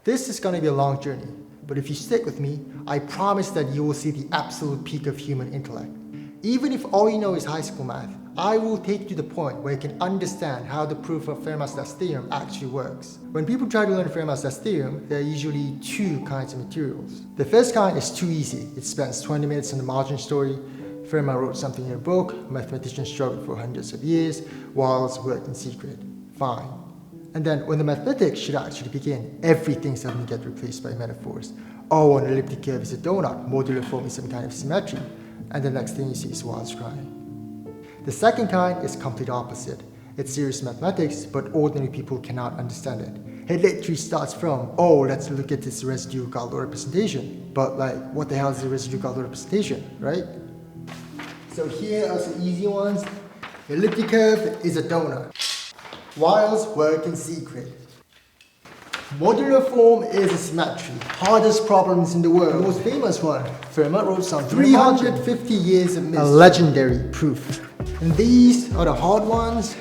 This is going to be a long journey, but if you stick with me, I promise that you will see the absolute peak of human intellect. Even if all you know is high school math, I will take you to the point where you can understand how the proof of Fermat Last Theorem actually works. When people try to learn Fermat Last Theorem, there are usually two kinds of materials. The first kind is too easy. It spends 20 minutes on the margin story. Fermat wrote something in a book, mathematicians struggled for hundreds of years, Wiles worked in secret. Fine. And then when the mathematics should actually begin, everything suddenly gets replaced by metaphors. Oh, an elliptic curve is a donut, modular form is some kind of symmetry, and the next thing you see is Wiles crying. The second kind is complete opposite. It's serious mathematics, but ordinary people cannot understand it. It literally starts from, oh, let's look at this residual Galois representation. But like, what the hell is a residual Galois representation, right? So here are some easy ones. Elliptic curve is a donut. Wiles work in secret. Modular form is a symmetry. Hardest problems in the world. The most famous one, Fermat wrote some 350 years of mystery. A legendary proof. And these are the hard ones.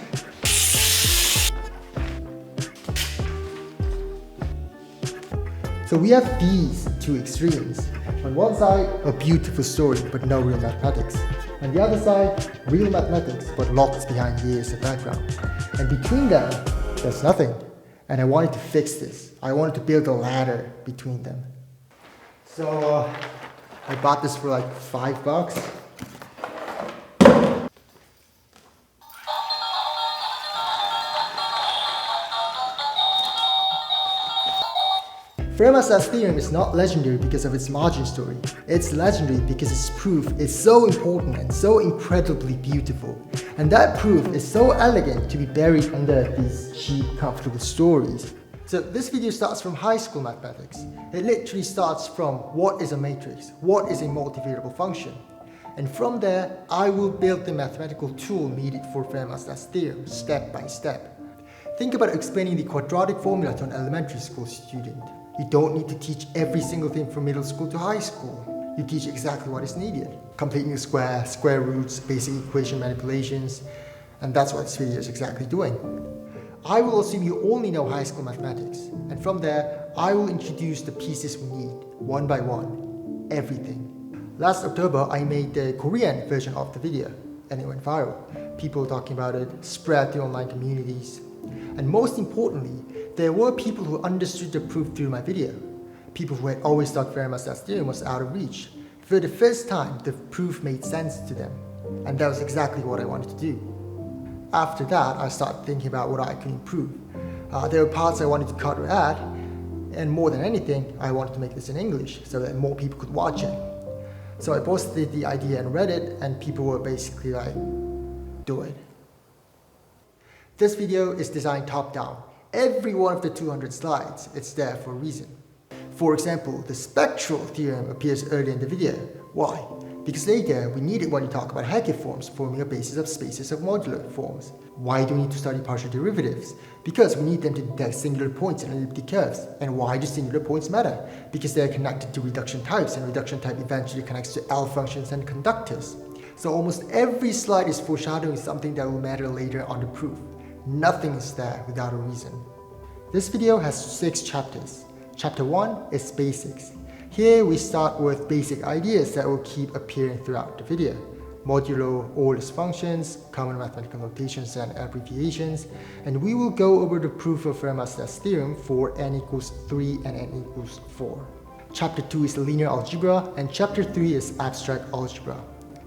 So we have these two extremes. On one side, a beautiful story, but no real mathematics. On the other side, real mathematics, but locked behind years of background. And between them, there's nothing. And I wanted to fix this. I wanted to build a ladder between them. So I bought this for like $5. Fermat Last Theorem is not legendary because of its margin story. It's legendary because its proof is so important and so incredibly beautiful. And that proof is so elegant to be buried under these cheap, comfortable stories. So this video starts from high school mathematics. It literally starts from what is a matrix, what is a multivariable function. And from there, I will build the mathematical tool needed for Fermat Last Theorem, step by step. Think about explaining the quadratic formula to an elementary school student. You don't need to teach every single thing from middle school to high school. You teach exactly what is needed. Completing a square, square roots, basic equation manipulations, and that's what this video is exactly doing. I will assume you only know high school mathematics, and from there, I will introduce the pieces we need, one by one, everything. Last October, I made the Korean version of the video, and it went viral. People were talking about it, spread to online communities, and most importantly, there were people who understood the proof through my video. People who had always thought Fermat Last Theorem was out of reach. For the first time, the proof made sense to them. And that was exactly what I wanted to do. After that, I started thinking about what I could improve. There were parts I wanted to cut or add, and more than anything, I wanted to make this in English so that more people could watch it. So I posted the idea on Reddit, and people were basically like, do it. This video is designed top-down. Every one of the 200 slides, it's there for a reason. For example, the spectral theorem appears early in the video. Why? Because later we need it when we talk about Hecke forms forming a basis of spaces of modular forms. Why do we need to study partial derivatives? Because we need them to detect singular points in elliptic curves. And why do singular points matter? Because they are connected to reduction types, and reduction type eventually connects to L functions and conductors. So almost every slide is foreshadowing something that will matter later on the proof. Nothing is there without a reason. This video has 6 chapters. Chapter 1 is basics. Here we start with basic ideas that will keep appearing throughout the video. Modulo, all its functions, common mathematical notations and abbreviations, and we will go over the proof of Fermat Last Theorem for n equals 3 and n equals 4. Chapter 2 is linear algebra, and chapter 3 is abstract algebra.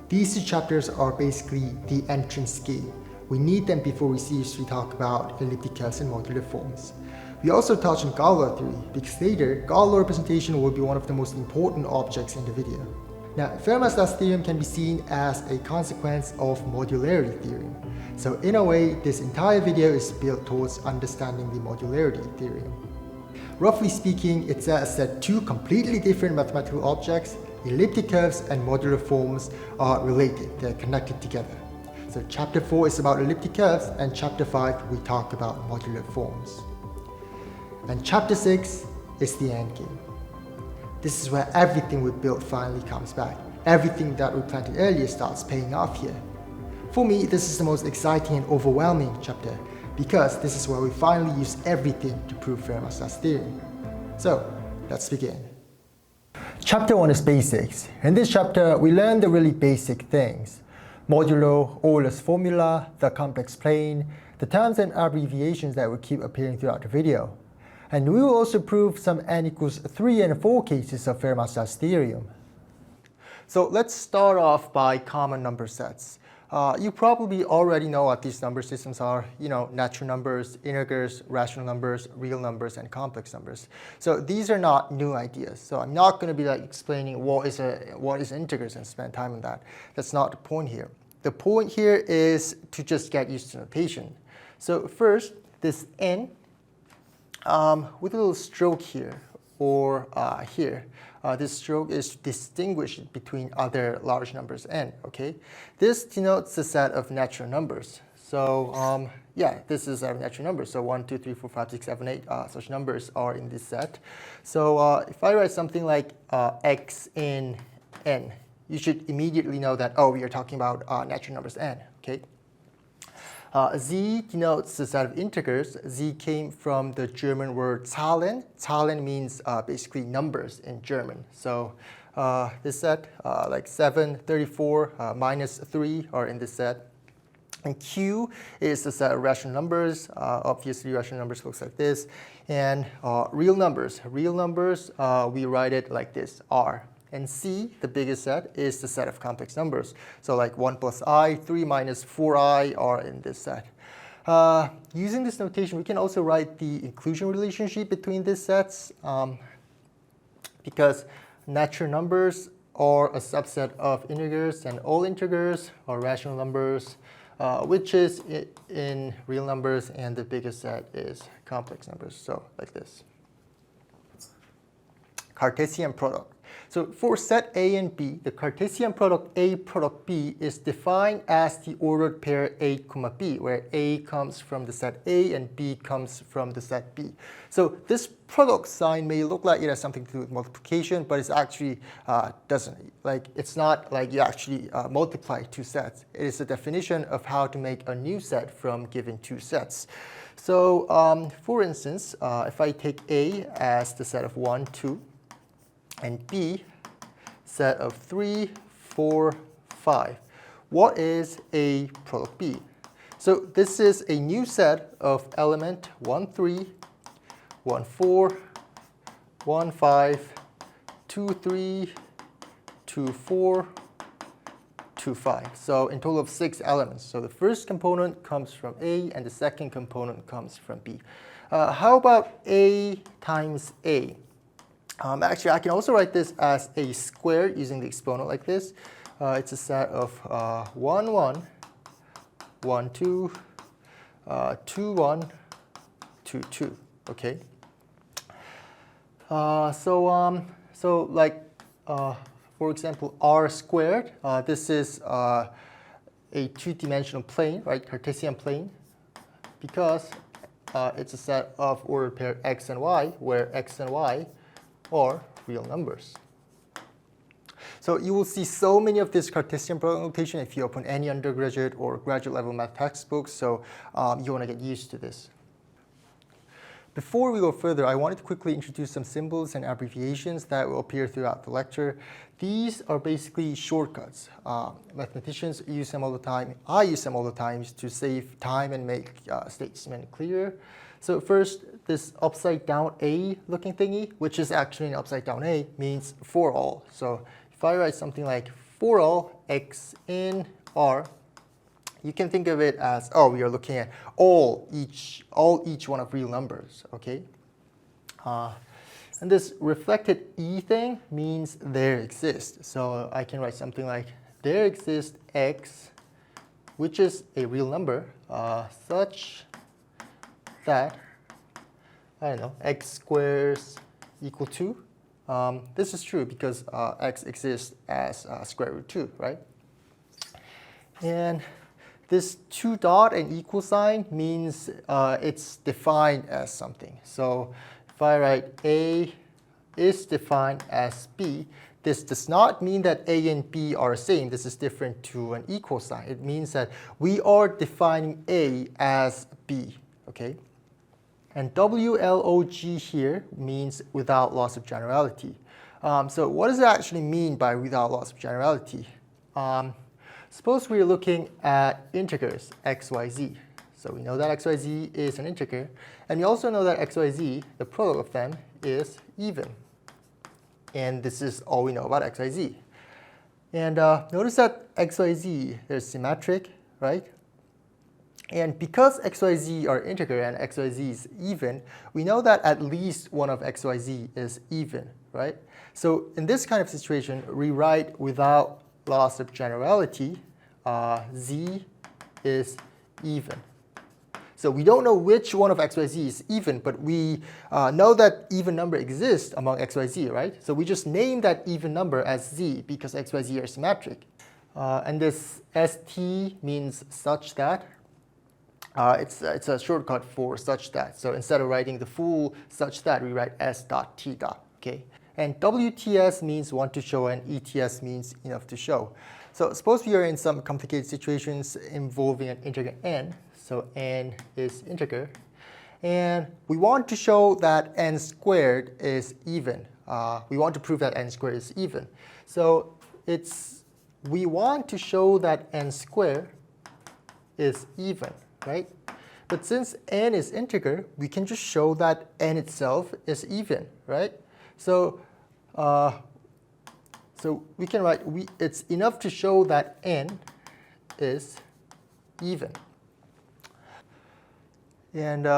These 2 chapters are basically the entrance gate. We need them before we seriously talk about elliptic curves and modular forms. We also touch on Galois theory, because later, Galois representation will be one of the most important objects in the video. Now, Fermat Last Theorem can be seen as a consequence of Modularity theorem. So in a way, this entire video is built towards understanding the Modularity theorem. Roughly speaking, it says that 2 completely different mathematical objects, elliptic curves and modular forms, are related, they're connected together. So chapter 4 is about elliptic curves, and chapter 5 we talk about modular forms. And chapter 6 is the endgame. This is where everything we built finally comes back. Everything that we planted earlier starts paying off here. For me, this is the most exciting and overwhelming chapter, because this is where we finally use everything to prove Fermat Last Theorem. So let's begin. Chapter 1 is basics. In this chapter, we learn the really basic things. Modulo, Euler's formula, the complex plane, the terms and abbreviations that will keep appearing throughout the video. And we will also prove some n equals 3 and 4 cases of Fermat Last Theorem. So let's start off by common number sets. You probably already know what these number systems are. Natural numbers, integers, rational numbers, real numbers, and complex numbers. So these are not new ideas. So I'm not going to be explaining what is integers and spend time on that. That's not the point here. The point here is to just get used to notation. So first, this n with a little stroke here or here. This stroke is distinguished between other large numbers n, okay? This denotes the set of natural numbers. So this is our natural numbers. So 1, 2, 3, 4, 5, 6, 7, 8 such numbers are in this set. So if I write something like x in n, you should immediately know that, we are talking about natural numbers n, okay? Z denotes the set of integers. Z came from the German word Zahlen. Zahlen means basically numbers in German. So this set, like 7, 34, minus 3 are in this set. And Q is the set of rational numbers. Obviously, rational numbers looks like this. And real numbers. Real numbers, we write it like this, R. And C, the biggest set, is the set of complex numbers. So like 1 plus I, 3 minus 4i are in this set. Using this notation, we can also write the inclusion relationship between these sets because natural numbers are a subset of integers, and all integers are rational numbers, which is in real numbers, and the biggest set is complex numbers. So like this. Cartesian product. So for set A and B, the Cartesian product A product B is defined as the ordered pair A comma B, where A comes from the set A and B comes from the set B. So this product sign may look like it has something to do with multiplication, but it actually doesn't. It's not like you actually multiply two sets. It is a definition of how to make a new set from given two sets. So for instance, if I take A as the set of 1, 2, and B, set of 3, 4, 5. What is A product B? So this is a new set of element 1, 3, 1, 4, 1, 5, 2, 3, 2, 4, 2, 5. So in total of 6 elements. So the first component comes from A, and the second component comes from B. How about A times A? Actually, I can also write this as a square using the exponent like this. It's a set of 1, 1, 1, 2, 2, 1, 2, 2. Okay. For example, r squared. This is a two-dimensional plane, right? Cartesian plane, because it's a set of ordered pair x and y, where x and y are real numbers. So you will see so many of this Cartesian product notation if you open any undergraduate or graduate level math textbooks, so you want to get used to this. Before we go further, I wanted to quickly introduce some symbols and abbreviations that will appear throughout the lecture. These are basically shortcuts. Mathematicians use them all the time. I use them all the time to save time and make statement clearer. So first, this upside down A looking thingy, which is actually an upside down A, means for all. So if I write something like for all x in R, you can think of it as, we are looking at each one of real numbers, okay? And this reflected E thing means there exists. So I can write something like there exists x, which is a real number, such that, I don't know, x squares equal 2. This is true because x exists as square root 2, right? And this 2 dot and equal sign means it's defined as something. So if I write A is defined as B, this does not mean that A and B are the same. This is different to an equal sign. It means that we are defining A as B, okay? And WLOG here means without loss of generality. So what does it actually mean by without loss of generality? Suppose we're looking at integers x, y, z. So we know that x, y, z is an integer. And we also know that x, y, z, the product of them, is even. And this is all we know about x, y, z. And notice that x, y, z, they're symmetric, right? And because x, y, z are integer and x, y, z is even, we know that at least one of x, y, z is even, right? So in this kind of situation, rewrite without loss of generality, z is even. So we don't know which one of x, y, z is even, but we know that even number exists among x, y, z, right? So we just name that even number as z because x, y, z are symmetric. And this st means such that. It's a shortcut for such that. So instead of writing the full such that, we write s dot t dot. Okay? And WTS means want to show, and ETS means enough to show. So suppose we are in some complicated situations involving an integer n. So n is integer. And we want to show that n squared is even. We want to prove that n squared is even. So we want to show that n squared is even, right? But since n is integer, we can just show that n itself is even, right? So we can write, it's enough to show that n is even. And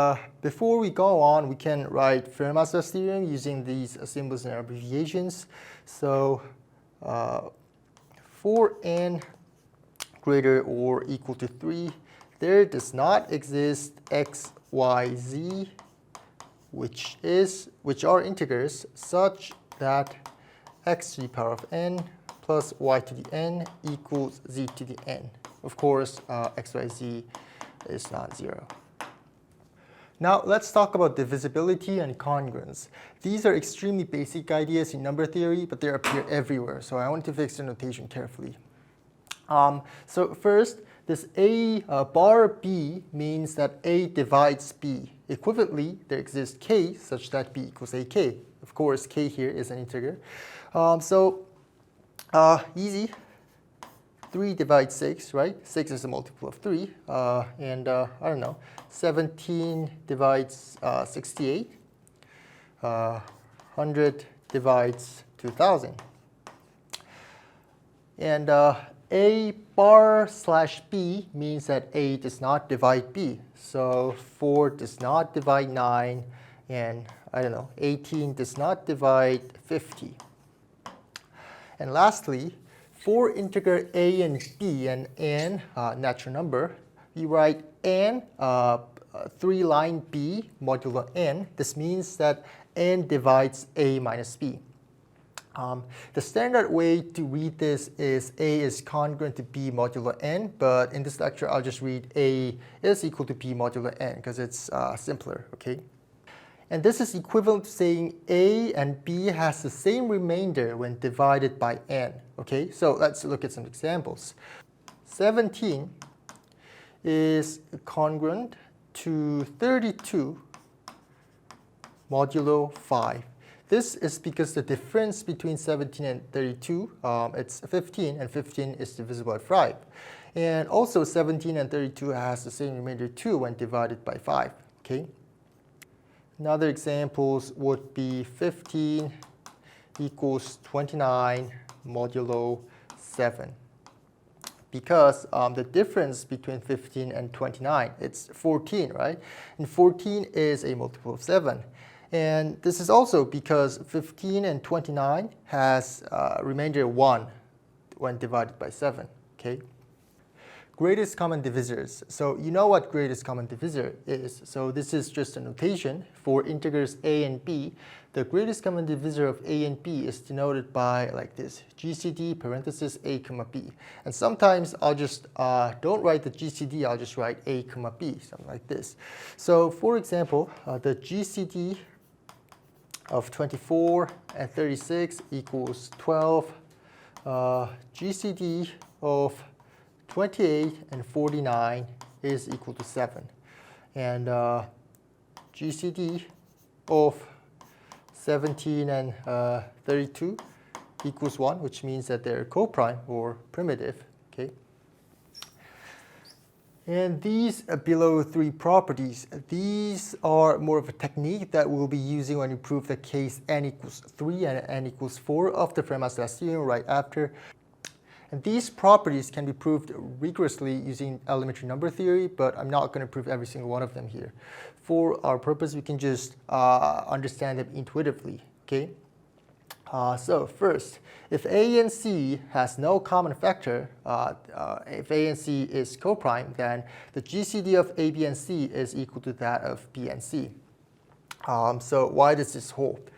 before we go on, we can write Fermat Last Theorem using these symbols and abbreviations. So for n greater or equal to 3, there does not exist x, y, z, which are integers such that x to the power of n plus y to the n equals z to the n. Of course, x, y, z is not 0. Now let's talk about divisibility and congruence. These are extremely basic ideas in number theory, but they appear everywhere, so I want to fix the notation carefully. So first, this a bar b means that a divides b. Equivalently, there exists k such that b equals ak. Of course, k here is an integer. Easy. 3 divides 6, right? 6 is a multiple of 3. And I don't know, 17 divides 68. 100 divides 2000. And a bar slash b means that a does not divide b. So 4 does not divide 9, and I don't know, 18 does not divide 50. And lastly, for integer a and b and n, natural number, we write n, 3-line b modulo n. This means that n divides a minus b. The standard way to read this is a is congruent to b modulo n, but in this lecture I'll just read a is equal to b modulo n because it's simpler, okay? And this is equivalent to saying a and b has the same remainder when divided by n, okay? So let's look at some examples. 17 is congruent to 32 modulo 5. This is because the difference between 17 and 32, it's 15, and 15 is divisible by 5. And also 17 and 32 has the same remainder too when divided by 5, okay? Another examples would be 15 equals 29 modulo 7. Because the difference between 15 and 29, it's 14, right? And 14 is a multiple of 7. And this is also because 15 and 29 has remainder 1 when divided by 7, okay? Greatest common divisors. So you know what greatest common divisor is. So this is just a notation for integers a and b. The greatest common divisor of a and b is denoted by like this, GCD parenthesis a comma b. And sometimes I'll just don't write the GCD, I'll just write a comma b, something like this. So for example, the GCD of 24 and 36 equals 12. GCD of 28 and 49 is equal to 7. And GCD of 17 and 32 equals 1, which means that they're coprime or primitive. Okay. And these below three properties, these are more of a technique that we'll be using when you prove the case n equals 3 and n equals 4 of the Fermat Last Theorem right after. And these properties can be proved rigorously using elementary number theory, but I'm not going to prove every single one of them here. For our purpose, we can just understand them intuitively. Okay. So first, if A and C has no common factor, if A and C is coprime, then the GCD of A, B, and C is equal to that of B and C. So why does this hold?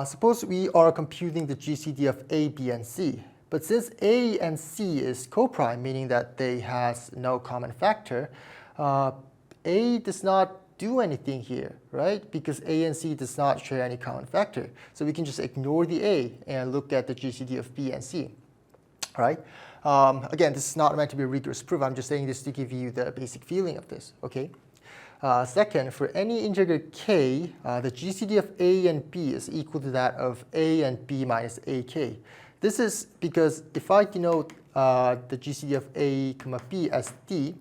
Suppose we are computing the GCD of A, B, and C. But since A and C is coprime, meaning that they has no common factor, A does not do anything here, right? Because A and C does not share any common factor. So we can just ignore the A and look at the GCD of B and C, right? Again, this is not meant to be a rigorous proof. I'm just saying this to give you the basic feeling of this, okay? Second, for any integer k, the GCD of A and B is equal to that of A and B minus AK. This is because if I denote the GCD of A, comma B as D,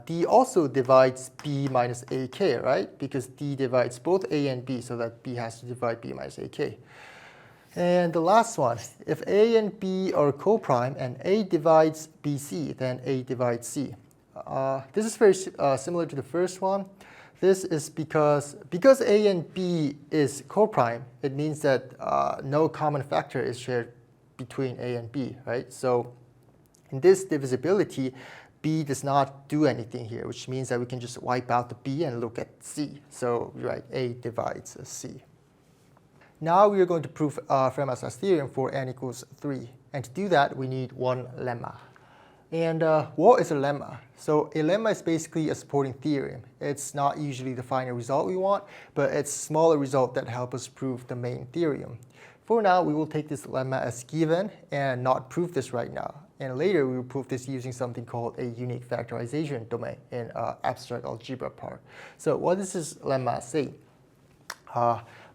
D also divides B minus AK, right? Because D divides both A and B, so that B has to divide B minus AK. And the last one, if A and B are coprime and A divides BC, then A divides C. This is very similar to the first one. This is because A and B is coprime, it means that no common factor is shared between A and B, right? So in this divisibility, B does not do anything here, which means that we can just wipe out the B and look at C. So we write A divides C. Now we are going to prove Fermat Last Theorem for n equals 3. And to do that, we need one lemma. And what is a lemma? So a lemma is basically a supporting theorem. It's not usually the final result we want, but it's a smaller result that helps us prove the main theorem. For now, we will take this lemma as given and not prove this right now. And later, we will prove this using something called a unique factorization domain in abstract algebra part. So what does this lemma say?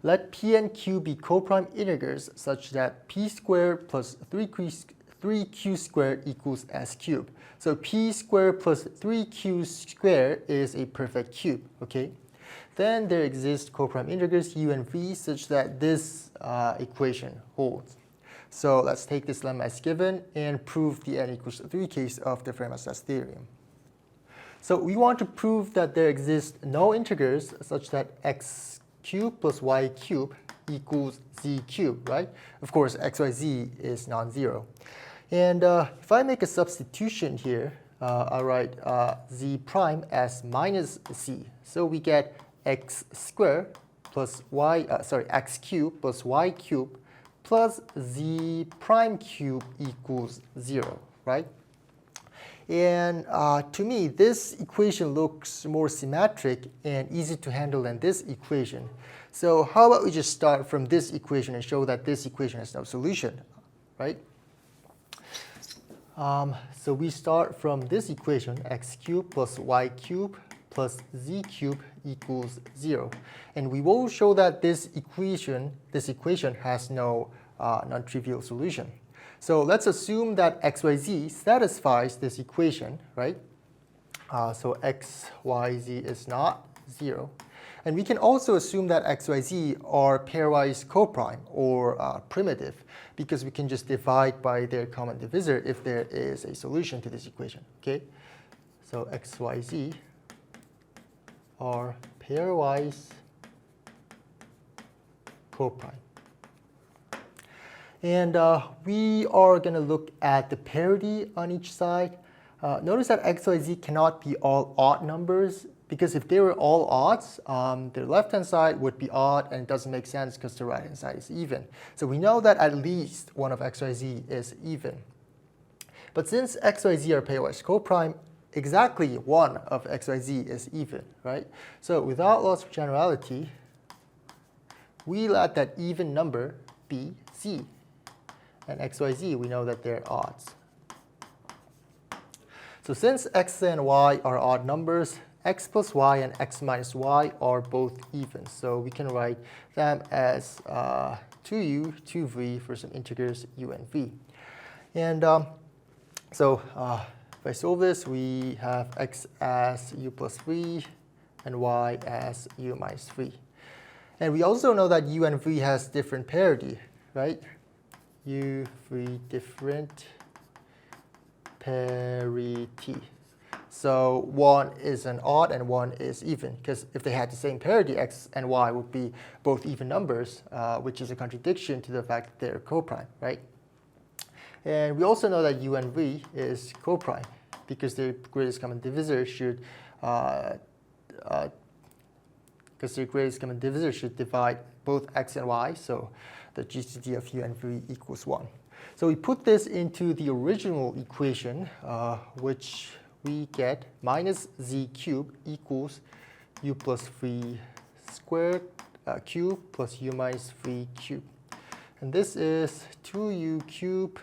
Let P and Q be coprime integers such that P squared plus 3Q squared equals S cubed. So P squared plus 3Q squared is a perfect cube, okay? Then there exist coprime integers U and V such that this equation holds. So let's take this lemma as given and prove the n equals 3 case of the Fermat Last Theorem. So we want to prove that there exist no integers such that x cubed plus y cubed equals z cubed, right? Of course, xyz is non-zero. And if I make a substitution here, I'll write z prime as minus c. So we get x squared plus y, x cubed plus y cubed plus z prime cube equals 0, right? And to me, this equation looks more symmetric and easy to handle than this equation. So how about we just start from this equation and show that this equation has no solution, right? So we start from this equation, x cubed plus y cubed plus z cubed equals 0. And we will show that this equation has no non-trivial solution. So let's assume that xyz satisfies this equation, right? So xyz is not 0. And we can also assume that xyz are pairwise coprime or primitive, because we can just divide by their common divisor if there is a solution to this equation, okay? So xyz are pairwise coprime. And we are going to look at the parity on each side. Notice that xyz cannot be all odd numbers, because if they were all odds, the left-hand side would be odd, and it doesn't make sense because the right-hand side is even. So we know that at least one of xyz is even. But since xyz are pairwise coprime, exactly one of xyz is even, right? So without loss of generality, we let that even number be z. And xyz, we know that they're odds. So since x and y are odd numbers, x plus y and x minus y are both even. So we can write them as 2u, 2v for some integers u and v. And so if I solve this, we have x as u plus 3 and y as u minus 3. And we also know that u and v has different parity, right? U, v, different parity. So one is an odd and one is even, because if they had the same parity, x and y would be both even numbers, which is a contradiction to the fact that they're coprime, right? And we also know that u and v is coprime, because their greatest common divisor should divide both x and y, so the GCD of u and v equals 1. So we put this into the original equation, which we get minus z cubed equals u plus 3 squared cubed plus u minus 3 cubed. And this is 2u cubed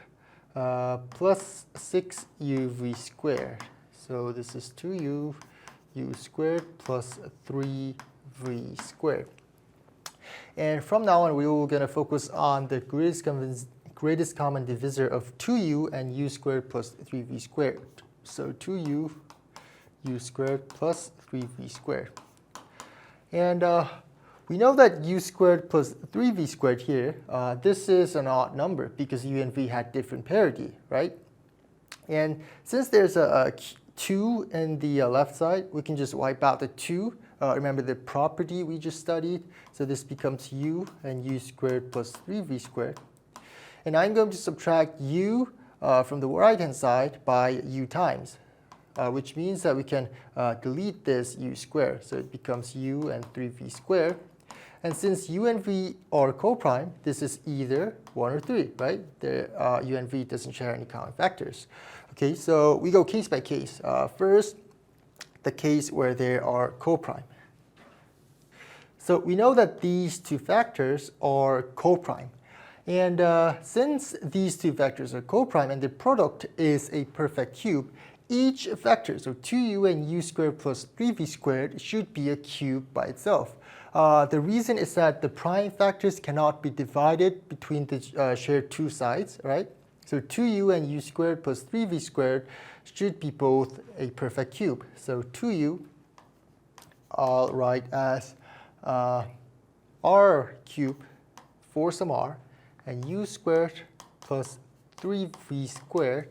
plus 6uv squared. So this is 2u u squared plus 3v squared. And from now on, we are going to focus on the greatest common divisor of 2u and u squared plus 3v squared. So 2u u squared plus 3v squared. And we know that u squared plus 3v squared here, this is an odd number because u and v had different parity, right? And since there's a 2 in the left side, we can just wipe out the 2. Remember the property we just studied. So this becomes u and u squared plus 3v squared. And I'm going to subtract u from the right-hand side by u times, which means that we can delete this u squared. So it becomes u and 3v squared. And since u and v are coprime, this is either 1 or 3, right? U and v doesn't share any common factors. Okay, so we go case by case. First, the case where they are coprime. So we know that these two factors are coprime. And since these two vectors are coprime and the product is a perfect cube, each vector, so 2u and u squared plus 3v squared, should be a cube by itself. The reason is that the prime factors cannot be divided between the shared two sides, right? So 2u and u squared plus 3v squared should be both a perfect cube. So 2u I'll write as r cubed for some r, and u squared plus 3v squared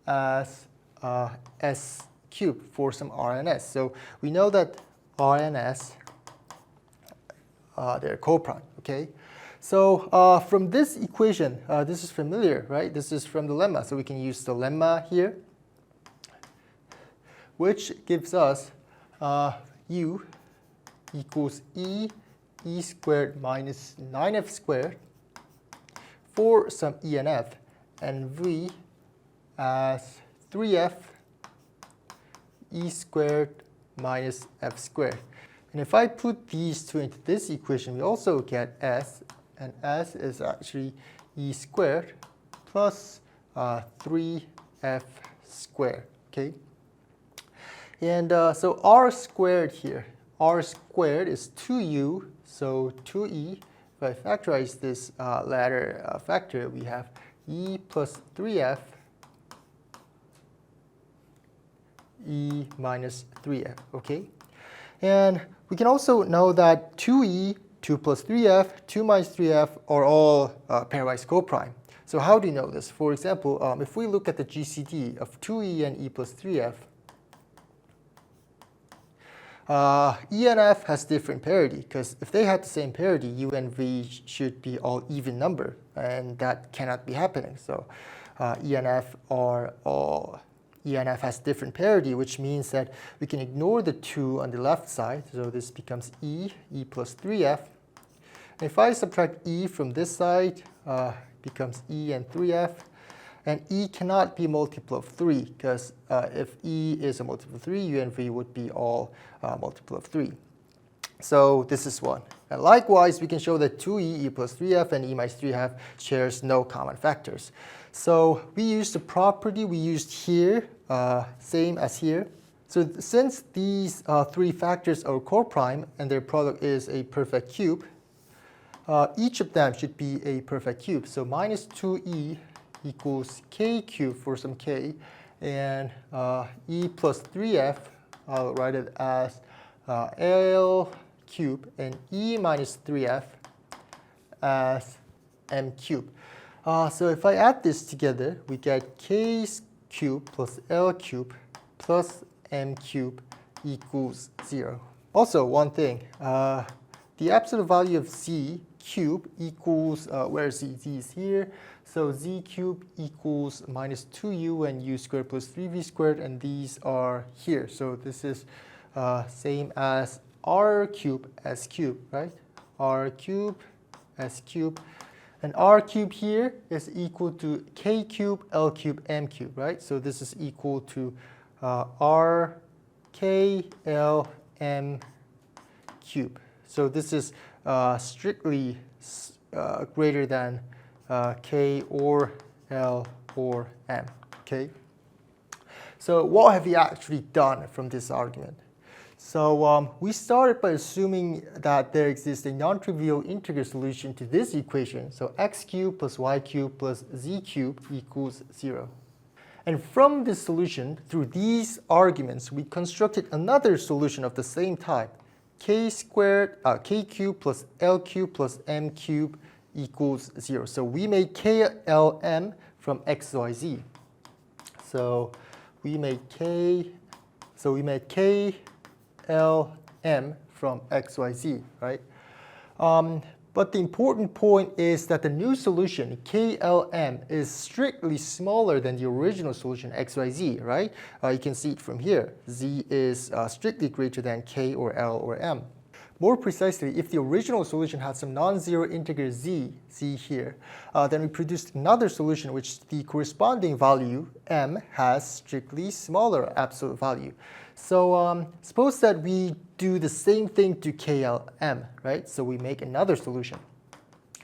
as s cubed for some r and s. So we know that r and s, they're coprime, okay? So from this equation, this is familiar, right? This is from the lemma, so we can use the lemma here, which gives us u equals e squared minus 9f squared for some e and f, and v as 3f e squared minus f squared. And if I put these two into this equation, we also get s, and s is actually e squared plus 3f squared, okay? And so r squared here, r squared is 2u, so 2e. If I factorize this latter factor, we have e plus 3f e minus 3f, okay? And we can also know that 2e, 2 plus 3f, 2 minus 3f are all pairwise coprime. So how do you know this? For example, if we look at the GCD of 2e and e plus 3f, E and F has different parity, because if they had the same parity, U and V should be all even number, and that cannot be happening. So E and F are all, E and F has different parity, which means that we can ignore the 2 on the left side. So this becomes E plus 3F. And if I subtract E from this side, becomes E and 3F. And E cannot be a multiple of 3, because if E is a multiple of 3, U and V would be all multiple of 3. So this is 1. And likewise, we can show that 2E, E plus 3F, and E minus 3F shares no common factors. So we use the property we used here, same as here. So since these three factors are co-prime and their product is a perfect cube, each of them should be a perfect cube. So minus 2e equals k cubed for some k, and e plus 3f, I'll write it as L cubed, and e minus 3f as m cubed. So if I add this together, we get k cubed plus L cubed plus m cubed equals 0. Also, one thing, the absolute value of z cubed equals, where is z? Z is here. So z cubed equals minus 2u and u squared plus 3v squared, and these are here. So this is same as r cubed s cubed, right? R cubed s cubed. And r cubed here is equal to k cubed, L cubed, m cubed, right? So this is equal to r k L m cubed. So this is strictly greater than k or L or m, okay? So what have we actually done from this argument? So we started by assuming that there exists a non-trivial integral solution to this equation. So x cubed plus y cubed plus z cubed equals 0. And from this solution, through these arguments, we constructed another solution of the same type. K cubed plus L cubed plus m cubed equals 0. So we made k L m from x, y, z. So we made k L m from x, y, z, right? But the important point is that the new solution, KLM, is strictly smaller than the original solution, XYZ, right? You can see it from here. Z is strictly greater than K or L or M. More precisely, if the original solution had some non-zero integer z here, then we produced another solution which the corresponding value, m, has strictly smaller absolute value. So suppose that we do the same thing to KLM, right? So we make another solution.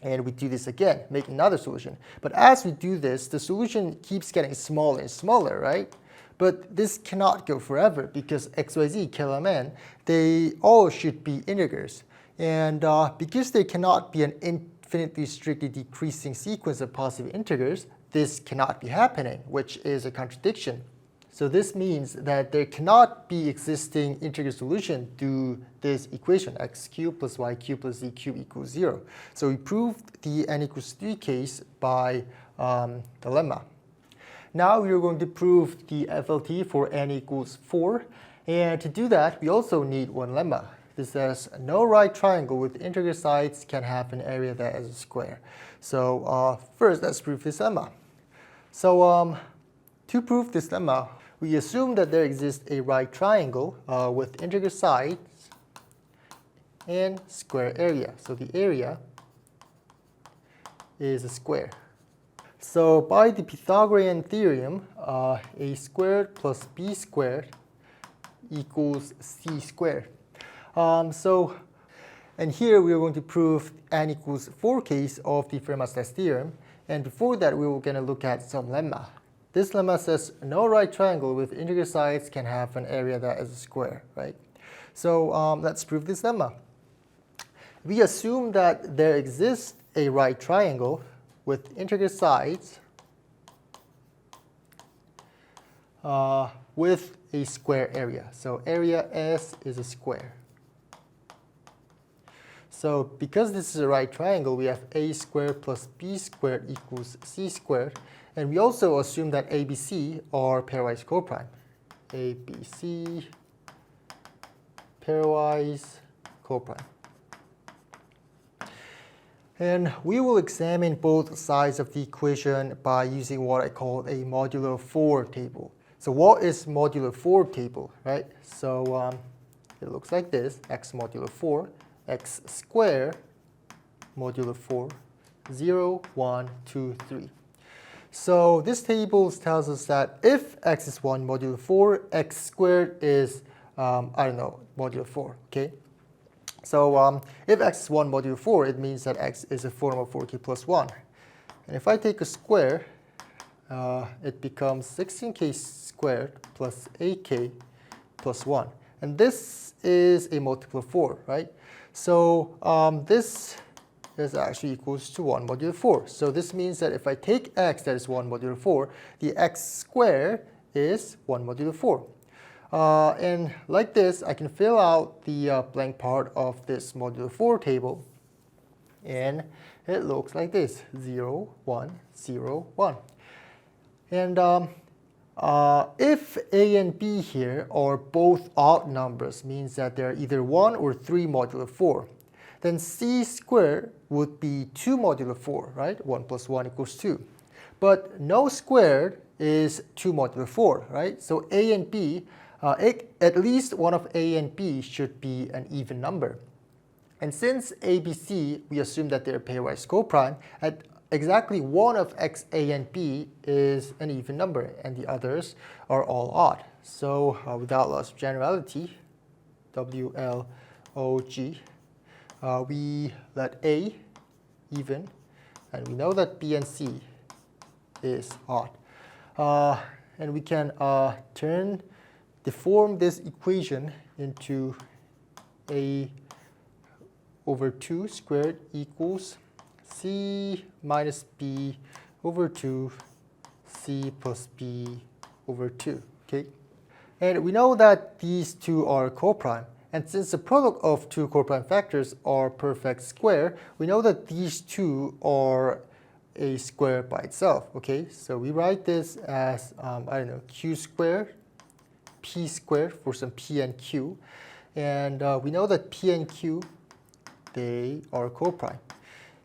And we do this again, make another solution. But as we do this, the solution keeps getting smaller and smaller, right? But this cannot go forever because XYZ, KLMN, they all should be integers. And because there cannot be an infinitely strictly decreasing sequence of positive integers, this cannot be happening, which is a contradiction. So this means that there cannot be existing integral solution to this equation, x cubed plus y cubed plus z cubed equals 0. So we proved the n equals 3 case by the lemma. Now we are going to prove the FLT for n equals 4. And to do that, we also need one lemma. This says no right triangle with integral sides can have an area that is a square. So first, let's prove this lemma. So to prove this lemma, we assume that there exists a right triangle with integral sides and square area. So the area is a square. So by the Pythagorean theorem, a squared plus b squared equals c squared. And here we are going to prove n equals 4 case of the Fermat Last Theorem. And before that, we were going to look at some lemma. This lemma says no right triangle with integral sides can have an area that is a square, right? So let's prove this lemma. We assume that there exists a right triangle with integral sides with a square area. So area S is a square. So because this is a right triangle, we have a squared plus b squared equals c squared. And we also assume that ABC are pairwise coprime. ABC pairwise coprime. And we will examine both sides of the equation by using what I call a modulo 4 table. So what is modulo 4 table, right? So it looks like this, x modulo 4, x squared modulo 4, 0, 1, 2, 3. So this table tells us that if x is 1 modulo 4, x squared is, modulo 4, okay? So if x is 1 modulo 4, it means that x is a form of 4k plus 1. And if I take a square, it becomes 16k squared plus 8k plus 1. And this is a multiple of 4, right? So this is actually equals to 1 modulo 4. So this means that if I take x that is 1 modulo 4, the x squared is 1 modulo 4. And like this, I can fill out the blank part of this modulo 4 table. And it looks like this, 0, 1, 0, 1. And if a and b here are both odd numbers, means that they're either 1 or 3 modulo 4, then c squared would be 2 modulo 4, right? 1 plus 1 equals 2. But no squared is 2 modulo 4, right? So a and b, at least one of a and b should be an even number. And since a, b, c, we assume that they're pairwise coprime, at exactly one of x, a, and b is an even number, and the others are all odd. So without loss of generality, W, L, O, G, we let a even, and we know that b and c is odd. And we can deform this equation into a over 2 squared equals c minus b over 2 c plus b over 2, okay? And we know that these two are coprime. And since the product of two coprime factors are perfect square, we know that these two are a square by itself, okay? So we write this as, I don't know, q squared, p squared for some p and q. And we know that p and q, they are coprime.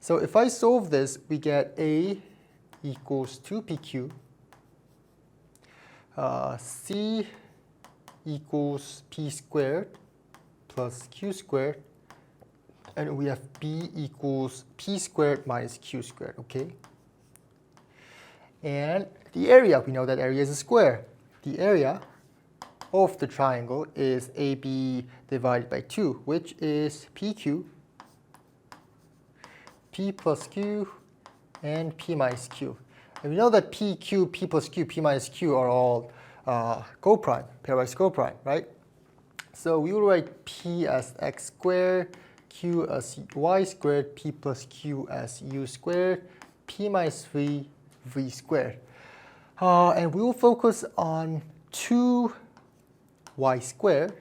So if I solve this, we get a equals 2pq, c equals p squared plus q squared, and we have b equals p squared minus q squared, okay? And the area, we know that area is a square. The area of the triangle is AB divided by 2, which is PQ, P plus Q, and P minus Q. And we know that PQ, P plus Q, P minus Q are all coprime, pairwise coprime, right? So we will write P as x squared, Q as y squared, P plus Q as u squared, P minus 3, v squared. And we will focus on 2y squared.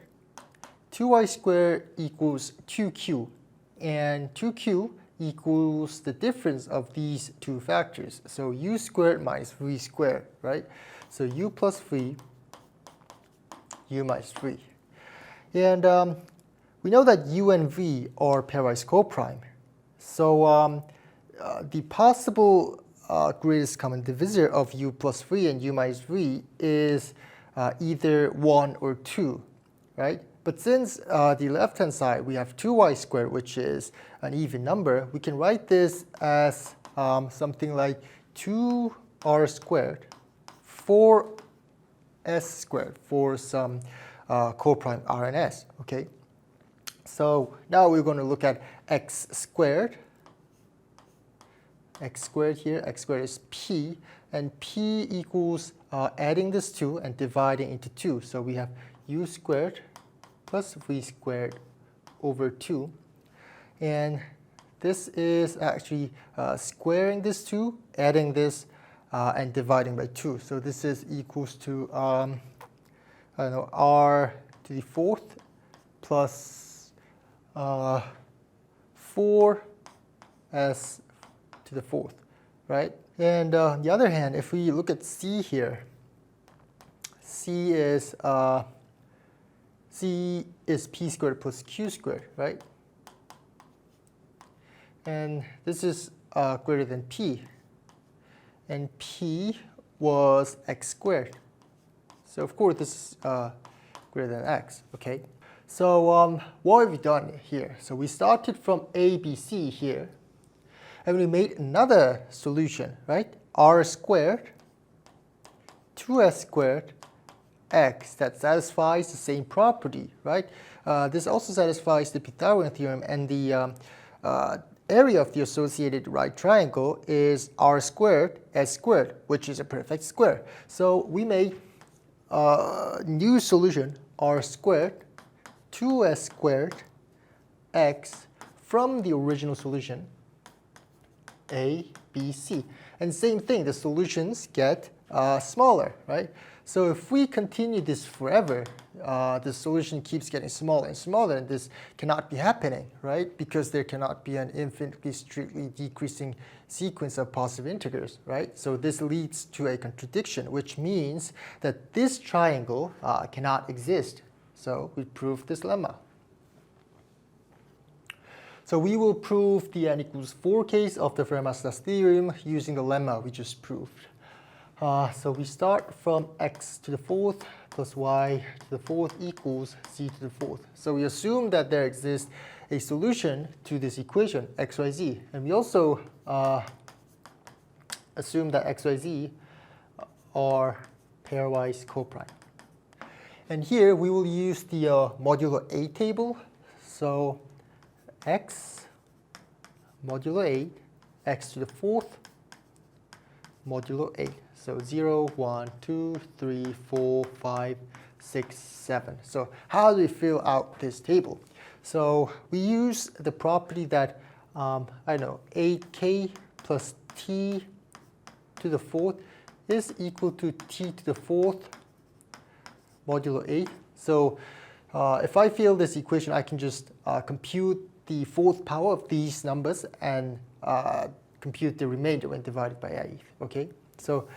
2y squared equals 2q, and 2q equals the difference of these two factors. So u squared minus v squared, right? So u plus 3, u minus 3. And we know that u and v are pairwise coprime. So the possible greatest common divisor of u plus 3 and u minus 3 is either 1 or 2, right? But since the left-hand side, we have 2y squared, which is an even number, we can write this as something like 2r squared, 4s squared for some coprime R and S, okay? So now we're going to look at x squared. X squared here, x squared is p, and p equals adding this 2 and dividing into 2. So we have u squared plus v squared over 2. And this is actually squaring this 2, adding this, and dividing by 2. So this is equals to, I don't know, r to the 4th plus 4s to the 4th, right? And on the other hand, if we look at c here, c is p squared plus q squared, right? And this is greater than p. And p was x squared. So of course this is greater than x, okay? So what have we done here? So we started from a, b, c here. And we made another solution, right? R squared, 2s squared, x that satisfies the same property, right? This also satisfies the Pythagorean theorem, and the area of the associated right triangle is r squared, s squared, which is a perfect square. So we made a new solution r squared 2s squared x from the original solution a, b, c. And same thing, the solutions get smaller, right? So if we continue this forever, the solution keeps getting smaller and smaller, and this cannot be happening, right? Because there cannot be an infinitely strictly decreasing sequence of positive integers, right? So this leads to a contradiction, which means that this triangle cannot exist. So we prove this lemma. So we will prove the n equals 4 case of the Fermat Last Theorem using the lemma we just proved. So we start from x to the fourth plus y to the fourth equals z to the fourth. So we assume that there exists a solution to this equation, xyz. And we also assume that xyz are pairwise coprime. And here we will use the modulo A table. So x modulo 8, x to the fourth modulo 8. So 0, 1, 2, 3, 4, 5, 6, 7. So how do we fill out this table? So we use the property that, I don't know, 8k plus t to the fourth is equal to t to the fourth modulo 8. So if I fill this equation, I can just compute the fourth power of these numbers and compute the remainder when divided by 8. Okay, so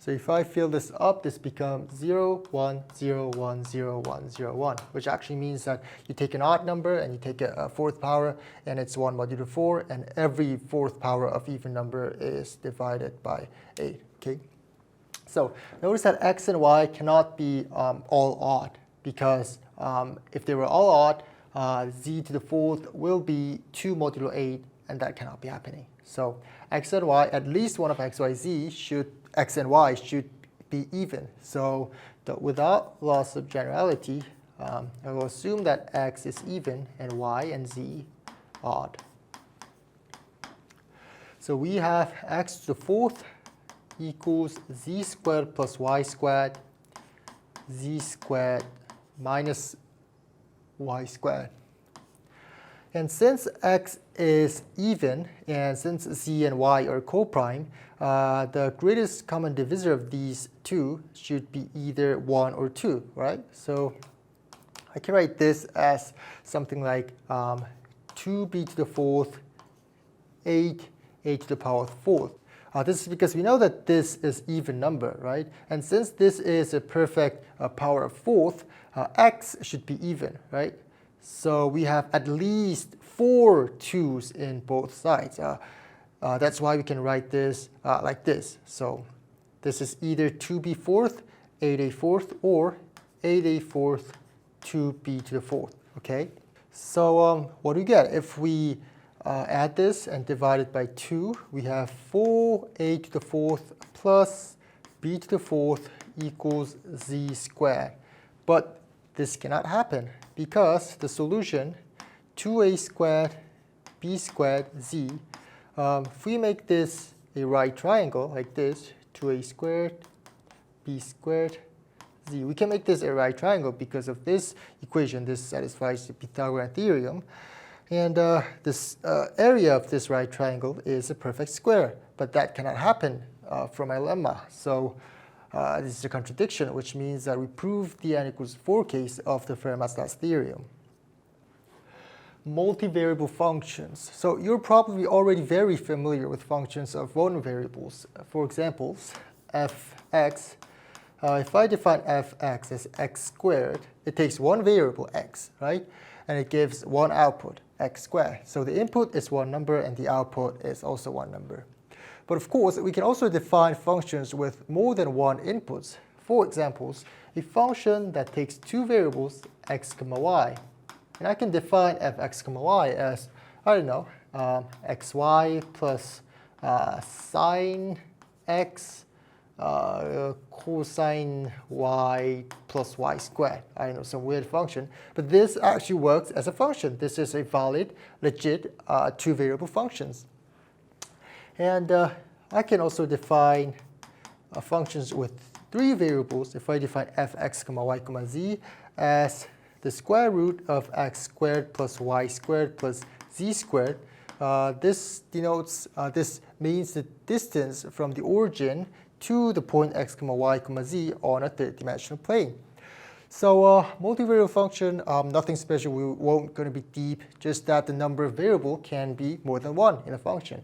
if I fill this up, this becomes 0, 1, 0, 1, 0, 1, 0, 1, which actually means that you take an odd number and you take a fourth power, and it's 1 modulo 4, and every fourth power of even number is divided by 8. Okay, so notice that x and y cannot be all odd, because if they were all odd, z to the fourth will be 2 modulo 8, and that cannot be happening. So x and y, at least one of x, y, z x and y should be even. So without loss of generality, I will assume that x is even and y and z odd. So we have x to the fourth equals z squared plus y squared, z squared minus y squared. And since x is even, and since z and y are coprime, the greatest common divisor of these two should be either 1 or 2, right? So I can write this as something like 2b to the fourth, 8a to the power fourth. This is because we know that this is even number, right? And since this is a perfect power of fourth, x should be even, right? So we have at least 4 2's in both sides. That's why we can write this like this. So this is either 2b fourth, 8a fourth, or 8a fourth, 2b to the fourth. Okay. So what do we get? If we add this and divide it by 2, we have 4a to the fourth plus b to the fourth equals z squared. But this cannot happen because the solution 2a squared b squared z, if we make this a right triangle like this, 2a squared b squared z, we can make this a right triangle because of this equation. This satisfies the Pythagorean theorem. And this area of this right triangle is a perfect square. But that cannot happen from my lemma. So this is a contradiction, which means that we prove the n equals 4 case of the Fermat Last Theorem. Multivariable functions. So you're probably already very familiar with functions of variables. For example, fx. If I define fx as x squared, it takes one variable x, right? And it gives one output, x squared. So the input is one number and the output is also one number. But of course, we can also define functions with more than one inputs. For example, a function that takes two variables, x, y. And I can define fx, y as, I don't know, xy plus sine x cosine y plus y squared. I don't know, some weird function. But this actually works as a function. This is a valid, legit two-variable functions. And I can also define functions with three variables, if I define fx, y, z as the square root of x squared plus y squared plus z squared, this means the distance from the origin to the point x, y, z on a third-dimensional plane. So multivariate function, nothing special, we won't going to be deep, just that the number of variables can be more than one in a function.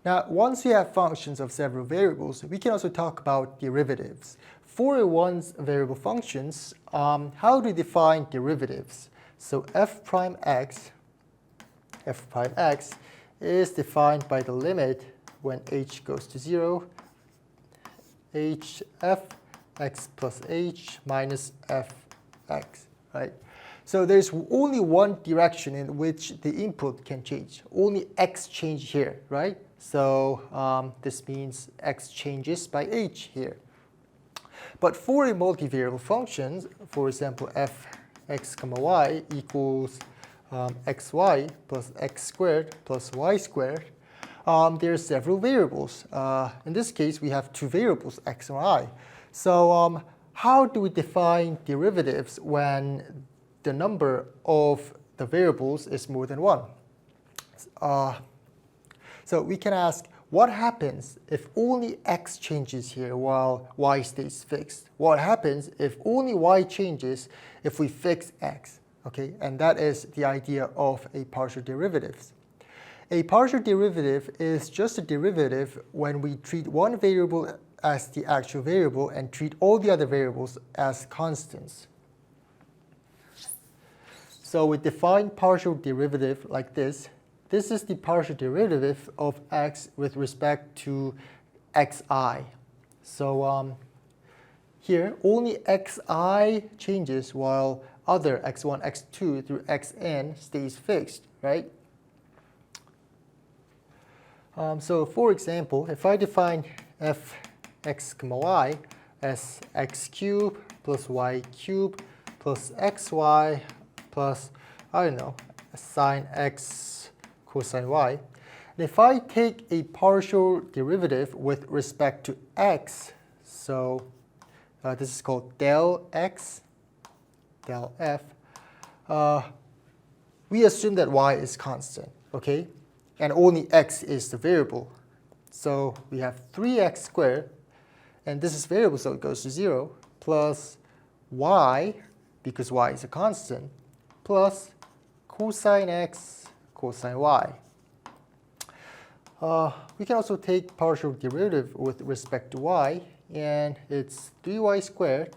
Now, once we have functions of several variables, we can also talk about derivatives. For one-variable functions, how to define derivatives? So f prime x is defined by the limit when h goes to 0, h f x plus h minus fx, right? So there's only one direction in which the input can change. Only x change here, right? So this means x changes by h here. But for a multivariable function, for example, fx, y equals xy plus x squared plus y squared, there are several variables. In this case, we have two variables, x and y. So how do we define derivatives when the number of the variables is more than one? So we can ask, what happens if only x changes here while y stays fixed? What happens if only y changes if we fix x? Okay, and that is the idea of a partial derivatives. A partial derivative is just a derivative when we treat one variable as the actual variable and treat all the other variables as constants. So we define partial derivative like this. This is the partial derivative of x with respect to xi. So here, only xi changes while other x1, x2 through xn stays fixed, right? So for example, if I define fx, y as x cubed plus y cubed plus xy plus, I don't know, sine x cosine y. And if I take a partial derivative with respect to x, so this is called del x, del f, we assume that y is constant, okay? And only x is the variable. So we have 3x squared, and this is variable, so it goes to 0, plus y, because y is a constant, plus cosine x cosine y. We can also take partial derivative with respect to y, and it's 3y squared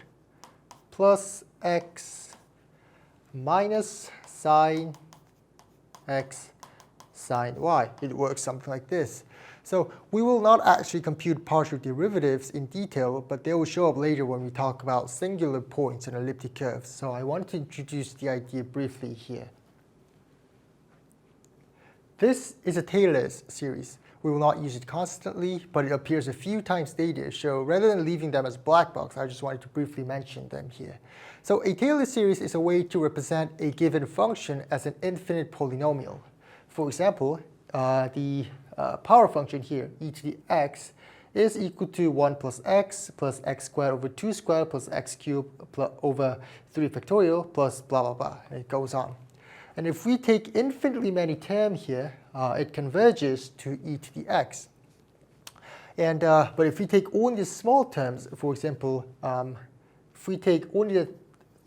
plus x minus sine x sine y. It works something like this. So we will not actually compute partial derivatives in detail, but they will show up later when we talk about singular points and elliptic curves. So I want to introduce the idea briefly here. This is a Taylor's series. We will not use it constantly, but it appears a few times later. So rather than leaving them as black box, I just wanted to briefly mention them here. So a Taylor series is a way to represent a given function as an infinite polynomial. For example, the power function here, e to the x, is equal to 1 plus x squared over 2 squared plus x cubed over 3 factorial plus blah, blah, blah. And it goes on. And if we take infinitely many terms here, it converges to e to the x. And but if we take only the small terms, for example, if we take only the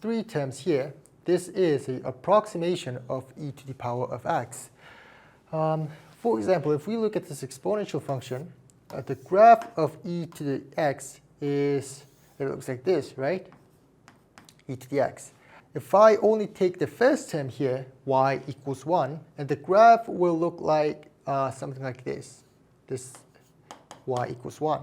3 terms here, this is an approximation of e to the power of x. For example, if we look at this exponential function, the graph of e to the x is, it looks like this, right? E to the x. If I only take the first term here, y equals 1, and the graph will look like something like this. This y equals 1.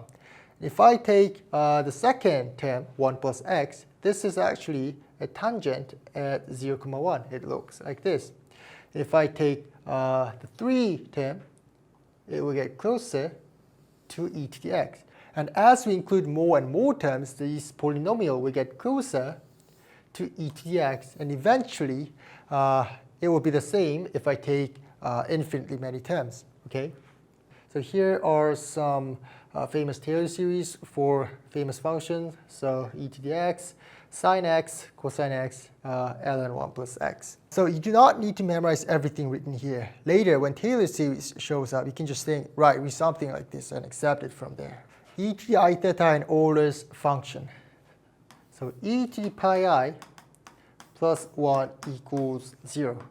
If I take the second term, 1 plus x, this is actually a tangent at 0, 1. It looks like this. If I take the 3 term, it will get closer to e to the x. And as we include more and more terms, this polynomial will get closer to e to the x, and eventually it will be the same if I take infinitely many terms, okay? So here are some famous Taylor series for famous functions. So e to the x, sine x, cosine x, ln 1 plus x. So you do not need to memorize everything written here. Later, when Taylor series shows up, you can just think, right, read something like this and accept it from there. E to the I theta and Euler's function. So e to the pi I plus 1 equals 0.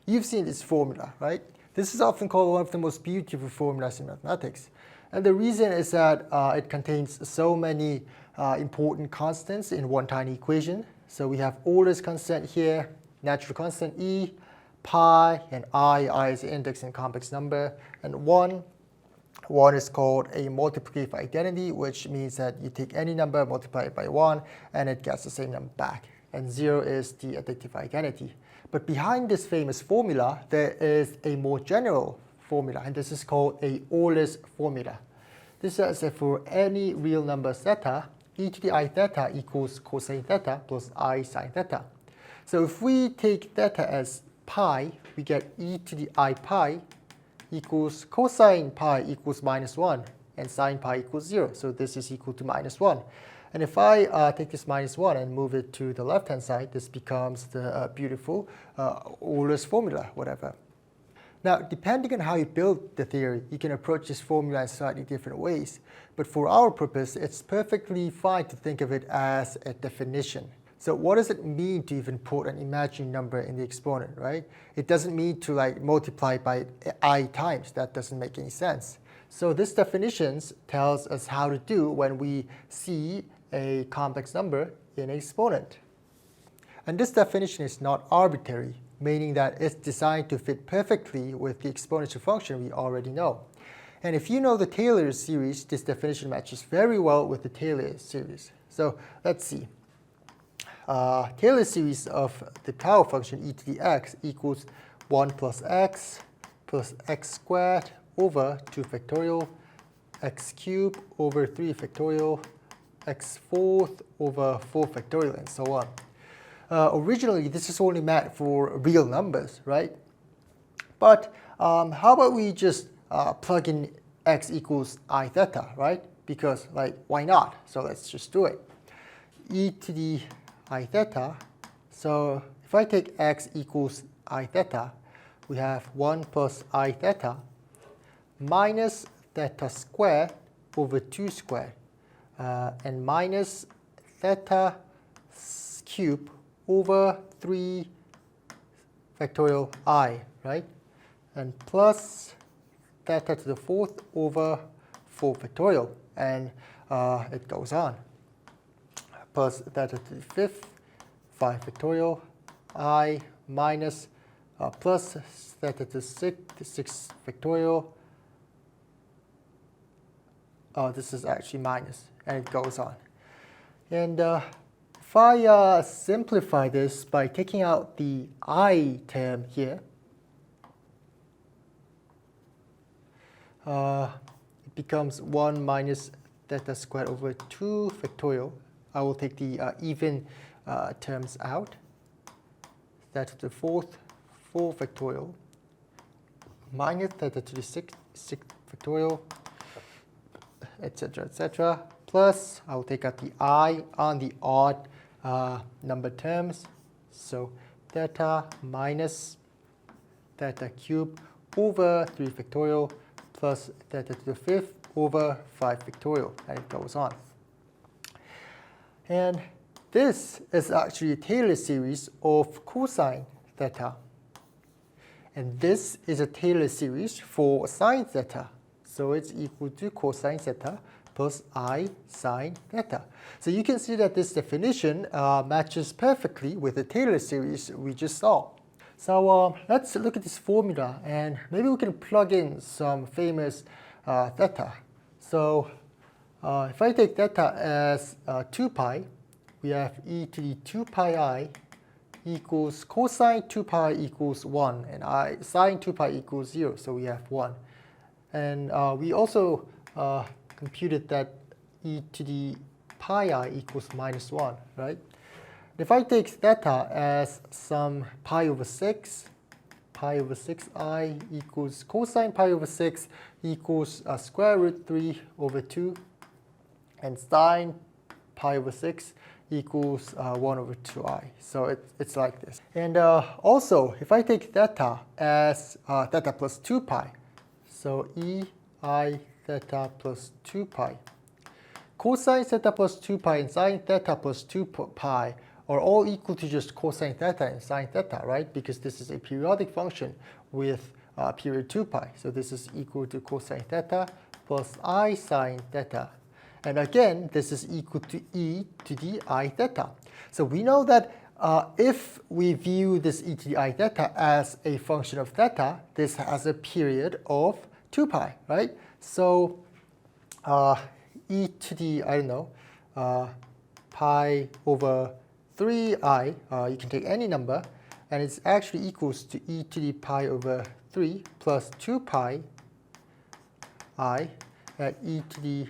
You've seen this formula, right? This is often called one of the most beautiful formulas in mathematics. And the reason is that it contains so many important constants in one tiny equation. So we have Euler's constant here, natural constant E, pi, and I is the index and complex number, and 1. 1 is called a multiplicative identity, which means that you take any number, multiply it by 1, and it gets the same number back. And 0 is the additive identity. But behind this famous formula, there is a more general formula, and this is called a Euler's formula. This says that for any real number theta, e to the I theta equals cosine theta plus I sine theta. So if we take theta as pi, we get e to the I pi equals cosine pi equals minus 1, and sine pi equals 0. So this is equal to minus 1. And if I take this minus 1 and move it to the left-hand side, this becomes the beautiful Euler's formula, whatever. Now, depending on how you build the theory, you can approach this formula in slightly different ways. But for our purpose, it's perfectly fine to think of it as a definition. So what does it mean to even put an imaginary number in the exponent, right? It doesn't mean to like multiply by I times. That doesn't make any sense. So this definition tells us how to do when we see a complex number in an exponent. And this definition is not arbitrary, meaning that it's designed to fit perfectly with the exponential function we already know. And if you know the Taylor series, this definition matches very well with the Taylor series. So let's see. Taylor series of the power function e to the x equals 1 plus x squared over 2 factorial, x cubed over 3 factorial, x fourth over 4 factorial, and so on. Originally, this is only meant for real numbers, right? But how about we just plug in x equals I theta, right? Because, like, why not? So let's just do it. E to the I theta. So if I take x equals I theta, we have 1 plus I theta minus theta squared over 2 squared and minus theta cubed over 3 factorial I, right? And plus theta to the fourth over 4 factorial, and it goes on. Plus theta to the fifth, 5 factorial, I minus plus theta to the 6 factorial. This is actually minus, and it goes on. And if I simplify this by taking out the I term here, it becomes 1 minus theta squared over 2 factorial. I will take the even terms out. Theta to the fourth, 4 factorial, minus theta to the sixth factorial, etc., etc. Plus, I will take out the I on the odd number terms. So theta minus theta cubed over 3 factorial plus theta to the fifth over 5 factorial, and it goes on. And this is actually a Taylor series of cosine theta. And this is a Taylor series for sine theta. So it's equal to cosine theta plus I sine theta. So you can see that this definition matches perfectly with the Taylor series we just saw. So let's look at this formula, and maybe we can plug in some famous theta. So if I take theta as 2 pi, we have e to the 2 pi I equals cosine 2 pi equals 1, and I sine 2 pi equals 0, so we have 1. And we also computed that e to the pi I equals minus 1, right? If I take theta as some pi over 6, pi over 6I equals cosine pi over 6 equals square root 3 over 2, and sine pi over 6 equals 1 over 2I. So it's like this. And also, if I take theta as theta plus 2 pi, so ei theta plus 2 pi, cosine theta plus 2 pi and sine theta plus 2 pi are all equal to just cosine theta and sine theta, right? Because this is a periodic function with period 2 pi. So this is equal to cosine theta plus I sine theta. And again, this is equal to e to the I theta. So we know that if we view this e to the I theta as a function of theta, this has a period of 2 pi, right? So e to the, I don't know, pi over 3I, you can take any number, and it's actually equals to e to the pi over 3 plus 2 pi I at e to the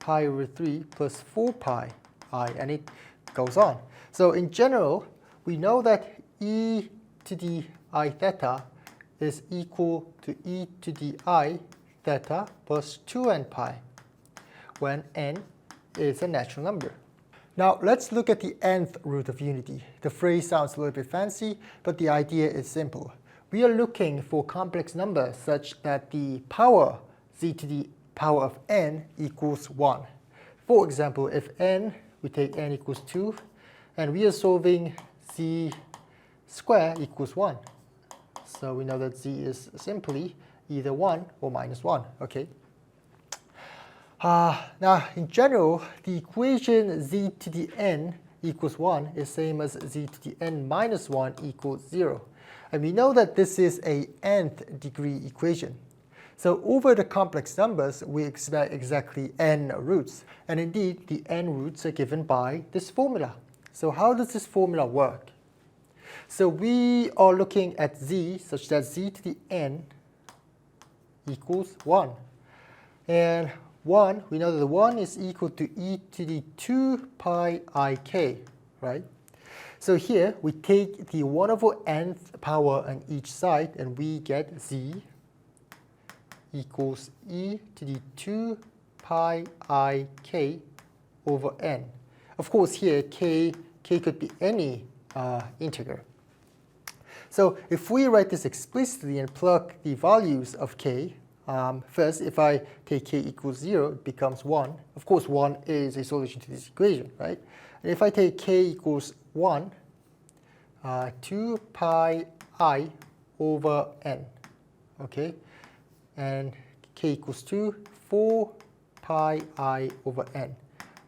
pi over 3 plus 4 pi I, and it goes on. So in general, we know that e to the I theta is equal to e to the I theta plus 2n pi, when n is a natural number. Now let's look at the nth root of unity. The phrase sounds a little bit fancy, but the idea is simple. We are looking for complex numbers such that the power z to the power of n equals 1. For example, if n, we take n equals 2, and we are solving z square equals 1. So we know that z is simply either 1 or minus 1, okay? Now, in general, the equation z to the n equals 1 is same as z to the n minus 1 equals 0. And we know that this is a nth degree equation. So over the complex numbers, we expect exactly n roots. And indeed, the n roots are given by this formula. So how does this formula work? So we are looking at z such that z to the n equals 1. And 1, we know that the 1 is equal to e to the 2 pi ik, right? So here we take the 1 over nth power on each side, and we get z equals e to the 2 pi ik over n. Of course, here k could be any integer. So if we write this explicitly and plug the values of k, first, if I take k equals 0, it becomes 1. Of course, 1 is a solution to this equation, right? And if I take k equals 1, 2 pi I over n, okay? And k equals 2, 4 pi I over n.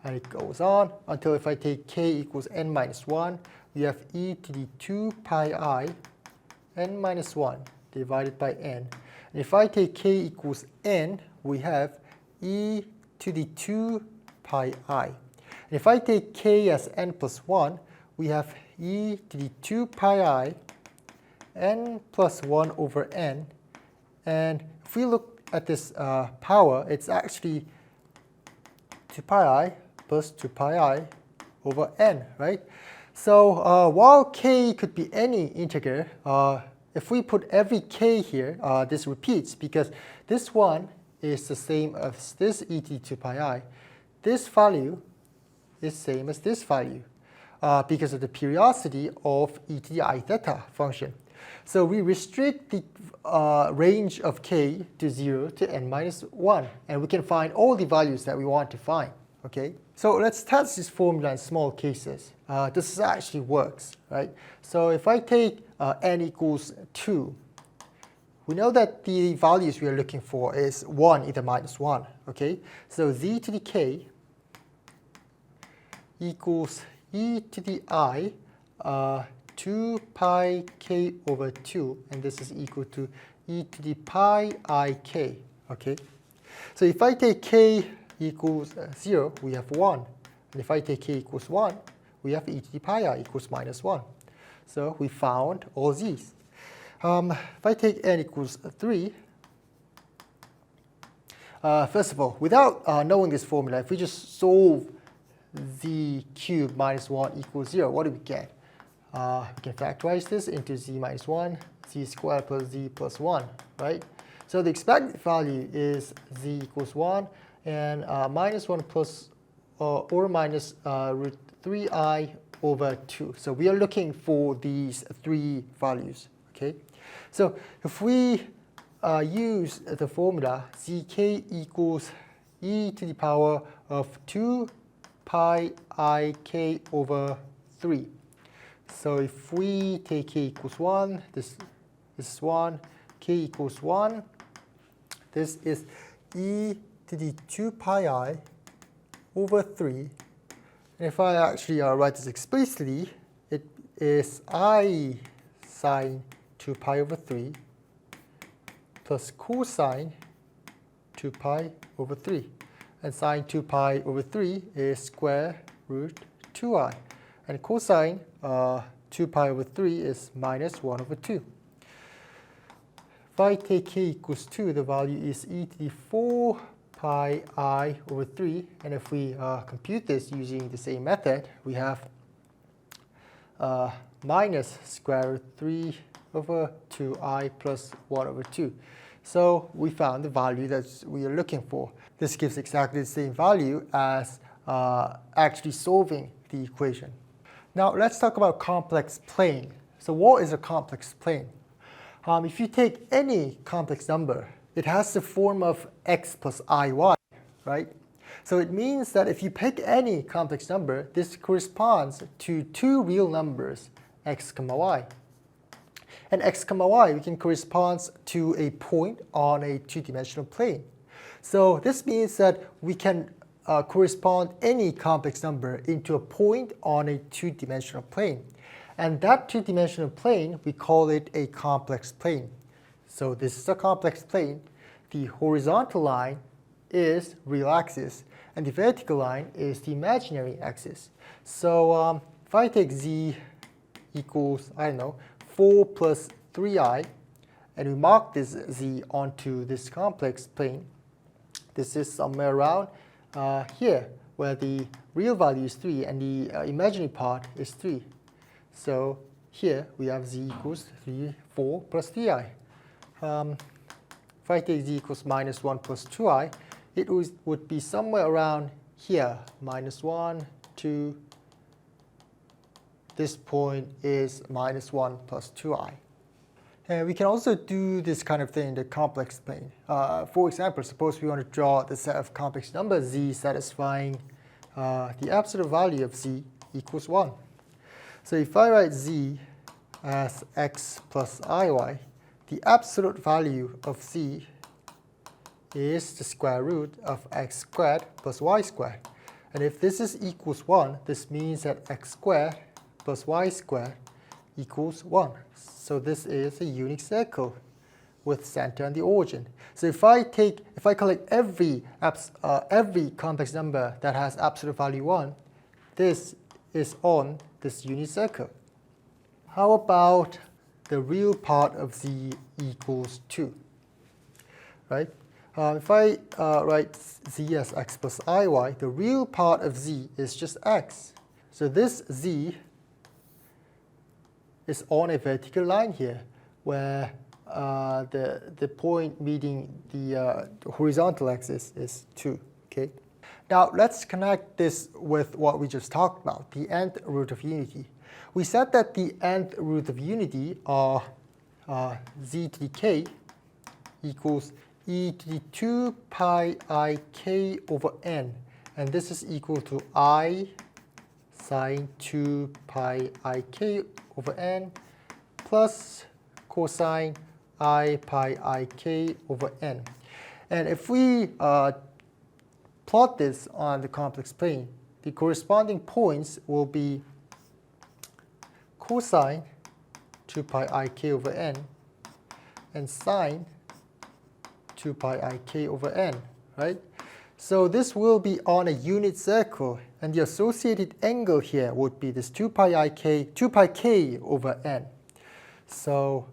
And it goes on until if I take k equals n minus 1, we have e to the 2 pi I n minus 1 divided by n. And if I take k equals n, we have e to the 2 pi I. And if I take k as n plus 1, we have e to the 2 pi I n plus 1 over n. And if we look at this power, it's actually 2 pi I plus 2 pi I over n, right? So while k could be any integer, if we put every k here, this repeats because this one is the same as this e to the 2 pi I. This value is same as this value because of the periodicity of e to the I theta function. So we restrict the range of k to 0 to n minus 1, and we can find all the values that we want to find, okay? So let's test this formula in small cases. This actually works, right? So if I take n equals 2, we know that the values we are looking for is 1 either minus 1, okay? So z to the k equals e to the I 2 pi k over 2, and this is equal to e to the pi I k, okay? So if I take k equals 0, we have 1. And if I take k equals 1, we have e to the pi I equals minus 1. So we found all these. If I take n equals 3, first of all, without knowing this formula, if we just solve z cubed minus 1 equals 0, what do we get? We can factorize this into z minus 1 z squared plus z plus 1, right? So the expected value is z equals 1 and minus 1 plus or minus root 3i over 2. So we are looking for these three values, okay? So if we use the formula zk equals e to the power of 2 pi I k over 3. So if we take k equals 1, this is 1, k equals 1, this is e to the 2 pi I over 3. And if I actually write this explicitly, it is I sine 2 pi over 3 plus cosine 2 pi over 3. And sine 2 pi over 3 is square root 2i. And cosine 2 pi over 3 is minus 1 over 2. If I take k equals 2, the value is e to the 4 pi I over 3. And if we compute this using the same method, we have minus square root 3 over 2i plus 1 over 2. So we found the value that we are looking for. This gives exactly the same value as actually solving the equation. Now let's talk about complex plane. So what is a complex plane? If you take any complex number, it has the form of x plus iy, right? So it means that if you pick any complex number, this corresponds to two real numbers, x comma y. And x comma y we can correspond to a point on a two-dimensional plane. So this means that we can correspond any complex number into a point on a two-dimensional plane. And that two-dimensional plane, we call it a complex plane. So this is a complex plane. The horizontal line is real axis, and the vertical line is the imaginary axis. So if I take z equals, 4 plus 3i, and we mark this z onto this complex plane, this is somewhere around here, where the real value is 3 and the imaginary part is 3. So here we have z equals 4 plus 3i. If I take z equals minus 1 plus 2i, it would be somewhere around here, minus 1, 2. This point is minus 1 plus 2i. And we can also do this kind of thing in the complex plane. For example, suppose we want to draw the set of complex numbers z satisfying the absolute value of z equals 1. So if I write z as x plus iy, the absolute value of z is the square root of x squared plus y squared. And if this is equals 1, this means that x squared plus y squared equals 1. So this is a unit circle with center and the origin. So if I collect every complex number that has absolute value 1, this is on this unit circle. How about the real part of z equals 2? Right? If I write z as x plus iy, the real part of z is just x. So this z is on a vertical line here, where the point meeting the horizontal axis is 2. Okay. Now let's connect this with what we just talked about, the nth root of unity. We said that the nth root of unity are z to the k equals e to the 2 pi I k over n. And this is equal to I sine 2 pi I k over n plus cosine I pi I k over n. And if we plot this on the complex plane, the corresponding points will be cosine 2 pi I k over n and sine 2 pi I k over n, right? So this will be on a unit circle, and the associated angle here would be this 2 pi k over n. So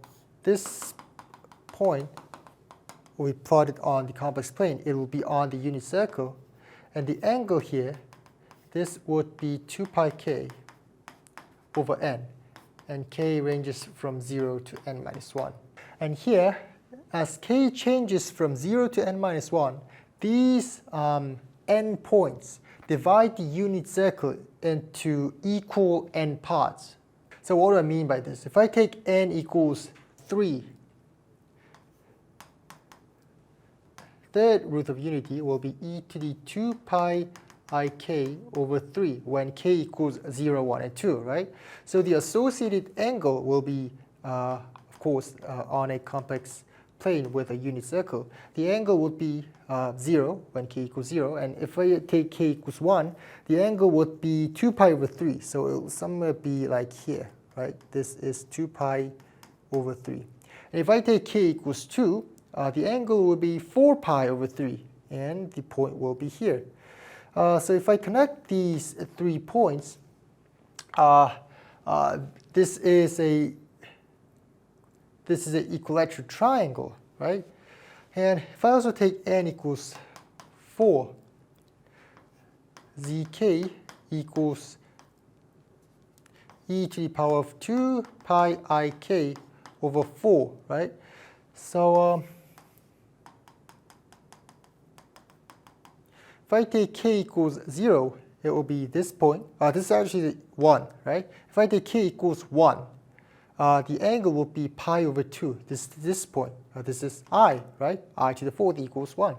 this point, we plot it on the complex plane, it will be on the unit circle, and the angle here, this would be 2 pi k over n. and k ranges from 0 to n minus 1. And here, as k changes from 0 to n minus 1, these n points divide the unit circle into equal n parts. So what do I mean by this? If I take n equals 3, third root of unity will be e to the 2 pi ik over 3 when k equals 0, 1, and 2, right? So the associated angle will be, of course, on a complex plane with a unit circle. The angle would be 0 when k equals 0, and if I take k equals 1, the angle would be 2 pi over 3, so it will somewhere be like here, right? This is 2 pi over 3. And if I take k equals 2, the angle will be 4 pi over 3, and the point will be here. So if I connect these 3 points, this is an equilateral triangle, right? And if I also take n equals 4, zk equals e to the power of 2 pi ik over 4, right? So if I take k equals 0, it will be this point. This is actually 1, right? If I take k equals 1, the angle will be pi over 2, this point. This is I, right? I to the 4th equals 1.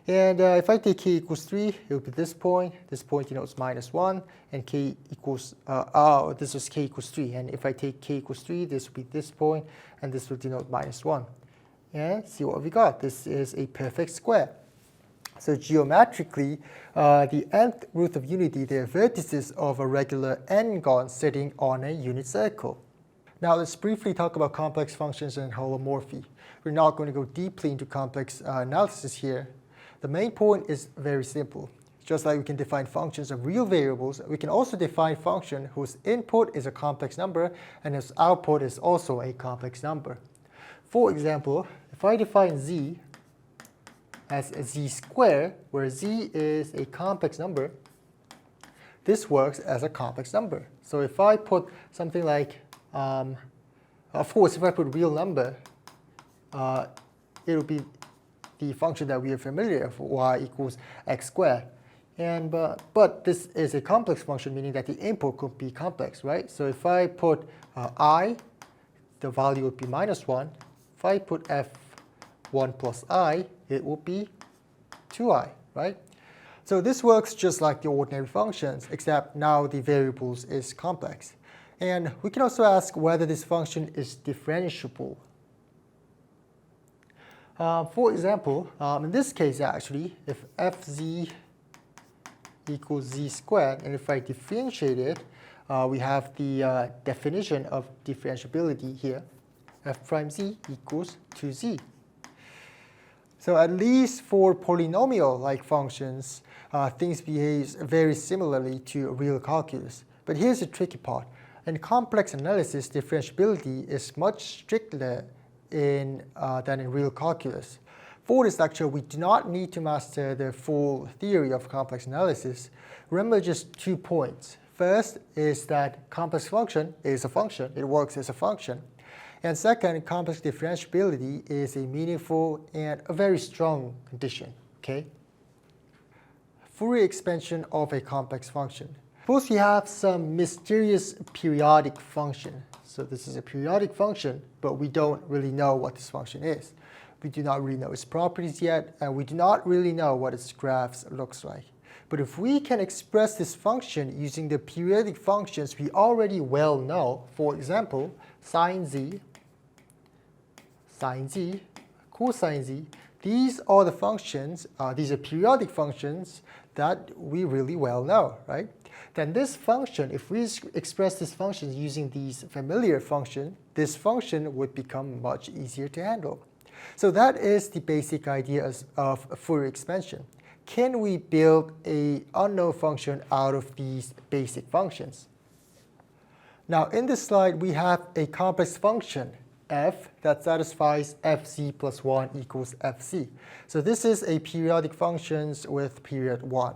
And if I take k equals 3, it will be this point. This point denotes minus 1, and k equals, this is k equals 3. And if I take k equals 3, this will be this point, and this will denote minus 1. And see what we got. This is a perfect square. So geometrically, the nth root of unity, they are vertices of a regular n-gon sitting on a unit circle. Now let's briefly talk about complex functions and holomorphy. We're not going to go deeply into complex analysis here. The main point is very simple. Just like we can define functions of real variables, we can also define a function whose input is a complex number and whose output is also a complex number. For example, if I define z as z squared, where z is a complex number, this works as a complex number. So if I put something like, of course, if I put real number, it will be the function that we are familiar with, y equals x squared. And but this is a complex function, meaning that the input could be complex, right? So if I put I, the value would be minus 1. If I put f1 plus I, it will be 2i, right? So this works just like the ordinary functions, except now the variables is complex. And we can also ask whether this function is differentiable. For example, in this case actually, if fz equals z squared, and if I differentiate it, we have the definition of differentiability here. F prime z equals 2z. So at least for polynomial-like functions, things behave very similarly to real calculus. But here's the tricky part. In complex analysis, differentiability is much stricter than in real calculus. For this lecture, we do not need to master the full theory of complex analysis. Remember just 2 points. First is that complex function is a function. It works as a function. And second, complex differentiability is a meaningful and a very strong condition. Okay? Fourier expansion of a complex function. Suppose we have some mysterious periodic function. So this is a periodic function, but we don't really know what this function is. We do not really know its properties yet, and we do not really know what its graphs looks like. But if we can express this function using the periodic functions we already well know, for example, sine z, cosine z, these are the functions, these are periodic functions that we really well know, right? Then this function, if we express this function using these familiar functions, this function would become much easier to handle. So that is the basic idea of Fourier expansion. Can we build an unknown function out of these basic functions? Now in this slide, we have a complex function, f, that satisfies fz plus 1 equals fc. So this is a periodic function with period 1.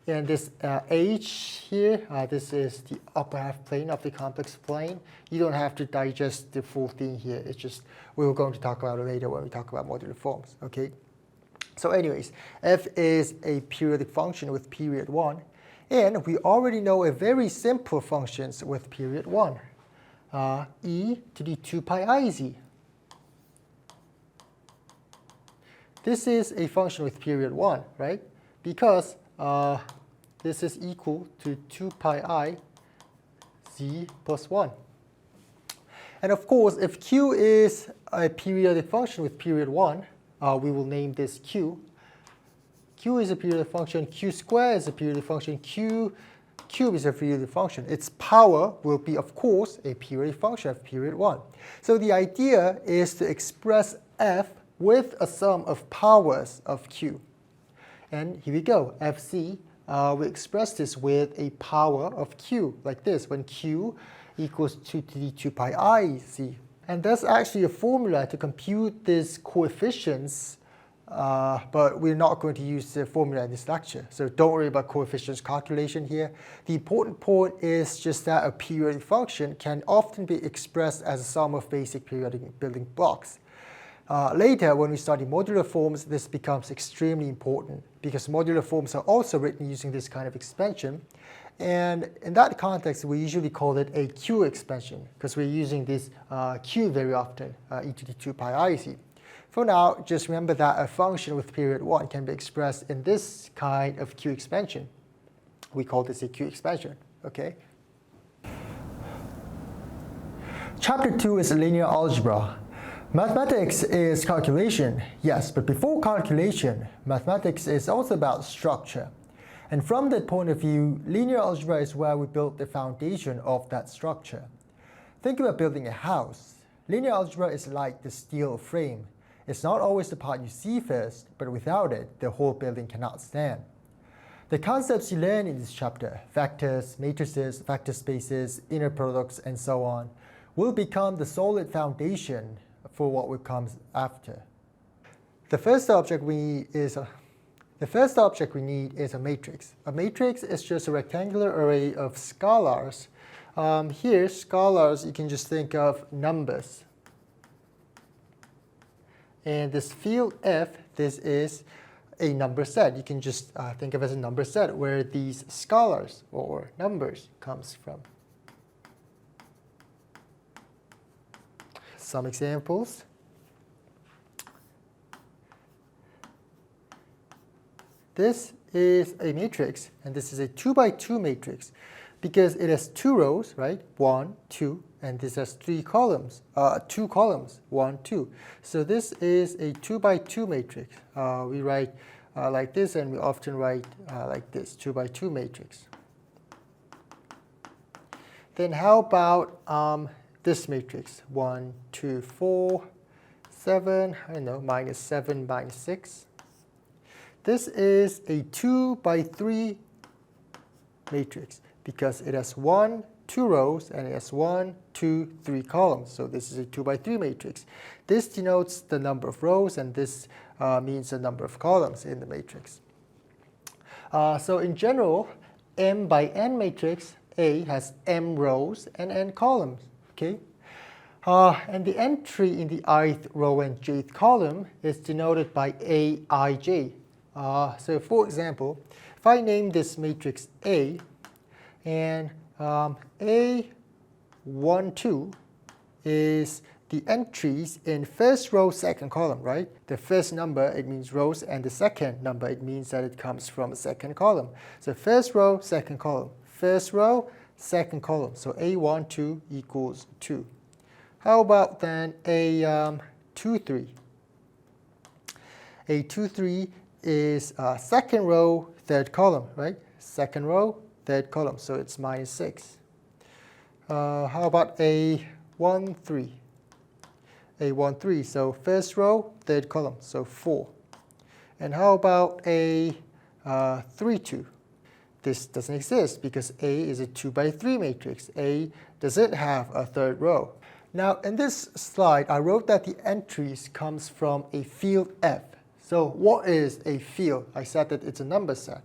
And this H here, this is the upper half plane of the complex plane. You don't have to digest the full thing here. It's just, we're going to talk about it later when we talk about modular forms, okay? So anyways, f is a periodic function with period 1. And we already know a very simple functions with period 1. E to the 2 pi I z. This is a function with period 1, right? Because this is equal to 2 pi I z plus 1. And of course, if q is a periodic function with period 1, we will name this q. Q is a periodic function, q squared is a periodic function, q cube is a periodic function. Its power will be, of course, a periodic function of period 1. So the idea is to express f with a sum of powers of q. And here we go, fc, we express this with a power of q, like this, when q equals 2 to the 2 pi I z. And that's actually a formula to compute these coefficients, but we're not going to use the formula in this lecture. So don't worry about coefficients calculation here. The important point is just that a periodic function can often be expressed as a sum of basic periodic building blocks. Later, when we study modular forms, this becomes extremely important because modular forms are also written using this kind of expansion. And in that context, we usually call it a Q expansion because we're using this Q very often, e to the 2 pi I z. For now, just remember that a function with period 1 can be expressed in this kind of Q expansion. We call this a Q expansion, okay? Chapter 2 is linear algebra. Mathematics is calculation, yes, but before calculation, mathematics is also about structure. And from that point of view, linear algebra is where we build the foundation of that structure. Think about building a house. Linear algebra is like the steel frame. It's not always the part you see first, but without it, the whole building cannot stand. The concepts you learn in this chapter, vectors, matrices, vector spaces, inner products, and so on, will become the solid foundation for what comes after. The first object we need is a matrix. A matrix is just a rectangular array of scalars. Here, scalars, you can just think of numbers. And this field F, this is a number set. You can just think of it as a number set where these scalars or numbers comes from. Some examples. This is a matrix, and this is a 2 by 2 matrix because it has 2 rows, right? 1, 2, and this has 3 columns, 2 columns, 1, 2. So this is a 2 by 2 matrix. We write like this, and we often write like this, 2 by 2 matrix. Then how about this matrix, 1, 2, 4, 7, I don't know, minus 7, minus 6. This is a 2 by 3 matrix because it has 1, 2 rows, and it has 1, 2, 3 columns. So this is a 2 by 3 matrix. This denotes the number of rows, and this means the number of columns in the matrix. So in general, M by N matrix A has M rows and N columns. Okay? And the entry in the ith row and jth column is denoted by Aij. So for example, if I name this matrix A, and A12 is the entries in first row, second column, right? The first number, it means rows, and the second number, it means that it comes from a second column. So first row, second column. First row, second column. So A12 equals 2. How about then A23? A23 is second row, third column, right? Second row, third column, so it's minus 6. How about A13? A13, so first row, third column, so 4. And how about A32? This doesn't exist because A is a 2 by 3 matrix. A doesn't have a third row. Now in this slide, I wrote that the entries comes from a field F. So what is a field? I said that it's a number set.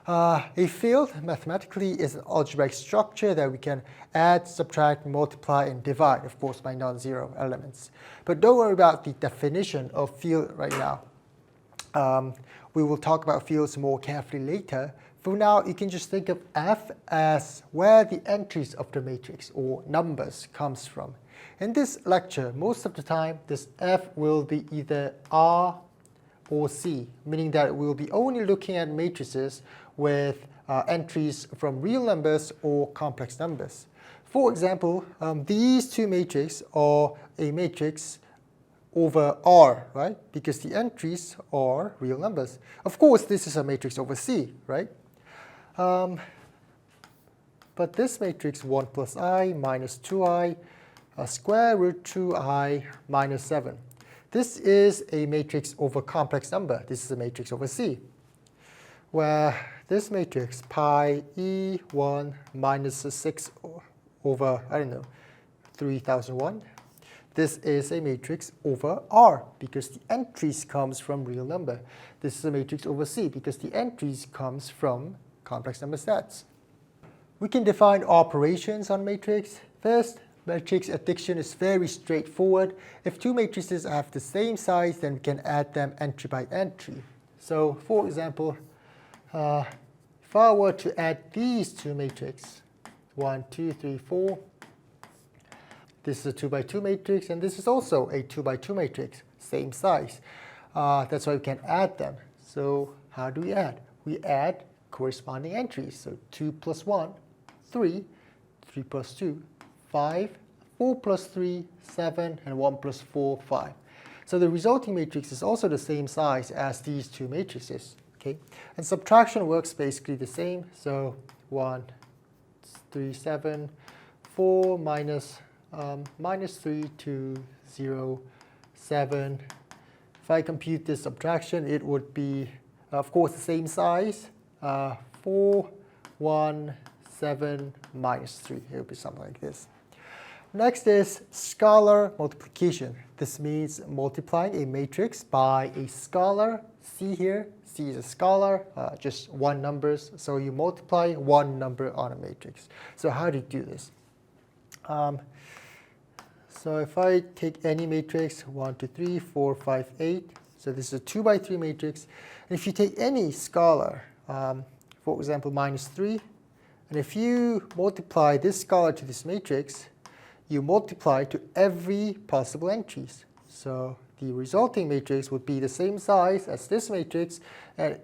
A field mathematically is an algebraic structure that we can add, subtract, multiply, and divide, of course, by non-zero elements. But don't worry about the definition of field right now. We will talk about fields more carefully later. For now, you can just think of F as where the entries of the matrix or numbers comes from. In this lecture, most of the time, this F will be either R or C, meaning that we'll be only looking at matrices with entries from real numbers or complex numbers. For example, these two matrices are a matrix over R, right? Because the entries are real numbers. Of course, this is a matrix over C, right? But this matrix 1 plus I minus 2I square root 2I minus 7. This is a matrix over complex number. This is a matrix over C, where this matrix pi E1 minus 6 over, 3001. This is a matrix over R because the entries comes from real number. This is a matrix over C because the entries comes from complex number sets. We can define operations on matrix. First, matrix addition is very straightforward. If two matrices have the same size, then we can add them entry by entry. So, for example, if I were to add these two matrices, 1, 2, 3, 4, this is a 2 by 2 matrix, and this is also a 2 by 2 matrix, same size. That's why we can add them. So how do we add? We add corresponding entries. So 2 plus 1, 3, 3 plus 2, 5, 4 plus 3, 7, and 1 plus 4, 5. So the resulting matrix is also the same size as these two matrices. Okay? And subtraction works basically the same. So 1, 3, 7, 4 minus 3, 2, 0, 7. If I compute this subtraction, it would be, of course, the same size. 4, 1, 7, minus 3. It would be something like this. Next is scalar multiplication. This means multiplying a matrix by a scalar. C here, C is a scalar, just one numbers. So you multiply one number on a matrix. So how do you do this? So if I take any matrix, 1, 2, 3, 4, 5, 8. So this is a 2 by 3 matrix. And if you take any scalar, for example, minus 3, and if you multiply this scalar to this matrix, you multiply to every possible entries. So the resulting matrix would be the same size as this matrix, and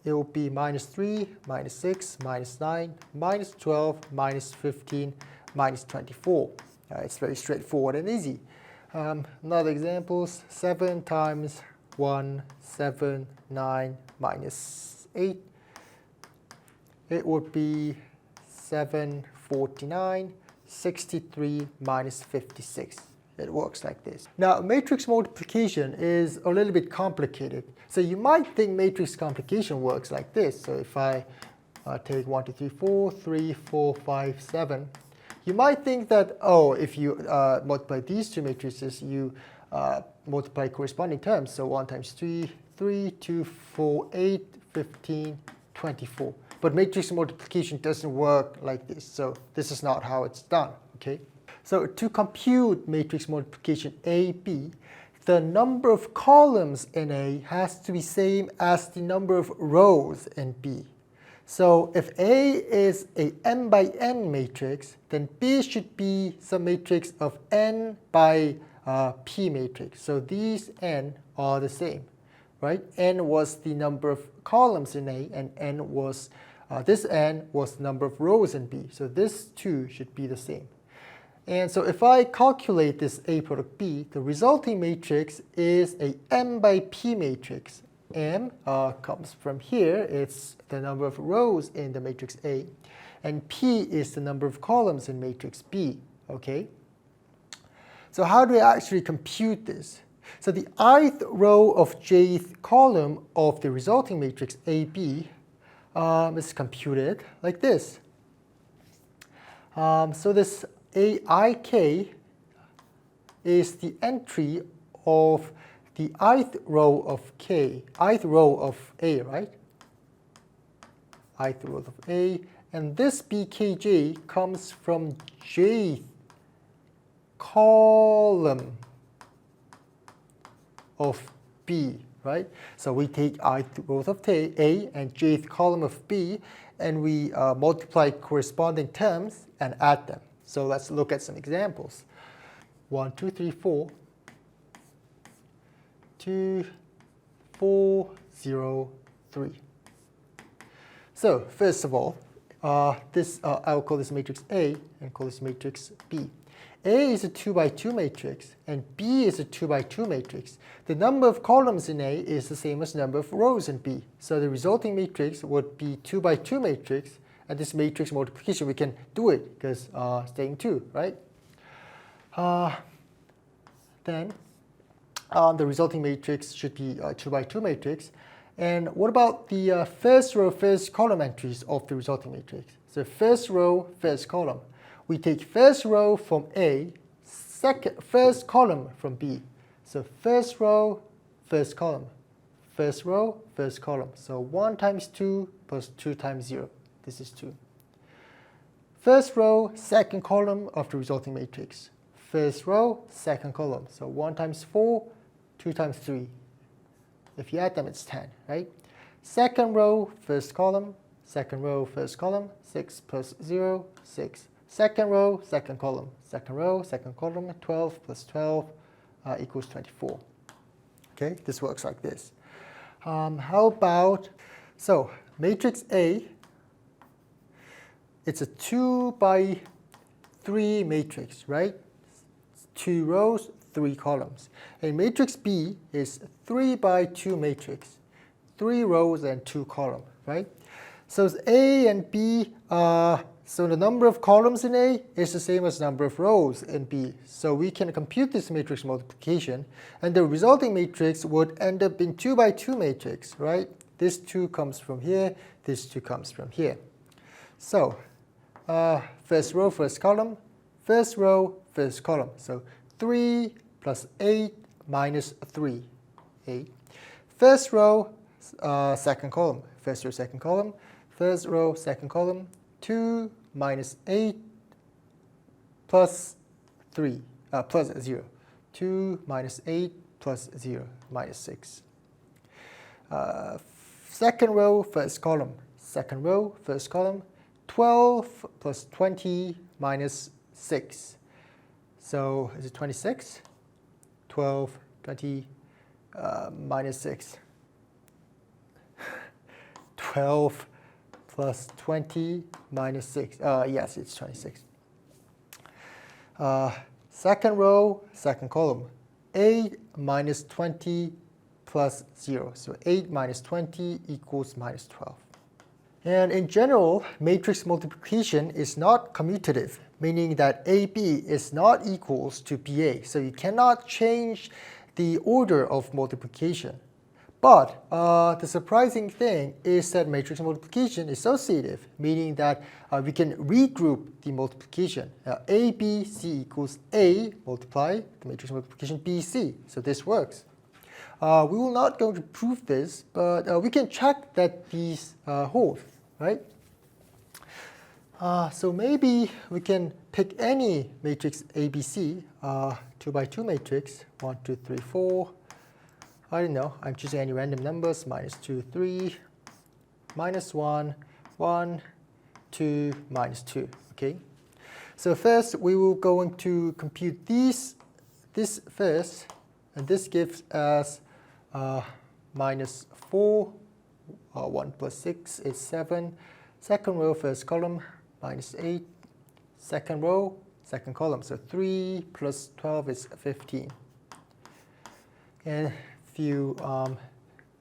it will be minus 3, minus 6, minus 9, minus 12, minus 15, minus 24. It's very straightforward and easy. Another example, 7 times 1, 7, 9, minus 8. It would be 749, 63 minus 56. It works like this. Now, matrix multiplication is a little bit complicated. So you might think matrix complication works like this. So if I take 1, 2, 3, 4, 3, 4, 5, 7, you might think that, oh, if you multiply these two matrices, you multiply corresponding terms. So 1 times 3, 3, 2, 4, 8, 15, 24. But matrix multiplication doesn't work like this. So this is not how it's done. Okay? So to compute matrix multiplication AB, the number of columns in A has to be same as the number of rows in B. So if A is a n by n matrix, then B should be some matrix of n by P matrix. So these n are the same, right? N was the number of columns in A, and n was this n was the number of rows in B. So this two should be the same. And so if I calculate this A product B, the resulting matrix is a m by P matrix. M comes from here. It's the number of rows in the matrix A. And P is the number of columns in matrix B. Okay? So how do I actually compute this? So the ith row of jth column of the resulting matrix AB is computed like this. So this AIK is the entry of the ith row of K, ith row of A, right? ith row of A, and this bkj comes from jth column of B, right? So we take ith row of A and jth column of B, and we multiply corresponding terms and add them. So let's look at some examples. 1, 2, 3, 4, 2, 4, 0, 3. So first of all, I'll call this matrix A and call this matrix B. A is a 2 by 2 matrix and B is a 2 by 2 matrix. The number of columns in A is the same as the number of rows in B. So the resulting matrix would be 2 by 2 matrix, and this matrix multiplication we can do it because staying 2, right? Then the resulting matrix should be a 2 by 2 matrix. And what about the first row, first column entries of the resulting matrix? So first row, first column. We take first row from A, first column from B. So first row, first column. First row, first column. So 1 times 2 plus 2 times 0. This is 2. First row, second column of the resulting matrix. First row, second column. So 1 times 4, 2 times 3. If you add them, it's 10, right? Second row, first column. Second row, first column. 6 plus 0, 6. Second row, second column. Second row, second column. 12 plus 12 equals 24. Okay, this works like this. How about, so matrix A, it's a 2 by 3 matrix, right? 2 rows, 3 columns. And matrix B is 3 by 2 matrix, 3 rows and 2 columns, right? So A and B, so the number of columns in A is the same as number of rows in B. So we can compute this matrix multiplication, and the resulting matrix would end up in 2 by 2 matrix, right? This 2 comes from here, this 2 comes from here. So first row, first column, first row, first column. So 3 plus 8 minus 3, 8. First row, second column, first row, second column, first row, second column, 2 minus 8 plus 3, plus 0. 2 minus 8 plus 0, minus 6. Second row, first column, second row, first column, 12 plus 20 minus 6. So is it 26? 12, 20, minus 6. 12 plus 20 minus 6. Yes, it's 26. Second row, second column. 8 minus 20 plus 0. So 8 minus 20 equals minus 12. And in general, matrix multiplication is not commutative, meaning that AB is not equals to BA. So you cannot change the order of multiplication. But the surprising thing is that matrix multiplication is associative, meaning that we can regroup the multiplication. A, B, C equals A multiply the matrix multiplication BC. So this works. We will not go to prove this, but we can check that these hold, right? So maybe we can pick any matrix ABC, 2 by 2 matrix, 1, 2, 3, 4. I don't know, I'm choosing any random numbers, minus 2, 3, minus 1, 1, 2, minus 2, okay? So first, we will going to compute this first, and this gives us minus 4, 1 plus 6 is 7. Second row, first column, minus 8. Second row, second column, so 3 plus 12 is 15. And if you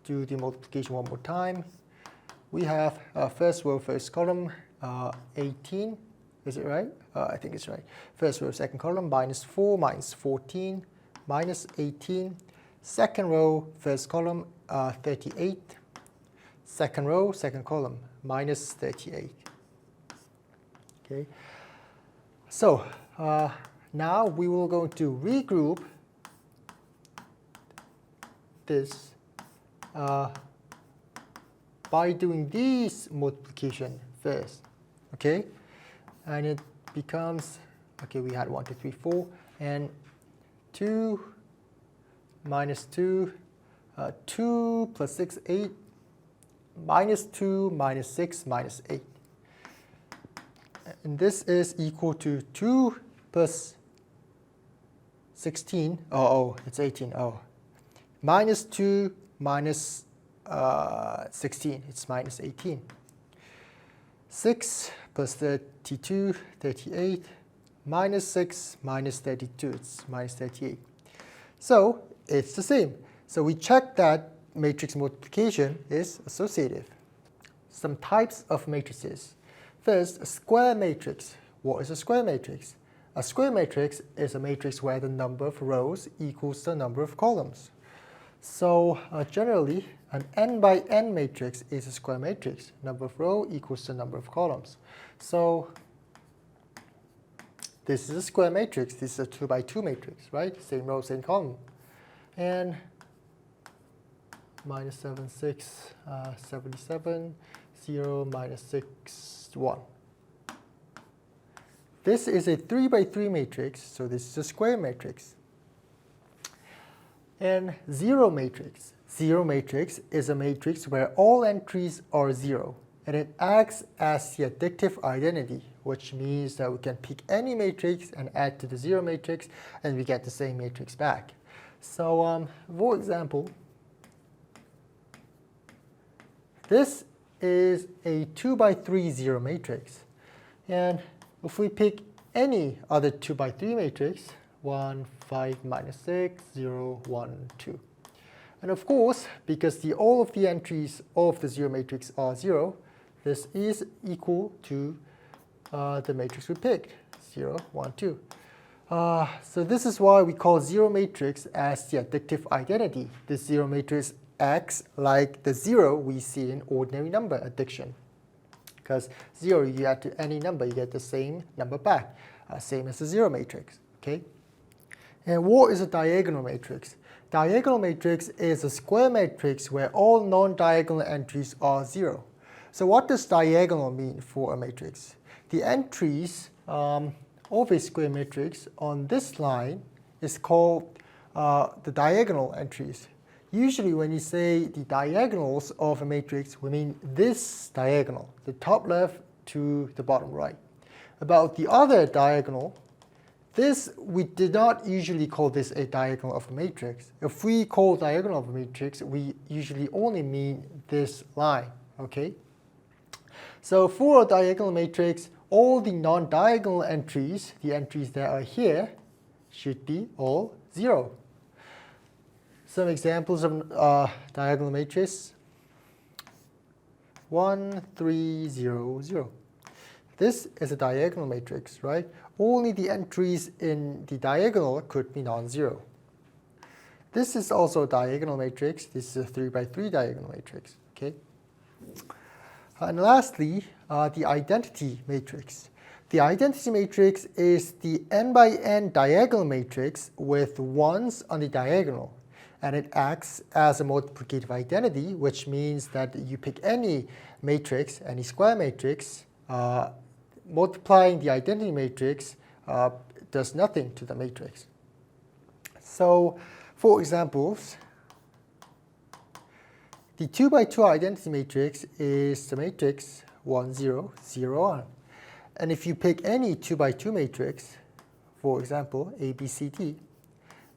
do the multiplication one more time, we have first row, first column, 18. Is it right? I think it's right. First row, second column, minus 4, minus 14, minus 18. Second row, first column, 38. Second row, second column, minus 38. Okay. So now we will go to regroup this by doing this multiplication first, okay? And it becomes, okay, we had 1, 2, 3, 4, and 2 minus 2, 2 plus 6, 8, minus 2 minus 6 minus 8. And this is equal to 2 plus 16, it's 18, minus 2 minus 16, it's minus 18. 6 plus 32, 38, minus 6 minus 32, it's minus 38. So it's the same. So we check that matrix multiplication is associative. Some types of matrices. First, a square matrix. What is a square matrix? A square matrix is a matrix where the number of rows equals the number of columns. So generally, an n by n matrix is a square matrix. Number of rows equals the number of columns. So this is a square matrix. This is a 2 by 2 matrix, right? Same row, same column. And minus 7, 6, 77, 0, minus 6, 1. This is a 3 by 3 matrix, so this is a square matrix. And zero matrix. Zero matrix is a matrix where all entries are 0, and it acts as the additive identity, which means that we can pick any matrix and add to the zero matrix, and we get the same matrix back. So for example, this is a 2 by 3 zero matrix. And if we pick any other 2 by 3 matrix, 1, 5, minus 6, 0, 1, 2. And of course, because all of the entries of the zero matrix are 0, this is equal to the matrix we picked, 0, 1, 2. So this is why we call zero matrix as the additive identity. This zero matrix acts like the 0 we see in ordinary number addition. Because 0, you add to any number, you get the same number back, same as the zero matrix. Okay? And what is a diagonal matrix? Diagonal matrix is a square matrix where all non-diagonal entries are 0. So what does diagonal mean for a matrix? The entries of a square matrix on this line is called the diagonal entries. Usually when you say the diagonals of a matrix, we mean this diagonal, the top left to the bottom right. About the other diagonal, this, we did not usually call this a diagonal of a matrix. If we call diagonal of a matrix, we usually only mean this line, okay? So for a diagonal matrix, all the non-diagonal entries, the entries that are here, should be all 0. Some examples of diagonal matrix. 1, 3, 0, 0. This is a diagonal matrix, right? Only the entries in the diagonal could be non-zero. This is also a diagonal matrix. This is a 3 by 3 diagonal matrix, okay? And lastly, the identity matrix. The identity matrix is the n by n diagonal matrix with 1s on the diagonal. And it acts as a multiplicative identity, which means that you pick any matrix, any square matrix, multiplying the identity matrix does nothing to the matrix. So, for examples, the 2 by 2 identity matrix is the matrix 1, 0, 0, 1. And if you pick any 2 by 2 matrix, for example, A, B, C, D,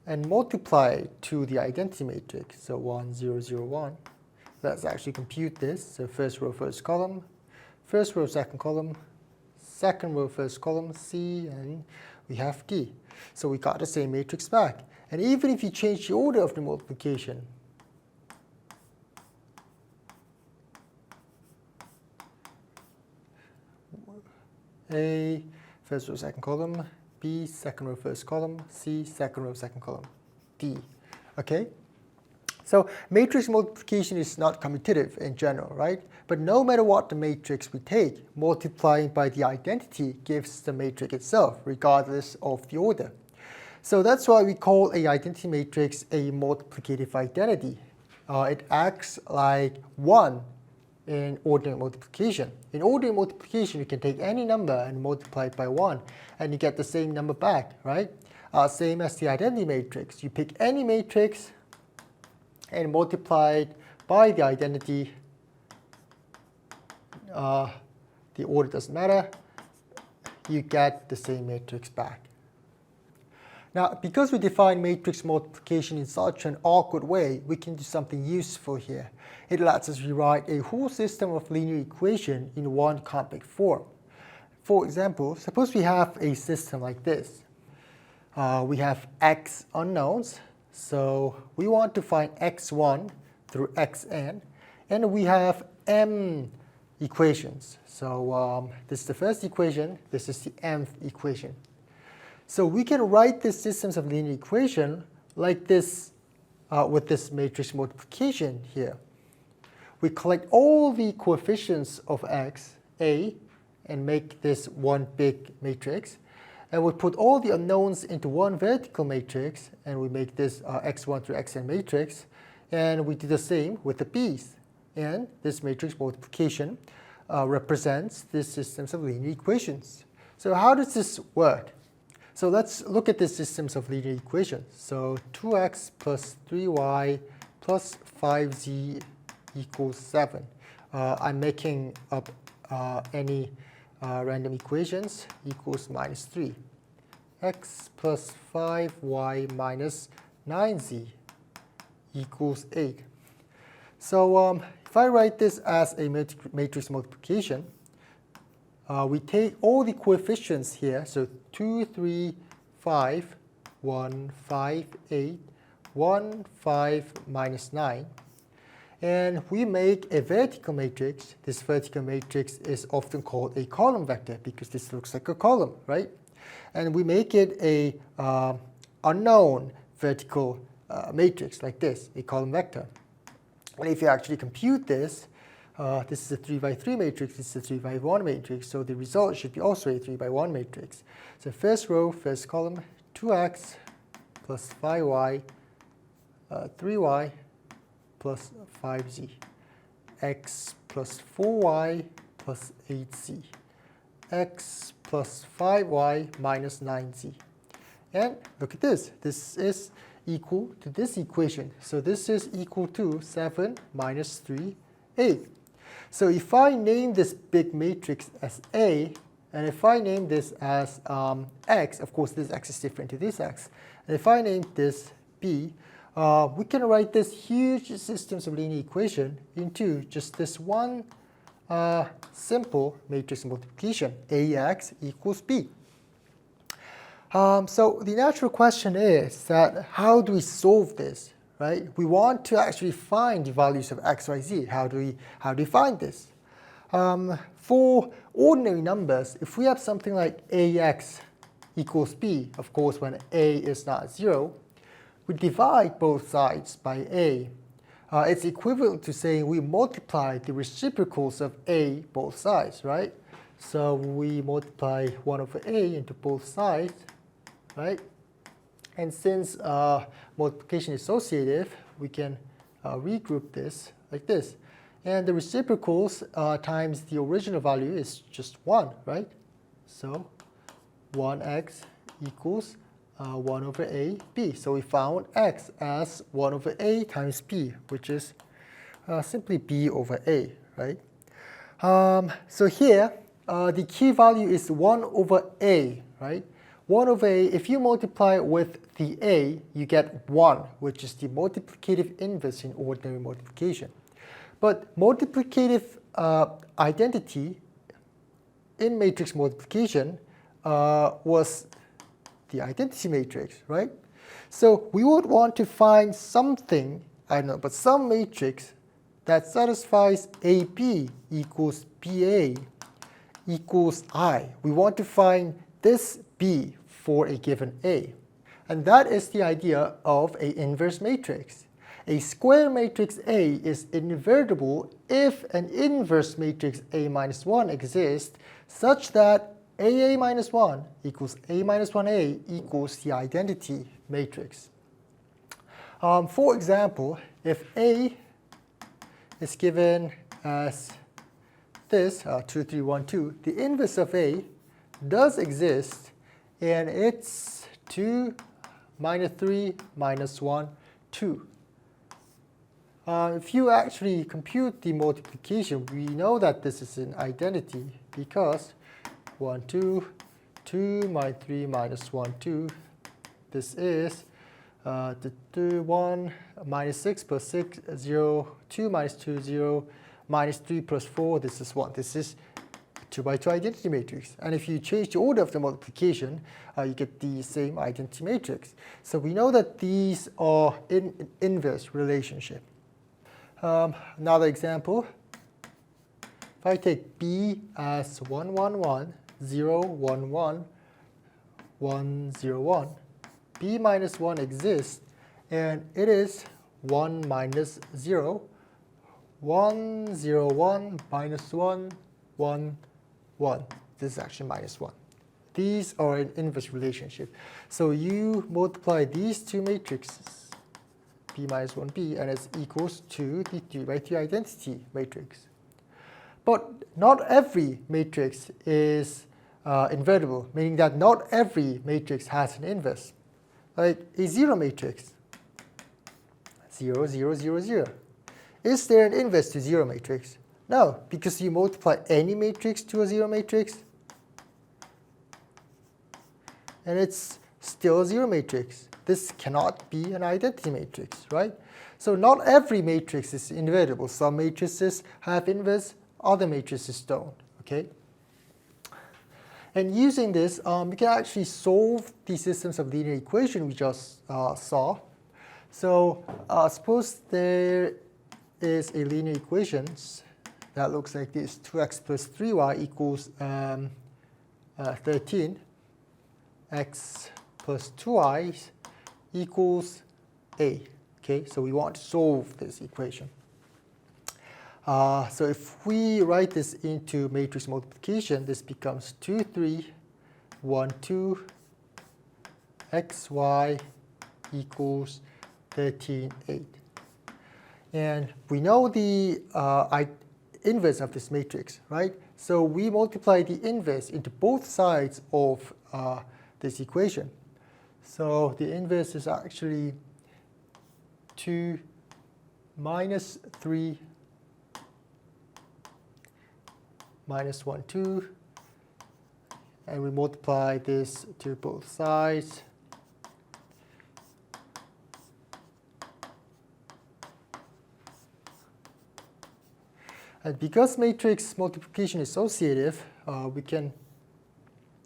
and multiply to the identity matrix, so 1, 0, 0, 1, let's actually compute this. So first row, first column, first row, second column, second row, first column, C, and we have D. So we got the same matrix back. And even if you change the order of the multiplication, A, first row, second column, B, second row, first column, C, second row, second column, D. Okay? So matrix multiplication is not commutative in general, right? But no matter what the matrix we take, multiplying by the identity gives the matrix itself, regardless of the order. So that's why we call an identity matrix a multiplicative identity. It acts like 1 in ordinary multiplication. In ordinary multiplication, you can take any number and multiply it by 1, and you get the same number back, right? Same as the identity matrix. You pick any matrix and multiply it by the identity. The order doesn't matter. You get the same matrix back. Now, because we define matrix multiplication in such an awkward way, we can do something useful here. It lets us rewrite a whole system of linear equation in one compact form. For example, suppose we have a system like this. We have x unknowns, so we want to find x1 through xn, and we have m equations. So this is the first equation, this is the mth equation. So we can write these systems of linear equation like this with this matrix multiplication here. We collect all the coefficients of x, a, and make this one big matrix. And we put all the unknowns into one vertical matrix, and we make this x1 through xn matrix. And we do the same with the b's. And this matrix multiplication represents these systems of linear equations. So how does this work? So let's look at the systems of linear equations. So 2x plus 3y plus 5z equals 7. I'm making up any random equations equals minus 3. X plus 5y minus 9z equals 8. So if I write this as a matrix multiplication, we take all the coefficients here, so 2, 3, 5, 1, 5, 8, 1, 5, minus 9. And we make a vertical matrix. This vertical matrix is often called a column vector because this looks like a column, right? And we make it a unknown vertical matrix like this, a column vector. And if you actually compute this, this is a 3 by 3 matrix, this is a 3 by 1 matrix, so the result should be also a 3 by 1 matrix. So first row, first column, 2x plus 5y, 3y plus 5z, x plus 4y plus 8z, x plus 5y minus 9z. And look at this. This is equal to this equation. So this is equal to 7 minus 3, 8. So if I name this big matrix as A, and if I name this as x, of course this x is different to this x, and if I name this B, we can write this huge systems of linear equation into just this one simple matrix multiplication, AX equals B. So the natural question is that how do we solve this, right? We want to actually find the values of x, y, z. How do we find this? For ordinary numbers, if we have something like ax equals b, of course when a is not 0, we divide both sides by a. It's equivalent to saying we multiply the reciprocals of a both sides, right? So we multiply 1 over a into both sides, right? And since multiplication is associative, we can regroup this like this. And the reciprocals times the original value is just 1, right? So 1x equals 1 over a, b. So we found x as 1 over a times b, which is simply b over a, right? So here, the key value is 1 over a, right? 1 over a, if you multiply with the a, you get 1, which is the multiplicative inverse in ordinary multiplication. But multiplicative identity in matrix multiplication was the identity matrix, right? So we would want to find something, I don't know, but some matrix that satisfies AB equals BA equals I. We want to find this B for a given A. And that is the idea of an inverse matrix. A square matrix A is invertible if an inverse matrix A minus 1 exists such that AA minus 1 equals A minus 1A equals the identity matrix. For example, if A is given as this, 2, 3, 1, 2, the inverse of A does exist, and it's 2, minus 3, minus 1, 2. If you actually compute the multiplication, we know that this is an identity because 1, 2, 2 minus 3 minus 1, 2. This is 1 minus 6 plus 6, 0, 2 minus 2, 0, minus 3 plus 4, this is 1. This is 2 by 2 identity matrix. And if you change the order of the multiplication, you get the same identity matrix. So we know that these are in an inverse relationship. Another example, if I take B as 1, 1, 1, 0, 1, 1, 1, 0, 1, B minus 1 exists, and it is 1 minus 0, 1, 0, 1, minus 1, 1, 1. This is actually minus 1. These are an inverse relationship. So you multiply these two matrices, B minus 1B, and it's equals to the 3 by 3 identity matrix. But not every matrix is invertible, meaning that not every matrix has an inverse. Like a zero matrix, 0, 0, 0, 0. Is there an inverse to zero matrix? No, because you multiply any matrix to a zero matrix, and it's still a zero matrix. This cannot be an identity matrix, right? So not every matrix is invertible. Some matrices have inverse, other matrices don't, okay? And using this, we can actually solve the systems of linear equation we just saw. So suppose there is a linear equation that looks like this. 2x plus 3y equals 13. X plus 2y equals a. Okay, so we want to solve this equation. So if we write this into matrix multiplication, this becomes 2, 3, 1, 2, xy equals 13, 8. And we know the inverse of this matrix, right? So we multiply the inverse into both sides of this equation. So the inverse is actually 2 minus 3 minus 1, 2. And we multiply this to both sides. And because matrix multiplication is associative, we can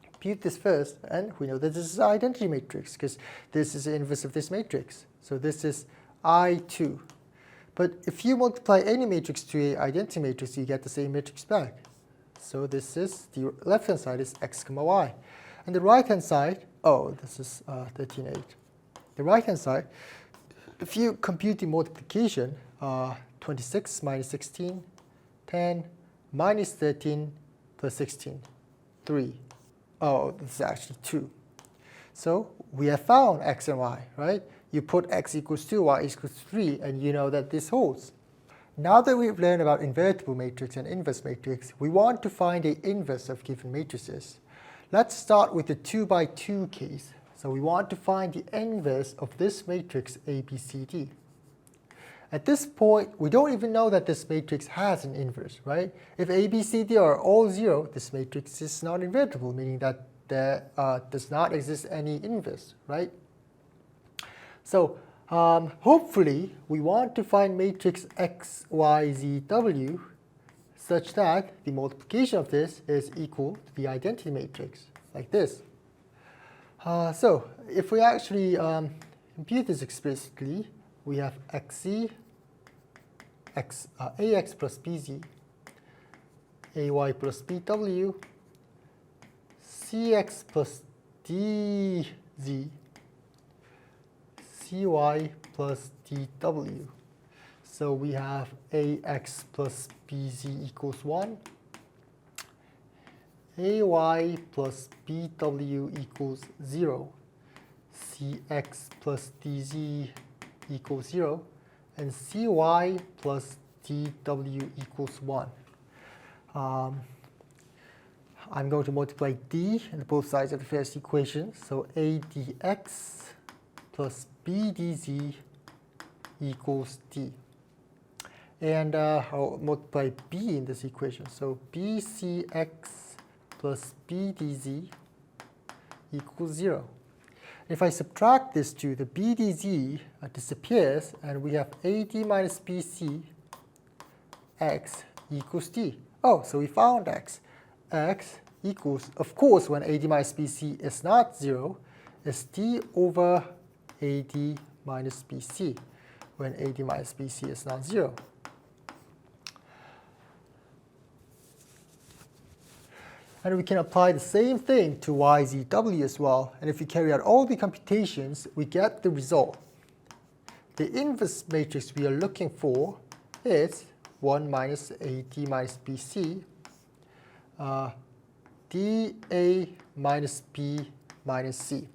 compute this first, and we know that this is an identity matrix because this is the inverse of this matrix. So this is I2. But if you multiply any matrix to an identity matrix, you get the same matrix back. So this is, the left-hand side is x comma y. And the right-hand side, oh, this is 13, 8. The right-hand side, if you compute the multiplication, 26 minus 16, 10, minus 13, plus 16, 3. Oh, this is actually 2. So we have found x and y, right? You put x equals 2, y equals 3, and you know that this holds. Now that we've learned about invertible matrix and inverse matrix, we want to find an inverse of given matrices. Let's start with the 2 by 2 case. So we want to find the inverse of this matrix ABCD. At this point, we don't even know that this matrix has an inverse, right? If A, B, C, D are all 0, this matrix is not invertible, meaning that there does not exist any inverse, right? So hopefully, we want to find matrix X, Y, Z, W such that the multiplication of this is equal to the identity matrix, like this. So if we actually compute this explicitly, we have xz, ax plus bz, ay plus bw, cx plus dz, cy plus dw. So we have ax plus bz equals 1, ay plus bw equals 0, cx plus dz equals 0, and cy plus dw equals 1. I'm going to multiply d on both sides of the first equation. So a dx plus b dz equals d. And I'll multiply b in this equation. So bcx plus b dz equals 0. If I subtract this 2, the b dz disappears, and we have ad minus bc x equals d. Oh, so we found x. X equals, of course, when ad minus bc is not 0, is d over ad minus bc when ad minus bc is not 0. And we can apply the same thing to yzw as well. And if we carry out all the computations, we get the result. The inverse matrix we are looking for is 1 minus ad minus bc dA minus b minus c.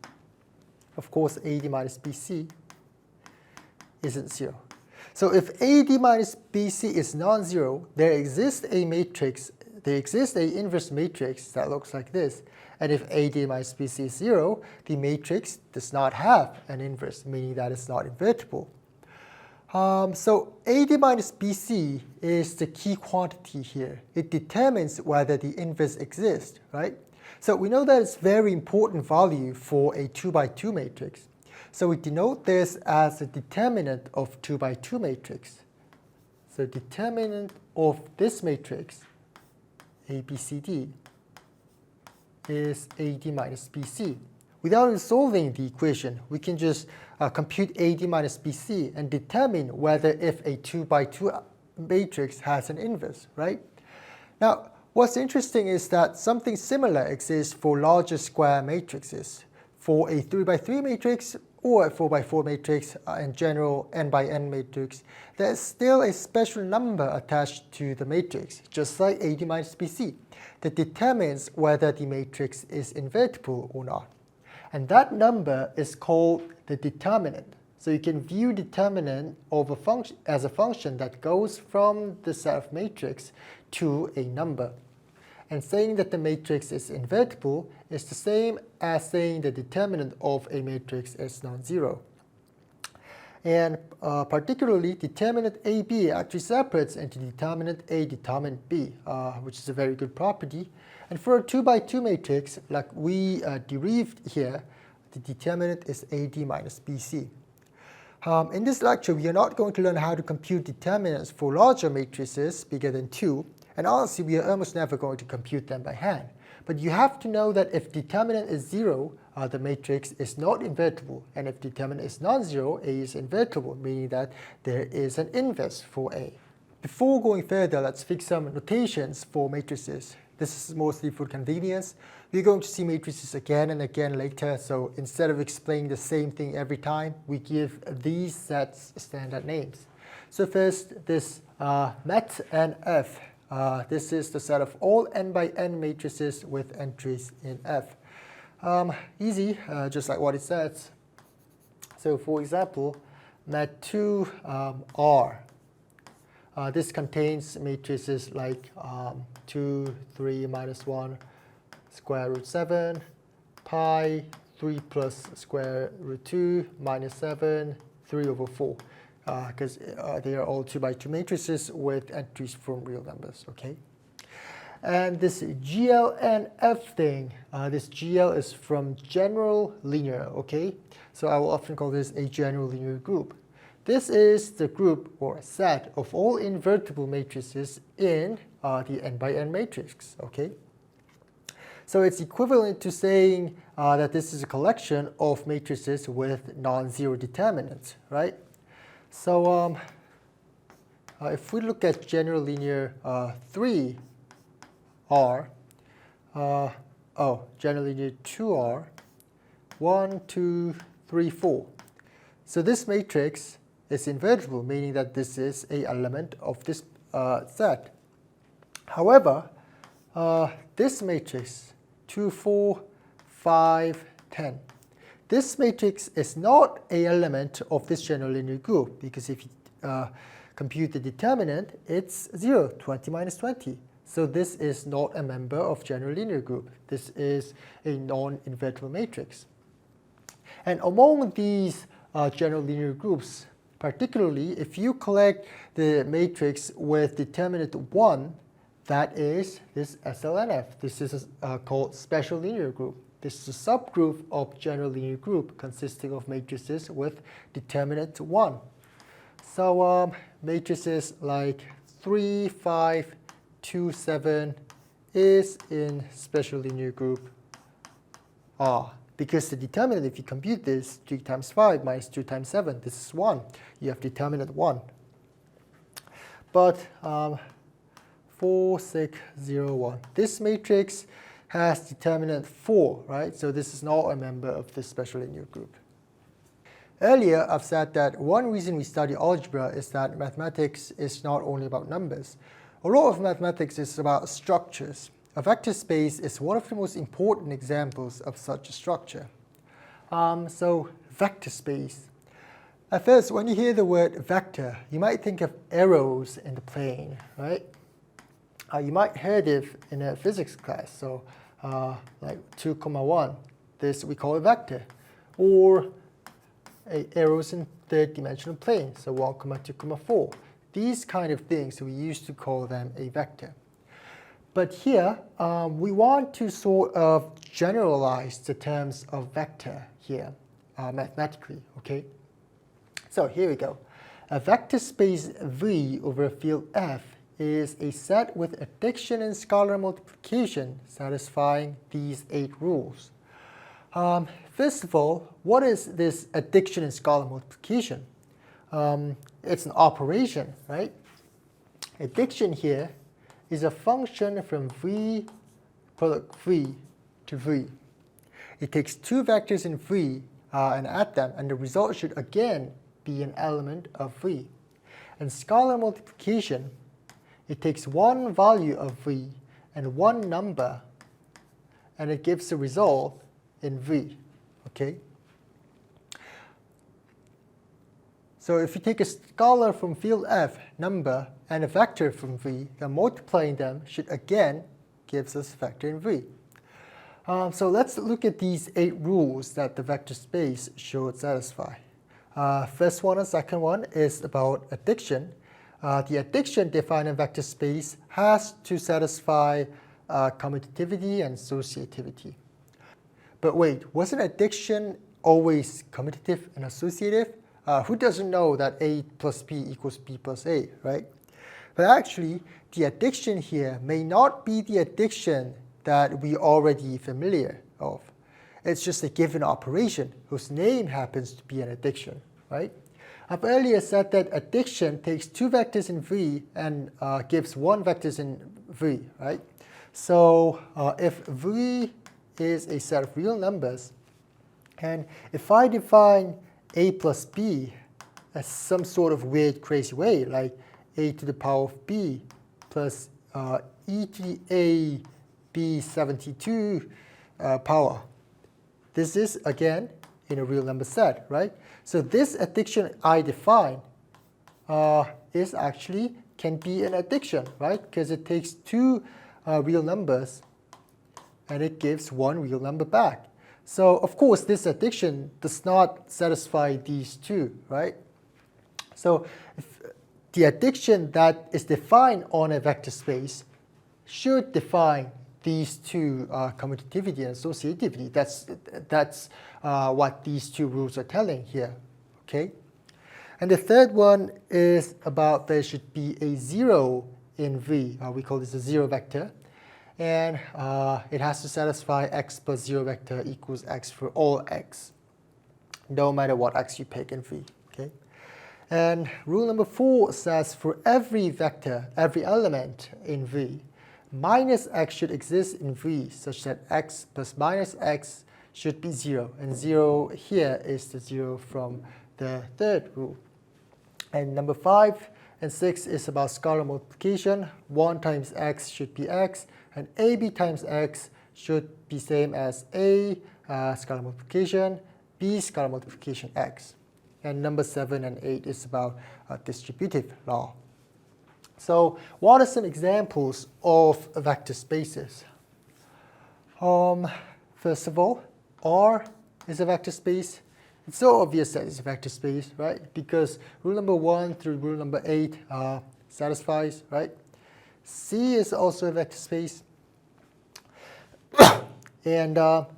Of course, ad minus bc isn't 0. So if ad minus bc is non-zero, there exists a inverse matrix that looks like this. And if ad minus bc is 0, the matrix does not have an inverse, meaning that it's not invertible. So ad minus bc is the key quantity here. It determines whether the inverse exists, right? So we know that it's a very important value for a 2 by 2 matrix. So we denote this as a determinant of 2 by 2 matrix. So determinant of this matrix, ABCD, is ad minus bc. Without solving the equation, we can just compute ad minus bc and determine whether if a 2 by 2 matrix has an inverse, right? Now, what's interesting is that something similar exists for larger square matrices. For a 3 by 3 matrix or a 4 by 4 matrix, in general n by n matrix, there's still a special number attached to the matrix, just like ad minus bc, that determines whether the matrix is invertible or not. And that number is called the determinant. So you can view determinant of a function as a function that goes from the set of matrix to a number. And saying that the matrix is invertible is the same as saying the determinant of a matrix is non-zero. And particularly, determinant AB actually separates into determinant A, determinant B, which is a very good property. And for a 2 by 2 matrix, like we derived here, the determinant is AD minus BC. In this lecture, we are not going to learn how to compute determinants for larger matrices bigger than 2. And honestly, we are almost never going to compute them by hand. But you have to know that if determinant is 0, the matrix is not invertible. And if determinant is non-zero, A is invertible, meaning that there is an inverse for A. Before going further, let's fix some notations for matrices. This is mostly for convenience. We're going to see matrices again and again later, so instead of explaining the same thing every time, we give these sets standard names. So first, this Met and F. This is the set of all n by n matrices with entries in F. Easy, just like what it says. So for example, Met2 R. This contains matrices like 2, 3, minus 1, square root 7, pi, 3 plus square root 2, minus 7, 3 over 4. Because they are all 2 by 2 matrices with entries from real numbers, okay? And this GL and F thing, this GL is from general linear, okay? So I will often call this a general linear group. This is the group or set of all invertible matrices in the n by n matrix, okay? So it's equivalent to saying that this is a collection of matrices with non-zero determinants, right? So if we look at general linear 3R, general linear 2R, 1, 2, 3, 4. So this matrix is invertible, meaning that this is an element of this set. However, this matrix, 2, 4, 5, 10, this matrix is not an element of this general linear group, because if you compute the determinant, it's 0, 20 minus 20. So this is not a member of general linear group. This is a non-invertible matrix. And among these general linear groups, particularly if you collect the matrix with determinant 1, that is this SLNF. This is called special linear group. This is a subgroup of general linear group consisting of matrices with determinant 1. So matrices like 3, 5, 2, 7 is in special linear group R. Because the determinant, if you compute this, 3 times 5 minus 2 times 7, this is 1. You have determinant 1. But 4, 6, 0, 1. This matrix has determinant 4, right? So this is not a member of this special linear group. Earlier, I've said that one reason we study algebra is that mathematics is not only about numbers. A lot of mathematics is about structures. A vector space is one of the most important examples of such a structure. So vector space. At first, when you hear the word vector, you might think of arrows in the plane, right? You might heard it in a physics class, so like 2, 1, this we call a vector. Or arrows in third-dimensional plane, so 1, 2, 4. These kind of things, we used to call them a vector. But here, we want to sort of generalize the terms of vector here, mathematically, okay? So here we go. A vector space V over a field F is a set with addition and scalar multiplication satisfying these 8 rules. First of all, what is this addition and scalar multiplication? It's an operation, right? Addition here is a function from V, product V to V. It takes 2 vectors in V and add them, and the result should again be an element of V. And scalar multiplication, it takes one value of V and one number, and it gives the result in V, okay? So if you take a scalar from field F, number, and a vector from V, then multiplying them should again gives us a vector in V. So let's look at these 8 rules that the vector space should satisfy. First one and second one is about addition. The addition defined in vector space has to satisfy commutativity and associativity. But wait, wasn't addition always commutative and associative? Who doesn't know that A plus B equals B plus A, right? But actually, the addition here may not be the addition that we already familiar of. It's just a given operation whose name happens to be an addition, right? I've earlier said that addition takes 2 vectors in V and gives 1 vectors in V, right? So if V is a set of real numbers, and if I define A plus B as some sort of weird, crazy way, like A to the power of B plus E to the A B 72 power. This is, again, in a real number set, right? So this addition I define is actually can be an addition, right? Because it takes 2 real numbers and it gives 1 real number back. So of course this addition does not satisfy these 2, right? So if the addition that is defined on a vector space should define these 2 commutativity and associativity. That's what these 2 rules are telling here, okay? And the third one is about there should be a 0 in V. We call this a 0 vector. And it has to satisfy x plus 0 vector equals x for all x, no matter what x you pick in V, okay? And rule number 4 says for every vector, every element in V, minus x should exist in V such that x plus minus x should be 0. And 0 here is the 0 from the third rule. And number 5 and 6 is about scalar multiplication. 1 times x should be x, and ab times x should be same as a scalar multiplication, b scalar multiplication x. and number 7 and 8 is about distributive law. So what are some examples of vector spaces? First of all, R is a vector space. It's so obvious that it's a vector space, right? Because rule number 1 through rule number 8 satisfies, right? C is also a vector space. And R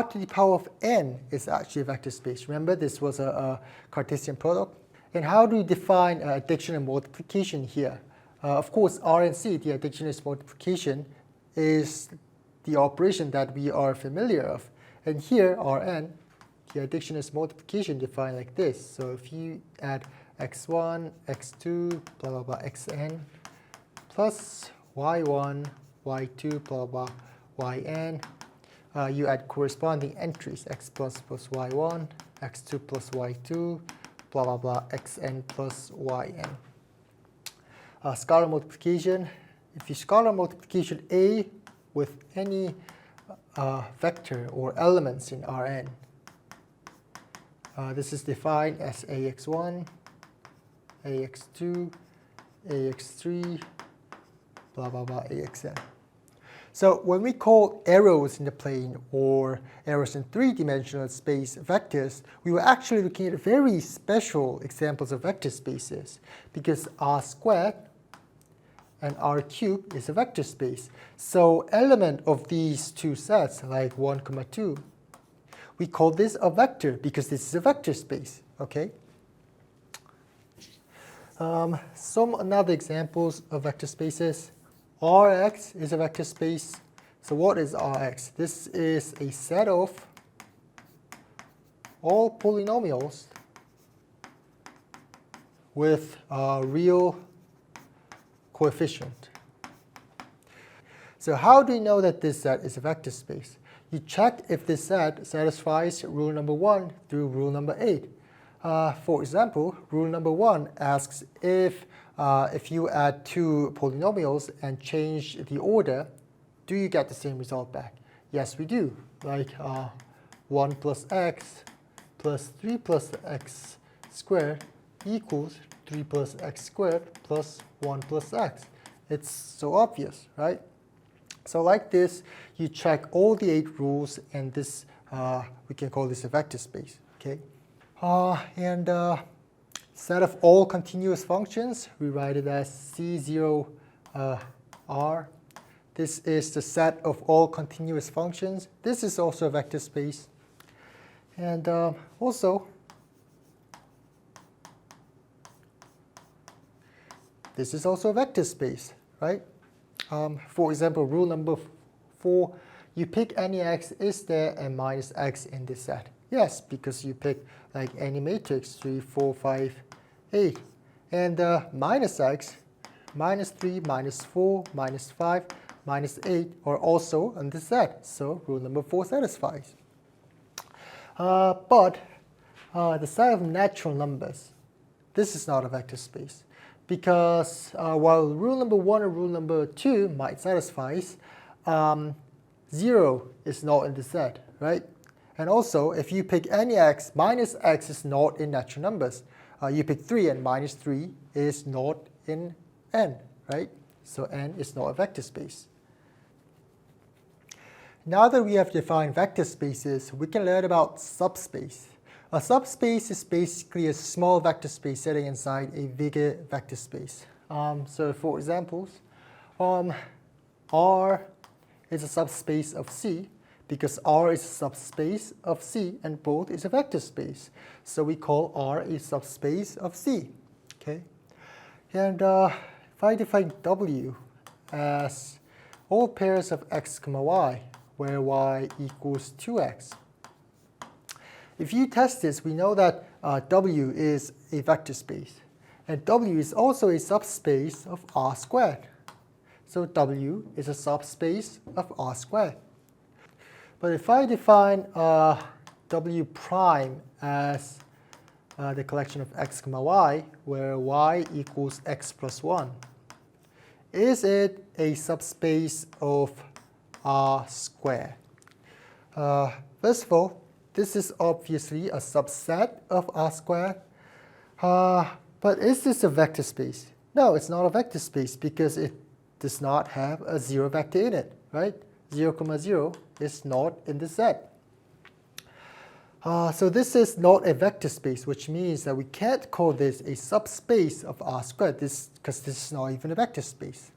to the power of n is actually a vector space. Remember, this was a Cartesian product. And how do we define addition and multiplication here? Of course, R and C, the addition and multiplication, is the operation that we are familiar of. And here, Rn, the addition is multiplication defined like this. So if you add x1, x2, blah, blah, blah, xn, plus y1, y2, blah, blah, blah, yn, you add corresponding entries, x plus y1, x2 plus y2, blah, blah, blah, xn plus yn. Scalar multiplication, if you scalar multiplication A with any vector or elements in Rn, this is defined as ax1, ax2, ax3, blah, blah, blah, axn. So when we call arrows in the plane or arrows in three-dimensional space vectors, we were actually looking at very special examples of vector spaces, because R squared and R cubed is a vector space. So element of these two sets, like 1, 2, we call this a vector because this is a vector space, okay? Some another examples of vector spaces. Rx is a vector space. So what is Rx? This is a set of all polynomials with a real coefficient. So how do you know that this set is a vector space? You check if this set satisfies rule number 1 through rule number 8. For example, rule number 1 asks if you add two polynomials and change the order, do you get the same result back? Yes, we do. Like 1 plus x plus 3 plus x squared equals 3 plus x squared plus 1 plus x. It's so obvious, right? So like this, you check all the 8 rules, and this we can call this a vector space, okay? Set of all continuous functions, we write it as C0R. This is the set of all continuous functions. This is also a vector space. And also, this is also a vector space, right? For example, rule number 4, you pick any x, is there a minus x in this set? Yes, because you pick like any matrix, 3, 4, 5, 8. And minus x, minus 3, minus 4, minus 5, minus 8 are also in this set. So rule number 4 satisfies. But the set of natural numbers, this is not a vector space. Because while rule number 1 and rule number 2 might satisfy, 0 is not in the set, right? And also, if you pick any x, minus x is not in natural numbers. You pick 3 and minus 3 is not in n, right? So n is not a vector space. Now that we have defined vector spaces, we can learn about subspace. A subspace is basically a small vector space sitting inside a bigger vector space. So for examples, R is a subspace of C because R is a subspace of C and both is a vector space. So we call R a subspace of C. Okay? And if I define W as all pairs of x, y, where y equals 2x, if you test this, we know that W is a vector space. And W is also a subspace of R squared. So W is a subspace of R squared. But if I define W prime as the collection of x, y, where y equals x plus 1, is it a subspace of R squared? First of all, this is obviously a subset of R squared. But is this a vector space? No, it's not a vector space because it does not have a 0 vector in it, right? 0, 0 is not in the set. So this is not a vector space, which means that we can't call this a subspace of R squared because this is not even a vector space.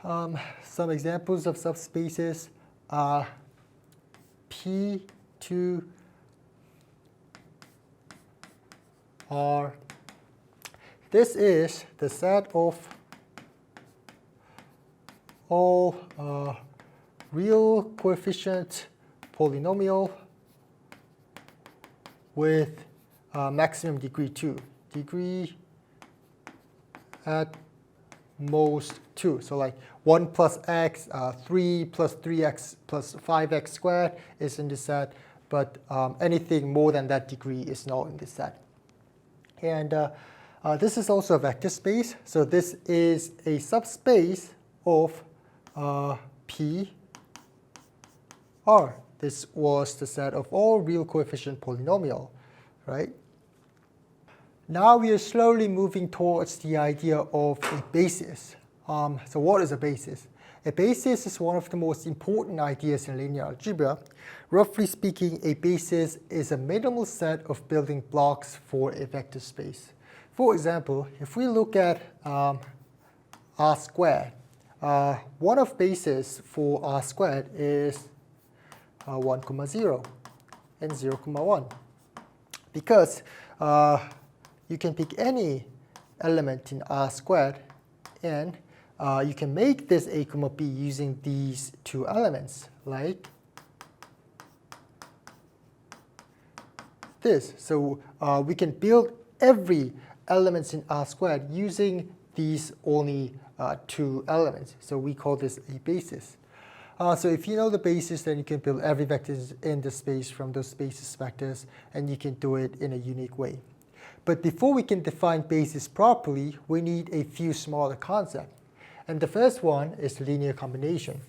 Some examples of subspaces are P2 R. This is the set of all real coefficient polynomial with maximum degree 2. Degree at most 2. So like 1 plus x, 3 plus 3x plus 5x squared is in this set, but anything more than that degree is not in this set. And this is also a vector space. So this is a subspace of P R. This was the set of all real coefficient polynomial, right? Now we are slowly moving towards the idea of a basis. So what is a basis? A basis is one of the most important ideas in linear algebra. Roughly speaking, a basis is a minimal set of building blocks for a vector space. For example, if we look at R squared, one of bases for R squared is 1, 0 and 0, 1. Because you can pick any element in R squared and you can make this a, b using these two elements, like this. So we can build every elements in R squared using these only two elements. So we call this a basis. So if you know the basis, then you can build every vector in the space from those basis vectors, and you can do it in a unique way. But before we can define basis properly, we need a few smaller concepts. And the first one is linear combination.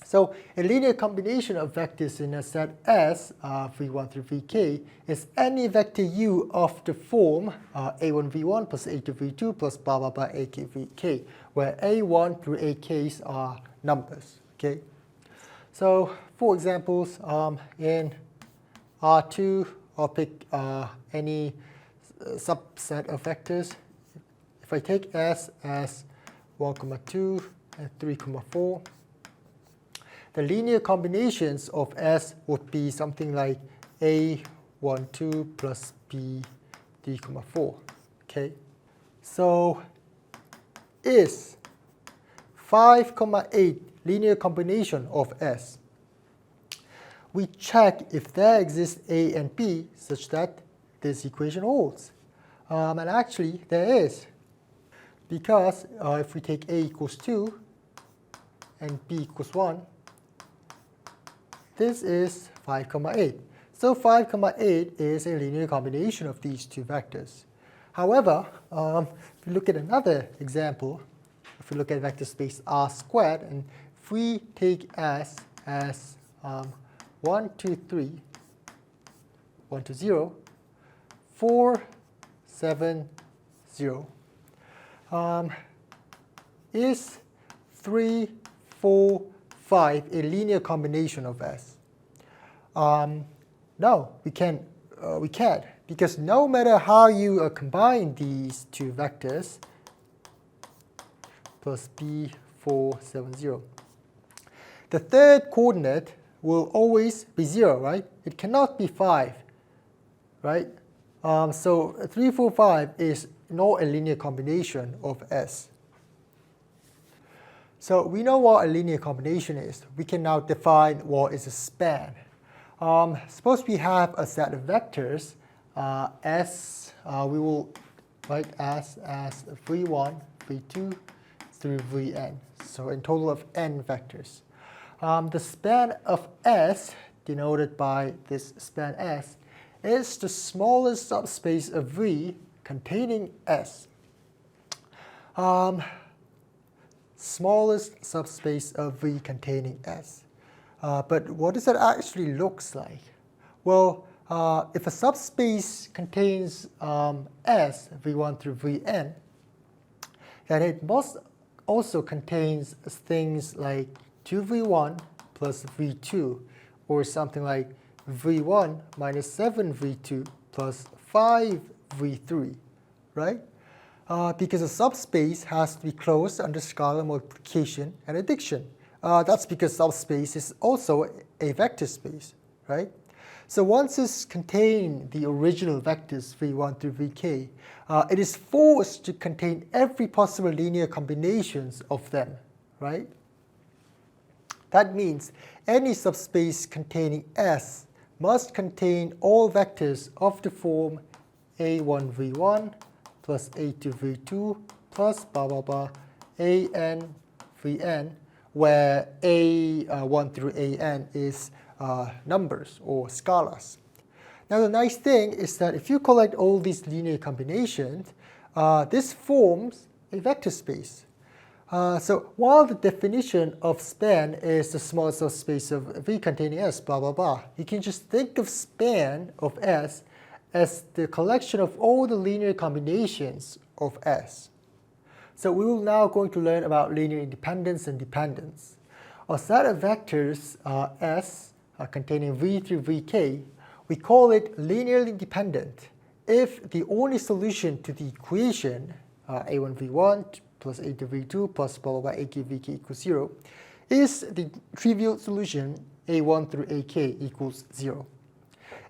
So a linear combination of vectors in a set S, v1 through vk, is any vector u of the form a1 v1 plus a2 v2 plus blah blah blah ak vk, where a1 through ak's are numbers. Okay. So for examples, in R2, I'll pick any subset of vectors. If I take S as 1, 2 and 3, 4, the linear combinations of S would be something like A, 1, 2 plus B, 3, 4. Okay. So is 5, 8 linear combination of S? We check if there exists A and B such that this equation holds. And actually there is. Because if we take A equals 2 and B equals 1, this is 5, 8. So 5, 8 is a linear combination of these two vectors. However, if we look at another example, if we look at vector space R squared, and if we take S as 1, 2, 3, 1 to 0, 4, 7, 0. Is 3, 4, 5 a linear combination of S? No, we can't, because no matter how you combine these two vectors, plus b 4, 7, 0, the third coordinate will always be 0, right? It cannot be 5, right? So 3, 4, 5 is not a linear combination of S. So we know what a linear combination is. We can now define what is a span. Suppose we have a set of vectors, S, we will write S as v1, v2 through vn. So in total of n vectors. The span of S, denoted by this span S, is the smallest subspace of V containing S. Smallest subspace of V containing S. But what does that actually looks like? Well, if a subspace contains S, V1 through Vn, then it must also contains things like 2V1 plus V2, or something like V1 minus 7V2 plus 5V3, right? Because a subspace has to be closed under scalar multiplication and addition. That's because subspace is also a vector space, right? So once it's contained the original vectors V1 through Vk, it is forced to contain every possible linear combinations of them, right? That means any subspace containing S must contain all vectors of the form A1V1 plus A2V2 plus blah blah blah AnVn, where A1 through An is numbers or scalars. Now the nice thing is that if you collect all these linear combinations, this forms a vector space. So while the definition of span is the small subspace of V containing S, blah blah blah, you can just think of span of S as the collection of all the linear combinations of S. So we will now going to learn about linear independence and dependence. A set of vectors S containing V through Vk, we call it linearly dependent if the only solution to the equation A1V1 plus A2V2 plus blah blah blah AKVK equals 0 is the trivial solution A1 through AK equals 0.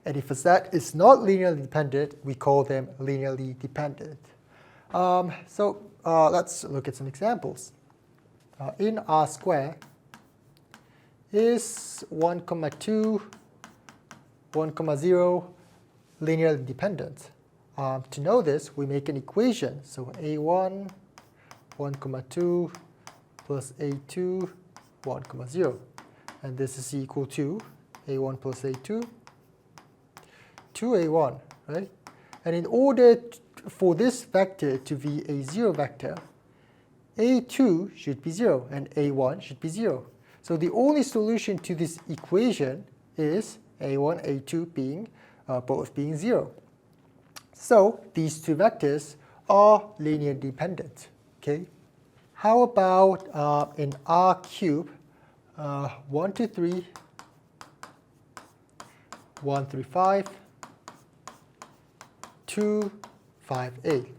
And if a set is not linearly dependent, we call them linearly dependent. Let's look at some examples. In R squared is 1, 2, 1, 0 linearly dependent. To know this, we make an equation. So A1, 1, 2 plus A2, 1, 0. And this is equal to A1 plus A2 to A1, right? And in order for this vector to be a 0 vector, A2 should be 0 and A1 should be 0. So the only solution to this equation is A1, A2 being both being 0. So these two vectors are linearly dependent. Okay. How about in R cubed, 1, 2, 3, 1, 3, 5, 2, 5, 8.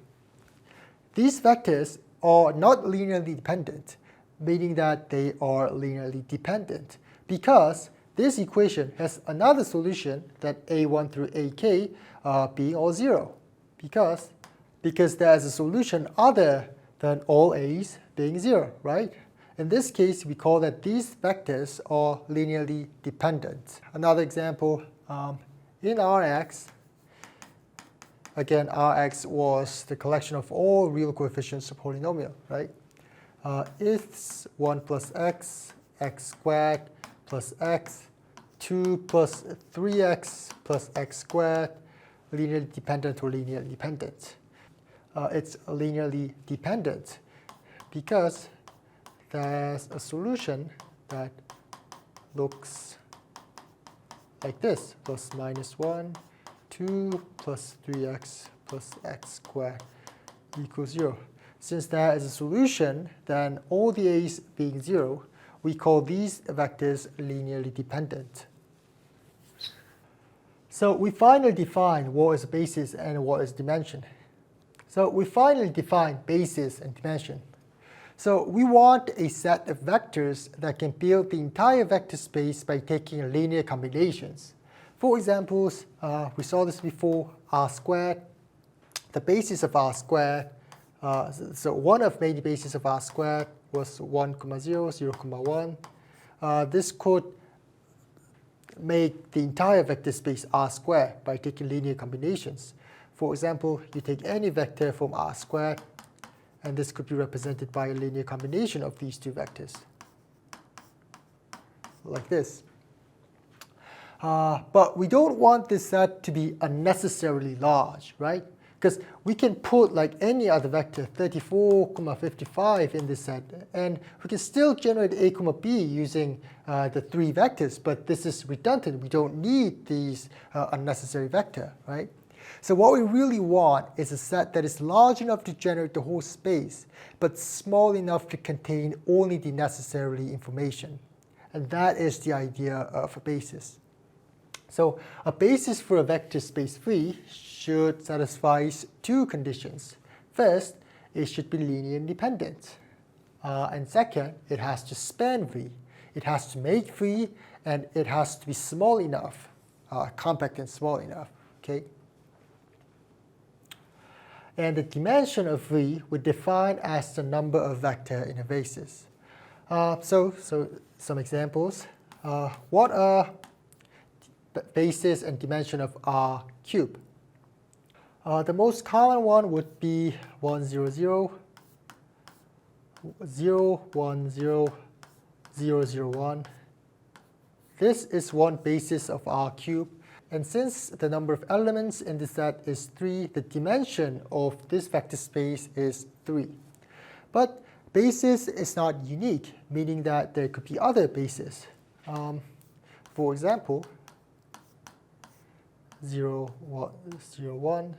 These vectors are not linearly dependent, meaning that they are linearly dependent, because this equation has another solution that A1 through AK being all 0, because there's a solution other than all A's being 0, right? In this case, we call that these vectors are linearly dependent. Another example, in Rx, again, Rx was the collection of all real coefficients of polynomial, right? It's 1 plus x, x squared plus x, 2 plus 3x plus x squared, linearly dependent or linearly dependent. It's linearly dependent because there's a solution that looks like this, plus minus 1, 2 plus 3x plus x squared equals 0. Since there is a solution, then all the a's being 0, we call these vectors linearly dependent. So we finally define what is basis and what is dimension. So we finally define basis and dimension. So we want a set of vectors that can build the entire vector space by taking linear combinations. For examples, we saw this before, R squared. The basis of R squared, so one of many bases of R squared was 1, 0, 0, 1. This could make the entire vector space R squared by taking linear combinations. For example, you take any vector from R squared, and this could be represented by a linear combination of these two vectors, like this. But we don't want this set to be unnecessarily large, right? Because we can put like any other vector, 34, 55 in this set, and we can still generate a, b using the 3 vectors, but this is redundant. We don't need these unnecessary vector, right? So what we really want is a set that is large enough to generate the whole space, but small enough to contain only the necessary information. And that is the idea of a basis. So a basis for a vector space V should satisfy 2 conditions. First, it should be linear independent. And second, it has to span V. It has to make V, and it has to be small enough, compact and small enough. Okay? And the dimension of V would define as the number of vector in a basis. So some examples. What are basis and dimension of R cube? The most common one would be 1, 0, 0, 0, 1, 0, 0, 0, 1. This is one basis of R cube. And since the number of elements in the set is 3, the dimension of this vector space is 3. But basis is not unique, meaning that there could be other bases. For example, 0, 1, 0, 1,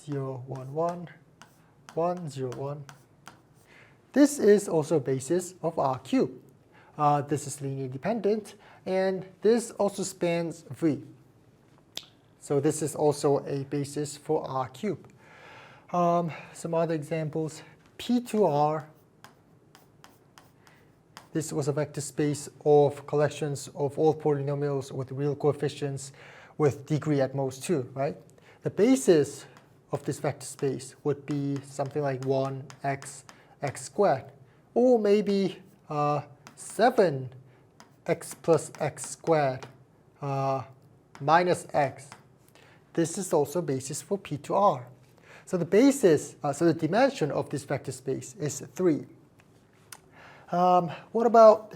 0, 1, 1, 1, 0, 1. This is also a basis of R cube. This is linear dependent, and this also spans V. So this is also a basis for R cube. Some other examples. P2R. This was a vector space of collections of all polynomials with real coefficients with degree at most 2, right? The basis of this vector space would be something like 1x, x squared, or maybe 7x plus x squared minus x. This is also basis for P2R. So the basis, so the dimension of this vector space is 3. What about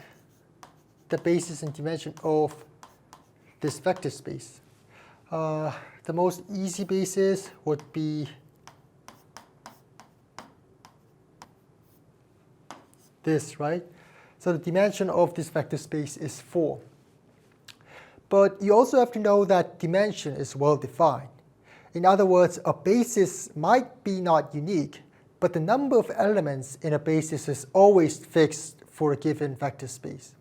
the basis and dimension of this vector space? The most easy basis would be this, right? So the dimension of this vector space is 4. But you also have to know that dimension is well defined. In other words, a basis might be not unique, but the number of elements in a basis is always fixed for a given vector space.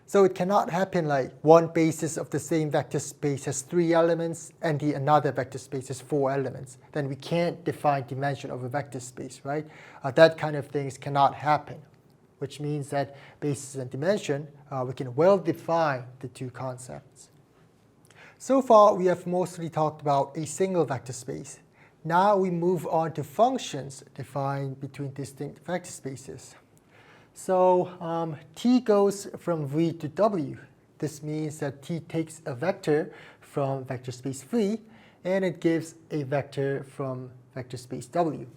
So it cannot happen like one basis of the same vector space has 3 elements and the another vector space has 4 elements. Then we can't define dimension of a vector space, right? That kind of things cannot happen, which means that basis and dimension, we can well define the 2 concepts. So far, we have mostly talked about a single vector space. Now we move on to functions defined between distinct vector spaces. So T goes from V to W. This means that T takes a vector from vector space V, and it gives a vector from vector space W.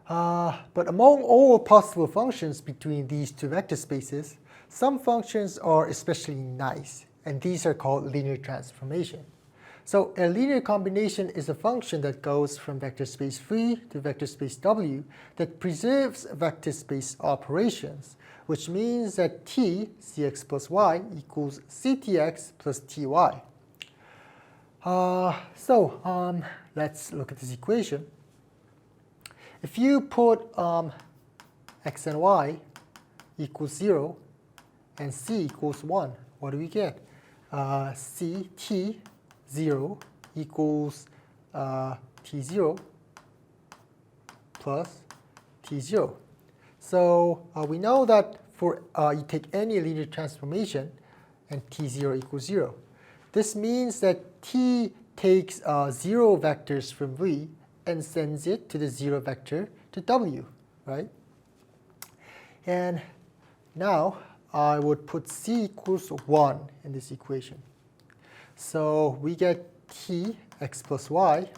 But among all possible functions between these 2 vector spaces, some functions are especially nice, and these are called linear transformation. So a linear combination is a function that goes from vector space V to vector space W that preserves vector space operations, which means that T, Cx plus y, equals Ctx plus Ty. Let's look at this equation. If you put x and y equals 0 and c equals 1, what do we get? Ct0 equals t0 plus t0. So we know that for you take any linear transformation and t0 equals 0. This means that t takes 0 vectors from V and sends it to the 0 vector to W, right? And now I would put c equals 1 in this equation. So we get t x plus y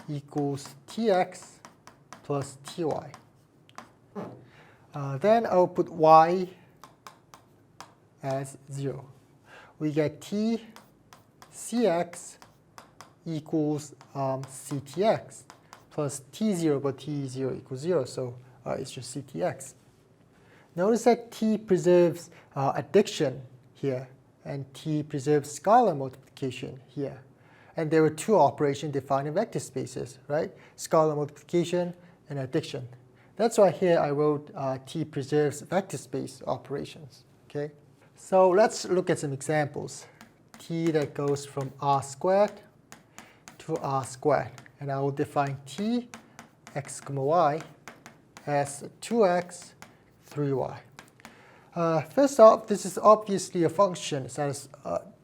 equals tx plus ty. Then I'll put y as 0. We get t cx equals ctx plus t0, but t0 equals 0, so it's just ctx. Notice that t preserves addition here, and t preserves scalar multiplication here. And there were two operations defined in vector spaces, right? Scalar multiplication and addition. That's why here I wrote t preserves vector space operations, okay? So let's look at some examples. T that goes from r squared to r squared. And I will define t x comma y as 2x, 3y. First off, this is obviously a function that is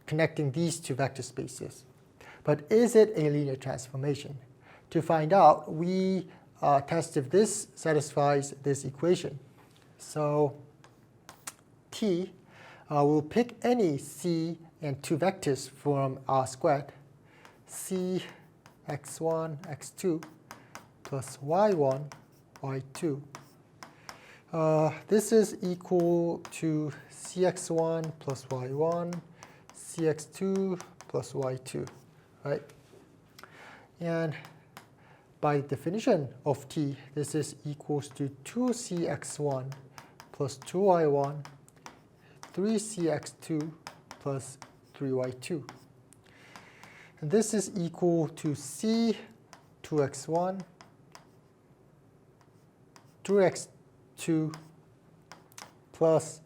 connecting these two vector spaces. But is it a linear transformation? To find out, we test if this satisfies this equation. So t will pick any c and two vectors from r squared. C x1, x2 plus y1, y2. This is equal to cx1 plus y1, cx2 plus y2, right? And by definition of t, this is equals to 2cx1 plus 2y1, 3cx2 plus 3y2. And this is equal to c 2x1, 2x2 plus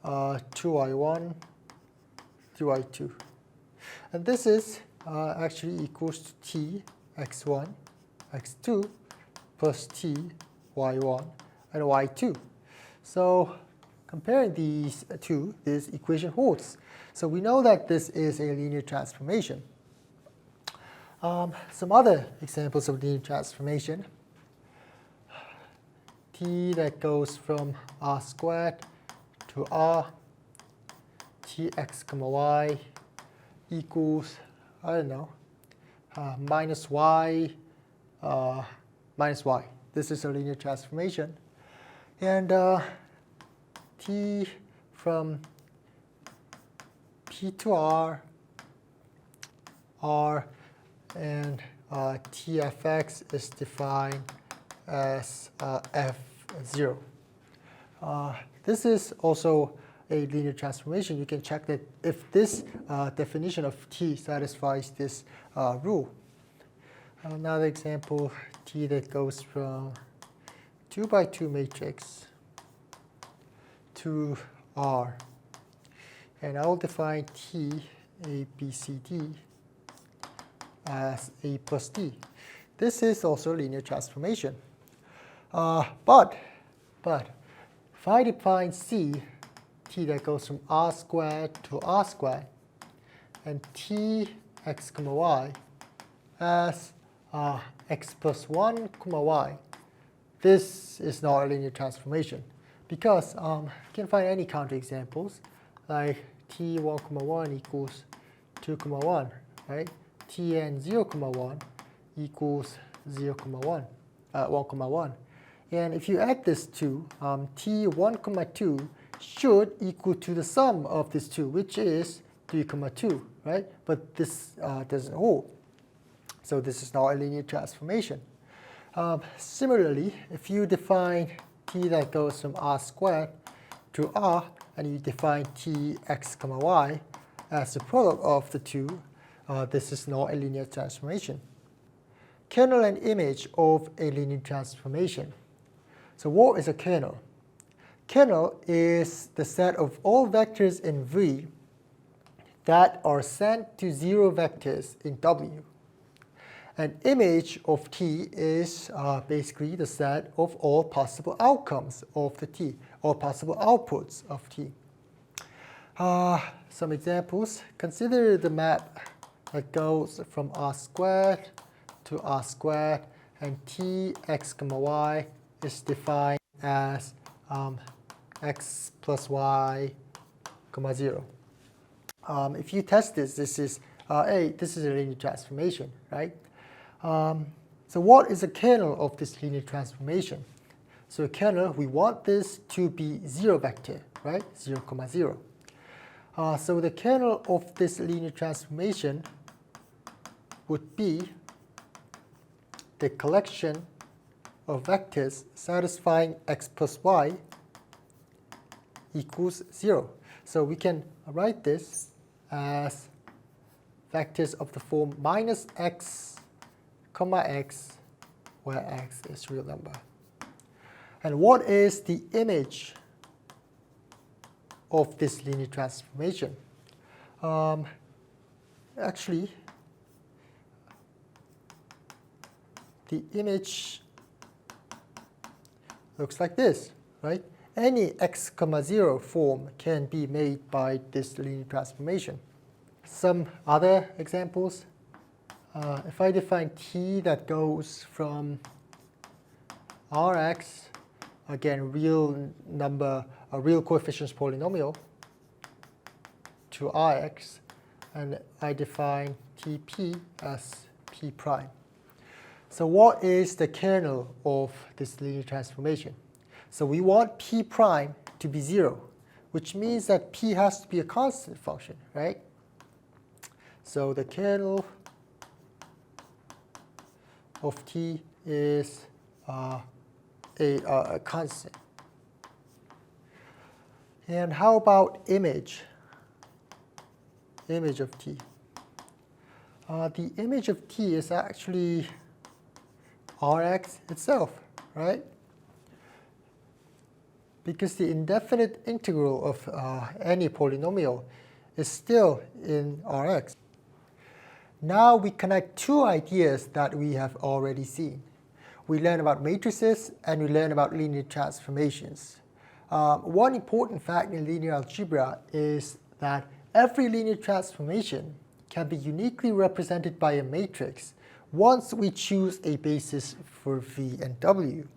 2y1, 3y2. And this is actually equals to t x1, x2 plus t y1 and y2. So comparing these two, this equation holds. So we know that this is a linear transformation. Some other examples of linear transformation. T that goes from r squared to r, tx comma y equals, I don't know, minus y, minus y. This is a linear transformation. And t from p to r, and tfx is defined as f0. This is also a linear transformation. You can check that if this definition of t satisfies this rule. Another example, t that goes from 2 by 2 matrix to R. And I will define t a, b, c, d as a plus d. This is also a linear transformation. But if I define c, t that goes from r squared to r squared, and t x comma y as x plus 1 comma y, this is not a linear transformation because you can find any counterexamples like t1 comma 1 equals 2 comma 1, right? Tn 0 comma 1 equals 0 comma 1, 1 comma 1. And if you add this two, t1 comma 2 should equal to the sum of these two, which is 3 comma 2, right? But this doesn't hold. So this is not a linear transformation. Similarly, if you define t that goes from r squared to r, and you define t x comma y as the product of the two, this is not a linear transformation. Kernel and image of a linear transformation. So what is a kernel? Kernel is the set of all vectors in V that are sent to 0 vectors in W. An image of T is basically the set of all possible outcomes of the T, all possible outputs of T. Some examples. Consider the map that goes from r squared to r squared, and t x comma y is defined as x plus y comma 0. If you test this, this is a linear transformation, right? So what is a kernel of this linear transformation? So a kernel, we want this to be 0 vector, right? 0 comma 0. So the kernel of this linear transformation would be the collection of vectors satisfying x plus y equals 0. So we can write this as vectors of the form minus x, comma x, where x is real number. And what is the image of this linear transformation? Actually, the image looks like this, right? Any x, 0 form can be made by this linear transformation. Some other examples. If I define t that goes from Rx, again, real number, a real coefficients polynomial, to Rx, and I define Tp as p prime. So what is the kernel of this linear transformation? So we want p prime to be 0, which means that p has to be a constant function, right? So the kernel of t is a constant. And how about image of t? The image of t is actually Rx itself, right? Because the indefinite integral of any polynomial is still in Rx. Now we connect two ideas that we have already seen. We learn about matrices and we learn about linear transformations. One important fact in linear algebra is that every linear transformation can be uniquely represented by a matrix once we choose a basis for V and W.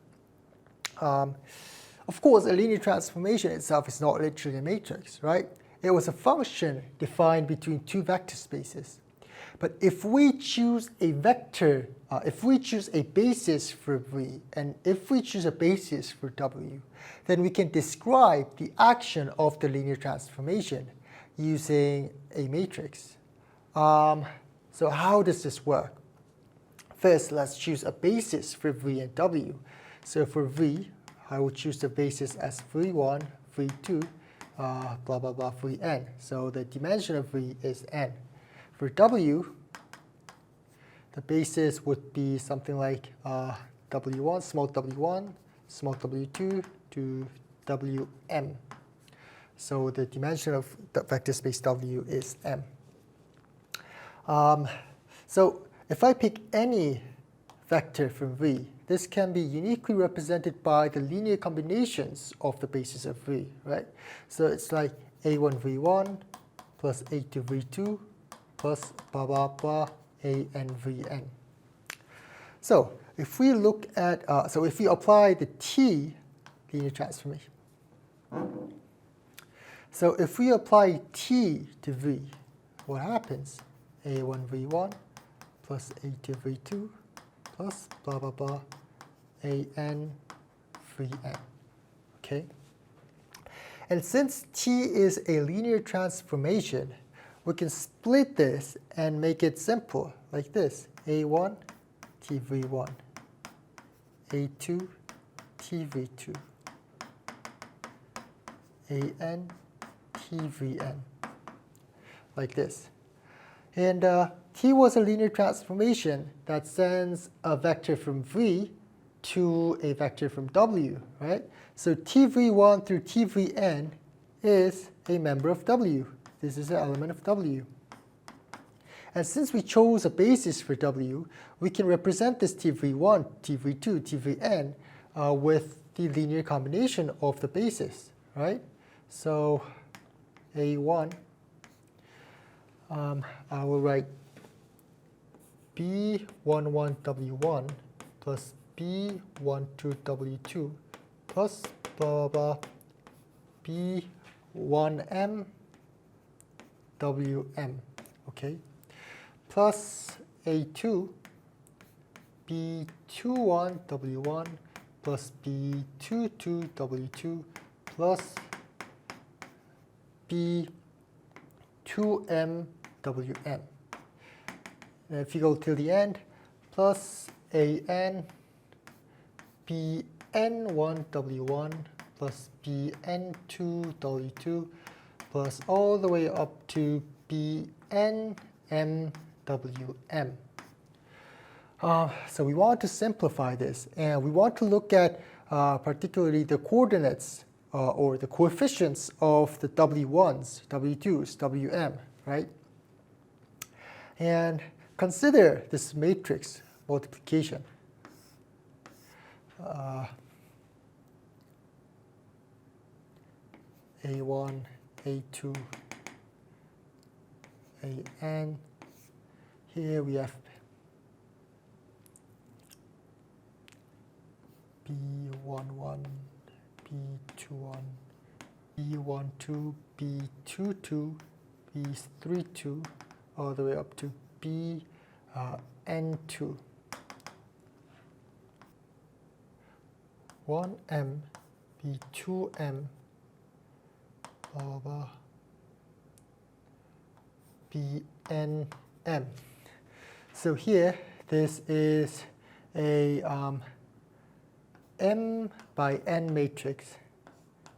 Of course, a linear transformation itself is not literally a matrix, right? It was a function defined between two vector spaces. But if we choose a vector, if we choose a basis for V, and if we choose a basis for W, then we can describe the action of the linear transformation using a matrix. So how does this work? First, let's choose a basis for V and W. So for V, I will choose the basis as V1, V2, blah, blah, blah, Vn. So the dimension of V is n. For W, the basis would be something like W1, small w2 to Wm. So the dimension of the vector space W is m. So if I pick any vector from V, this can be uniquely represented by the linear combinations of the basis of V, right? So it's like a1 v1 plus a2 v2 plus blah, blah, blah, an vn. So if we look at, so if we apply the T linear transformation. So if we apply T to V, what happens? a1 v1 plus a2 v2 plus blah, blah, blah, an vn. Okay? And since T is a linear transformation, we can split this and make it simple, like this. a1 tv1, a2 tv2, an tvn, like this. And T was a linear transformation that sends a vector from V to a vector from W, right? So tv1 through tvn is a member of W. This is an element of W. And since we chose a basis for W, we can represent this tv1, tv2, tvn with the linear combination of the basis, right? So a1, I will write b11w1 plus b12w2 plus blah, blah, blah, b1m wm, okay, plus a2 b21 w1 plus b22 w2 plus b2m wm. And if you go till the end, plus an bn1 w1 plus bn2 w2 plus all the way up to bn m wm. So we want to simplify this, and we want to look at particularly the coordinates or the coefficients of the w1s, w2s, wm, right? And consider this matrix multiplication. A1, A2, AN. Here we have B11, B21, B12, B22, B32, all the way up to N2. 1M, B2M, blah, blah, BNM. So here, this is a M by N matrix,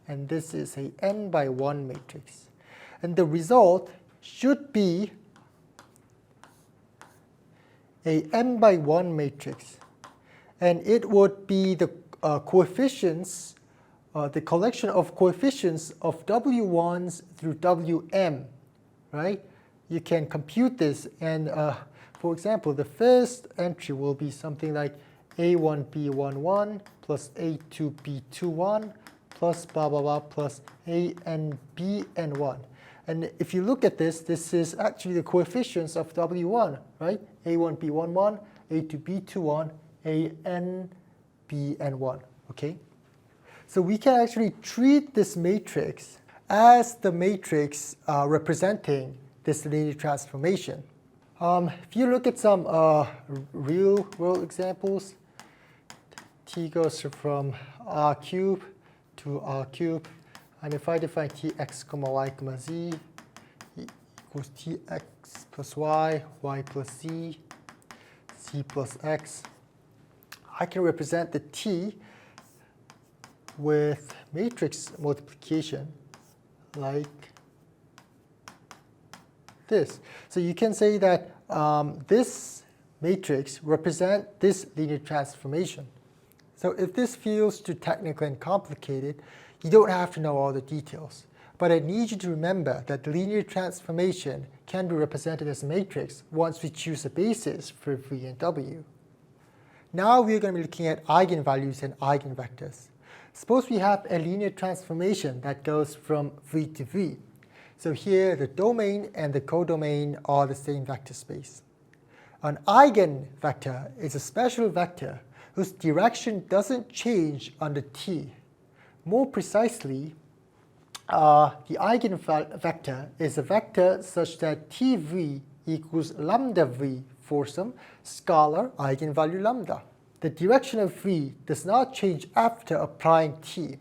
and this is a N by 1 matrix. And the result should be a M by 1 matrix. And it would be the coefficients, the collection of coefficients of W1s through Wm, right? You can compute this, and for example, the first entry will be something like A1B11 plus A2B21 plus blah, blah, blah, plus ANBN1. And if you look at this, this is actually the coefficients of W1, right? A1B11, A2B21, ANBN1, okay? So we can actually treat this matrix as the matrix representing this linear transformation. If you look at some real-world examples, T goes from R cubed to R cubed. And if I define Tx, y, z equals Tx plus y, y plus z, z plus x, I can represent the T with matrix multiplication like this. So you can say that this matrix represents this linear transformation. So if this feels too technical and complicated, you don't have to know all the details. But I need you to remember that the linear transformation can be represented as a matrix once we choose a basis for V and W. Now we're going to be looking at eigenvalues and eigenvectors. Suppose we have a linear transformation that goes from V to V. So here the domain and the codomain are the same vector space. An eigenvector is a special vector whose direction doesn't change under T. More precisely, the eigenvector is a vector such that TV equals lambda V for some scalar eigenvalue lambda. The direction of V does not change after applying T.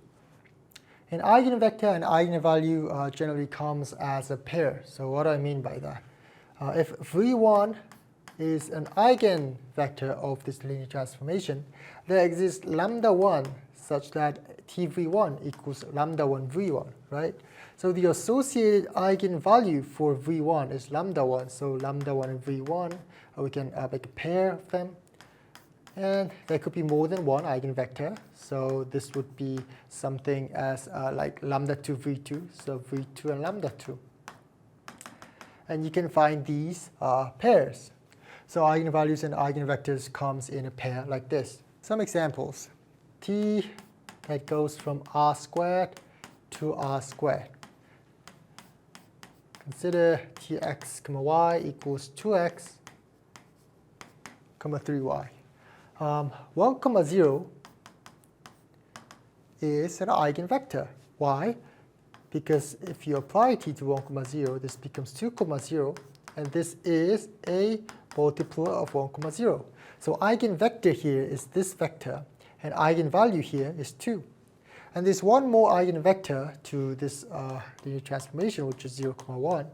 An eigenvector and eigenvalue generally comes as a pair. So what do I mean by that? If V1 is an eigenvector of this linear transformation, there exists lambda 1 such that TV1 equals lambda 1 V1, right? So the associated eigenvalue for V1 is lambda 1. So lambda 1 and V1, we can make a pair of them. And there could be more than one eigenvector. So this would be something as like lambda 2 V2, so V2 and lambda 2. And you can find these pairs. So eigenvalues and eigenvectors comes in a pair like this. Some examples. T that goes from R squared to R squared. Consider Tx, y equals 2x, 3y. 1, 0 is an eigenvector. Why? Because if you apply T to 1, 0, this becomes 2, 0, and this is a multiple of 1, 0. So eigenvector here is this vector, and eigenvalue here is 2. And there's one more eigenvector to this linear transformation, which is 0, 1.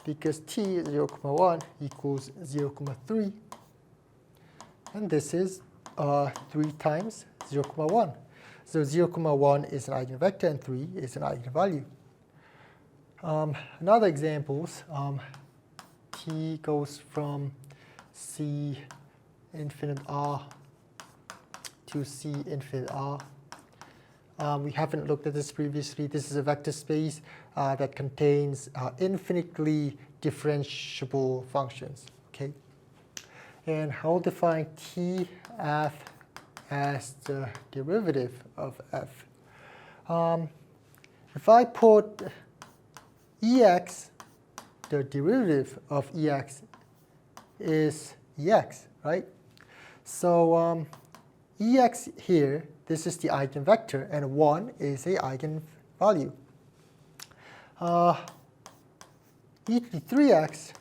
because t 0, 1 equals 0, 3. And this is 3 times 0, 1. So 0, 1 is an eigenvector and 3 is an eigenvalue. Another examples, t goes from C infinite R to C infinite R. We haven't looked at this previously. This is a vector space that contains infinitely differentiable functions. Okay, and I'll define Tf as the derivative of f. If I put Ex, the derivative of Ex is Ex, right? So Ex here, this is the eigenvector, and 1 is a eigenvalue. E to the 3x,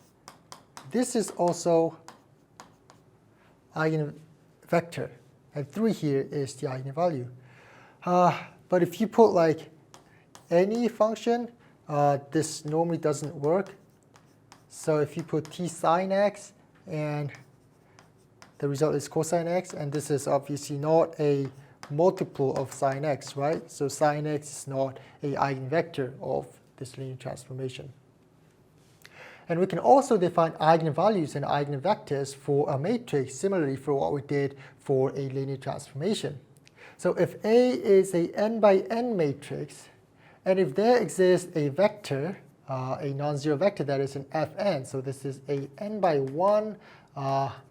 this is also eigenvector, and 3 here is the eigenvalue. But if you put like any function, this normally doesn't work. So if you put t sine x, and the result is cosine x, and this is obviously not a multiple of sine x, right? So sine x is not an eigenvector of this linear transformation. And we can also define eigenvalues and eigenvectors for a matrix, similarly for what we did for a linear transformation. So if A is a n by n matrix, and if there exists a vector, a non-zero vector that is an Fn, so this is a n by 1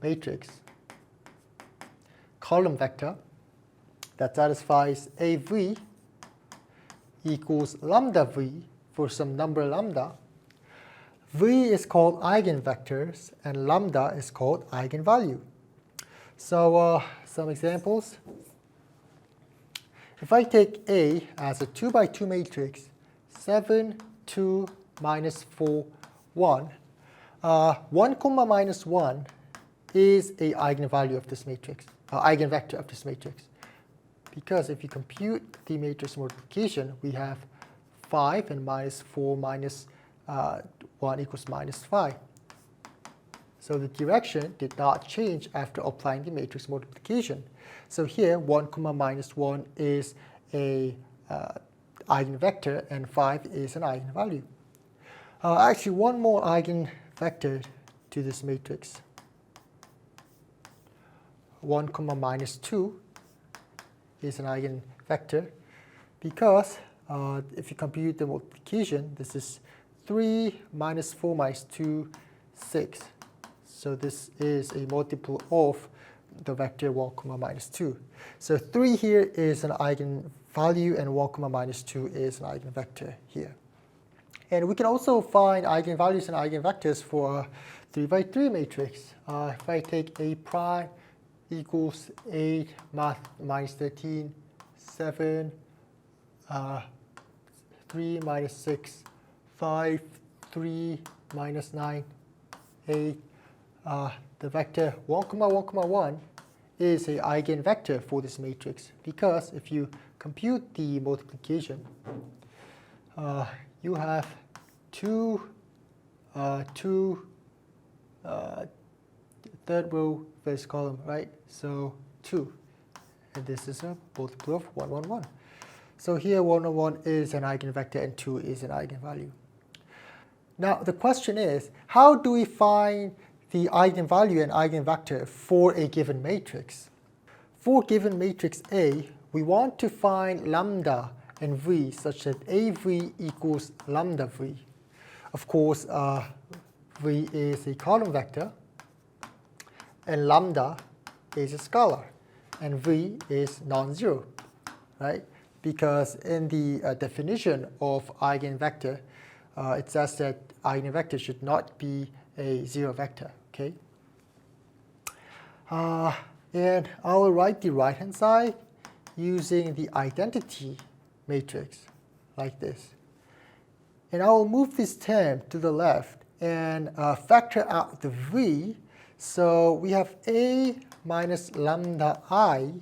matrix, column vector, that satisfies AV equals lambda V for some number lambda, V is called eigenvectors, and lambda is called eigenvalue. So some examples. If I take A as a 2 by 2 matrix, 7, 2, minus 4, 1, 1 comma minus 1 is a eigenvalue of this matrix, eigenvector of this matrix. Because if you compute the matrix multiplication, we have 5 and minus 4 minus 1 equals minus 5. So the direction did not change after applying the matrix multiplication. So here, 1 comma minus 1 is a eigenvector, and 5 is an eigenvalue. Actually, one more eigenvector to this matrix. 1 comma minus 2 is an eigenvector because if you compute the multiplication, this is 3 minus 4 minus 2, 6. So this is a multiple of the vector 1 comma minus 2. So 3 here is an eigenvalue, and 1 comma minus 2 is an eigenvector here. And we can also find eigenvalues and eigenvectors for a 3 by 3 matrix. If I take A prime equals 8 minus 13, 7, 3 minus 6, 5, 3 minus 9, 8. The vector 1 comma 1 comma 1 is an eigenvector for this matrix because if you compute the multiplication, you have two third row first column, right? So 2, and this is a multiple of 1, 1, 1. So here 1, 1, 1 is an eigenvector and 2 is an eigenvalue. Now the question is, how do we find the eigenvalue and eigenvector for a given matrix? For given matrix A, we want to find lambda and V such that AV equals lambda V. Of course, V is a column vector, and lambda is a scalar, and V is non-zero, right? Because in the definition of eigenvector, it says that eigenvector should not be a zero vector, okay? And I will write the right-hand side using the identity matrix like this. And I will move this term to the left and factor out the V. So we have A minus lambda I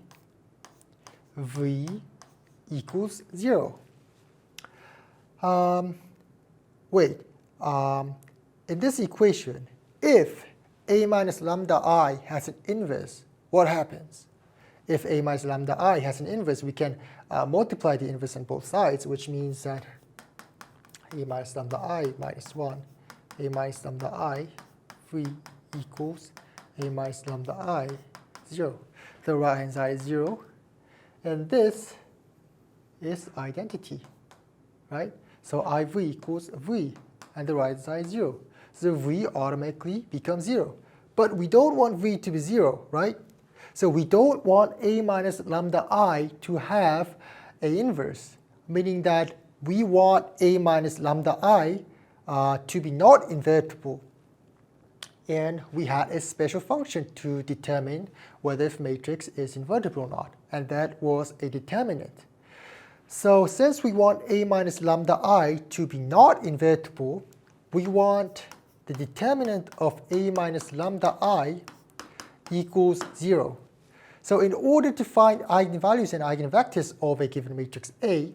V equals 0. in this equation, if A minus lambda I has an inverse, what happens? If A minus lambda I has an inverse, we can multiply the inverse on both sides, which means that A minus lambda I minus 1, A minus lambda I 3 equals A minus lambda I 0. The right hand side is 0, and this is identity, right? So IV equals V, and the right side is 0. So V automatically becomes 0. But we don't want V to be 0, right? So we don't want A minus lambda I to have an inverse, meaning that we want A minus lambda I to be not invertible. And we had a special function to determine whether if matrix is invertible or not, and that was a determinant. So since we want A minus lambda I to be not invertible, we want the determinant of A minus lambda I equals 0. So in order to find eigenvalues and eigenvectors of a given matrix A,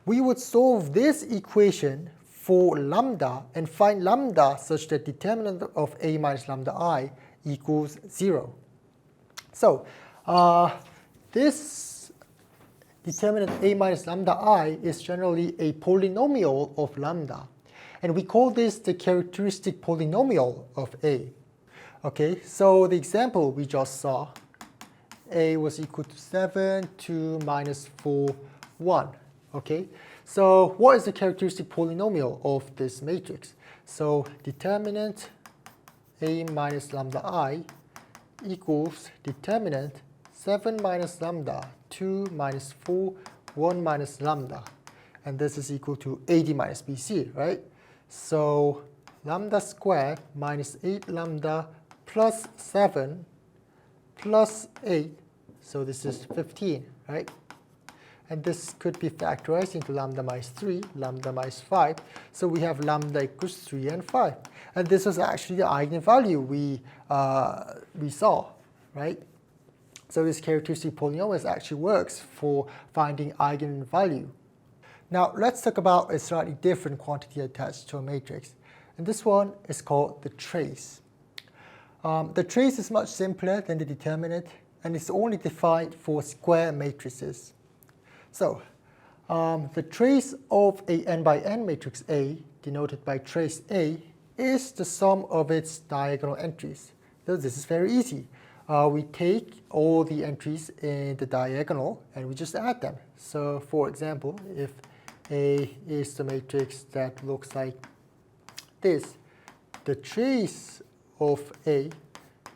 we would solve this equation for lambda and find lambda such that determinant of A minus lambda I equals 0. So this determinant A minus lambda I is generally a polynomial of lambda. And we call this the characteristic polynomial of A. Okay, so the example we just saw, A was equal to 7, 2, minus 4, 1. Okay, so what is the characteristic polynomial of this matrix? So determinant A minus lambda I equals determinant 7 minus lambda, 2 minus 4, 1 minus lambda. And this is equal to AD minus BC, right? So lambda squared minus 8 lambda plus 7 plus 8, so this is 15, right? And this could be factorized into lambda minus 3, lambda minus 5. So we have lambda equals 3 and 5. And this was actually the eigenvalue we saw, right? So this characteristic polynomial actually works for finding eigenvalue. Now let's talk about a slightly different quantity attached to a matrix. And this one is called the trace. The trace is much simpler than the determinant, and it's only defined for square matrices. So the trace of a n by n matrix A, denoted by trace A, is the sum of its diagonal entries. So this is very easy. We take all the entries in the diagonal and we just add them. So for example, if A is the matrix that looks like this, the trace of A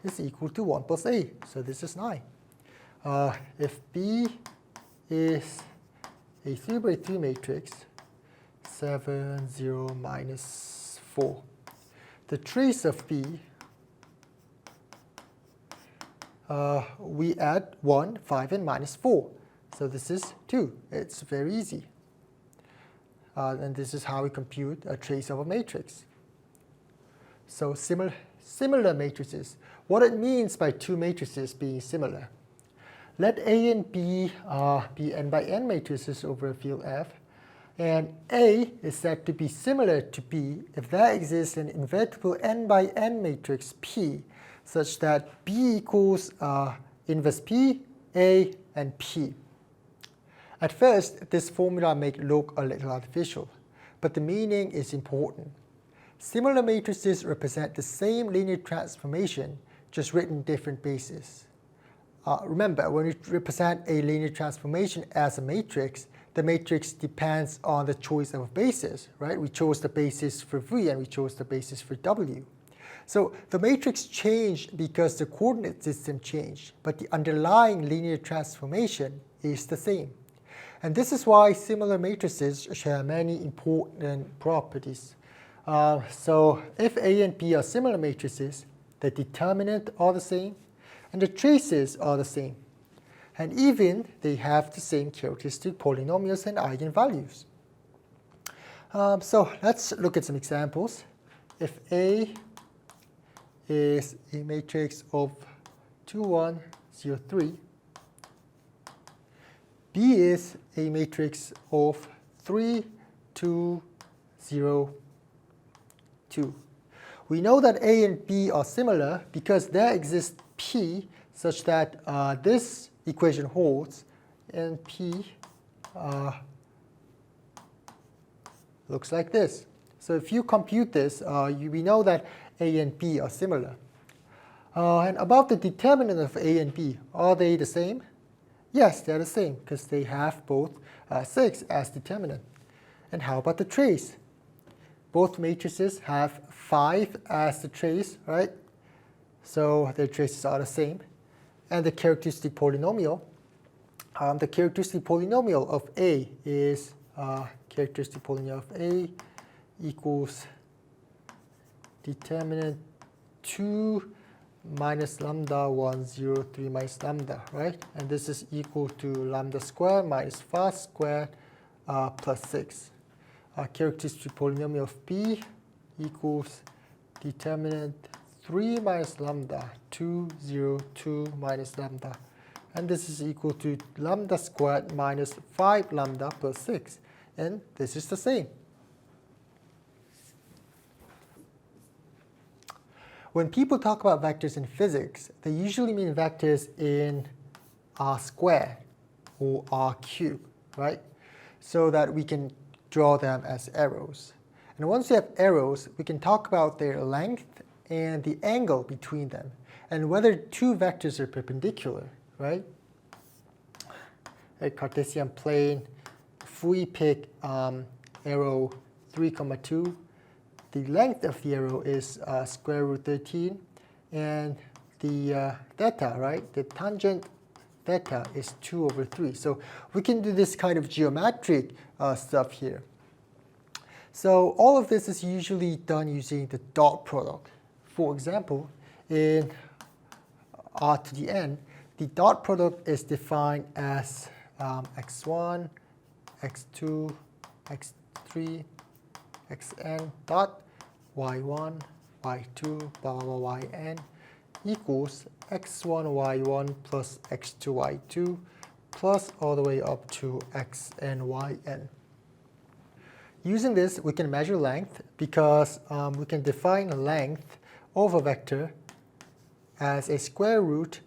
is equal to 1 plus A. So this is 9. If B is a 3 by 3 matrix, 7, 0, minus 4. The trace of B, we add 1, 5, and minus 4. So this is 2. It's very easy. And this is how we compute a trace of a matrix. So similar matrices. What it means by two matrices being similar. Let A and B be n by n matrices over a field F, and A is said to be similar to B if there exists an invertible n by n matrix P, such that B equals inverse P, A, and P. At first, this formula may look a little artificial, but the meaning is important. Similar matrices represent the same linear transformation, just written different bases. Remember, when we represent a linear transformation as a matrix, the matrix depends on the choice of a basis, right? We chose the basis for V and we chose the basis for W. So the matrix changed because the coordinate system changed, but the underlying linear transformation is the same. And this is why similar matrices share many important properties. So if A and B are similar matrices, the determinant are the same, and the traces are the same. And even they have the same characteristic polynomials and eigenvalues. So let's look at some examples. If A is a matrix of 2, 1, 0, 3, B is a matrix of 3, 2, 0, 2. We know that A and B are similar because there exists P such that this equation holds, and P looks like this. So if you compute this, we know that A and B are similar. And about the determinant of A and B, are they the same? Yes, they're the same because they have both 6 as determinant. And how about the trace? Both matrices have 5 as the trace, right? So their traces are the same. And the characteristic polynomial, of A is characteristic polynomial of A equals determinant 2 minus lambda 1, 0, 3 minus lambda, right? And this is equal to lambda squared minus 5 squared plus 6. Characteristic polynomial of B equals determinant 3 minus lambda 2, 0, 2 minus lambda. And this is equal to lambda squared minus 5 lambda plus 6. And this is the same. When people talk about vectors in physics, they usually mean vectors in R squared or R cubed, right? So that we can draw them as arrows. And once you have arrows, we can talk about their length and the angle between them, and whether two vectors are perpendicular, right? A Cartesian plane, if we pick arrow 3, 2, the length of the arrow is square root 13, and the theta, right? The tangent theta is 2 over 3. So we can do this kind of geometric stuff here. So all of this is usually done using the dot product. For example, in R to the n, the dot product is defined as x1, x2, x3, xn dot y1, y2, blah, blah, blah, yn equals x1, y1 plus x2, y2 plus all the way up to xn, yn. Using this, we can measure length because we can define length of a vector as a square root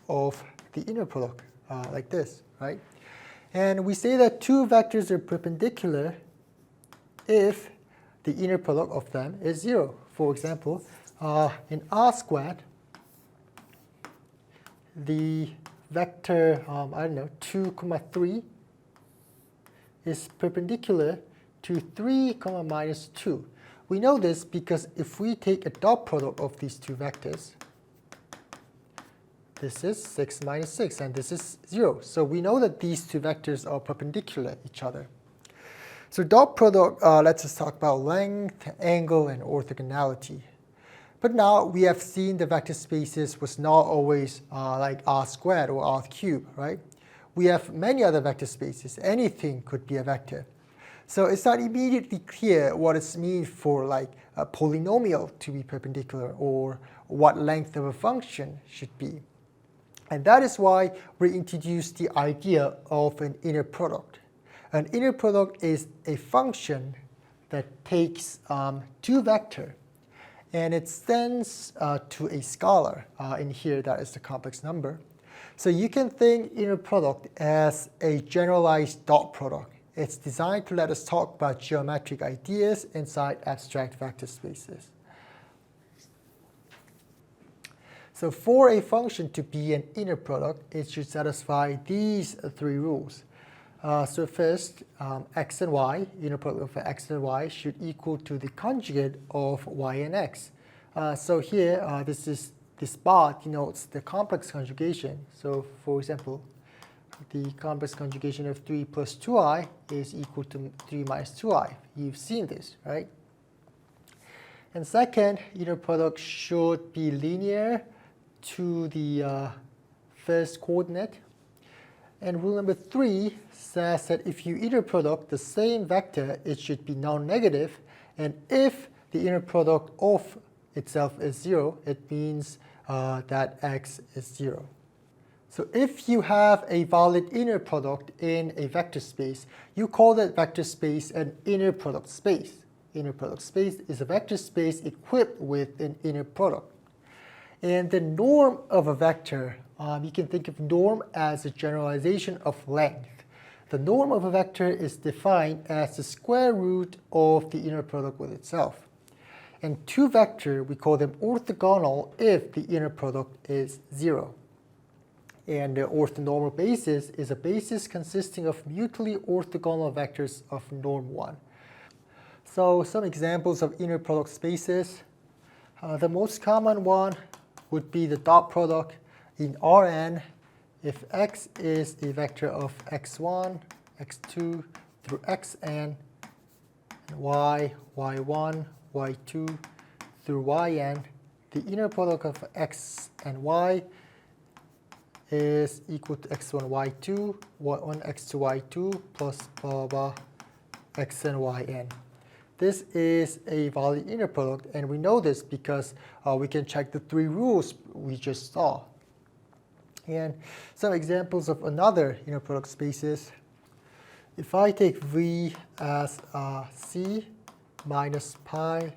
of the inner product, like this, right? And we say that two vectors are perpendicular if the inner product of them is 0. For example, in R squared, the vector, 2, 3 is perpendicular to 3, minus 2. We know this because if we take a dot product of these two vectors, this is 6 minus 6, and this is 0. So we know that these two vectors are perpendicular each other. So dot product lets us talk about length, angle, and orthogonality. But now we have seen the vector spaces was not always like R squared or R cubed, right? We have many other vector spaces. Anything could be a vector. So it's not immediately clear what it means for like a polynomial to be perpendicular or what length of a function should be. And that is why we introduced the idea of an inner product. An inner product is a function that takes two vectors and it extends to a scalar. In here, that is the complex number. So you can think inner product as a generalized dot product. It's designed to let us talk about geometric ideas inside abstract vector spaces. So for a function to be an inner product, it should satisfy these three rules. So first, x and y, inner product of x and y should equal to the conjugate of y and x. So here, this bar denotes the complex conjugation. So for example, the complex conjugation of 3 plus 2i is equal to 3 minus 2i. You've seen this, right? And second, inner product should be linear to the first coordinate. And rule number 3 says that if you inner product the same vector, it should be non-negative. And if the inner product of itself is 0, it means that x is 0. So if you have a valid inner product in a vector space, you call that vector space an inner product space. inner product space is a vector space equipped with an inner product. And the norm of a vector, you can think of norm as a generalization of length. The norm of a vector is defined as the square root of the inner product with itself. And two vectors, we call them orthogonal if the inner product is 0. And the orthonormal basis is a basis consisting of mutually orthogonal vectors of norm 1. So some examples of inner product spaces. The most common one would be the dot product in Rn if x is a vector of x1, x2 through xn, and y, y1, y2 through yn. The inner product of x and y is equal to x1, y2, y1, x2, y2 plus blah, blah, xn, yn. This is a valid inner product, and we know this because we can check the 3 rules we just saw. And some examples of another inner product spaces. If I take V as C minus pi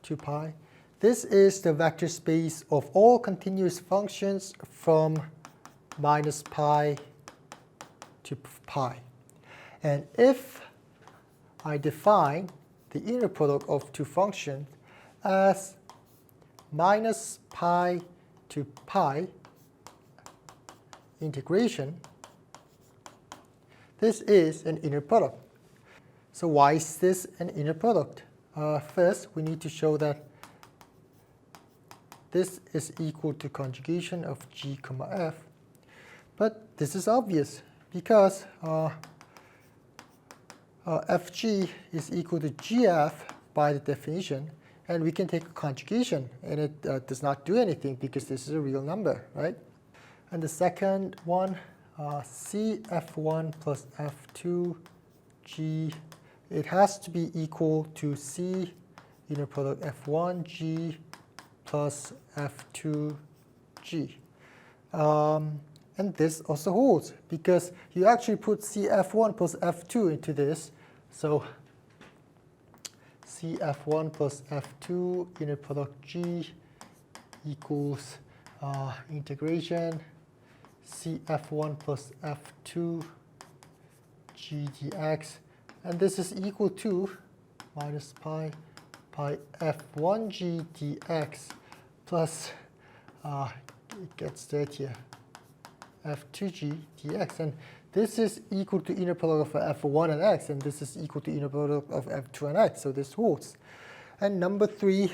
to pi, this is the vector space of all continuous functions from minus pi to pi. And if I define the inner product of two functions as minus pi to pi integration, this is an inner product. So why is this an inner product? First, we need to show that this is equal to conjugation of g, f. But this is obvious because fg is equal to gf by the definition, and we can take a conjugation, and it does not do anything because this is a real number, right? And the second one, cf1 plus f2 g, it has to be equal to c inner product f1 g plus f2 g. And this also holds because you actually put cf1 plus f2 into this. So cf1 plus f2 inner product g equals integration cf1 plus f2 g dx. And this is equal to minus pi f1 g dx plus, it gets dirtier, f2g dx. And this is equal to inner product of f1 and x, and this is equal to inner product of f2 and x, so this holds. And number 3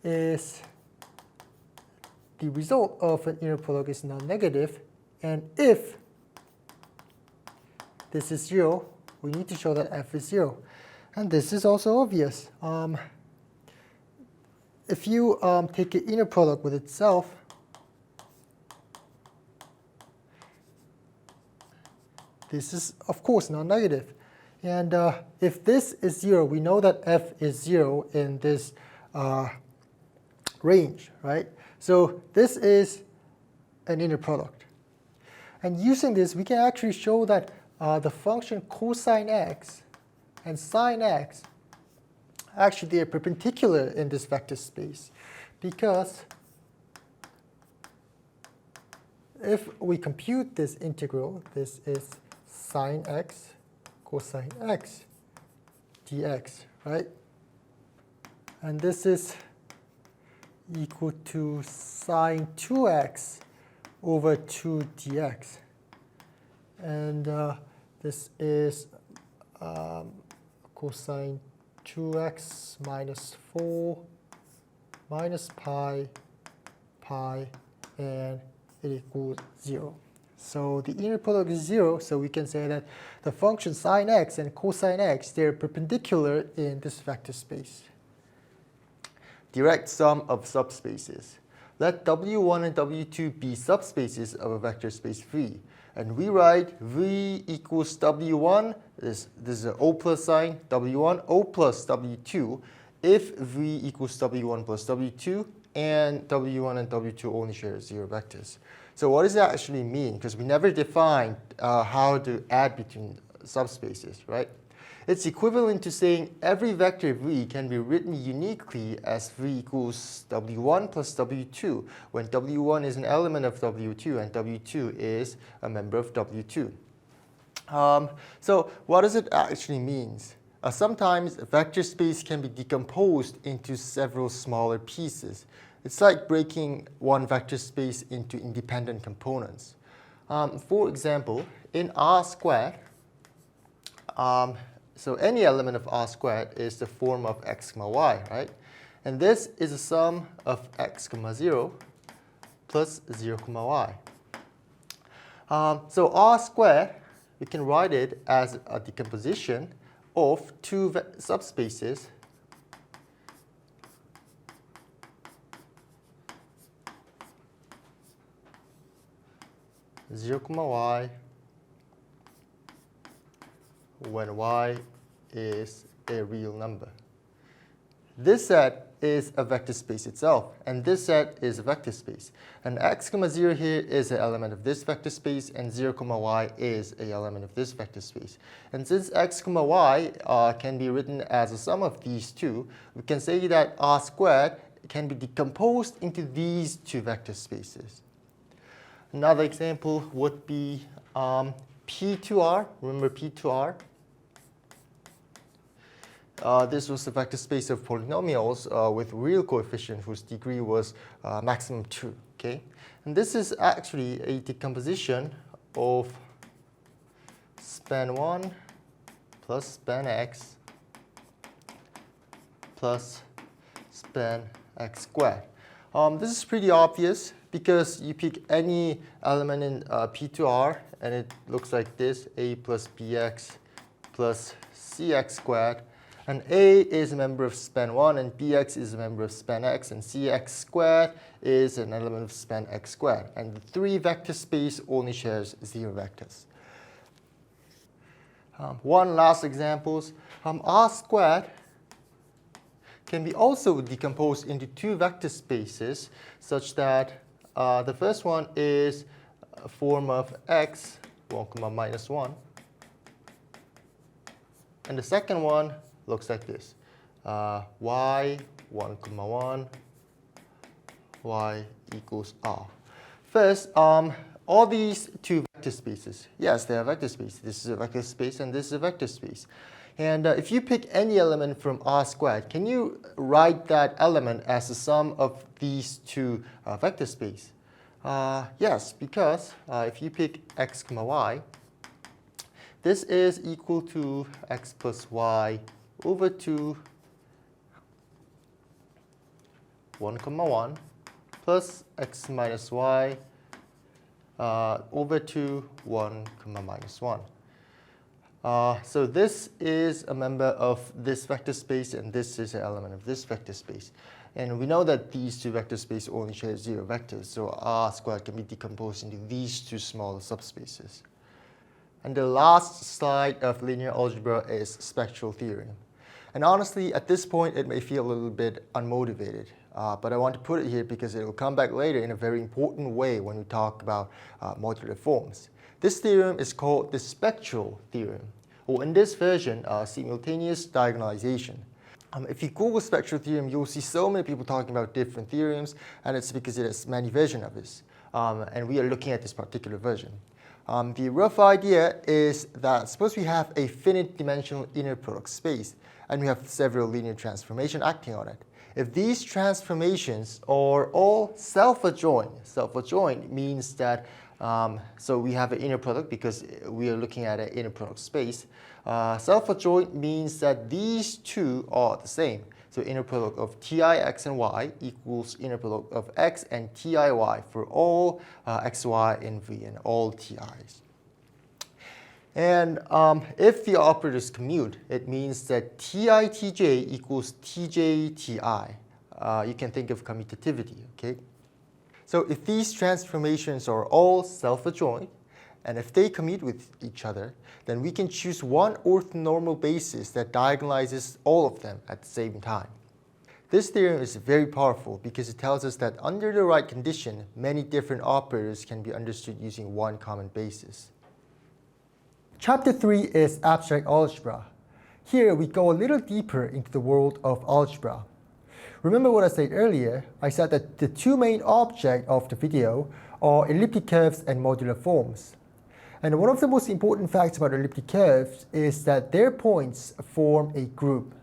is the result of an inner product is non-negative, and if this is 0, we need to show that f is 0. And this is also obvious. If you take an inner product with itself, this is, of course, non-negative. And if this is 0, we know that f is 0 in this range, right? So this is an inner product. And using this, we can actually show that the function cosine x and sine x, actually they are perpendicular in this vector space, because if we compute this integral, this is sine x cosine x dx, right? And this is equal to sine 2x over 2 dx. And this is cosine 2x minus 4 minus pi, and it equals 0. So the inner product is 0, so we can say that the function sine x and cosine x, they're perpendicular in this vector space. Direct sum of subspaces. Let W1 and W2 be subspaces of a vector space V. And we write V equals W1, this is an O plus sign, W1, O plus W2, if V equals W1 plus W2, and W1 and W2 only share 0 vectors. So what does that actually mean? Because we never defined how to add between subspaces, right? It's equivalent to saying every vector v can be written uniquely as v equals w1 plus w2, when w1 is an element of w2 and w2 is a member of w2. So what does it actually mean? Sometimes a vector space can be decomposed into several smaller pieces. It's like breaking one vector space into independent components. For example, in R squared, so any element of R squared is the form of x comma y, right? And this is a sum of x comma 0 plus 0 comma y. So R squared, we can write it as a decomposition of two subspaces zero comma y when y is a real number. This set is a vector space itself, and this set is a vector space. And x comma 0 here is an element of this vector space, and 0 comma y is an element of this vector space. And since x comma y can be written as a sum of these two, we can say that R squared can be decomposed into these two vector spaces. Another example would be P2R. Remember P2R? This was the vector space of polynomials with real coefficient whose degree was maximum 2. Okay? And this is actually a decomposition of span 1 plus span x plus span x squared. This is pretty obvious because you pick any element in P2R and it looks like this, a plus bx plus cx squared. And a is a member of span 1, and bx is a member of span x, and cx squared is an element of span x squared. And the three vector space only shares 0 vectors. One last example, R squared can be also decomposed into two vector spaces such that the first one is a form of x, 1 comma minus 1, and the second one looks like this, y 1 comma 1, y equals r. First, all these two vector spaces, yes, they are vector space. This is a vector space and this is a vector space. And if you pick any element from R squared, can you write that element as the sum of these two vector space? Yes, because if you pick x comma y, this is equal to x plus y over 2 1 comma 1 plus x minus y over 2 1 comma minus 1. So this is a member of this vector space, and this is an element of this vector space. And we know that these two vector spaces only share 0 vectors, so R squared can be decomposed into these two smaller subspaces. And the last slide of linear algebra is spectral theorem. And honestly, at this point, it may feel a little bit unmotivated, but I want to put it here because it will come back later in a very important way when we talk about modular forms. This theorem is called the spectral theorem, or in this version, simultaneous diagonalization. If you Google spectral theorem, you'll see so many people talking about different theorems, and it's because there's many versions of this. And we are looking at this particular version. The rough idea is that suppose we have a finite dimensional inner product space, and we have several linear transformations acting on it. If these transformations are all self-adjoint means that, so we have an inner product because we are looking at an inner product space. Self-adjoint means that these two are the same. So inner product of ti x and y equals inner product of x and ti y for all xy in V and all ti's. And if the operators commute, it means that ti tj equals tj ti. You can think of commutativity, okay? So if these transformations are all self-adjoint, and if they commute with each other, then we can choose one orthonormal basis that diagonalizes all of them at the same time. This theorem is very powerful because it tells us that under the right condition, many different operators can be understood using one common basis. Chapter 3 is abstract algebra. Here we go a little deeper into the world of algebra. Remember what I said earlier? I said that the two main objects of the video are elliptic curves and modular forms. And one of the most important facts about elliptic curves is that their points form a group.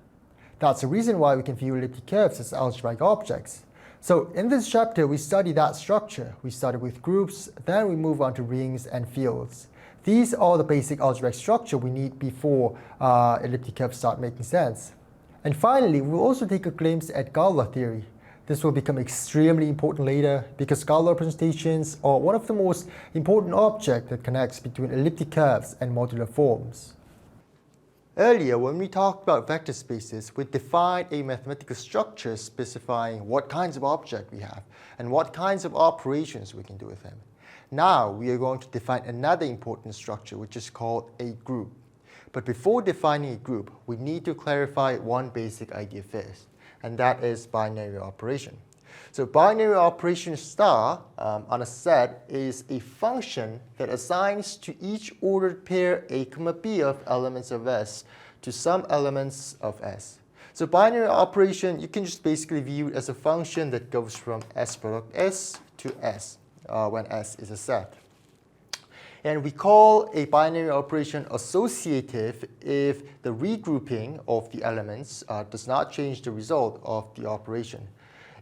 That's the reason why we can view elliptic curves as algebraic objects. So in this chapter, we study that structure. We started with groups, then we move on to rings and fields. These are the basic algebraic structure we need before elliptic curves start making sense. And finally, we'll also take a glimpse at Galois theory. This will become extremely important later because Galois representations are one of the most important objects that connects between elliptic curves and modular forms. Earlier, when we talked about vector spaces, we defined a mathematical structure specifying what kinds of objects we have and what kinds of operations we can do with them. Now, we are going to define another important structure, which is called a group. But before defining a group, we need to clarify one basic idea first, and that is binary operation. So binary operation star on a set is a function that assigns to each ordered pair A, B of elements of S to some elements of S. So binary operation, you can just basically view it as a function that goes from S product S to S when S is a set. And we call a binary operation associative if the regrouping of the elements does not change the result of the operation.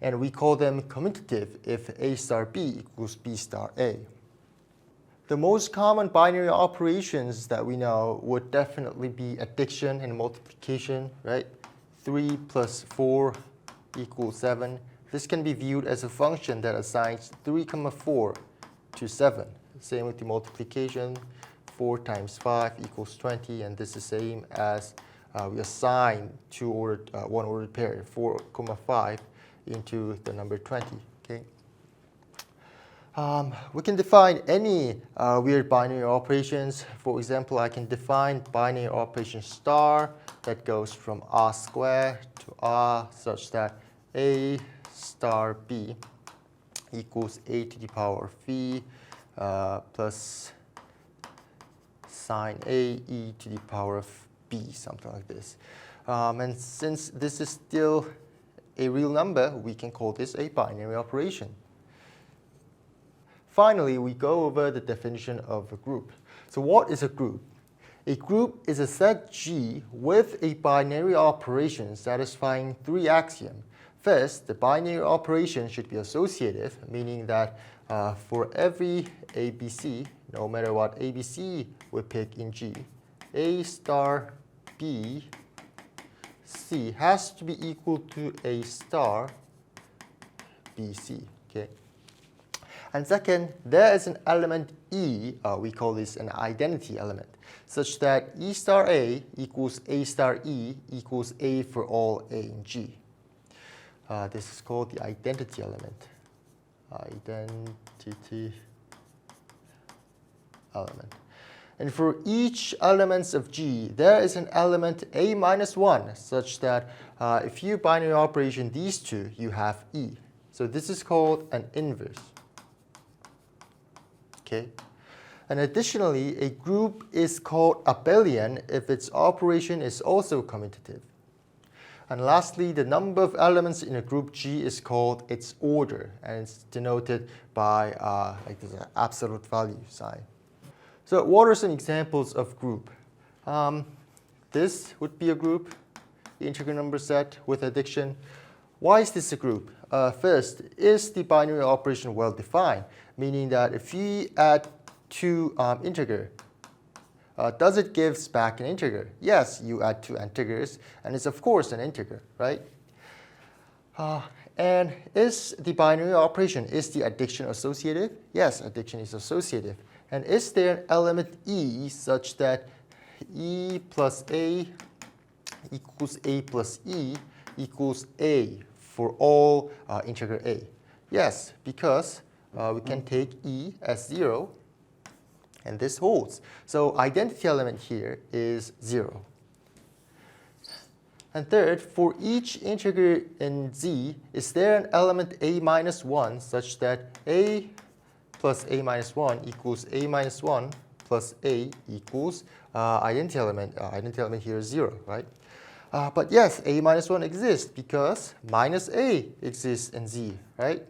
And we call them commutative if A star B equals B star A. The most common binary operations that we know would definitely be addition and multiplication, right? 3 plus 4 equals 7. This can be viewed as a function that assigns 3, 4 to 7. Same with the multiplication, 4 times 5 equals 20, and this is the same as we assign one ordered pair, 4, 5 into the number 20. Okay. We can define any weird binary operations. For example, I can define binary operation star that goes from R squared to R such that A star B equals A to the power of V plus sine A e to the power of B, something like this. And since this is still a real number, we can call this a binary operation. Finally, we go over the definition of a group. So what is a group? A group is a set G with a binary operation satisfying 3 axioms. First, the binary operation should be associative, meaning that for every ABC, no matter what ABC we pick in G, A star B C has to be equal to A star BC. Okay. And second, there is an element E, we call this an identity element, such that E star A equals A star E equals A for all A in G. This is called the identity element. Identity element. And for each element of G, there is an element A minus 1, such that if you binary operation these two, you have E. So this is called an inverse. Okay. And additionally, a group is called abelian if its operation is also commutative. And lastly, the number of elements in a group G is called its order, and it's denoted by like this absolute value sign. So what are some examples of group? This would be a group, the integer number set with addition. Why is this a group? First, is the binary operation well defined? Meaning that if you add 2 integers, does it give back an integer? Yes, you add 2 integers, and it's of course an integer, right? And is the binary operation, is the addition associative? Yes, addition is associative. And is there an element E such that E plus A equals A plus E equals A for all integer A? Yes, because we can take E as 0, and this holds. So identity element here is 0. And third, for each integer in Z, is there an element A minus 1 such that A plus A minus 1 equals A minus 1 plus A equals identity element. Identity element here is 0, right? But yes, A minus 1 exists because minus A exists in Z, right?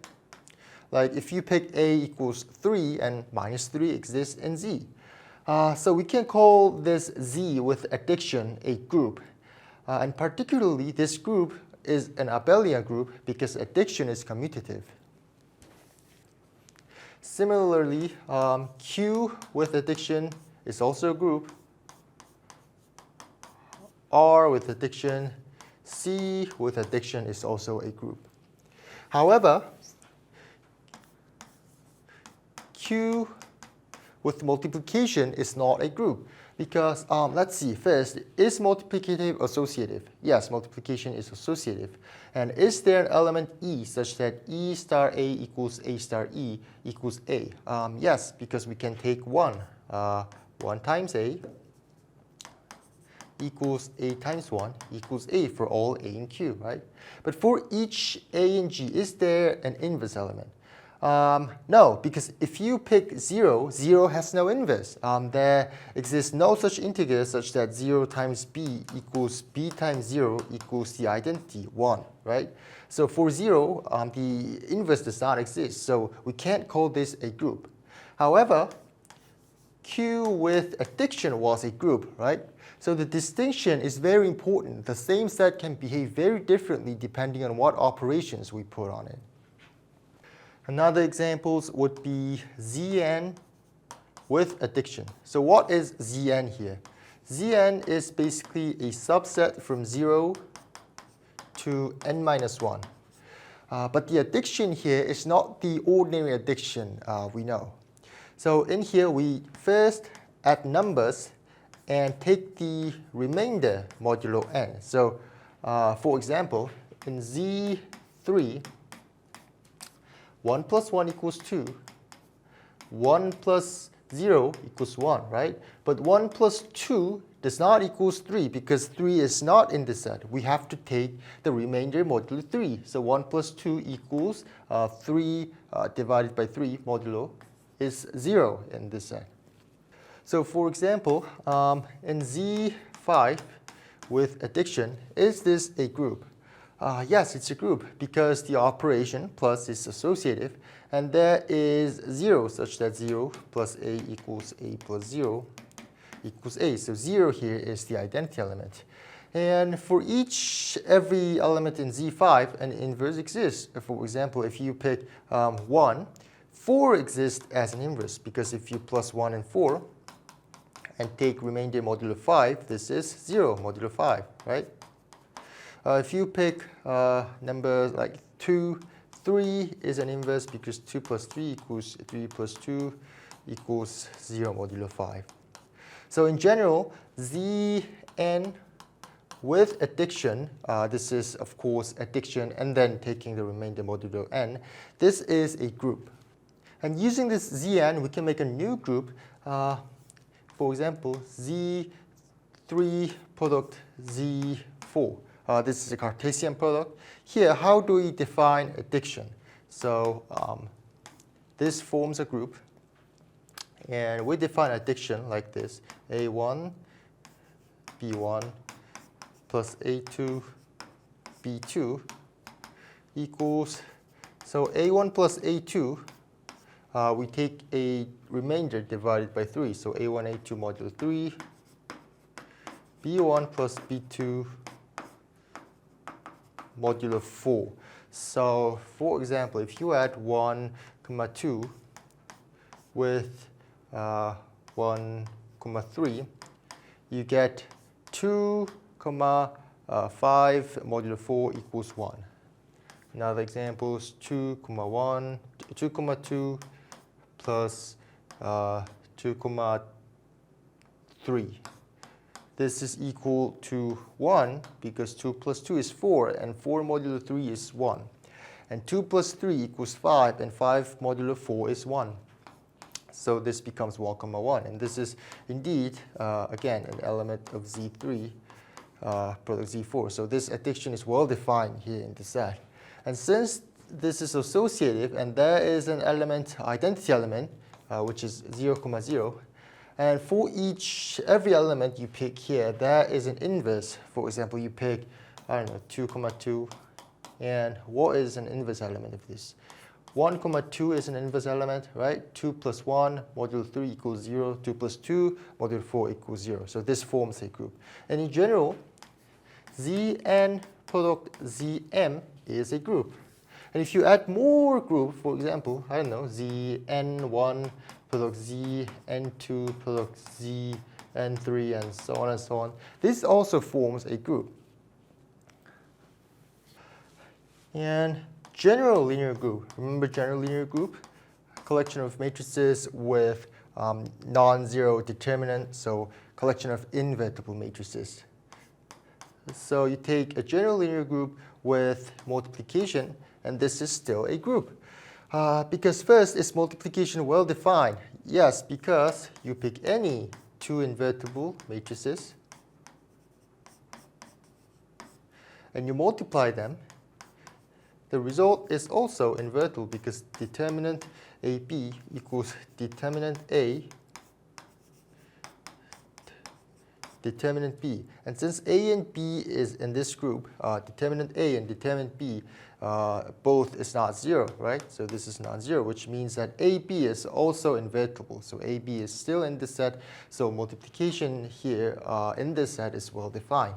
Like if you pick A equals 3 and minus 3 exists in Z. So we can call this Z with addition a group. And particularly this group is an abelian group because addition is commutative. Similarly, Q with addition is also a group. R with addition, C with addition is also a group. However, Q with multiplication is not a group because, let's see, first, is multiplicative associative? Yes, multiplication is associative. And is there an element E such that E star A equals A star E equals A? Yes, because we can take 1. 1 times A equals A times 1 equals A for all A and Q, right? But for each A and G, is there an inverse element? No, because if you pick 0, 0 has no inverse. There exists no such integer such that 0 times b equals b times 0 equals the identity 1, right? So for 0, the inverse does not exist, so we can't call this a group. However, Q with addition was a group, right? So the distinction is very important. The same set can behave very differently depending on what operations we put on it. Another examples would be Zn with addiction. So what is Zn here? Zn is basically a subset from 0 to n minus 1. But the addiction here is not the ordinary addiction we know. So in here, we first add numbers and take the remainder modulo n. So for example, in Z3, 1 plus 1 equals 2. 1 plus 0 equals 1, right? But 1 plus 2 does not equals 3 because 3 is not in the set. We have to take the remainder modulo 3. So 1 plus 2 equals 3 divided by 3 modulo is 0 in this set. So for example, in Z5 with addiction, is this a group? Yes, it's a group because the operation plus is associative, and there is 0 such that 0 plus A equals A plus 0 equals A. So 0 here is the identity element. And for every element in Z5, an inverse exists. For example, if you pick 1, 4 exists as an inverse because if you plus 1 and 4 and take remainder modulo 5, this is 0 modulo 5, right? If you pick numbers like 2, 3 is an inverse because 2 plus 3 equals 3 plus 2 equals 0 modulo 5. So in general, Zn with addition, this is of course addition and then taking the remainder modulo n, this is a group. And using this Zn, we can make a new group. For example, Z3 product Z4. This is a Cartesian product. Here, how do we define addiction? So this forms a group. And we define addiction like this. A1, B1 plus A2, B2 equals, so A1 plus A2, we take a remainder divided by 3. So A1, A2 modulo 3, B1 plus B2 modulo 4. So for example, if you add 1, 2 with 1, 3, you get 2, 5 modulo 4 equals 1. Another example is 2, 2 plus 2, 3. This is equal to 1 because 2 plus 2 is 4 and 4 modulo 3 is 1. And 2 plus 3 equals 5 and 5 modulo 4 is 1. So this becomes 1, 1. And this is indeed, again, an element of Z3 product Z4. So this addiction is well defined here in the set. And since this is associative and there is an element, identity element, which is 0, 0, And for every element you pick here, there is an inverse. For example, you pick, I don't know, 2, 2. And what is an inverse element of this? 1, 2 is an inverse element, right? 2 plus 1, modulo 3 equals 0. 2 plus 2, modulo 4 equals 0. So this forms a group. And in general, Zn product Zm is a group. And if you add more group, for example, I don't know, Zn1 product Zn2 product Zn3 and so on and so on, this also forms a group. And general linear group, remember general linear group? A collection of matrices with non-zero determinant, so collection of invertible matrices. So you take a general linear group with multiplication, and this is still a group. Because first, is multiplication well defined? Yes, because you pick any two invertible matrices, and you multiply them. The result is also invertible because determinant AB equals determinant A, determinant B. And since A and B is in this group, determinant A and determinant B, both is not 0, right? So this is non-zero, which means that AB is also invertible. So AB is still in this set. So multiplication here in this set is well defined.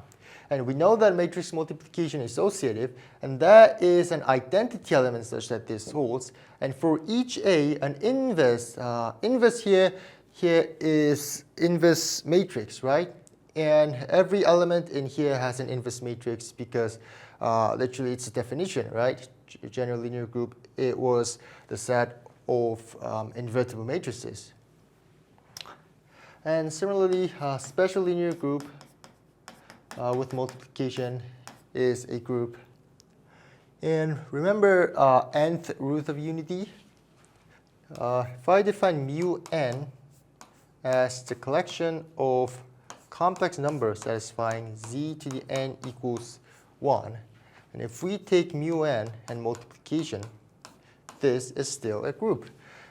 And we know that matrix multiplication is associative, and that is an identity element such that this holds. And for each A, an inverse, inverse here is inverse matrix, right? And every element in here has an inverse matrix because literally it's a definition, right? General linear group, it was the set of invertible matrices. And similarly, special linear group with multiplication is a group. And remember nth root of unity? If I define mu n as the collection of complex numbers satisfying z to the n equals 1, and if we take mu n and multiplication, this is still a group.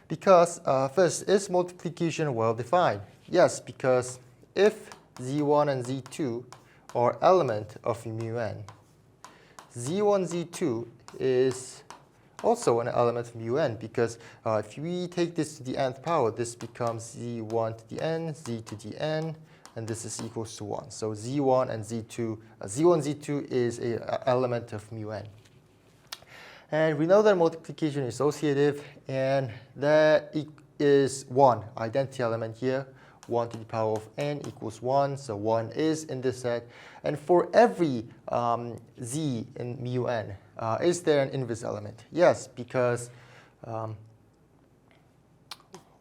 Because first, is multiplication well defined? Yes, because if z1 and z2 are element of mu n, z1, z2 is also an element of mu n because if we take this to the nth power, this becomes z1 to the n, z to the n, and this is equals to 1. So z1 and z2, z1, z2 is an element of mu n. And we know that multiplication is associative, and that is 1, identity element here. 1 to the power of n equals 1, so 1 is in this set. And for every z in mu n, is there an inverse element? Yes, because 1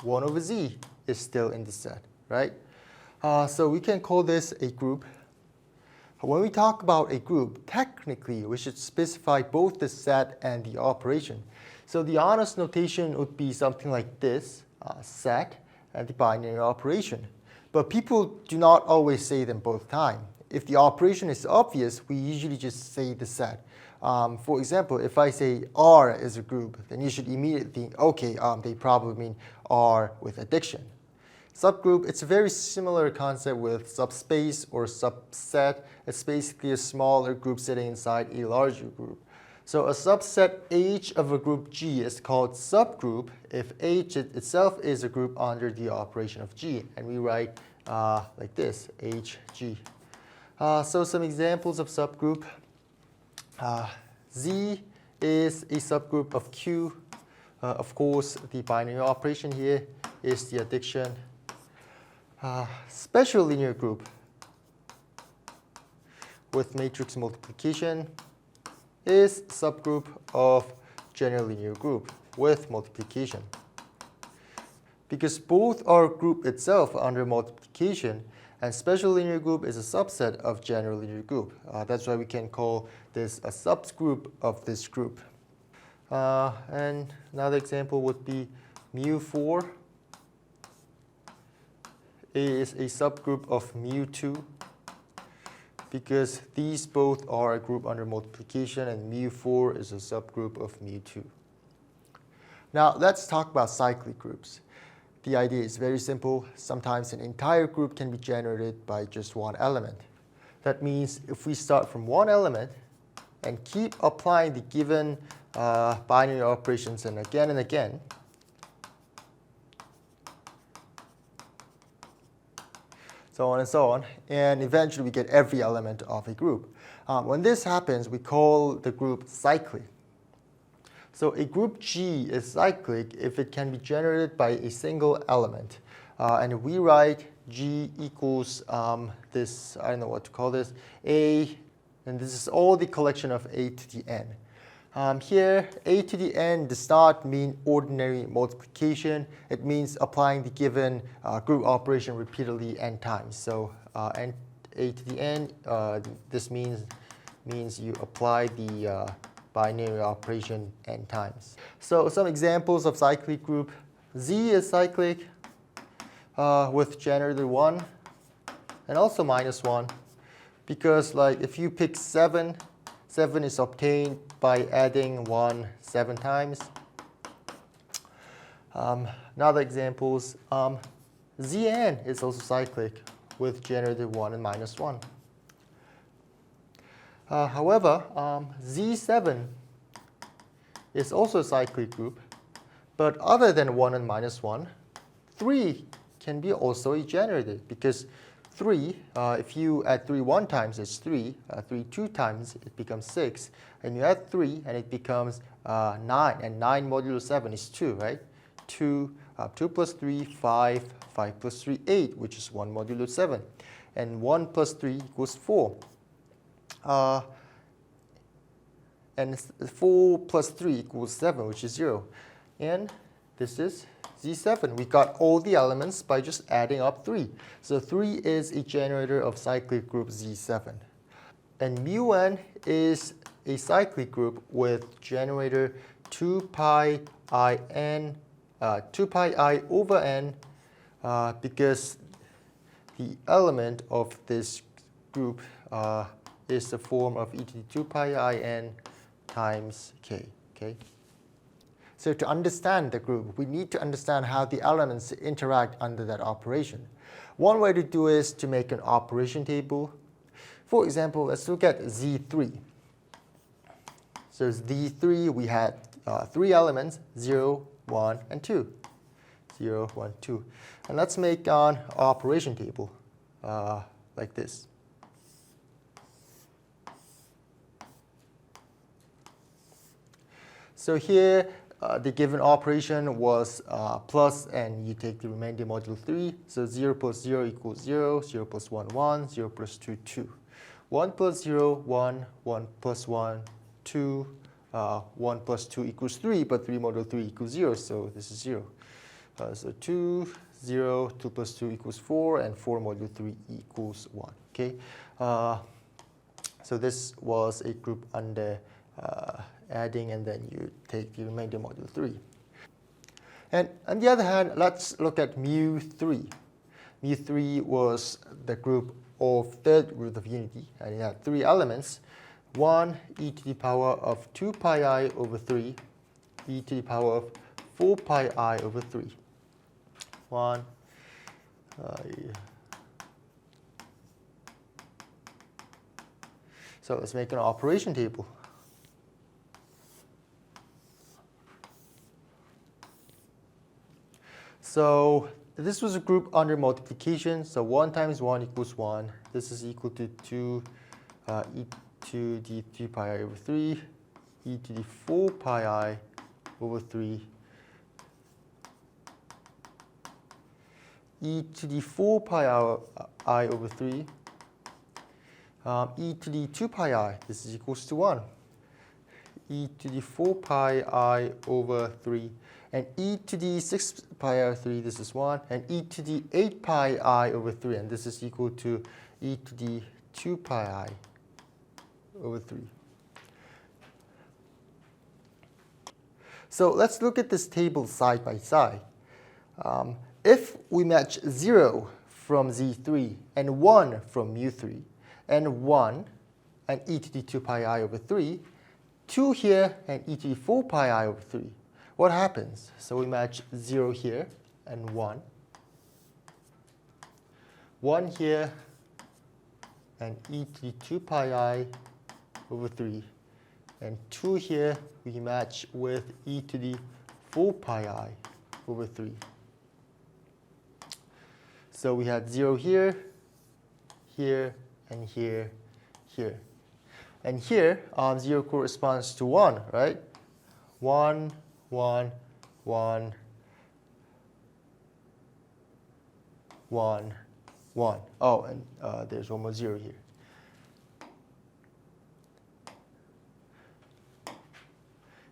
over z is still in this set, right? So we can call this a group. When we talk about a group, technically we should specify both the set and the operation. So the honest notation would be something like this, set and the binary operation. But people do not always say them both times. If the operation is obvious, we usually just say the set. For example, if I say R is a group, then you should immediately think, okay, they probably mean R with addition. Subgroup, it's a very similar concept with subspace or subset. It's basically a smaller group sitting inside a larger group. So a subset H of a group G is called subgroup if H itself is a group under the operation of G. And we write like this, HG. So some examples of subgroup. Z is a subgroup of Q. Of course, the binary operation here is the addition. Special linear group with matrix multiplication is subgroup of general linear group with multiplication. Because both are group itself under multiplication, and special linear group is a subset of general linear group. That's why we can call this a subgroup of this group. And another example would be mu4 is a subgroup of mu2 because these both are a group under multiplication, and mu4 is a subgroup of mu2. Now let's talk about cyclic groups. the idea is very simple. Sometimes an entire group can be generated by just one element. That means if we start from one element and keep applying the given binary operations and again, so on, and eventually we get every element of a group. When this happens, we call the group cyclic. So a group G is cyclic if it can be generated by a single element. And we write G equals this, I don't know what to call this, A, and this is all the collection of A to the n. Here, A to the n does not mean ordinary multiplication. It means applying the given group operation repeatedly n times. So n, A to the n, this means you apply the binary operation n times. So some examples of cyclic group. Z is cyclic with generator 1 and also -1. Because like if you pick 7, 7 is obtained by adding 1 7 times. Another examples, Zn is also cyclic with generator 1 and -1. However, Z7 is also a cyclic group, but other than 1 and -1, 3 can be also a generator because 3, if you add 3 one times, it's 3. 3 two times, it becomes 6. And you add 3, and it becomes 9. And 9 modulo 7 is 2, right? 2 plus 3, 5. 5 plus 3, 8, which is 1 modulo 7. And 1 plus 3 equals 4. And 4 plus 3 equals 7, which is 0. And this is Z7. We got all the elements by just adding up 3. So 3 is a generator of cyclic group Z7. And mu_n is a cyclic group with generator 2 pi I over n because the element of this group is the form of e to the 2 pi I n times k. Okay? So to understand the group, we need to understand how the elements interact under that operation. One way to do is to make an operation table. For example, let's look at Z3. So Z3, we had 3 elements, 0, 1, and 2. 0, 1, 2. And let's make an operation table like this. So here, the given operation was plus, and you take the remainder modulo 3. So 0 plus 0 equals 0, 0 plus 1, 1, 0 plus 2, 2. 1 plus 0, 1, 1 plus 1, 2, 1 plus 2 equals 3, but 3 modulo 3 equals 0, so this is 0. So 2, 0, 2 plus 2 equals 4, and 4 modulo 3 equals 1. Okay? So this was a group under adding, and then you take the remainder modulo 3. And on the other hand, let's look at mu3. Mu3 was the group of third root of unity, and it had 3 elements. 1 e to the power of 2 pi I over 3, e to the power of 4 pi I over 3. 1. So let's make an operation table. So this was a group under multiplication. So 1 times 1 equals 1. This is equal to 2 e to the 3 pi I over 3, e to the 4 pi I over 3, e to the 4 pi I over 3, e to the 2 pi I, this is equals to 1, e to the 4 pi I over 3, and e to the 6 pi I over 3, this is 1, and e to the 8 pi I over 3, and this is equal to e to the 2 pi I over 3. So let's look at this table side by side. If we match 0 from Z3 and 1 from mu3 and 1 and e to the 2 pi I over 3, 2 here and e to the 4 pi I over 3, what happens? So we match 0 here and 1. 1 here, and e to the 2 pi I over 3. And 2 here, we match with e to the 4 pi I over 3. So we had 0 here, here, and here, here. And here, 0 corresponds to 1, right? 1, 1, 1, 1, 1. Oh, and there's one more 0 here.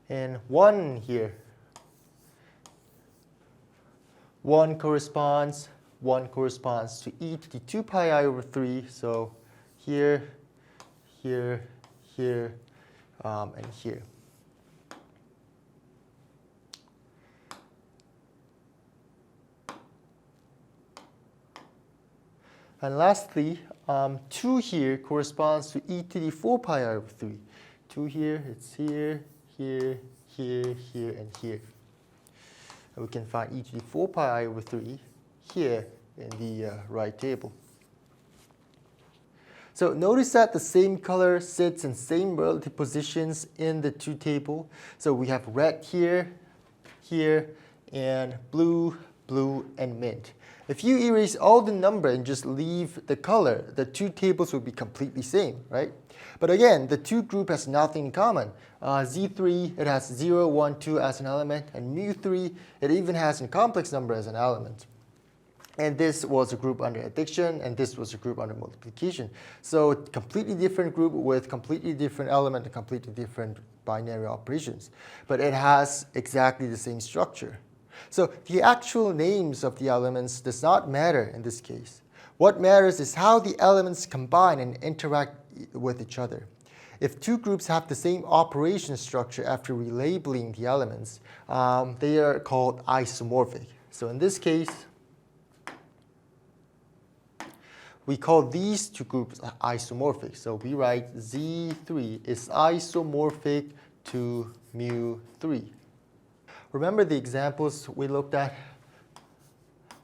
And 1 here. 1 corresponds to e to the 2 pi I over 3. So here, here, here, and here. And lastly, 2 here corresponds to e to the 4 pi I over 3. 2 here, it's here, here, here, here, and here. And we can find e to the 4 pi I over 3 here in the right table. So notice that the same color sits in same relative positions in the two table. So we have red here, here, and blue, blue, and mint. If you erase all the number and just leave the color, the two tables will be completely same, right? But again, the two group has nothing in common. Z3, it has 0, 1, 2 as an element, and mu3, it even has a complex number as an element. And this was a group under addition, and this was a group under multiplication. So completely different group with completely different element and completely different binary operations. But it has exactly the same structure. So the actual names of the elements does not matter in this case. What matters is how the elements combine and interact with each other. If two groups have the same operation structure after relabeling the elements, they are called isomorphic. So in this case, we call these two groups isomorphic. So we write Z3 is isomorphic to mu3. Remember the examples we looked at?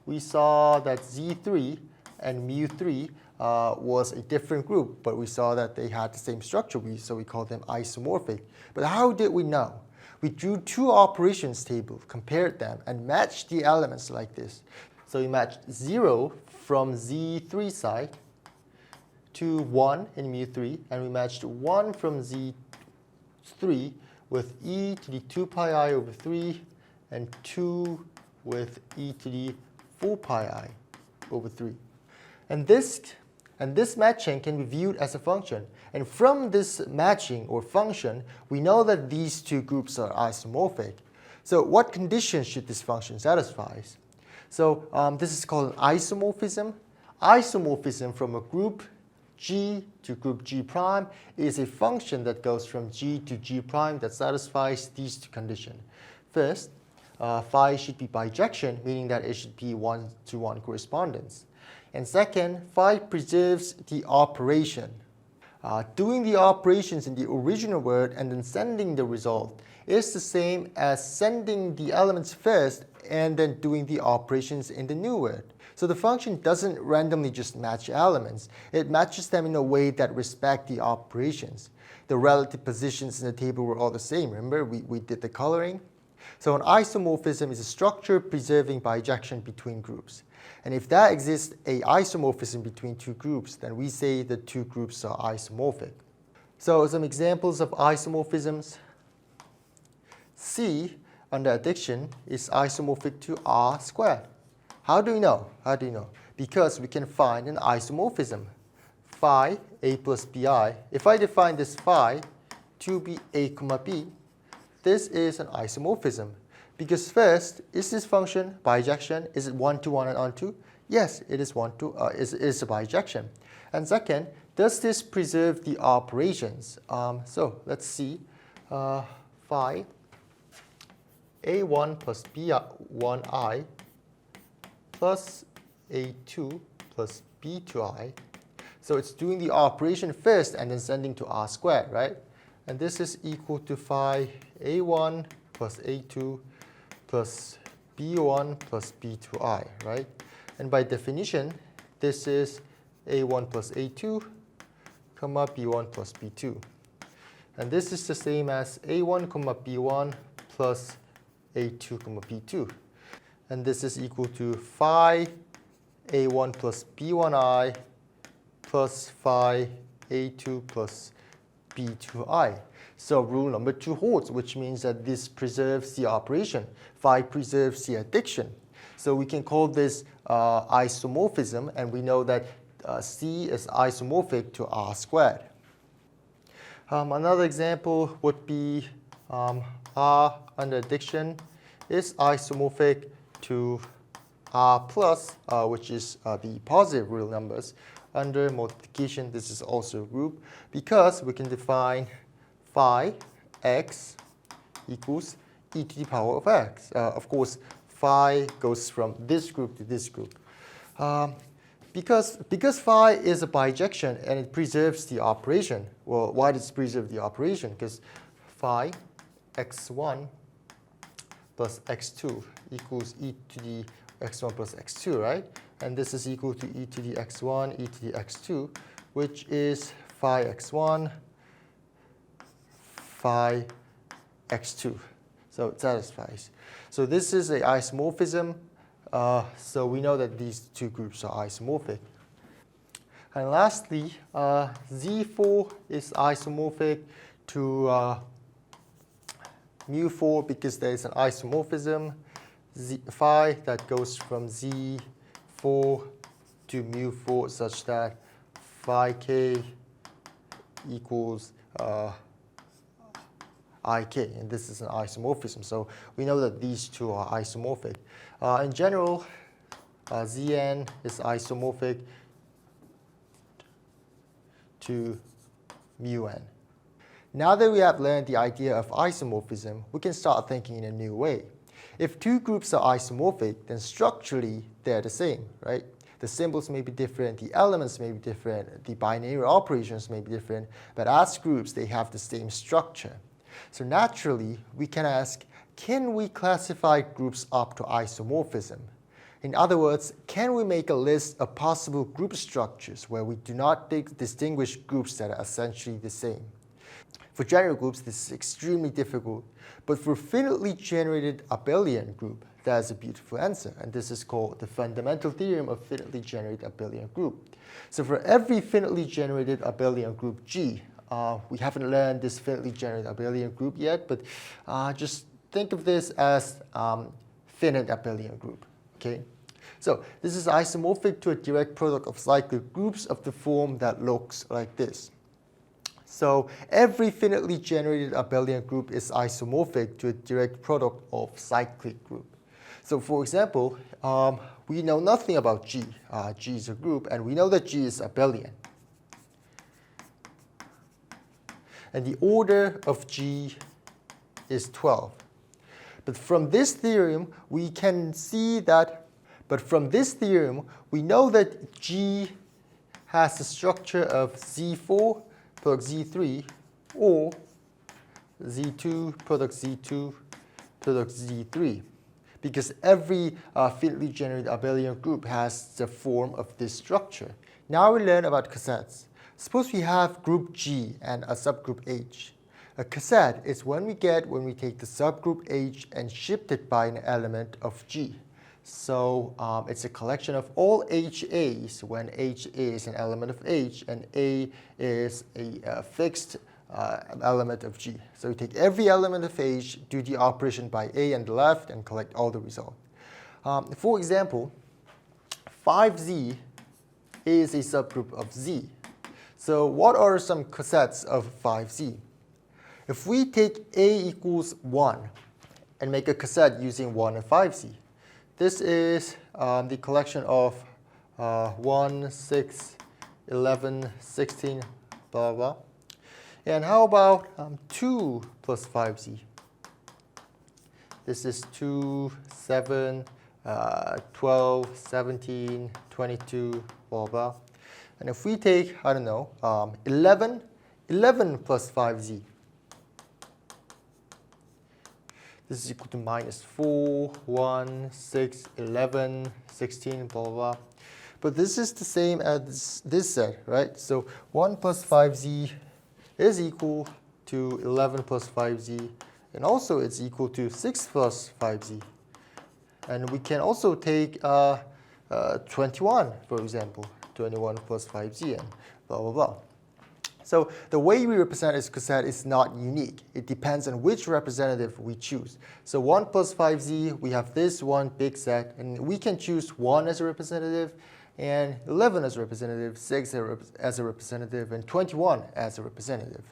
We saw that Z3 and mu3 was a different group, but we saw that they had the same structure, so we called them isomorphic. But how did we know? We drew two operations table, compared them, and matched the elements like this. So we matched 0 from Z3 side to 1 in mu3, and we matched 1 from Z3 with e to the 2 pi I over 3 and 2 with e to the 4 pi I over 3. And this matching can be viewed as a function. And from this matching or function, we know that these two groups are isomorphic. So what conditions should this function satisfy? So this is called an isomorphism. Isomorphism from a group G to group G prime is a function that goes from G to G prime that satisfies these two conditions. First, phi should be bijection, meaning that it should be 1-to-1 correspondence. And second, phi preserves the operation. Doing the operations in the original word and then sending the result is the same as sending the elements first and then doing the operations in the new word. So the function doesn't randomly just match elements. It matches them in a way that respect the operations. The relative positions in the table were all the same. Remember, we did the coloring. So an isomorphism is a structure preserving bijection between groups. And if that exists a isomorphism between two groups, then we say the two groups are isomorphic. So some examples of isomorphisms. C under addition is isomorphic to R squared. How do we know? How do you know? Because we can find an isomorphism. Phi a plus bi. If I define this phi to be a comma b, this is an isomorphism. Because first, is this function bijection? Is it 1-to-1 and onto? Yes, it is it is a bijection. And second, does this preserve the operations? So let's see. Phi a1 plus b1i plus a2 plus b2i. So it's doing the operation first and then sending to r squared, right? And this is equal to phi a1 plus a2 plus B1 plus B2i, right? And by definition, this is A1 plus A2, comma B1 plus B2. And this is the same as A1, comma B1 plus A2, comma B2. And this is equal to phi A1 plus B1i plus phi A2 plus B2i. So rule number 2 holds, which means that this preserves the operation. Phi preserves the addition. So we can call this isomorphism, and we know that C is isomorphic to R squared. Another example would be R under addition is isomorphic to R plus, which is the positive real numbers. Under multiplication, this is also a group, because we can define phi x equals e to the power of x. Of course, phi goes from this group to this group. Because phi is a bijection and it preserves the operation. Well, why does it preserve the operation? Because phi x1 plus x2 equals e to the x1 plus x2, right? And this is equal to e to the x1, e to the x2, which is phi x1, phi x2. So it satisfies. So this is a isomorphism. So we know that these two groups are isomorphic. And lastly, Z4 is isomorphic to mu4 because there is an isomorphism phi that goes from Z4 to mu4 such that phi k equals ik, and this is an isomorphism. So we know that these two are isomorphic. In general, Zn is isomorphic to mu n. Now that we have learned the idea of isomorphism, we can start thinking in a new way. If two groups are isomorphic, then structurally they're the same, right? The symbols may be different, the elements may be different, the binary operations may be different, but as groups they have the same structure. So naturally, we can ask, can we classify groups up to isomorphism? In other words, can we make a list of possible group structures where we do not distinguish groups that are essentially the same? For general groups, this is extremely difficult, but for finitely generated abelian group, that's a beautiful answer, and this is called the fundamental theorem of finitely generated abelian group. So for every finitely generated abelian group G, we haven't learned this finitely generated abelian group yet, but just think of this as finite abelian group. Okay? So this is isomorphic to a direct product of cyclic groups of the form that looks like this. So every finitely generated abelian group is isomorphic to a direct product of cyclic group. So for example, we know nothing about G. G is a group, and we know that G is abelian. And the order of G is 12. But from this theorem, we can see that, we know that G has the structure of Z4 product Z3 or Z2 product Z2 product Z3. Because every finitely generated abelian group has the form of this structure. Now we learn about cossets. Suppose we have group G and a subgroup H. A coset is when we take the subgroup H and shift it by an element of G. So it's a collection of all HAs when H is an element of H and A is a fixed element of G. So we take every element of H, do the operation by A on the left, and collect all the results. For example, 5Z is a subgroup of Z. So what are some cosets of 5Z? If we take A equals 1 and make a coset using 1 and 5Z, this is the collection of 1, 6, 11, 16, blah, blah, blah. And how about 2 plus 5Z? This is 2, 7, 12, 17, 22, blah, blah. And if we take, I don't know, 11 plus 5Z. This is equal to minus 4, 1, 6, 11, 16, blah, blah, blah. But this is the same as this set, right? So 1 plus 5z is equal to 11 plus 5z, and also it's equal to 6 plus 5z. And we can also take 21, for example, 21 plus 5z, and blah, blah, blah. So the way we represent this coset is not unique. It depends on which representative we choose. So 1 plus 5z, we have this one big set, and we can choose 1 as a representative, and 11 as a representative, 6 as a representative, and 21 as a representative.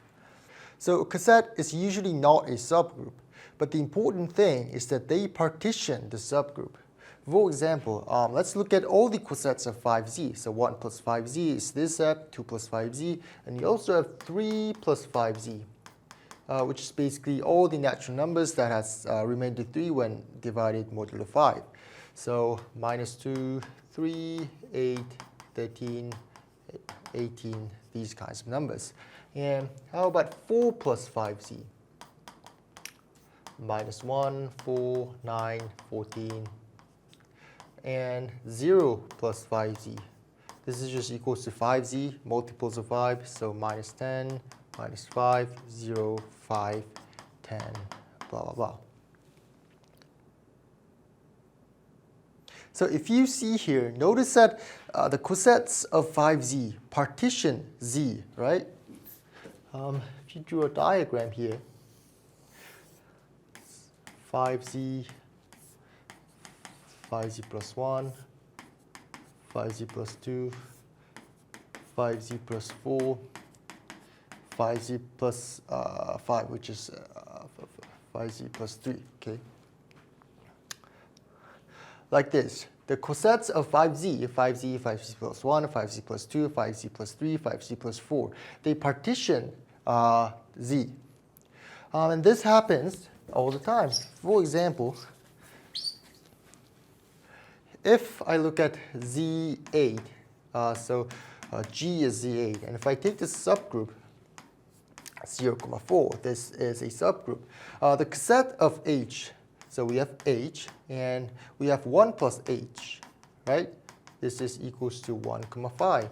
So a coset is usually not a subgroup, but the important thing is that they partition the subgroup. For example, let's look at all the cosets of 5z. So 1 plus 5z is this set, 2 plus 5z, and you also have 3 plus 5z, which is basically all the natural numbers that has remainder 3 when divided modulo 5. So minus 2, 3, 8, 13, 18, these kinds of numbers. And how about 4 plus 5z? Minus 1, 4, 9, 14. And 0 plus 5z. This is just equals to 5z, multiples of 5, so minus 10, minus 5, 0, 5, 10, blah, blah, blah. So if you see here, notice that the cosets of 5z partition z, right? If you drew a diagram here, 5z, 5z plus 1, 5z plus 2, 5z plus 4, 5z plus 5, which is 5z plus 3, okay? Like this. The cosets of 5z, 5z plus 1, 5z plus 2, 5z plus 3, 5z plus 4, they partition z. And this happens all the time. For example, if I look at z8, G is z8, and if I take this subgroup 0, 4, this is a subgroup. The coset of H, so we have H, and we have 1 plus H, right? This is equals to 1, 5.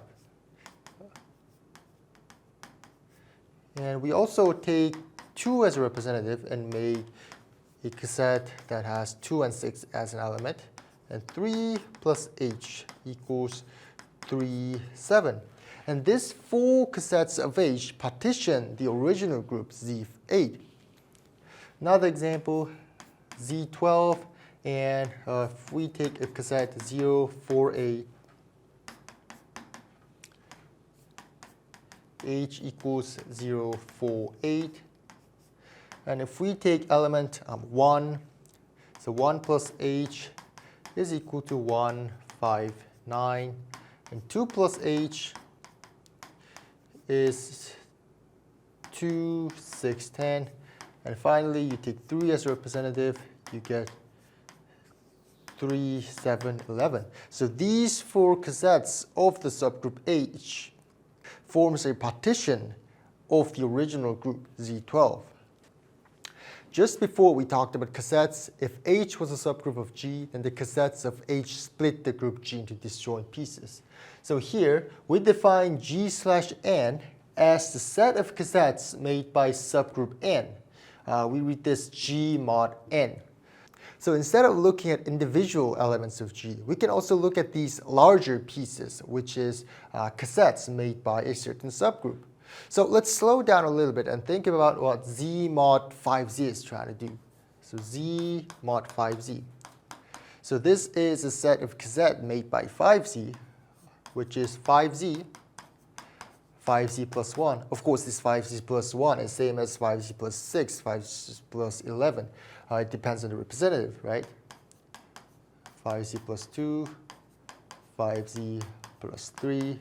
And we also take 2 as a representative and make a coset that has 2 and 6 as an element. And 3 plus H equals 3, 7. And these 4 cosets of H partition the original group Z8. Another example, Z12, and if we take a coset 0, 4, 8, H equals 0, 4, 8. And if we take element 1, so 1 plus H is equal to 1, 5, 9. And 2 plus H is 2, 6, 10. And finally, you take 3 as a representative, you get 3, 7, 11. So these 4 cosets of the subgroup H forms a partition of the original group Z12. Just before we talked about cosets, if H was a subgroup of G, then the cosets of H split the group G into disjoint pieces. So here, we define G slash N as the set of cosets made by subgroup N. We read this G mod N. So instead of looking at individual elements of G, we can also look at these larger pieces, which is cosets made by a certain subgroup. So let's slow down a little bit and think about what Z mod 5Z is trying to do. So Z mod 5Z. So this is a set of coset made by 5Z, which is 5Z, 5Z plus 1. Of course, this 5Z plus 1 is same as 5Z plus 6, 5Z plus 11. It depends on the representative, right? 5Z plus 2, 5Z plus 3,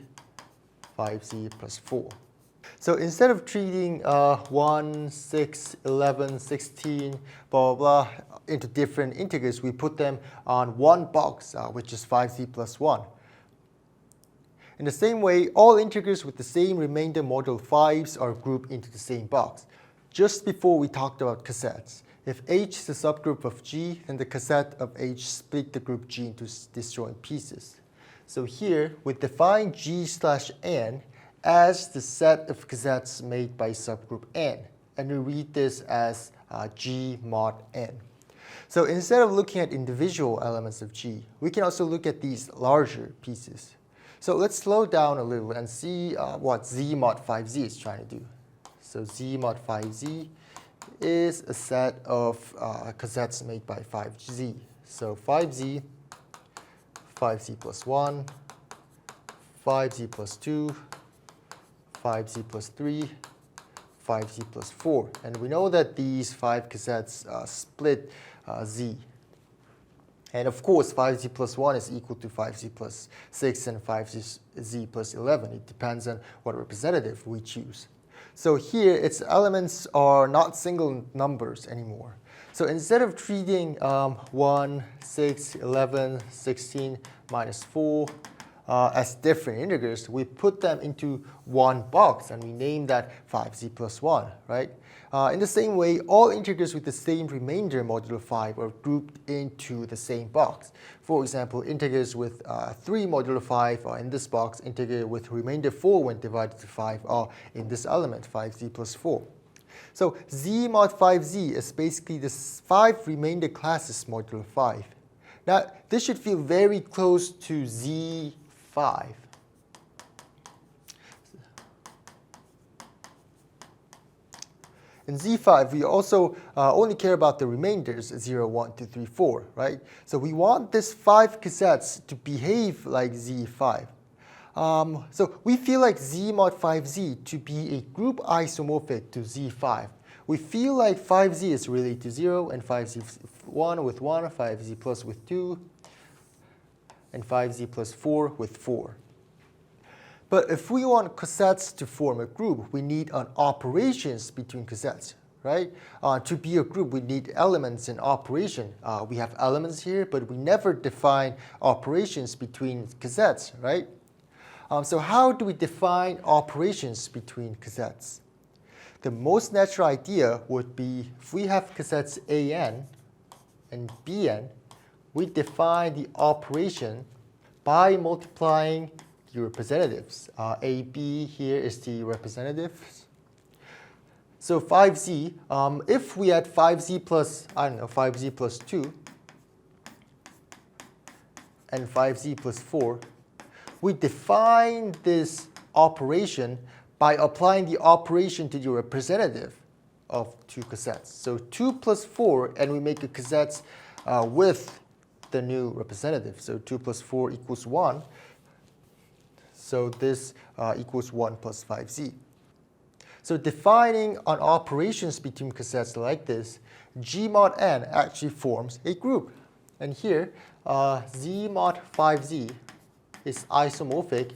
5Z plus 4. So instead of treating 1, 6, 11, 16, blah, blah, blah, into different integers, we put them on one box, which is 5z plus 1. In the same way, all integers with the same remainder modulo 5s are grouped into the same box. Just before we talked about cosets. If H is a subgroup of G, then the cassette of H split the group G into disjoint pieces. So here, we define G/N as the set of cassettes made by subgroup N. And we read this as G mod N. So instead of looking at individual elements of G, we can also look at these larger pieces. So let's slow down a little and see what Z mod 5Z is trying to do. So Z mod 5Z is a set of cassettes made by 5Z. So 5Z, 5Z plus 1, 5Z plus 2, 5Z plus 3, 5Z plus 4. And we know that these 5 cassettes split Z. And of course, 5Z plus 1 is equal to 5Z plus 6 and 5Z plus 11. It depends on what representative we choose. So here, its elements are not single numbers anymore. So instead of treating 1, 6, 11, 16, minus 4 as different integers, we put them into one box, and we name that 5Z plus 1, right? In the same way, all integers with the same remainder modulo 5 are grouped into the same box. For example, integers with 3 modulo 5 are in this box. Integer with remainder 4 when divided to 5 are in this element, 5Z plus 4. So Z mod 5Z is basically the 5 remainder classes modulo 5. Now, this should feel very close to Z5. In Z5, we also only care about the remainders, 0, 1, 2, 3, 4, right? So we want this 5 cassettes to behave like Z5. So we feel like Z mod 5Z to be a group isomorphic to Z5. We feel like 5Z is related to 0, and 5Z1 with 1, 5Z plus with 2, and 5Z plus 4 with 4. But if we want cassettes to form a group, we need an operations between cassettes, right? To be a group, we need elements in operation. We have elements here, but we never define operations between cassettes, right? So how do we define operations between cassettes? The most natural idea would be if we have cassettes AN and BN, we define the operation by multiplying the representatives. AB here is the representatives. So 5Z, if we had 5Z plus, 5Z plus 2 and 5Z plus 4, we define this operation by applying the operation to the representative of 2 cassettes. So 2 plus 4, and we make a cassettes with the new representative. So 2 plus 4 equals 1. So this equals 1 plus 5Z. So defining an operations between cassettes like this, G mod N actually forms a group. And here, Z mod 5Z is isomorphic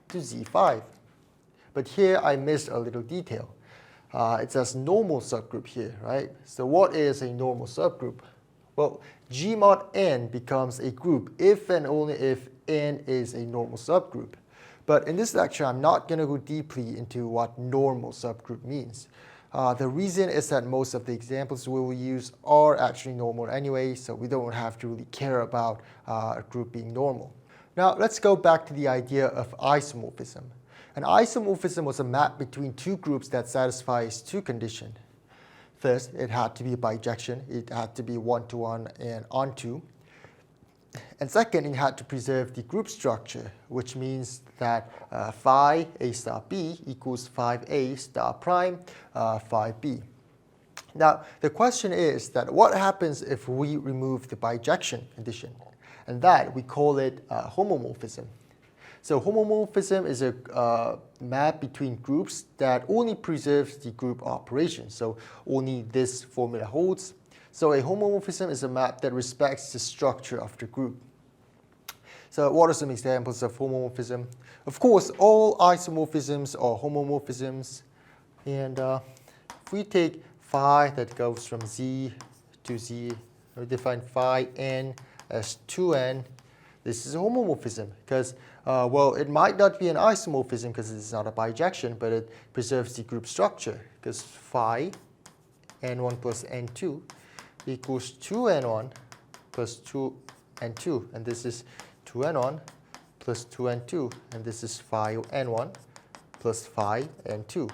to Z5. But here I missed a little detail. It says normal subgroup here, right? So what is a normal subgroup? Well, G mod N becomes a group if and only if N is a normal subgroup. But in this lecture, I'm not going to go deeply into what normal subgroup means. The reason is that most of the examples we will use are actually normal anyway, so we don't have to really care about a group being normal. Now, let's go back to the idea of isomorphism. An isomorphism was a map between 2 groups that satisfies 2 conditions. First, it had to be a bijection. It had to be 1-to-1 and onto. And second, it had to preserve the group structure, which means that phi A star B equals phi A star prime phi B. Now, the question is that what happens if we remove the bijection condition? And that, we call it homomorphism. So homomorphism is a map between groups that only preserves the group operation. So only this formula holds. So a homomorphism is a map that respects the structure of the group. So what are some examples of homomorphism? Of course, all isomorphisms are homomorphisms. And if we take phi that goes from Z to Z, we define phi n as 2n. This is a homomorphism because, well, it might not be an isomorphism because it's not a bijection, but it preserves the group structure because phi n1 plus n2 equals 2n1 plus 2n2, and this is 2n1 plus 2n2, and this is phi n1 plus phi n2.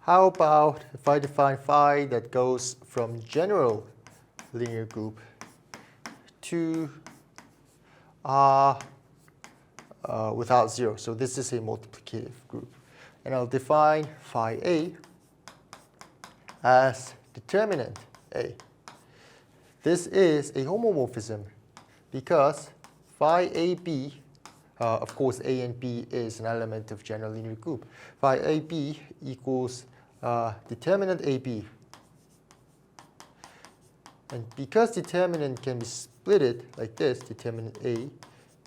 How about if I define phi that goes from general linear group to R without 0. So this is a multiplicative group. And I'll define phi A as determinant A. This is a homomorphism because phi AB, of course A and B is an element of general linear group. Phi AB equals determinant AB. And because determinant can be splitted like this, determinant A,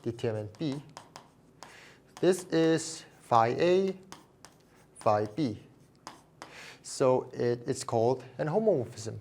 determinant B, this is phi A, phi B. So it's called an homomorphism.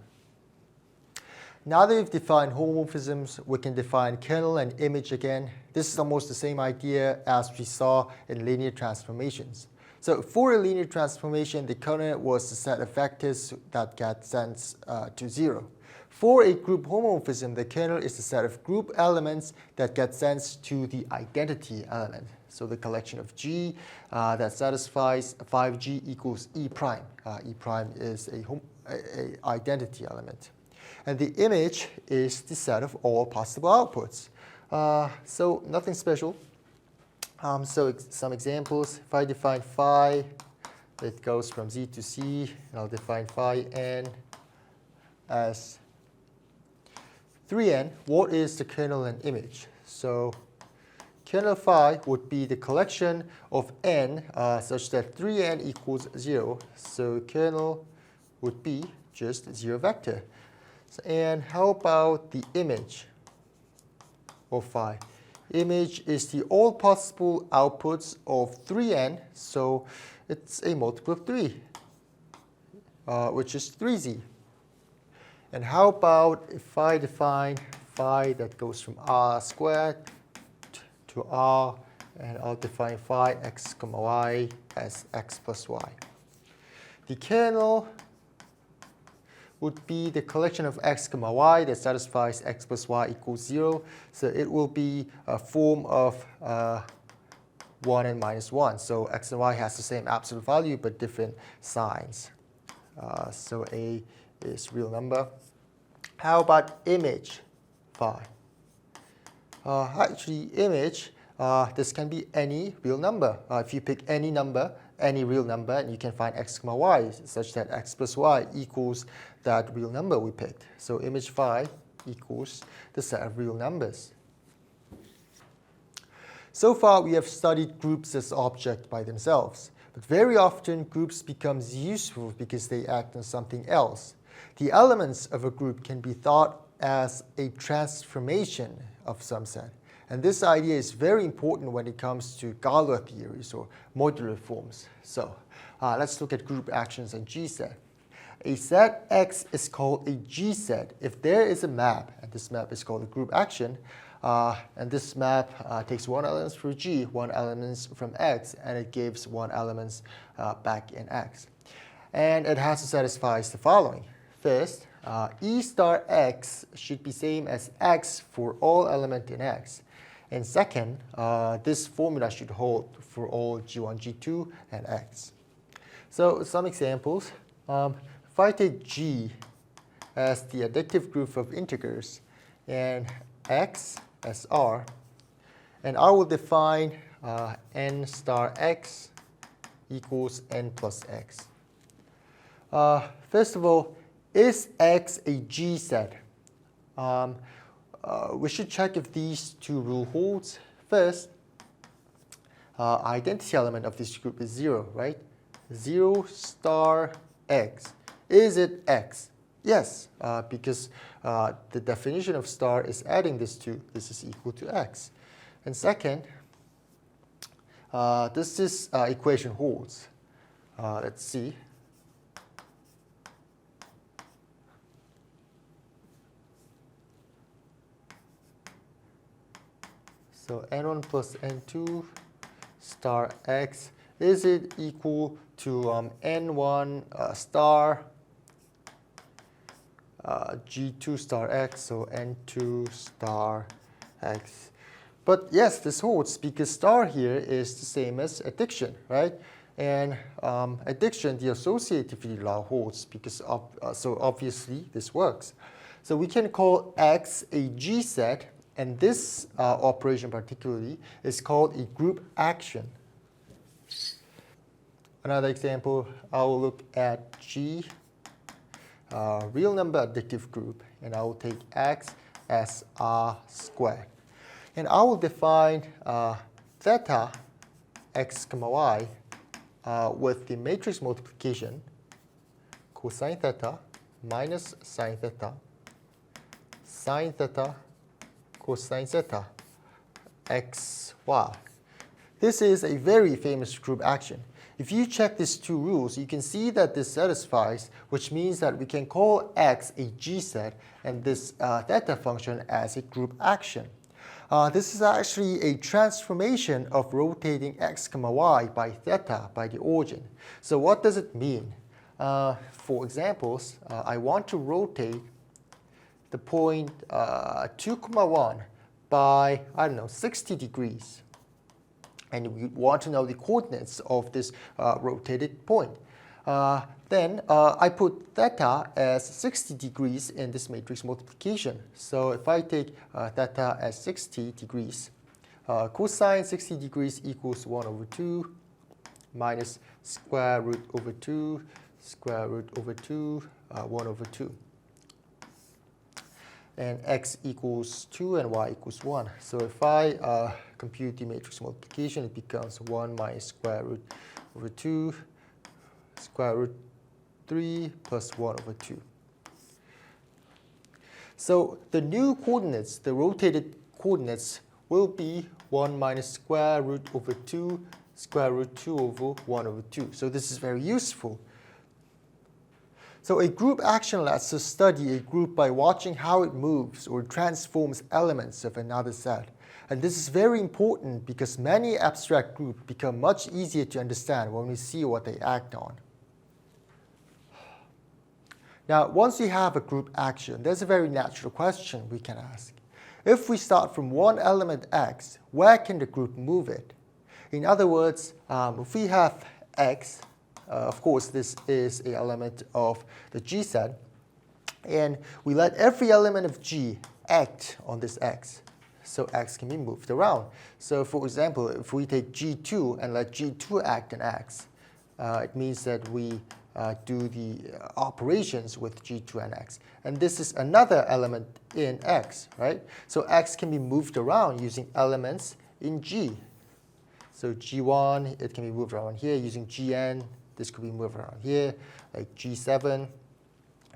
Now that we've defined homomorphisms, we can define kernel and image again. This is almost the same idea as we saw in linear transformations. So for a linear transformation, the kernel was the set of vectors that get sent to 0. For a group homomorphism, the kernel is the set of group elements that get sent to the identity element. So the collection of G that satisfies 5G equals E prime. E prime is a identity element. And the image is the set of all possible outputs. So nothing special. So some examples. If I define phi, it goes from Z to C, and I'll define phi n as 3n. What is the kernel and image? So kernel phi would be the collection of n such that 3n equals 0. So kernel would be just 0 vector. And how about the image of phi? Image is the all possible outputs of 3n, so it's a multiple of 3, which is 3z. And how about if I define phi that goes from r squared to r, and I'll define phi x comma y as x plus y. The kernel would be the collection of x comma y that satisfies x plus y equals 0. So it will be a form of 1 and minus 1. So x and y has the same absolute value but different signs. So A is real number. How about image phi? Actually, image, this can be any real number. If you pick any number, any real number, and you can find x comma y such that x plus y equals that real number we picked. So image phi equals the set of real numbers. So far we have studied groups as objects by themselves, but very often groups become useful because they act on something else. The elements of a group can be thought as a transformation of some set. And this idea is very important when it comes to Galois theories or modular forms. So let's look at group actions and G set. A set X is called a G set if there is a map, and this map is called a group action. And this map takes one element from G, one element from X, and it gives one element back in X. And it has to satisfy the following. First, E star X should be same as X for all element in X. And second, this formula should hold for all G1, G2, and X. So some examples. If I take G as the additive group of integers and X as R, and I will define n star X equals n plus X. First of all, is X a G set? We should check if these two rules holds. First, identity element of this group is 0, right? 0 star X. Is it X? Yes, because the definition of star is adding this 2. This is equal to X. And second, this equation holds. Let's see. So n1 plus n2 star x, is it equal to n1 star G2 star x, so N2 star x. But yes, this holds because star here is the same as addition, right? And addition, the associativity law holds because so obviously this works. So we can call X a G set, and this operation particularly is called a group action. Another example, I will look at G, real number additive group, and I will take X as R squared. And I will define theta x comma y with the matrix multiplication cosine theta minus sine theta, sine theta cosine theta x y. This is a very famous group action. If you check these two rules, you can see that this satisfies, which means that we can call X a G set and this theta function as a group action. This is actually a transformation of rotating x comma y by theta by the origin. So what does it mean? For examples, I want to rotate the point 2, 1 by, I don't know, 60 degrees. And we want to know the coordinates of this rotated point. Then I put theta as 60 degrees in this matrix multiplication. So if I take theta as 60 degrees, cosine 60 degrees equals 1 over 2 minus square root over 2, square root over 2, 1 over 2. And x equals 2 and y equals 1. So if I compute the matrix multiplication, it becomes 1 minus square root over 2, square root 3 plus 1 over 2. So the new coordinates, the rotated coordinates, will be 1 minus square root over 2, square root 2 over 1 over 2. So this is very useful. So a group action lets us study a group by watching how it moves or transforms elements of another set. And this is very important because many abstract groups become much easier to understand when we see what they act on. Now, once we have a group action, there's a very natural question we can ask. If we start from one element x, where can the group move it? In other words, if we have x, of course, this is an element of the G set, and we let every element of G act on this x. So x can be moved around. So for example, if we take G2 and let G2 act on x, it means that we do the operations with G2 and x. And this is another element in x, right? So x can be moved around using elements in G. So G1, it can be moved around here using Gn. This could be moved around here, like G7.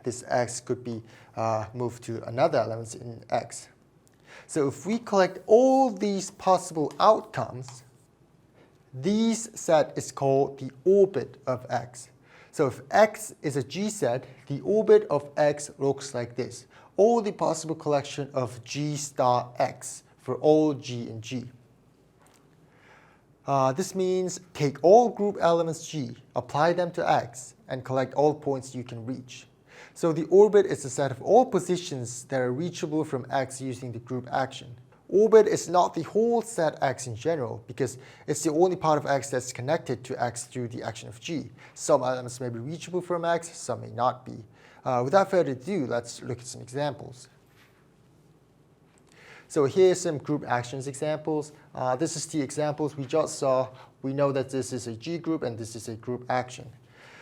This x could be moved to another element in x. So if we collect all these possible outcomes, this set is called the orbit of x. So if x is a G set, the orbit of x looks like this. All the possible collection of G star x for all G in G. This means take all group elements G, apply them to x, and collect all points you can reach. So the orbit is a set of all positions that are reachable from x using the group action. Orbit is not the whole set x in general, because it's the only part of x that's connected to x through the action of G. Some elements may be reachable from x, some may not be. Without further ado, let's look at some examples. So here's some group actions examples. This is the examples we just saw. We know that this is a G group and this is a group action.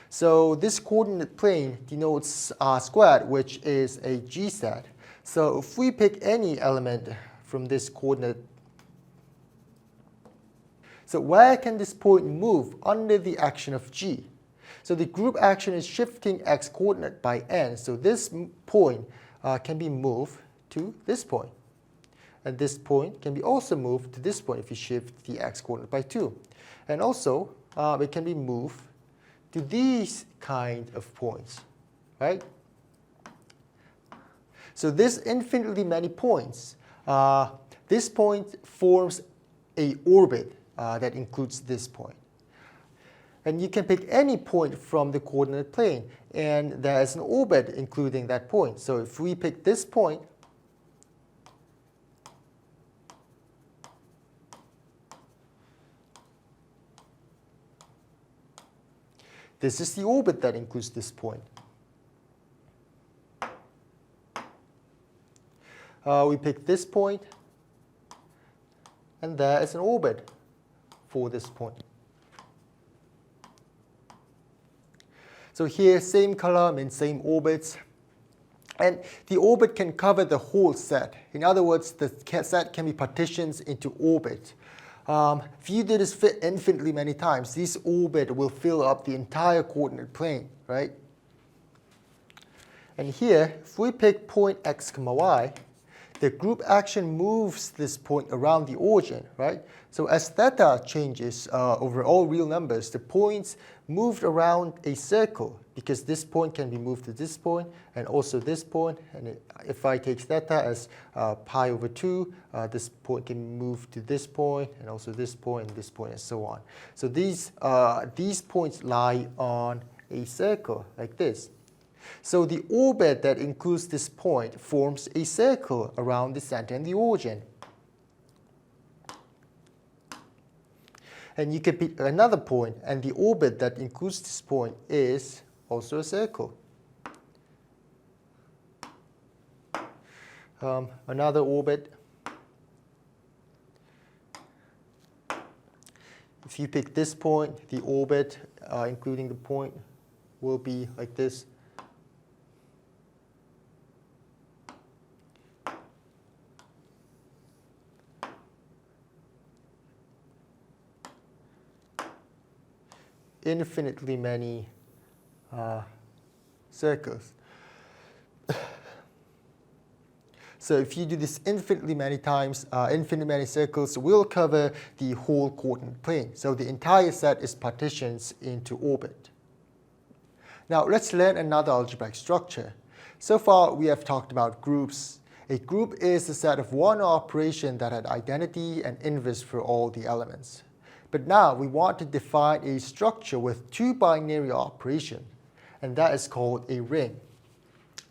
So this coordinate plane denotes R squared, which is a G set. So if we pick any element from this coordinate, so where can this point move under the action of G? So the group action is shifting x coordinate by n. So this point can be moved to this point. And this point can be also moved to this point if you shift the x coordinate by 2. And also, it can be moved to these kind of points, right? So there's infinitely many points. This point forms an orbit that includes this point. And you can pick any point from the coordinate plane, and there is an orbit including that point. So if we pick this point, this is the orbit that includes this point. We pick this point, and there is an orbit for this point. So here, same color means same orbits. And the orbit can cover the whole set. In other words, the set can be partitioned into orbit. If you do this fit infinitely many times, this orbit will fill up the entire coordinate plane, right? And here, if we pick point x, y, the group action moves this point around the origin, right? So as theta changes over all real numbers, the points moved around a circle, because this point can be moved to this point and also this point. And if I take theta as pi over 2, this point can move to this point and also this point and this point and so on. So these points lie on a circle like this. So the orbit that includes this point forms a circle around the center and the origin. And you can pick another point, and the orbit that includes this point is also a circle. Another orbit. If you pick this point, the orbit, including the point, will be like this. Infinitely many circles. So if you do this infinitely many times, infinitely many circles will cover the whole coordinate plane. So the entire set is partitioned into orbit. Now let's learn another algebraic structure. So far we have talked about groups. A group is a set of one operation that had identity and inverse for all the elements. But now we want to define a structure with two binary operations, and that is called a ring.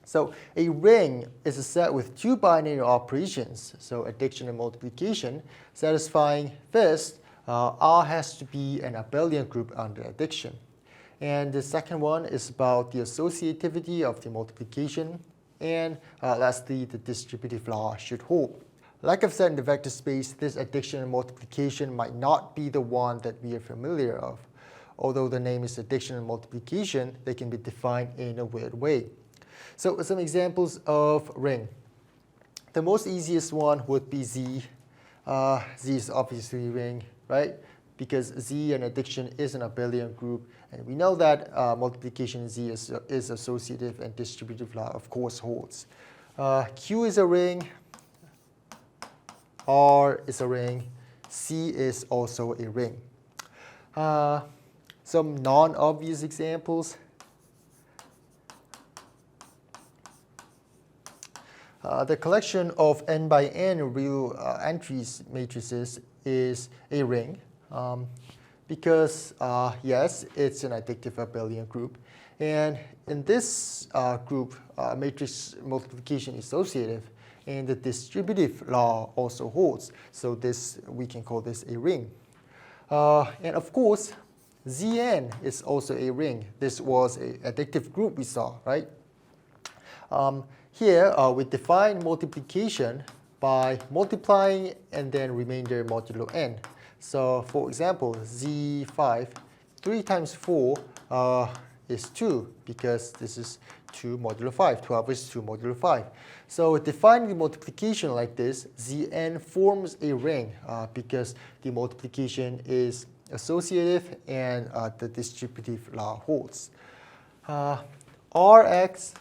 So a ring is a set with two binary operations, so addition and multiplication, satisfying first, R has to be an abelian group under addition. And the second one is about the associativity of the multiplication. And lastly, the distributive law should hold. Like I've said in the vector space, this addition and multiplication might not be the one that we are familiar of. Although the name is addition and multiplication, they can be defined in a weird way. So some examples of ring. The most easiest one would be Z. Z is obviously ring, right? Because Z and addition is an abelian group. And we know that multiplication in Z is associative, and distributive law, of course, holds. Q is a ring. R is a ring. C is also a ring. Some non-obvious examples. The collection of n by n real entries matrices is a ring because, yes, it's an additive abelian group. And in this group, matrix multiplication is associative. And the distributive law also holds. So this, we can call this a ring. And of course, Zn is also a ring. This was an additive group we saw, right? Here, we define multiplication by multiplying and then remainder modulo n. So for example, Z5, 3 times 4 is 2, because this is 2 modulo 5. 12 is 2 modulo 5. So defining the multiplication like this, Zn forms a ring because the multiplication is associative and the distributive law holds. Rx,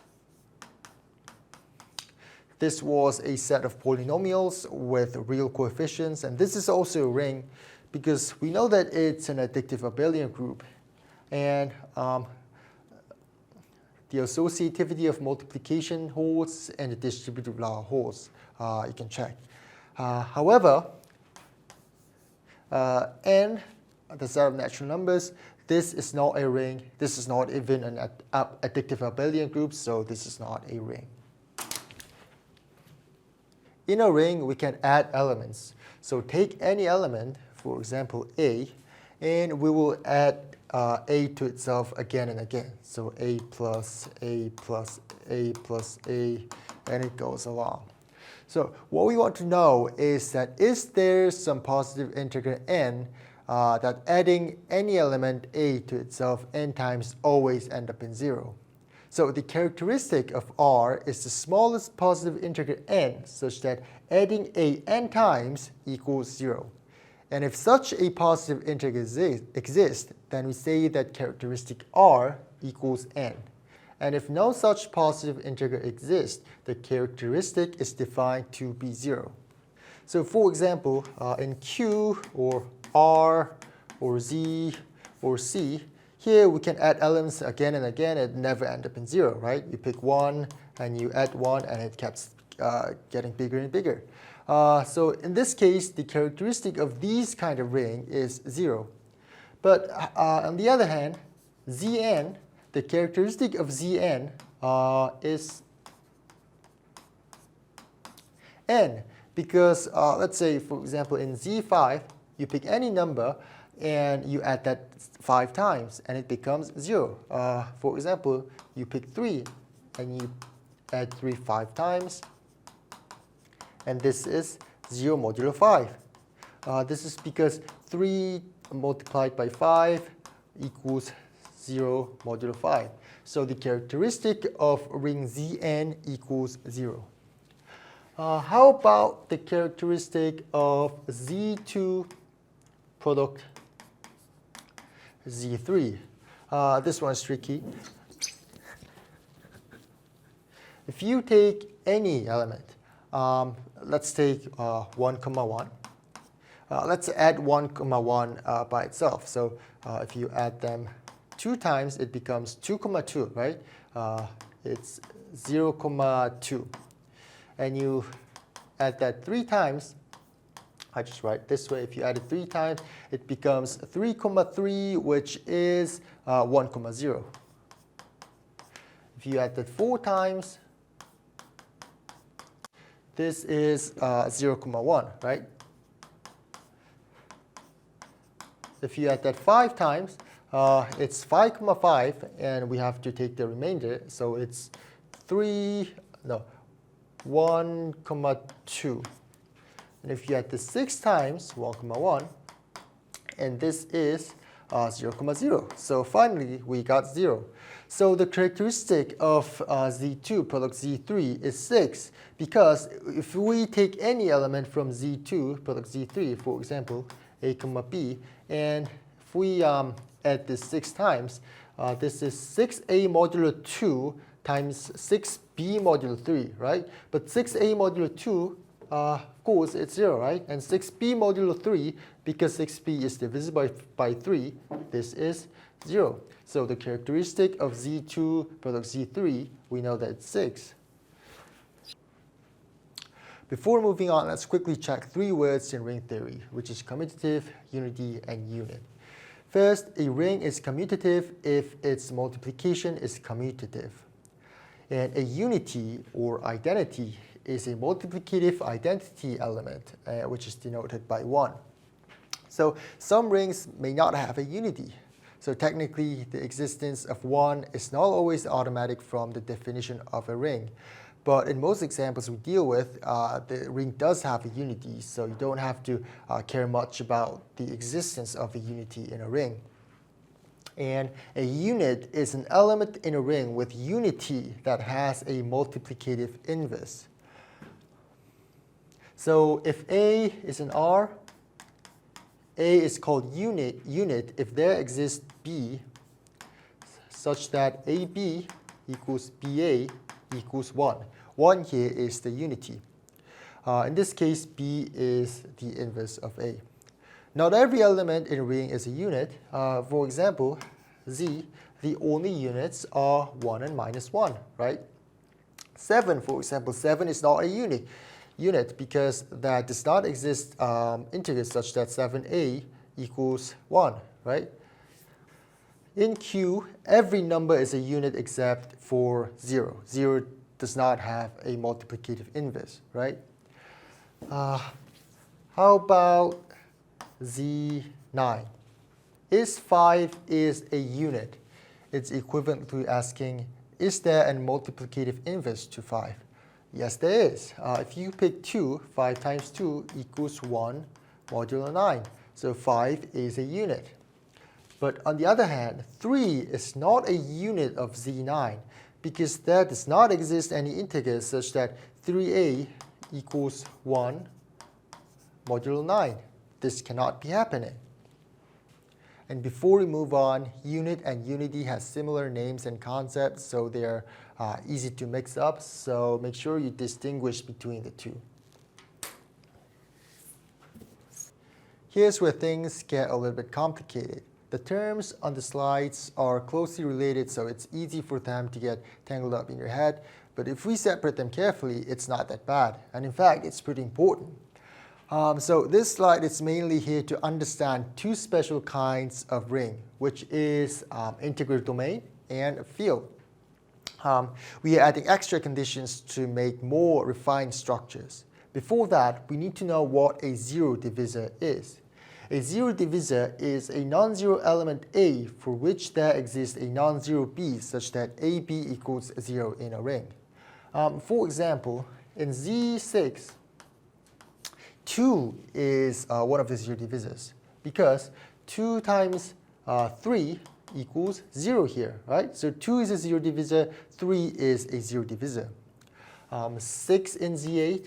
this was a set of polynomials with real coefficients, and this is also a ring because we know that it's an additive abelian group, and the associativity of multiplication holds and the distributive law holds. You can check. However, n, the set of natural numbers, this is not a ring. This is not even an additive abelian group, so this is not a ring. In a ring, we can add elements. So take any element, for example, A, and we will add A to itself again and again. So A plus A plus A plus A, and it goes along. So what we want to know is that is there some positive integer n that adding any element A to itself n times always end up in 0. So the characteristic of R is the smallest positive integer n such that adding A n times equals 0. And if such a positive integer exists, then we say that characteristic R equals n. And if no such positive integer exists, the characteristic is defined to be 0. So for example, in Q or R or Z or C, here we can add elements again and again and never end up in 0, right? You pick one and you add one and it keeps getting bigger and bigger. So in this case, the characteristic of these kind of ring is 0. But on the other hand, Zn, the characteristic of Zn is n, because let's say, for example, in Z5, you pick any number and you add that 5 times and it becomes 0. For example, you pick 3 and you add 3 5 times, and this is 0 modulo 5. This is because 3 multiplied by 5 equals 0 modulo 5. So the characteristic of ring Zn equals 0. How about the characteristic of Z2 product Z3? This one is tricky. If you take any element, let's take 1, 1. Let's add 1, 1 by itself. So if you add them 2 times, it becomes 2, 2, right? It's 0, 2. And you add that 3 times, I just write this way. If you add it 3 times, it becomes 3, 3, which is 1, 0. If you add that 4 times, this is 0, 1, right? If you add that 5 times, it's 5, 5, and we have to take the remainder. So it's 1, 2. And if you add this 6 times, 1, 1, and this is 0, 0. So finally, we got 0. So the characteristic of Z2 product Z3 is 6, because if we take any element from Z2 product Z3, for example, A, B, and if we add this 6 times, this is 6A modulo 2 times 6B modulo 3, right? But 6A modulo 2, of course, it's 0, right? And 6B modulo 3, because 6B is divisible by 3, this is 0. So the characteristic of Z2 product Z3, we know that it's 6. Before moving on, let's quickly check 3 words in ring theory, which is commutative, unity, and unit. First, a ring is commutative if its multiplication is commutative. And a unity or identity is a multiplicative identity element, which is denoted by 1. So some rings may not have a unity. So technically, the existence of 1 is not always automatic from the definition of a ring. But in most examples we deal with, the ring does have a unity, so you don't have to care much about the existence of a unity in a ring. And a unit is an element in a ring with unity that has a multiplicative inverse. So if A is an R, A is called unit if there exists B such that AB equals BA equals 1. 1 here is the unity. In this case, B is the inverse of A. Not every element in a ring is a unit. For example, Z, the only units are 1 and -1, right? 7, for example, 7 is not a unit because there does not exist integers such that 7a equals 1, right? In Q, every number is a unit except for 0. 0 does not have a multiplicative inverse, right? How about Z9? If 5 is a unit, it's equivalent to asking, is there a multiplicative inverse to 5? Yes, there is. If you pick 2, 5 times 2 equals 1 modulo 9. So 5 is a unit. But on the other hand, 3 is not a unit of Z9 because there does not exist any integer such that 3a equals 1 modulo 9. This cannot be happening. And before we move on, unit and unity has similar names and concepts, so they're easy to mix up. So make sure you distinguish between the two. Here's where things get a little bit complicated. The terms on the slides are closely related, so it's easy for them to get tangled up in your head. But if we separate them carefully, it's not that bad. And in fact, it's pretty important. So this slide is mainly here to understand two special kinds of ring, which is integral domain and a field. We are adding extra conditions to make more refined structures. Before that, we need to know what a zero divisor is. A zero divisor is a non-zero element A for which there exists a non-zero B such that AB equals 0 in a ring. For example, in Z6, 2 is one of the zero divisors because 2 times 3 equals 0 here, right? So 2 is a zero divisor, 3 is a zero divisor. 6 in Z8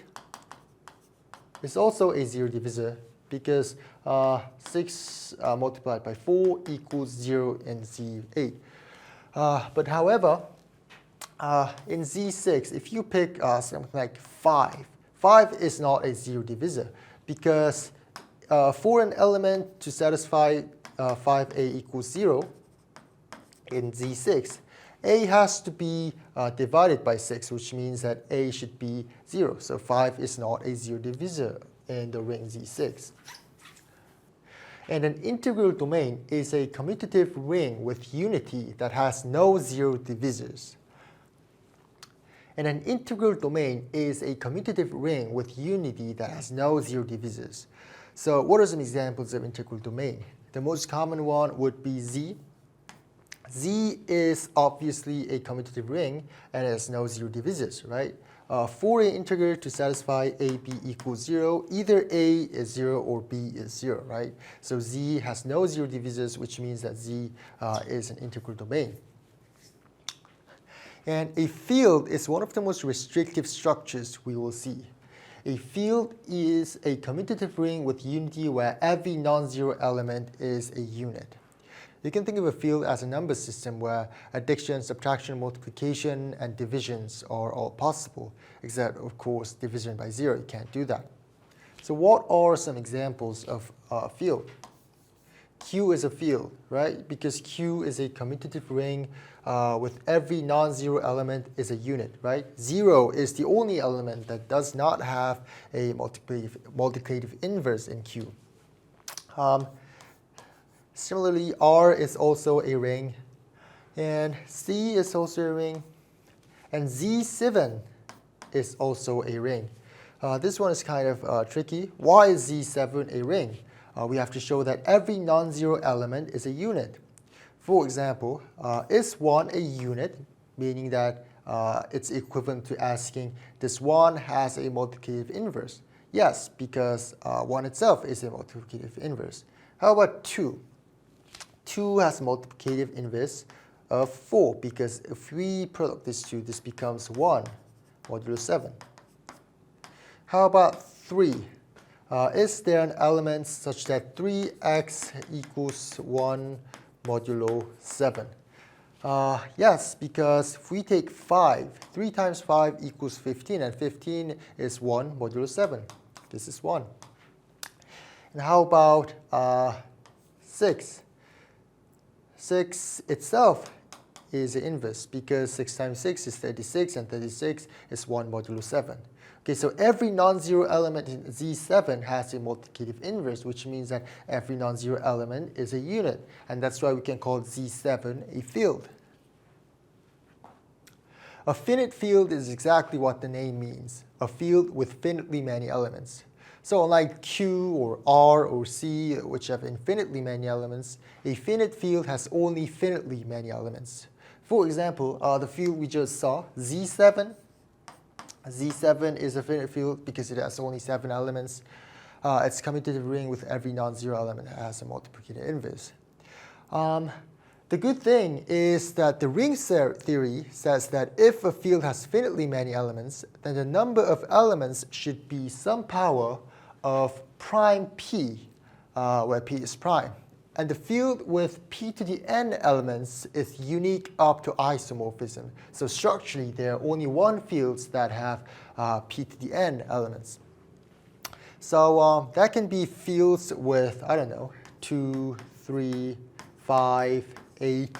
is also a zero divisor because 6 multiplied by 4 equals 0 in Z8. But however, in Z6, if you pick something like 5, 5 is not a zero divisor because for an element to satisfy 5a equals 0 in Z6, a has to be divided by 6, which means that a should be 0. So 5 is not a zero divisor in the ring Z6. And an integral domain is a commutative ring with unity that has no zero divisors. And an integral domain is a commutative ring with unity that has no zero divisors. So what are some examples of integral domain? The most common one would be Z. Z is obviously a commutative ring and it has no zero divisors, right? For an integer to satisfy AB equals 0, either A is 0 or B is 0, right? So Z has no zero divisors, which means that Z is an integral domain. And a field is one of the most restrictive structures we will see. A field is a commutative ring with unity where every non-zero element is a unit. You can think of a field as a number system where addition, subtraction, multiplication, and divisions are all possible, except, of course, division by 0. You can't do that. So what are some examples of a field? Q is a field, right? Because Q is a commutative ring with every non-zero element is a unit, right? 0 is the only element that does not have a multiplicative inverse in Q. Similarly, R is also a ring, and C is also a ring, and Z7 is also a ring. This one is kind of tricky. Why is Z7 a ring? We have to show that every non-zero element is a unit. For example, is 1 a unit, meaning that it's equivalent to asking, does 1 has a multiplicative inverse? Yes, because 1 itself is a multiplicative inverse. How about 2? 2 has a multiplicative inverse of 4, because if we product this 2, this becomes 1 modulo 7. How about 3? Is there an element such that 3x equals 1 modulo 7? Yes, because if we take 5, 3 times 5 equals 15, and 15 is 1 modulo 7. This is 1. And how about 6? 6 itself is the inverse, because 6 times 6 is 36, and 36 is 1 modulo 7. Okay, so every non-zero element in Z7 has a multiplicative inverse, which means that every non-zero element is a unit. And that's why we can call Z7 a field. A finite field is exactly what the name means, a field with finitely many elements. So unlike Q or R or C, which have infinitely many elements, a finite field has only finitely many elements. For example, the field we just saw, Z7. Z7 is a finite field because it has only 7 elements. It's commutative ring with every non-zero element that has a multiplicative inverse. The good thing is that the ring theory says that if a field has finitely many elements, then the number of elements should be some power of prime p, where p is prime. And the field with p to the n elements is unique up to isomorphism. So structurally, there are only one fields that have p to the n elements. So that can be fields with, I don't know, 2, 3, 5, 8,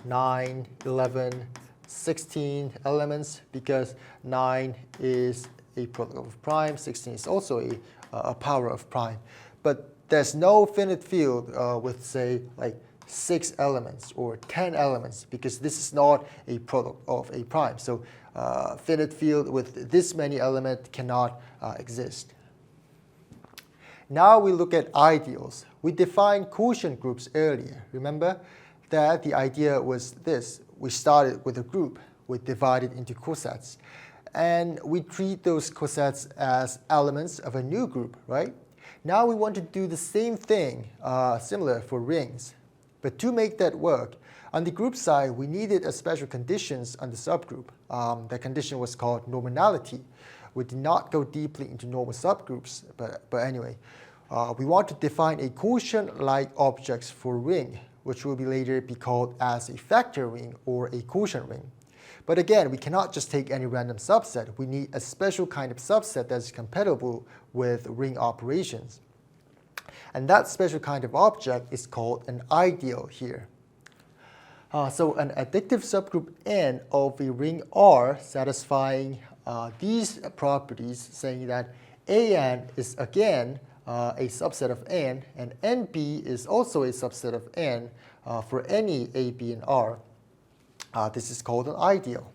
9, 11, 16 elements, because 9 is a product of prime, 16 is also a power of prime. But there's no finite field with, say, like 6 elements or 10 elements, because this is not a product of a prime. So finite field with this many elements cannot exist. Now we look at ideals. We defined quotient groups earlier. Remember that the idea was this. We started with a group. We divided into cosets. And we treat those cosets as elements of a new group, right? Now we want to do the same thing, similar for rings. But to make that work, on the group side, we needed a special conditions on the subgroup. That condition was called nominality. We did not go deeply into normal subgroups, but anyway. We want to define a quotient-like objects for ring, which will be later be called as a factor ring or a quotient ring. But again, we cannot just take any random subset. We need a special kind of subset that's compatible with ring operations. And that special kind of object is called an ideal here. So an additive subgroup N of a ring R satisfying these properties, saying that AN is again a subset of N, and NB is also a subset of N for any A, B, and R. This is called an ideal.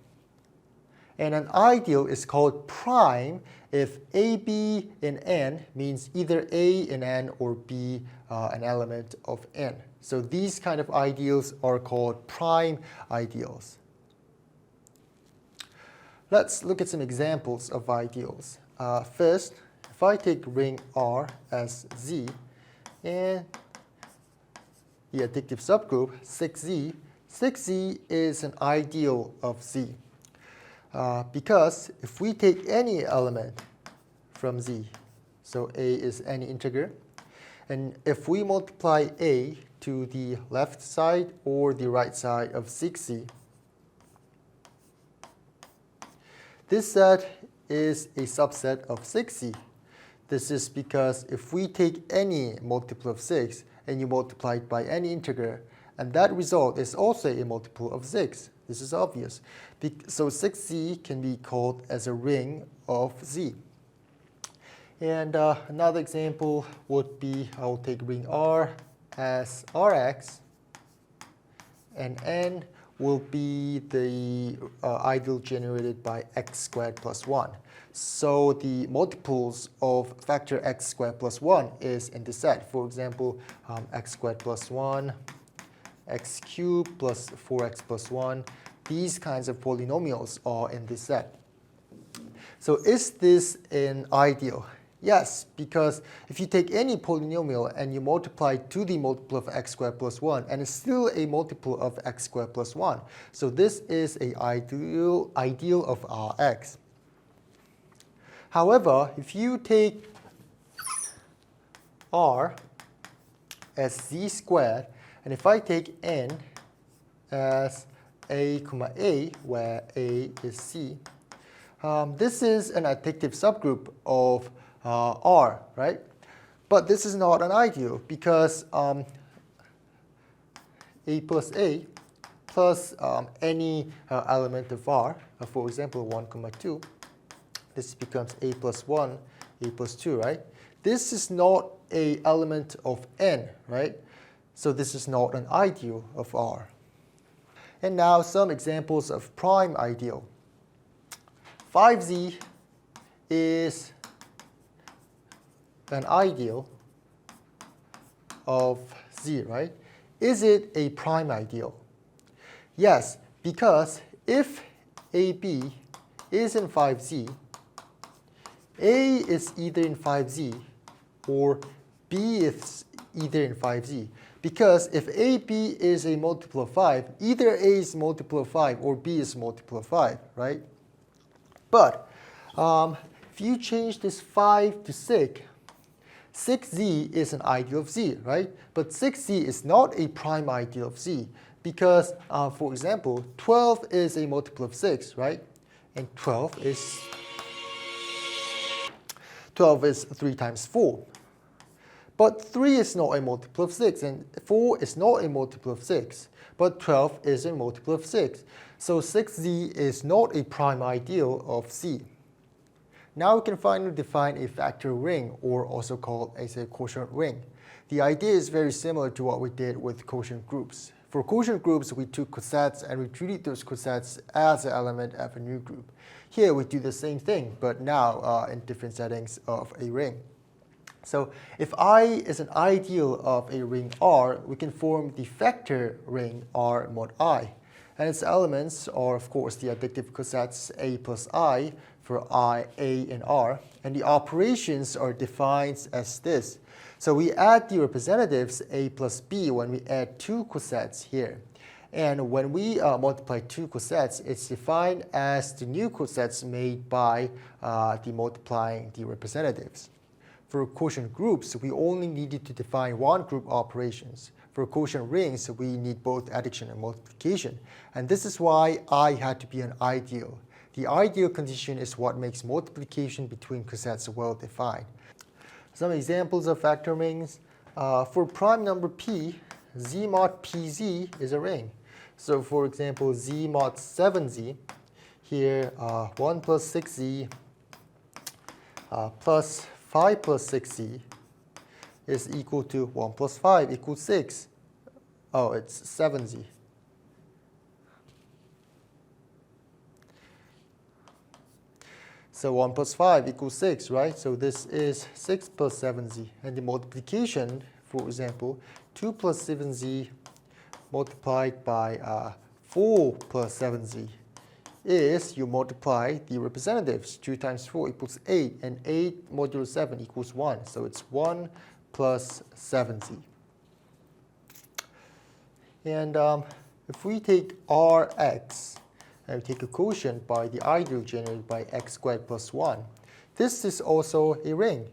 And an ideal is called prime if AB in N means either A in N or B an element of N. So these kind of ideals are called prime ideals. Let's look at some examples of ideals. First, if I take ring R as Z and the additive subgroup 6Z, 6Z is an ideal of Z. Because if we take any element from Z, so A is any integer, and if we multiply A to the left side or the right side of 6Z, this set is a subset of 6Z. This is because if we take any multiple of 6 and you multiply it by any integer, and that result is also a multiple of 6. This is obvious. So 6Z can be called as a ring of Z. And another example would be, I will take ring R as Rx, and N will be the ideal generated by x squared plus 1. So the multiples of factor x squared plus 1 is in the set. For example, x squared plus 1, x cubed plus 4x plus 1. These kinds of polynomials are in this set. So is this an ideal? Yes, because if you take any polynomial and you multiply to the multiple of x squared plus 1, and it's still a multiple of x squared plus 1. So this is an ideal of Rx. However, if you take R as Z squared, and if I take N as A, A, where A is C, this is an additive subgroup of R, right? But this is not an ideal because A plus A plus any element of R, for example, 1, 2, this becomes a plus 1, a plus 2, right? This is not an element of n, right? So this is not an ideal of R. And now some examples of prime ideal. 5z is an ideal of z, right? Is it a prime ideal? Yes, because if AB is in 5z, A is either in 5z or B is either in 5z. Because if AB is a multiple of 5, either A is multiple of 5 or B is multiple of 5, right? But if you change this 5 to 6, 6z is an ideal of z, right? But 6z is not a prime ideal of z because, for example, 12 is a multiple of 6, right? And 12 is 3 times 4. But 3 is not a multiple of 6, and 4 is not a multiple of 6. But 12 is a multiple of 6. So 6z is not a prime ideal of z. Now we can finally define a factor ring, or also called as a quotient ring. The idea is very similar to what we did with quotient groups. For quotient groups, we took cosets and we treated those cosets as an element of a new group. Here we do the same thing, but now in different settings of a ring. So if I is an ideal of a ring R, we can form the factor ring R mod I. And its elements are, of course, the additive cosets A plus I for I, A, and R. And the operations are defined as this. So we add the representatives A plus B when we add two cosets here. And when we multiply two cosets, it's defined as the new cosets made by multiplying the representatives. For quotient groups, we only needed to define one group operations. For quotient rings, we need both addition and multiplication. And this is why I had to be an ideal. The ideal condition is what makes multiplication between cosets well defined. Some examples of factor rings. For prime number p, z mod pz is a ring. So for example, z mod 7z, here 1 plus 6z plus 5 plus 6z is equal to 1 plus 5 equals 6. Oh, it's 7z. So 1 plus 5 equals 6, right? So this is 6 plus 7z. And the multiplication, for example, 2 plus 7z multiplied by 4 plus 7z is you multiply the representatives. 2 times 4 equals 8, and 8 modulo 7 equals 1. So it's 1 plus 7z. And if we take Rx, and we take a quotient by the ideal generated by x squared plus 1, this is also a ring.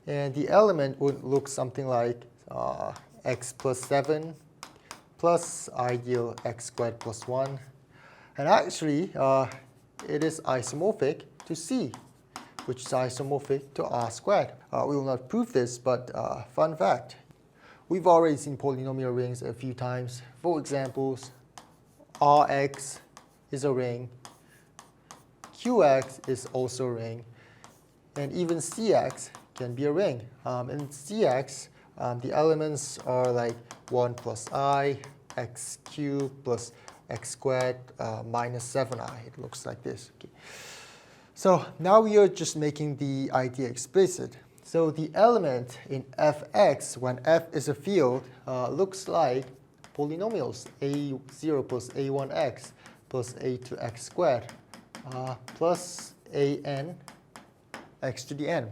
And the element would look something like x plus 7 plus ideal x squared plus 1. And actually, it is isomorphic to C, which is isomorphic to R squared. We will not prove this, but fun fact. We've already seen polynomial rings a few times. For examples, Rx is a ring, Qx is also a ring, and even Cx can be a ring. In Cx, the elements are like 1 plus I, x cubed plus x squared minus 7i. It looks like this. Okay. So now we are just making the idea explicit. So the element in fx, when f is a field, looks like polynomials a0 plus a1x plus a2x squared plus an x to the n,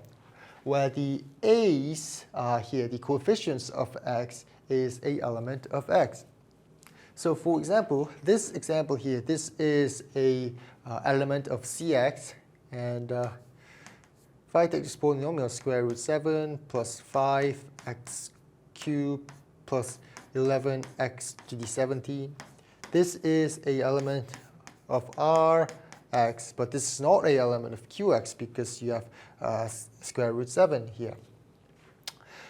where the a's here, the coefficients of x, is a element of x. So for example, this example here, this is a element of cx, and if I take this polynomial, square root 7 plus 5x cubed plus 11x to the 17, this is a element of Rx, but this is not a element of Qx because you have square root 7 here.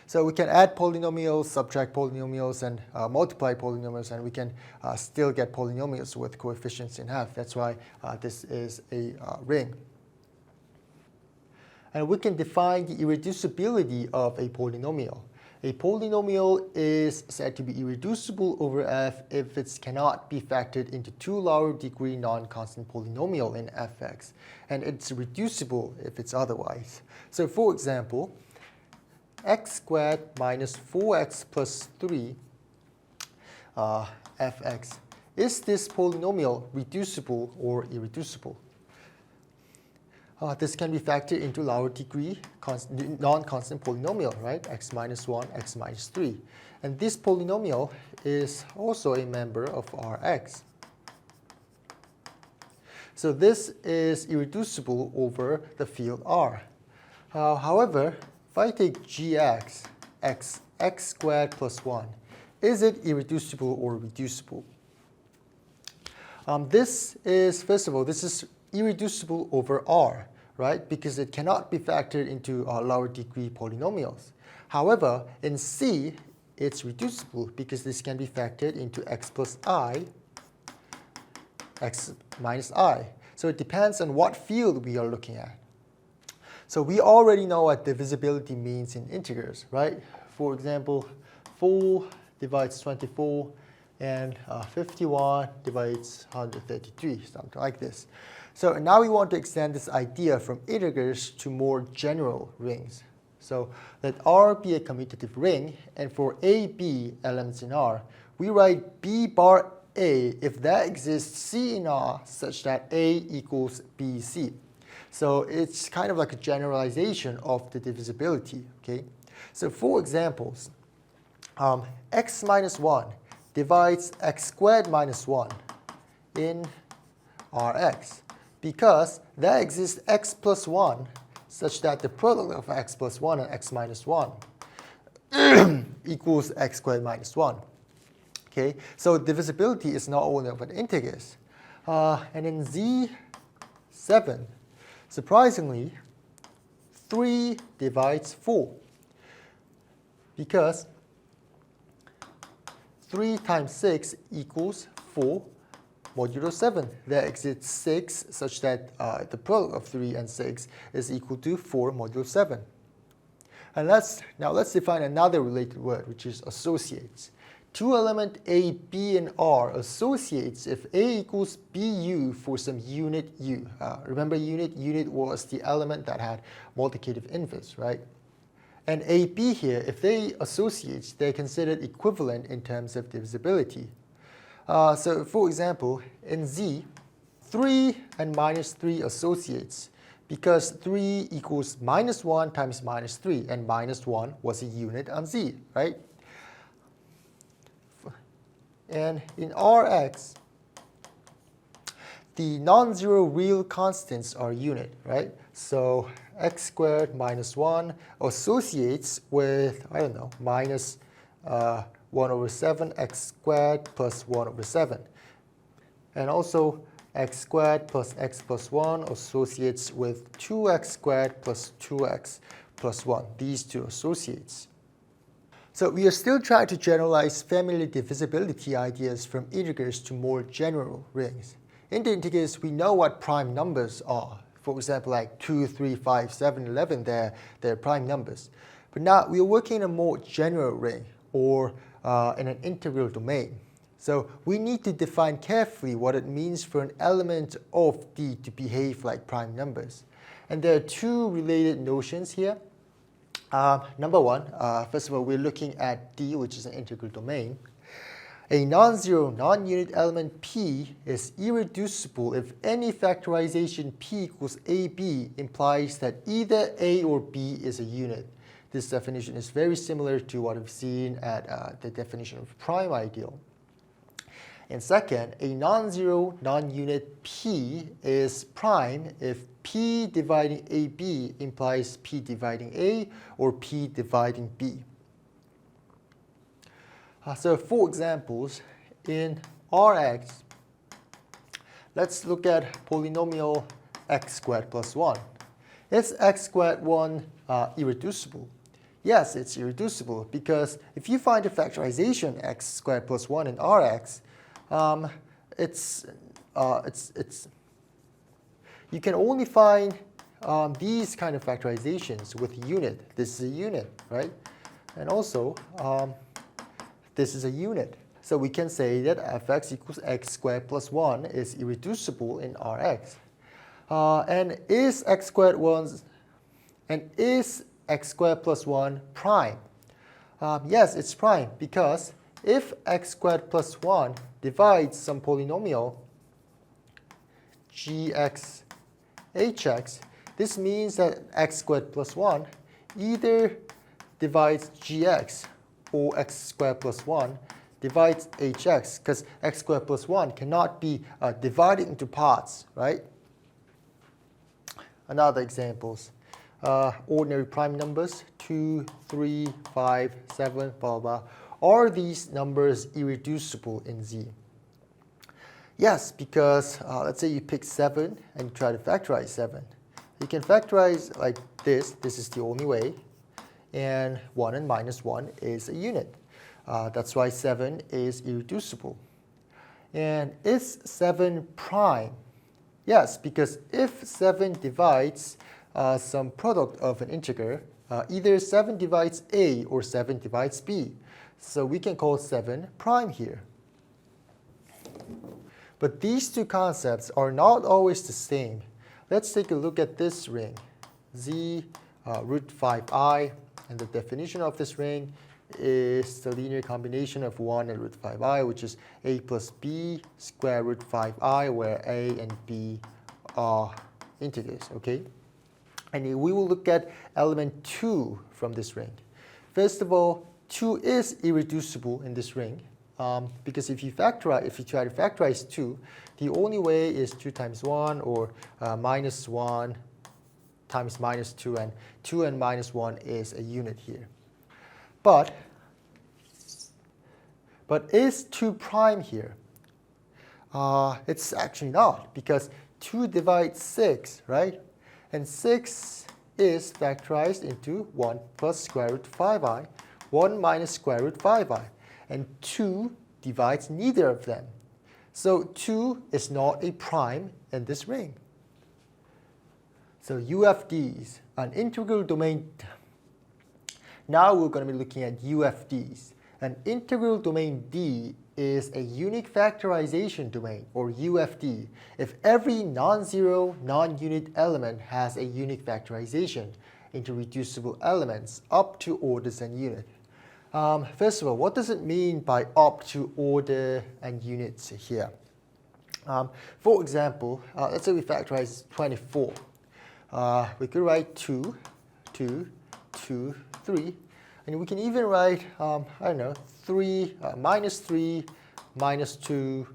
So we can add polynomials, subtract polynomials, and multiply polynomials, and we can still get polynomials with coefficients in half. That's why this is a ring. And we can define the irreducibility of a polynomial. A polynomial is said to be irreducible over f if it cannot be factored into two lower degree non-constant polynomial in fx, and it's reducible if it's otherwise. So for example, x squared minus 4x plus 3 fx, is this polynomial reducible or irreducible? This can be factored into lower degree non-constant polynomial, right? X minus 1, x minus 3. And this polynomial is also a member of Rx. So this is irreducible over the field R. However, if I take gx, x squared plus 1, is it irreducible or reducible? This is, first of all, this is irreducible over R, right? Because it cannot be factored into lower degree polynomials. However, in C, it's reducible because this can be factored into x plus I, x minus I. So it depends on what field we are looking at. So we already know what divisibility means in integers, right? For example, 4 divides 24, and 51 divides 133, something like this. So now we want to extend this idea from integers to more general rings. So let R be a commutative ring, and for A, B elements in R, we write B bar A if that exists C in R such that A equals BC. So it's kind of like a generalization of the divisibility, okay? So for examples, x minus 1 divides x squared minus 1 in Rx, because there exists x plus 1 such that the product of x plus 1 and x minus 1 equals x squared minus 1. Okay, so divisibility is not only of an integers. And in Z7, surprisingly, 3 divides 4, because 3 times 6 equals 4 modulo 7. There exists 6 such that the product of 3 and 6 is equal to 4 modulo 7. And now let's define another related word, which is associates. Two element A, B, and R associates if A equals BU for some unit U. Remember unit? Unit was the element that had multiplicative inverse, right? And AB here, if they associate, they're considered equivalent in terms of divisibility. So for example, in Z, 3 and minus 3 associates because 3 equals minus 1 times minus 3, and minus 1 was a unit on Z, right? And in Rx, the non-zero real constants are unit, right? So x squared minus 1 associates with, I don't know, minus 1 over 7 x squared plus 1 over 7. And also x squared plus x plus 1 associates with 2x squared plus 2x plus 1. These two associates. So we are still trying to generalize family divisibility ideas from integers to more general rings. In the integers, we know what prime numbers are. For example, like 2, 3, 5, 7, 11, they're prime numbers. But now we are working in a more general ring, or in an integral domain. So we need to define carefully what it means for an element of D to behave like prime numbers. And there are two related notions here. Number one, first of all, we're looking at D, which is an integral domain. A non-zero, non-unit element P is irreducible if any factorization P equals AB implies that either A or B is a unit. This definition is very similar to what we've seen at the definition of prime ideal. And second, a non-zero, non-unit P is prime if P dividing AB implies P dividing A or P dividing B. So for examples, in Rx, let's look at polynomial x squared plus 1. Is x squared 1 irreducible? Yes, it's irreducible because if you find a factorization x squared plus 1 in Rx, you can only find these kind of factorizations with unit. This is a unit, right? And also, this is a unit. So we can say that fx equals x squared plus 1 is irreducible in Rx. And is x squared plus 1 prime? Yes, it's prime, because if x squared plus 1 divides some polynomial gx hx, this means that x squared plus 1 either divides gx or x squared plus 1 divides hx, because x squared plus 1 cannot be divided into parts, right? Another examples. Ordinary prime numbers, 2, 3, 5, 7, blah, blah. Are these numbers irreducible in Z? Yes, because let's say you pick 7 and you try to factorize 7. You can factorize like this. This is the only way. And 1 and minus 1 is a unit. That's why 7 is irreducible. And is 7 prime? Yes, because if 7 divides some product of an integer, either 7 divides a or 7 divides b. So we can call 7 prime here. But these two concepts are not always the same. Let's take a look at this ring, Z root 5i, and the definition of this ring is the linear combination of 1 and root 5i, which is a plus b square root 5i, where a and b are integers, okay? And we will look at element 2 from this ring. First of all, 2 is irreducible in this ring, because if you try to factorize 2, the only way is 2 times 1 or minus 1 times minus 2, and 2 and minus 1 is a unit here. But is 2 prime here? It's actually not, because 2 divides 6, right? And 6 is factorized into 1 plus square root 5i, 1 minus square root 5i. And 2 divides neither of them. So 2 is not a prime in this ring. So UFDs, an integral domain. Now we're going to be looking at UFDs. An integral domain D is a unique factorization domain, or UFD, if every non-zero, non-unit element has a unique factorization into reducible elements up to orders and unit. First of all, what does it mean by up to order and units here? For example, let's say we factorize 24. We could write 2, 2, 2, 3. And we can even write, I don't know, 3, minus 3, minus 2,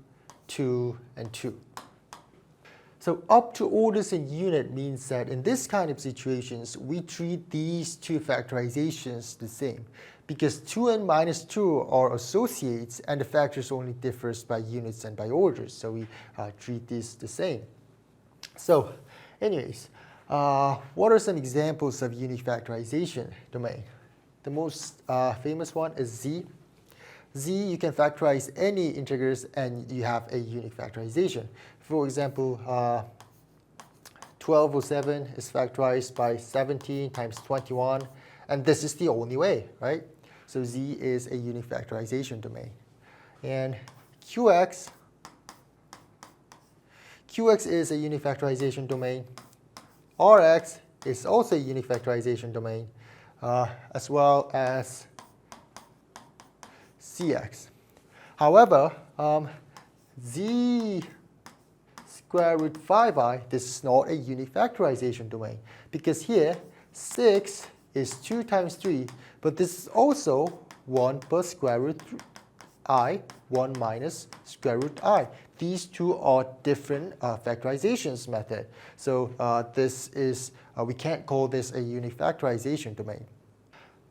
2, and 2. So up to orders in unit means that in this kind of situations, we treat these two factorizations the same, because 2 and minus 2 are associates, and the factors only differs by units and by orders. So we treat these the same. So anyways, what are some examples of unique factorization domain? The most famous one is Z. Z, you can factorize any integers and you have a unique factorization. For example, 1207 is factorized by 17 times 21, and this is the only way, right? So Z is a unique factorization domain. And QX is a unique factorization domain. RX is also a unique factorization domain, as well as CX. However, Z square root 5i, this is not a unique factorization domain, because here 6 is 2 times 3, but this is also 1 plus square root I, 1 minus square root I. These two are different factorizations method. So this is, we can't call this a unique factorization domain.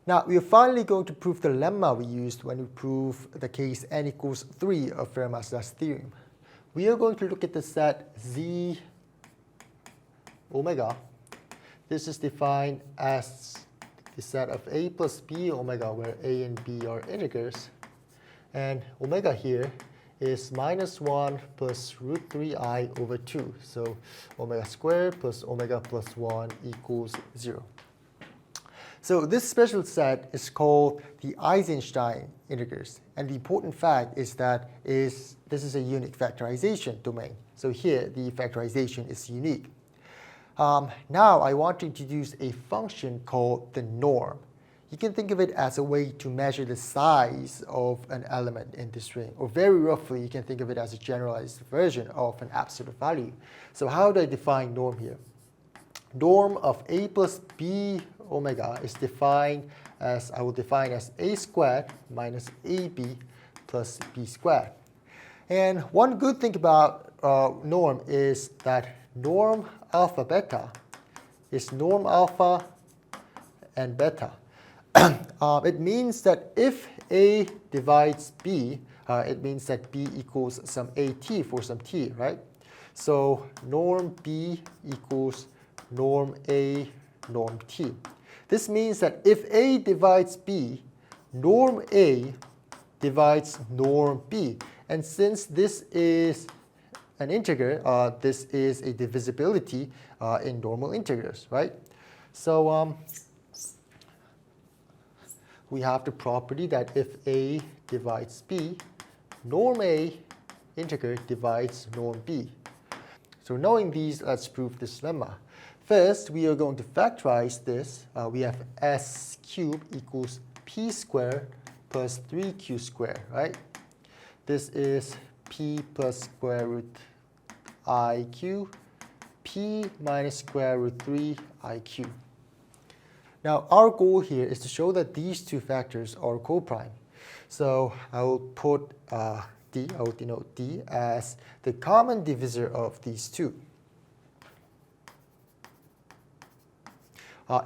Now, we are finally going to prove the lemma we used when we prove the case n equals 3 of Fermat's Last Theorem. We are going to look at the set Z omega. This is defined as the set of A plus B omega, where A and B are integers. And omega here is minus 1 plus root 3I over 2. So omega squared plus omega plus 1 equals 0. So this special set is called the Eisenstein integers. And the important fact is that this is a unique factorization domain. So here, the factorization is unique. Now I want to introduce a function called the norm. You can think of it as a way to measure the size of an element in this ring. Or very roughly, you can think of it as a generalized version of an absolute value. So how do I define norm here? Norm of a plus b omega is defined as, I will define as a squared minus ab plus b squared. And one good thing about norm is that norm alpha beta is norm alpha and beta. It means that if A divides B, it means that B equals some AT for some T, right? So norm B equals norm A, norm T. This means that if A divides B, norm A divides norm B. And since this is an integer, this is a divisibility in normal integers, right? So we have the property that if A divides B, norm A integer divides norm B. So knowing these, let's prove this lemma. First, we are going to factorize this. We have s cubed equals p squared plus 3q squared, right? This is p plus square root iq, p minus square root 3iq. Now, our goal here is to show that these two factors are coprime. So I will put D, I will denote D as the common divisor of these two.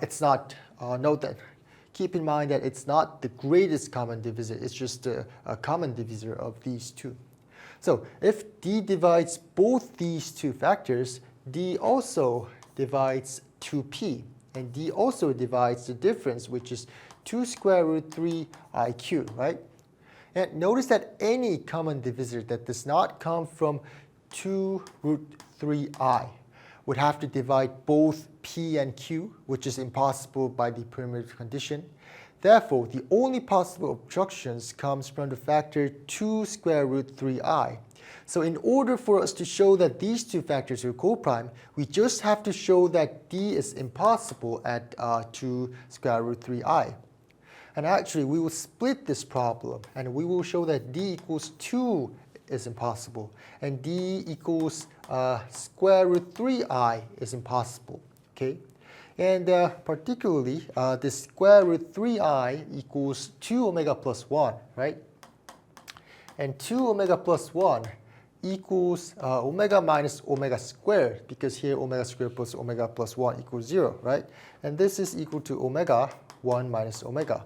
It's not, note that, keep in mind that it's not the greatest common divisor, it's just a common divisor of these two. So if D divides both these two factors, D also divides 2p. And D also divides the difference, which is 2 square root 3iq, right? And notice that any common divisor that does not come from 2 root 3i would have to divide both p and q, which is impossible by the perimeter condition. Therefore, the only possible obstructions comes from the factor 2 square root 3i. So in order for us to show that these two factors are coprime, we just have to show that D is impossible at 2 square root 3i. And actually, we will split this problem, and we will show that D equals 2 is impossible, and D equals square root 3i is impossible, okay? And particularly, the square root 3i equals 2 omega plus 1, right? And 2 omega plus 1 equals omega minus omega squared, because here omega squared plus omega plus 1 equals 0, right? And this is equal to omega 1 minus omega.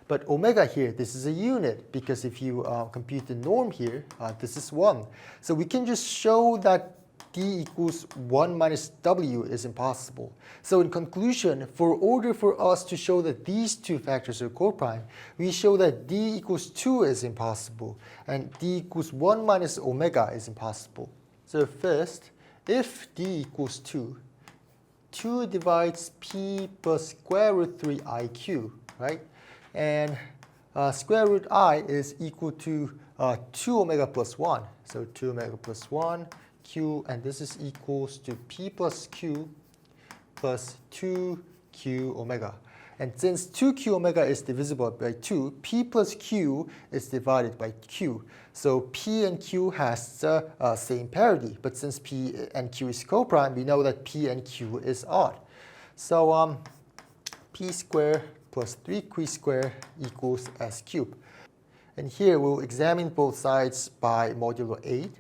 But omega here, this is a unit, because if you compute the norm here, this is 1. So we can just show that D equals 1 minus W is impossible. So in conclusion, for order for us to show that these two factors are coprime, we show that D equals 2 is impossible, and D equals 1 minus omega is impossible. So first, if D equals 2, 2 divides P plus square root 3iq, right? And square root I is equal to 2 omega plus 1. So 2 omega plus 1. Q, and this is equals to P plus Q plus 2Q omega. And since 2Q omega is divisible by 2, P plus Q is divided by Q. So P and Q has the same parity. But since P and Q is coprime, we know that P and Q is odd. So P squared plus 3Q squared equals S cubed. And here we'll examine both sides by modulo 8.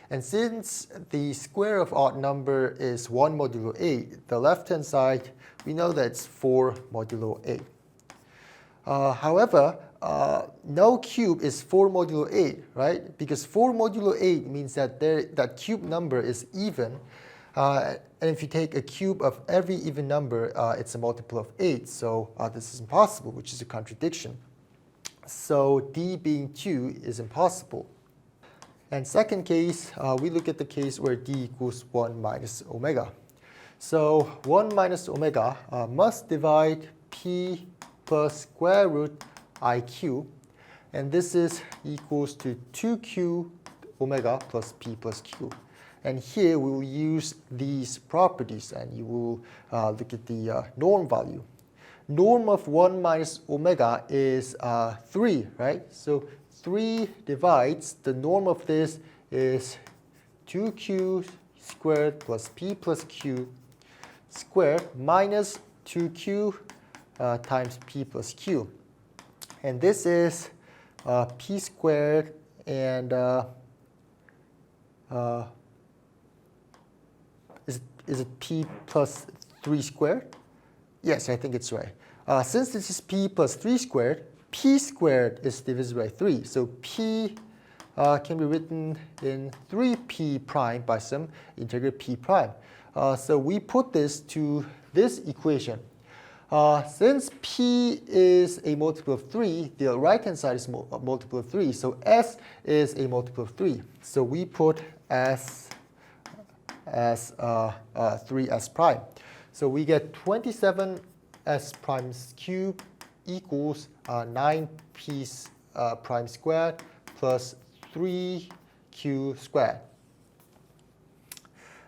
And since the square of odd number is 1 modulo 8, the left-hand side, we know that it's 4 modulo 8. However, no cube is 4 modulo 8, right? Because 4 modulo 8 means that that cube number is even. And if you take a cube of every even number, it's a multiple of 8. So this is impossible, which is a contradiction. So D being 2 is impossible. And second case, we look at the case where d equals 1 minus omega. So 1 minus omega must divide p plus square root I cube. And this is equals to 2q omega plus p plus q. And here we will use these properties, and you will look at the norm value. Norm of 1 minus omega is 3, right? So 3 divides, the norm of this is 2q squared plus p plus q squared minus 2q times p plus q. And this is p squared and is it p plus 3 squared? Yes, I think it's right. Since this is p plus 3 squared, p squared is divisible by 3. So p can be written in 3p prime by some integral p prime. So we put this to this equation. Since p is a multiple of 3, the right-hand side is a multiple of 3. So s is a multiple of 3. So we put s as 3s prime. So we get 27s prime cubed equals 9p prime squared plus 3q squared.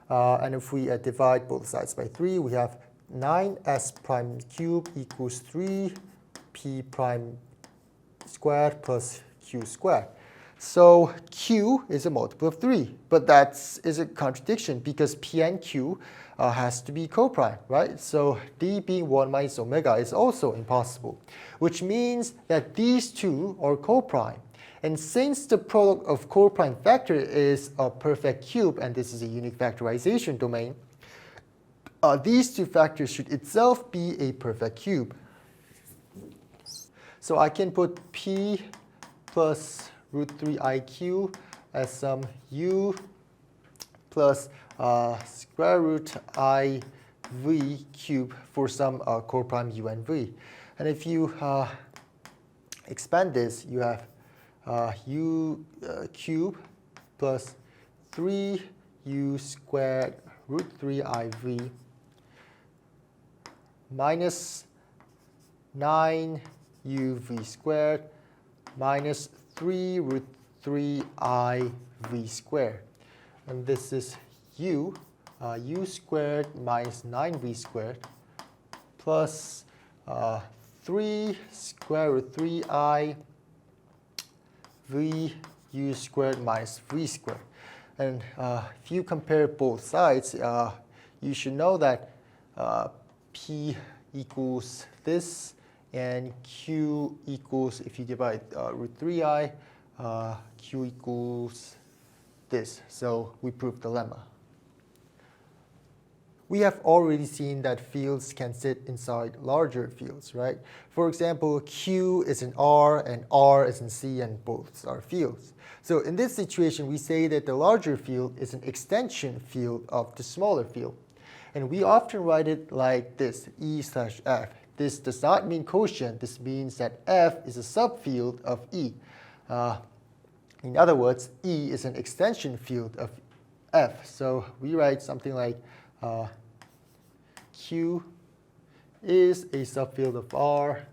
And if we divide both sides by 3, we have 9s prime cubed equals 3p prime squared plus q squared. So q is a multiple of 3, but that is a contradiction because p and q has to be coprime, right? So d being 1 minus omega is also impossible, which means that these two are coprime. And since the product of coprime factor is a perfect cube, and this is a unique factorization domain, these two factors should itself be a perfect cube. So I can put p plus root 3iq as some u plus square root I v cube for some coprime u and v. And if you expand this, you have u cube plus 3u squared root 3iv minus 9uv squared minus 3 root 3iv squared. And this is u squared minus 9v squared plus 3 square root 3i v u squared minus v squared. And if you compare both sides, you should know that p equals this and q equals, if you divide root 3i, q equals this. So we proved the lemma. We have already seen that fields can sit inside larger fields, right? For example, Q is in R and R is in C, and both are fields. So in this situation, we say that the larger field is an extension field of the smaller field. And we often write it like this, E slash F. This does not mean quotient. This means that F is a subfield of E. In other words, E is an extension field of F. So we write something like Q is a subfield of R,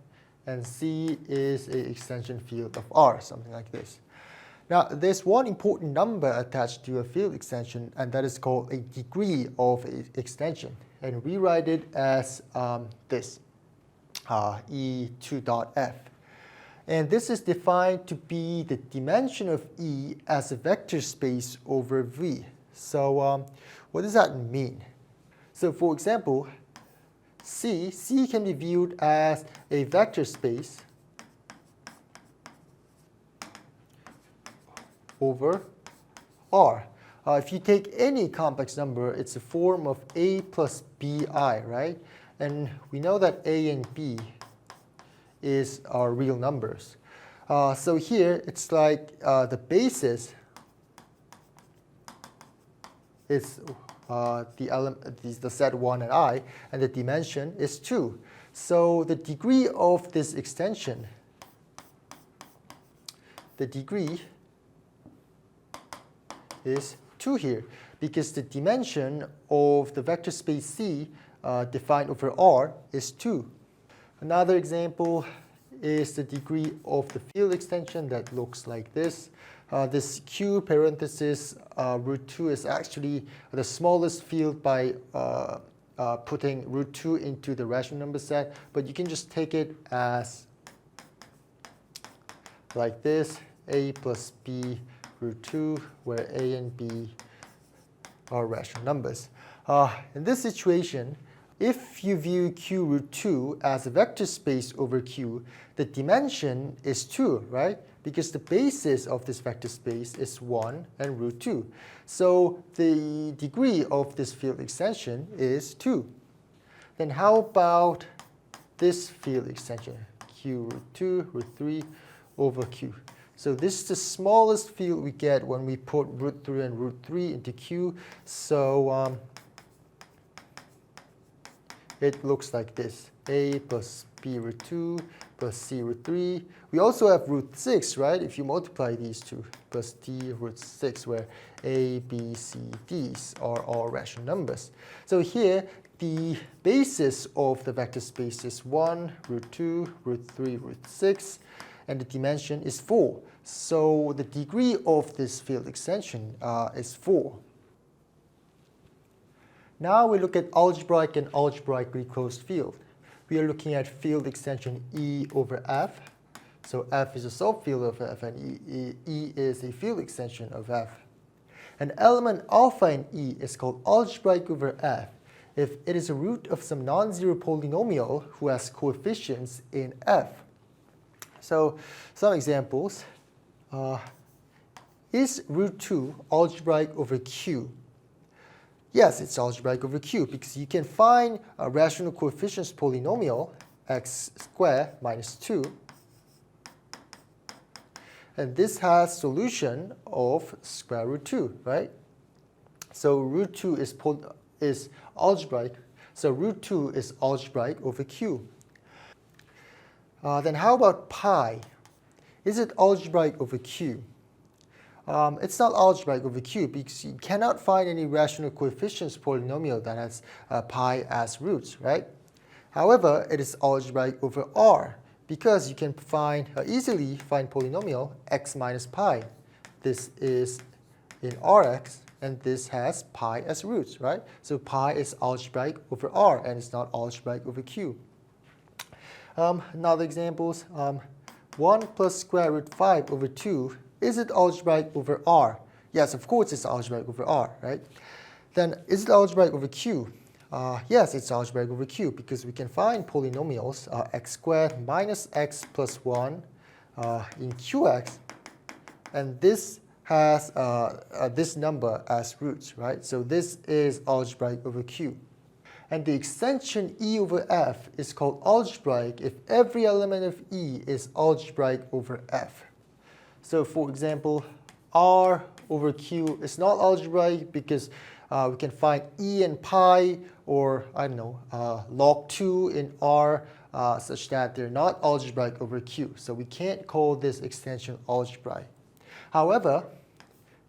and C is an extension field of R, something like this. Now, there's one important number attached to a field extension, and that is called a degree of extension. And we write it as this, E2.f. And this is defined to be the dimension of E as a vector space over V. So what does that mean? So for example, C can be viewed as a vector space over R. If you take any complex number, it's a form of A plus BI, right? And we know that A and B is our real numbers. So here, it's like the basis is the set 1 and I, and the dimension is 2. So the degree of this extension, the degree is 2 here, because the dimension of the vector space C defined over R is 2. Another example is the degree of the field extension that looks like this. This Q parenthesis root 2 is actually the smallest field by putting root 2 into the rational number set, but you can just take it as like this, A plus B root 2, where A and B are rational numbers. In this situation, if you view Q root 2 as a vector space over Q, the dimension is 2, right? Because the basis of this vector space is 1 and root 2. So the degree of this field extension is 2. Then how about this field extension? Q root 2, root 3 over Q. So this is the smallest field we get when we put root 3 and root 3 into Q. So it looks like this. A plus B root 2 plus C root 3. We also have root 6, right? If you multiply these two, plus D root 6, where A, B, C, D's are all rational numbers. So here, the basis of the vector space is 1, root 2, root 3, root 6, and the dimension is 4. So the degree of this field extension is 4. Now we look at algebraic and algebraically closed field. We are looking at field extension E over F. So F is a subfield of F, and E is a field extension of F. An element alpha in E is called algebraic over F if it is a root of some non-zero polynomial who has coefficients in F. So some examples. Is root 2 algebraic over Q? Yes, it's algebraic over Q because you can find a rational coefficients polynomial, x squared minus 2. And this has solution of square root 2, right? So root 2 is algebraic. So root 2 is algebraic over Q. Then how about pi? Is it algebraic over Q? It's not algebraic over Q because you cannot find any rational coefficients polynomial that has pi as roots, right? However, it is algebraic over R because you can easily find polynomial x minus pi. This is in Rx, and this has pi as roots, right? So pi is algebraic over R, and it's not algebraic over Q. Another examples, 1 plus square root 5 over 2. Is it algebraic over R? Yes, of course it's algebraic over R, right? Then is it algebraic over Q? Yes, it's algebraic over Q because we can find polynomials x squared minus x plus 1 in Qx, and this has this number as roots, right? So this is algebraic over Q. And the extension E over F is called algebraic if every element of E is algebraic over F. So for example, R over Q is not algebraic because we can find E and pi, or I don't know, log 2 in R such that they're not algebraic over Q. So we can't call this extension algebraic. However,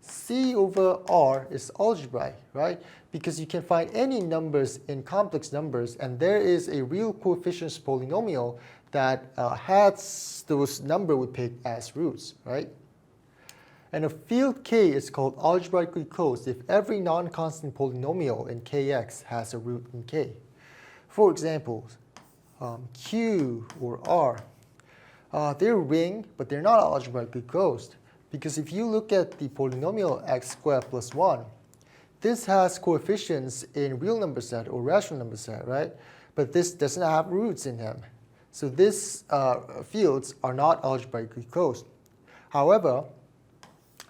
C over R is algebraic, right? Because you can find any numbers in complex numbers, and there is a real coefficients polynomial that has those number we picked as roots, right? And a field K is called algebraically closed if every non-constant polynomial in Kx has a root in K. For example, Q or R, they're ring, but they're not algebraically closed. Because if you look at the polynomial x squared plus 1, this has coefficients in real number set or rational number set, right? But this doesn't have roots in them. So these fields are not algebraically closed. However,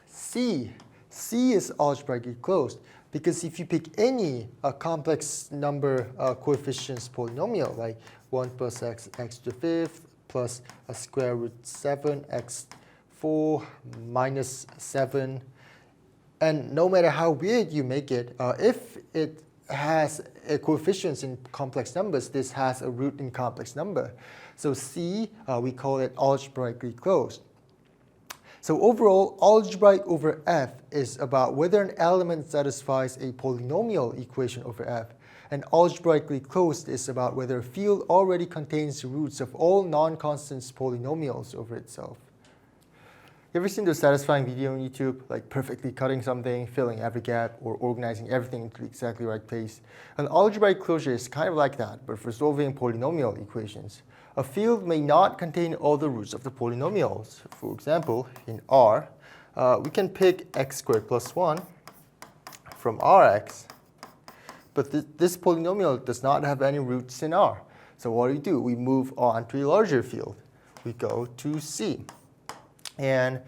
C is algebraically closed because if you pick any complex number coefficients polynomial, like 1 plus x to the 5th plus a square root 7 x 4 minus 7, and no matter how weird you make it, if it has a coefficients in complex numbers, this has a root in complex number. So C, we call it algebraically closed. So overall, algebraic over f is about whether an element satisfies a polynomial equation over f, and algebraically closed is about whether a field already contains the roots of all non-constant polynomials over itself. You ever seen those satisfying video on YouTube, like perfectly cutting something, filling every gap, or organizing everything into the exactly right place? An algebraic closure is kind of like that, but for solving polynomial equations. A field may not contain all the roots of the polynomials. For example, in R, we can pick x squared plus 1 from Rx, but this polynomial does not have any roots in R. So what do? We move on to a larger field. We go to C. And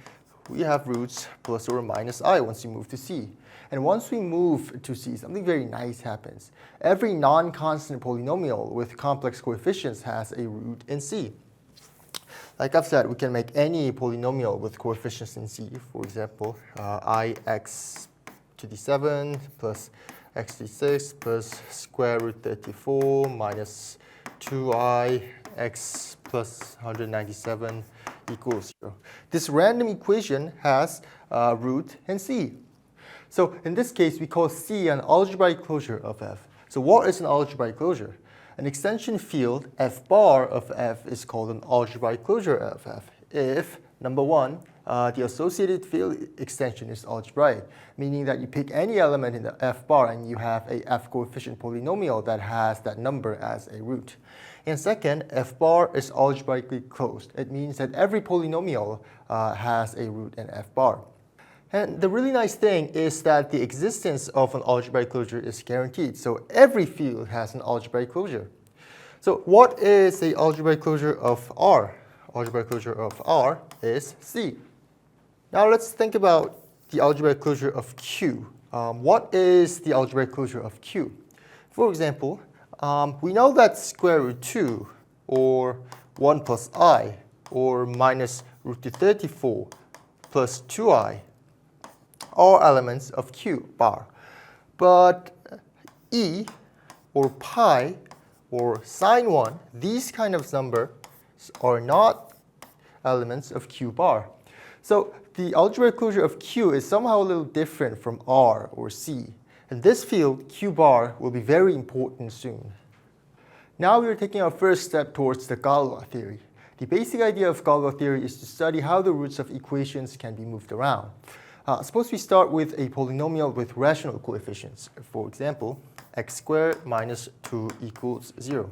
we have roots plus or minus I once you move to C. And once we move to C, something very nice happens. Every non-constant polynomial with complex coefficients has a root in C. Like I've said, we can make any polynomial with coefficients in C. For example, ix to the 7 plus x to the 6 plus square root 34 minus 2i x plus 197 equals 0. This random equation has a root in C. So in this case, we call C an algebraic closure of f. So what is an algebraic closure? An extension field f bar of f is called an algebraic closure of f if, number one, the associated field extension is algebraic, meaning that you pick any element in the f bar and you have a f coefficient polynomial that has that number as a root. And second, f bar is algebraically closed. It means that every polynomial has a root in f bar. And the really nice thing is that the existence of an algebraic closure is guaranteed. So every field has an algebraic closure. So what is the algebraic closure of R? Algebraic closure of R is C. Now let's think about the algebraic closure of Q. What is the algebraic closure of Q? For example, we know that square root 2 or 1 plus I or minus root 34 plus 2i are elements of Q bar. But E or pi or sine 1, these kind of numbers are not elements of Q bar. So the algebraic closure of Q is somehow a little different from R or C. In this field, Q bar will be very important soon. Now we are taking our first step towards the Galois theory. The basic idea of Galois theory is to study how the roots of equations can be moved around. Suppose we start with a polynomial with rational coefficients. For example, x squared minus 2 equals 0.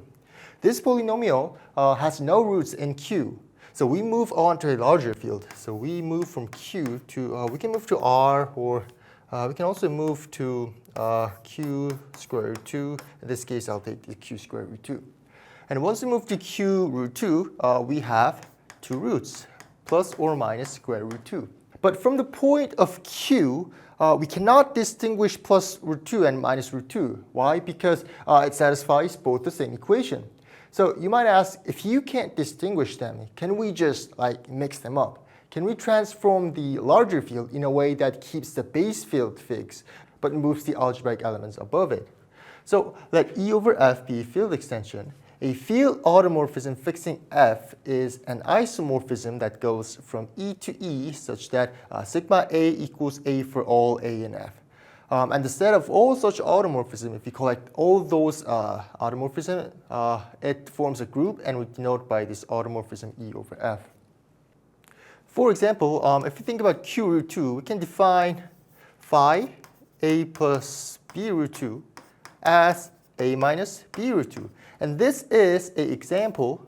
This polynomial has no roots in Q. So we move on to a larger field. So we move from Q to, we can move to R, or we can also move to Q square root 2. In this case, I'll take the Q square root 2. And once we move to Q root 2, we have two roots, plus or minus square root 2. But from the point of Q, we cannot distinguish plus root 2 and minus root 2. Why? Because it satisfies both the same equation. So you might ask, if you can't distinguish them, can we just mix them up? Can we transform the larger field in a way that keeps the base field fixed, but moves the algebraic elements above it? So let E over F be a field extension. A field automorphism fixing F is an isomorphism that goes from E to E such that sigma A equals A for all A in F. And the set of all such automorphisms, if you collect all those automorphisms, it forms a group, and we denote by this automorphism E over F. For example, if you think about Q root 2, we can define phi A plus B root 2 as A minus B root 2. And this is an example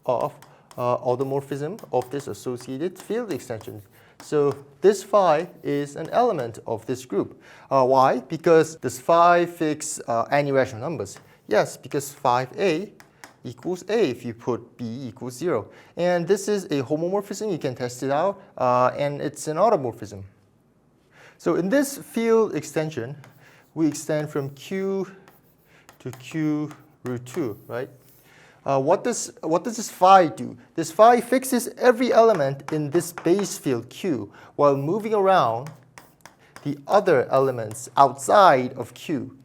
of automorphism of this associated field extension. So this phi is an element of this group. Why? Because this phi fixes any rational numbers. Yes, because phi A equals A if you put B equals 0. And this is a homomorphism. You can test it out. And it's an automorphism. So in this field extension, we extend from Q to Q root 2, right? What does this phi do? This phi fixes every element in this base field Q while moving around the other elements outside of Q.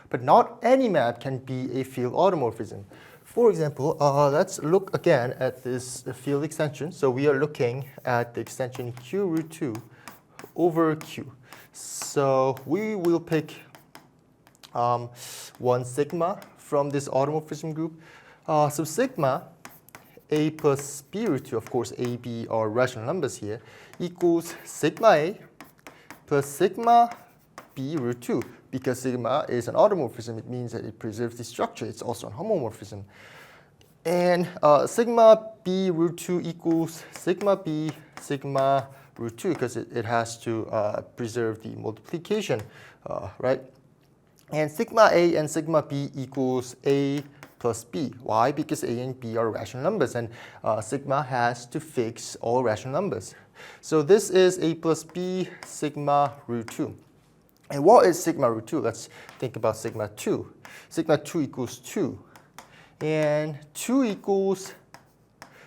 But not any map can be a field automorphism. For example, let's look again at this field extension. So we are looking at the extension q root 2 over q. So we will pick 1 sigma from this automorphism group. So sigma a plus b root 2, of course a, b are rational numbers here, equals sigma a plus sigma b root 2. Because sigma is an automorphism, it means that it preserves the structure. It's also a homomorphism. And sigma b root 2 equals sigma b sigma root 2, because it has to preserve the multiplication, right? And sigma a and sigma b equals a plus b. Why? Because a and b are rational numbers, and sigma has to fix all rational numbers. So this is a plus b sigma root 2. And what is sigma root 2? Let's think about sigma 2. Sigma 2 equals 2. And 2 equals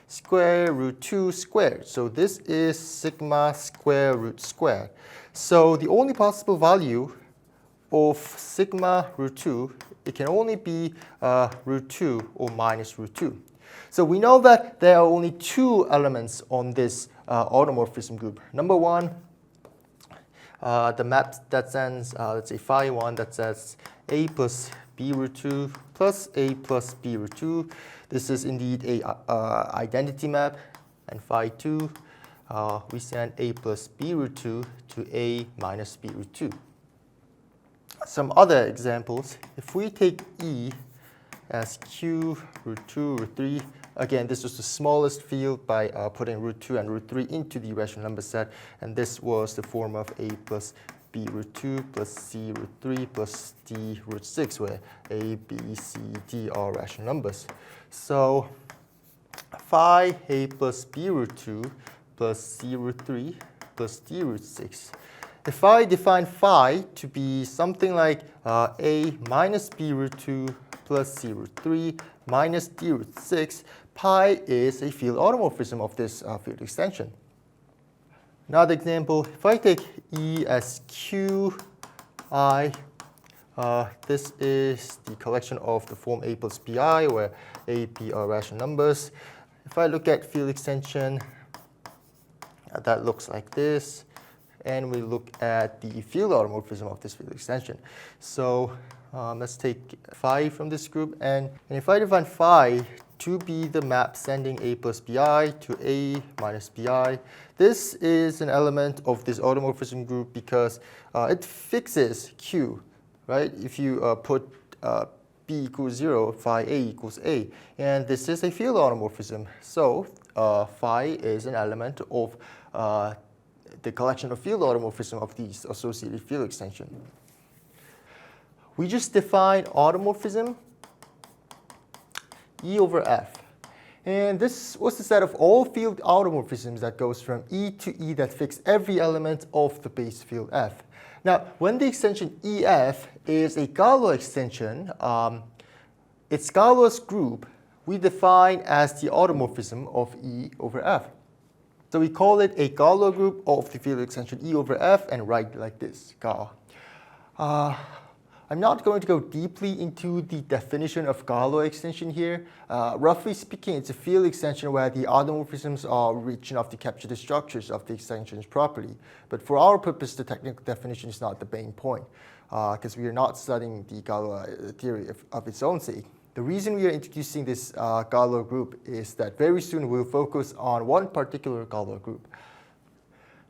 square root 2 squared. So this is sigma square root squared. So the only possible value of sigma root 2, it can only be root 2 or minus root 2. So we know that there are only 2 elements on this automorphism group. Number 1, the map that sends, let's say phi 1, that says a plus b root 2 plus a plus b root 2. This is indeed a identity map. And phi 2, we send a plus b root 2 to a minus b root 2. Some other examples, if we take E as q root 2 root 3, again, this was the smallest field by putting root 2 and root 3 into the rational number set, and this was the form of a plus b root 2 plus c root 3 plus d root 6, where a, b, c, d are rational numbers. So phi a plus b root 2 plus c root 3 plus d root 6. If I define phi to be something like a minus b root 2 plus c root 3 minus d root 6, pi is a field automorphism of this field extension. Another example, if I take E as q I, this is the collection of the form a plus bi, where a, b are rational numbers. If I look at field extension, that looks like this. And we look at the field automorphism of this field extension. So let's take phi from this group. And if I define phi to be the map sending a plus bi to a minus bi, this is an element of this automorphism group because it fixes q, right? If you put b equals 0, phi a equals a. And this is a field automorphism. So phi is an element of the collection of field automorphism of these associated field extension. We just defined automorphism E over F. And this was the set of all field automorphisms that goes from E to E that fix every element of the base field F. Now, when the extension EF is a Galois extension, its Galois group we define as the automorphism of E over F. So we call it a Galois group of the field extension E over F and write like this, Ga. I'm not going to go deeply into the definition of Galois extension here. Roughly speaking, it's a field extension where the automorphisms are rich enough to capture the structures of the extensions properly. But for our purpose, the technical definition is not the main point, because we are not studying the Galois theory of its own sake. The reason we are introducing this Galois group is that very soon we'll focus on one particular Galois group.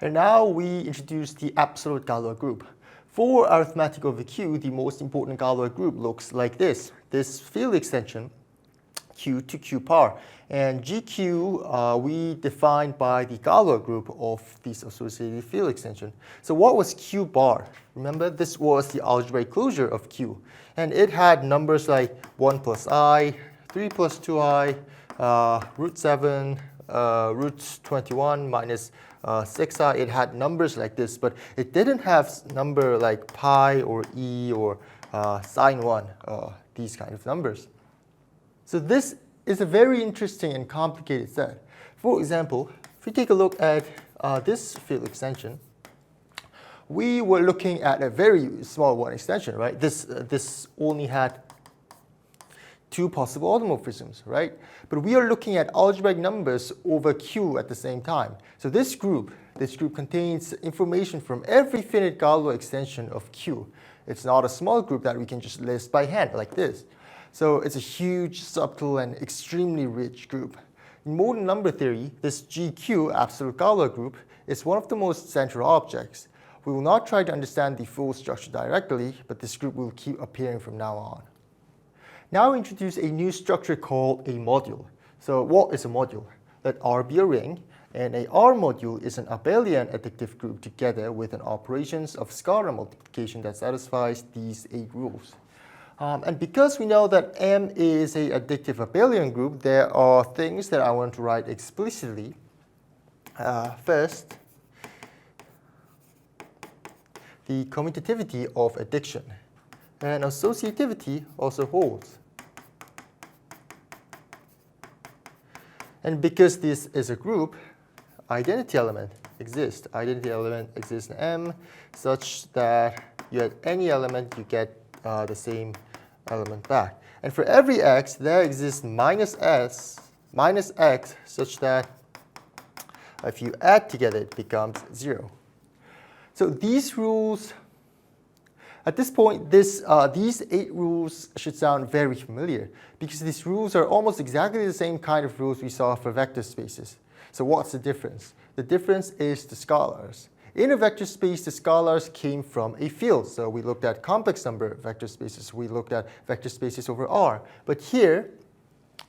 And now we introduce the absolute Galois group. For arithmetic over Q, the most important Galois group looks like this. This field extension, Q to Q par. And GQ we defined by the Galois group of this associated field extension. So what was Q bar? Remember, this was the algebraic closure of Q. And it had numbers like 1 plus I, 3 plus 2I, root 7, root 21 minus 6i. It had numbers like this, but it didn't have number like pi or e or sine 1, these kind of numbers. So this is a very interesting and complicated set. For example, if we take a look at this field extension, we were looking at a very small one extension, right? This only had two possible automorphisms, right? But we are looking at algebraic numbers over Q at the same time. So this group contains information from every finite Galois extension of Q. It's not a small group that we can just list by hand like this. So it's a huge, subtle, and extremely rich group. In modern number theory, this GQ, absolute Galois group, is one of the most central objects. We will not try to understand the full structure directly, but this group will keep appearing from now on. Now we introduce a new structure called a module. So what is a module? Let R be a ring, and a R module is an abelian additive group together with an operations of scalar multiplication that satisfies these 8 rules. And because we know that M is an additive abelian group, there are things that I want to write explicitly. First, the commutativity of addition. And associativity also holds. And because this is a group, identity element exists. Identity element exists in M such that you add any element, you get the same element back. And for every x, there exists minus x such that if you add together, it becomes 0. So these rules, at this point, these 8 rules should sound very familiar because these rules are almost exactly the same kind of rules we saw for vector spaces. So what's the difference? The difference is the scalars. In a vector space, the scalars came from a field. So we looked at complex number vector spaces. We looked at vector spaces over R. But here,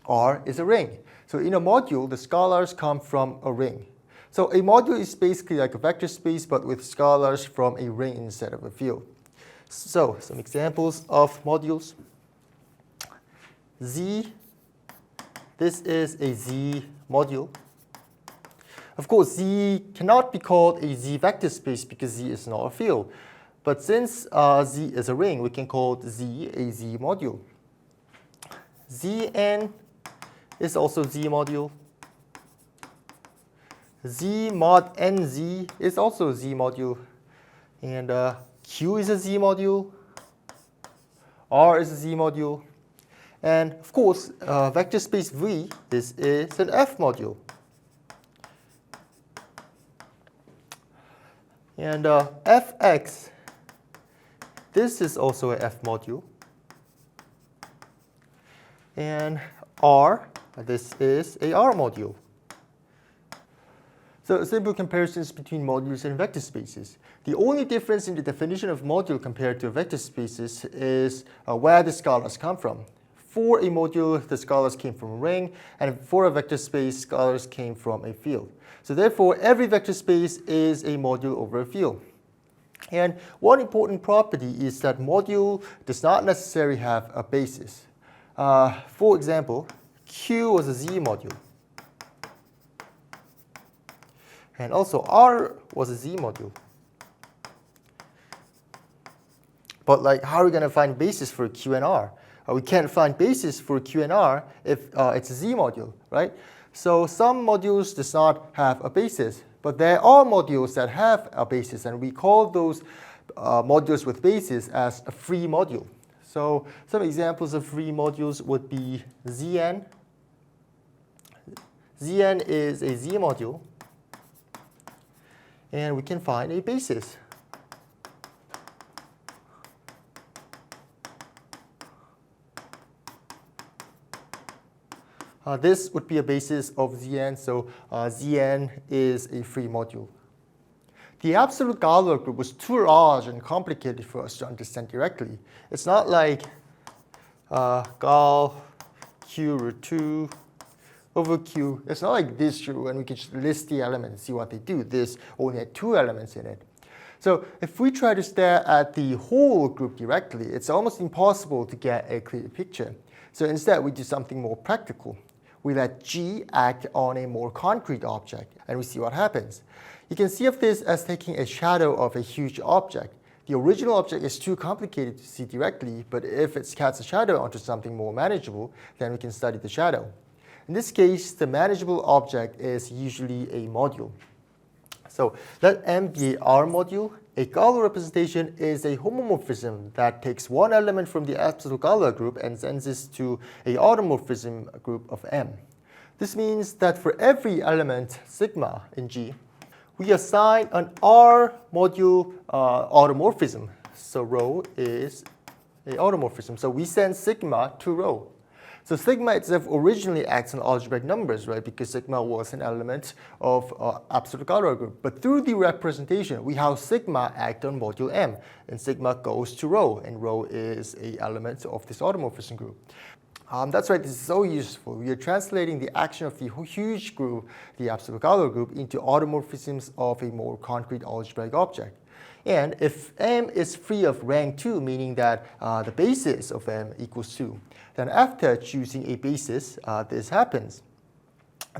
R is a ring. So in a module, the scalars come from a ring. So a module is basically like a vector space, but with scalars from a ring instead of a field. So some examples of modules. Z, this is a Z module. Of course, Z cannot be called a Z vector space because Z is not a field. But since Z is a ring, we can call Z a Z module. Zn is also Z module. Z mod nz is also a Z module. And Q is a Z module. R is a Z module. And of course, vector space V, this is an F module. And Fx, this is also a F module. And R, this is a R module. So simple comparisons between modules and vector spaces. The only difference in the definition of module compared to vector spaces is where the scalars come from. For a module, the scalars came from a ring, and for a vector space, scalars came from a field. So therefore, every vector space is a module over a field. And one important property is that module does not necessarily have a basis. For example, Q was a Z module. And also R was a Z module. But like, how are we going to find basis for Q and R? We can't find basis for Q and R if it's a Z module, right? So some modules does not have a basis, but there are modules that have a basis, and we call those modules with basis as a free module. So some examples of free modules would be Zn. Zn is a Z module, and we can find a basis. This would be a basis of Zn, so Zn is a free module. The absolute Galois group was too large and complicated for us to understand directly. It's not like Gal Q root 2 over Q. It's not like this rule, and we can just list the elements and see what they do. This only had 2 elements in it. So if we try to stare at the whole group directly, it's almost impossible to get a clear picture. So instead, we do something more practical. We let G act on a more concrete object, and we see what happens. You can see of this as taking a shadow of a huge object. The original object is too complicated to see directly, but if it casts a shadow onto something more manageable, then we can study the shadow. In this case, the manageable object is usually a module. So let M be a R module, A Galois representation is a homomorphism that takes one element from the absolute Galois group and sends it to a automorphism group of M. This means that for every element sigma in G, we assign an R module automorphism. So rho is a automorphism. So we send sigma to rho. So sigma itself originally acts on algebraic numbers, right? Because sigma was an element of absolute Galois group. But through the representation, we have sigma act on module M, and sigma goes to rho, and rho is an element of this automorphism group. That's right, this is so useful. We are translating the action of the huge group, the absolute Galois group, into automorphisms of a more concrete algebraic object. And if M is free of rank 2, meaning that the basis of M equals 2, then after choosing a basis, this happens.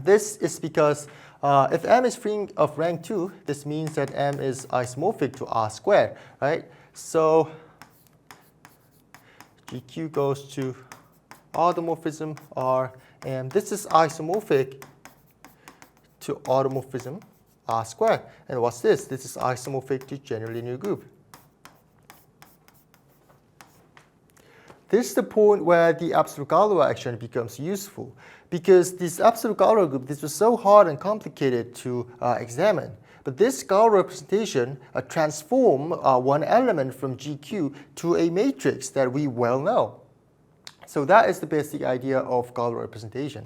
This is because if M is free of rank 2, this means that M is isomorphic to R squared, right? So GQ goes to automorphism R, and this is isomorphic to automorphism R squared. And what's this? This is isomorphic to general linear group. This is the point where the absolute Galois action becomes useful, because this absolute Galois group, this was so hard and complicated to examine. But this Galois representation transforms one element from GQ to a matrix that we well know. So that is the basic idea of Galois representation.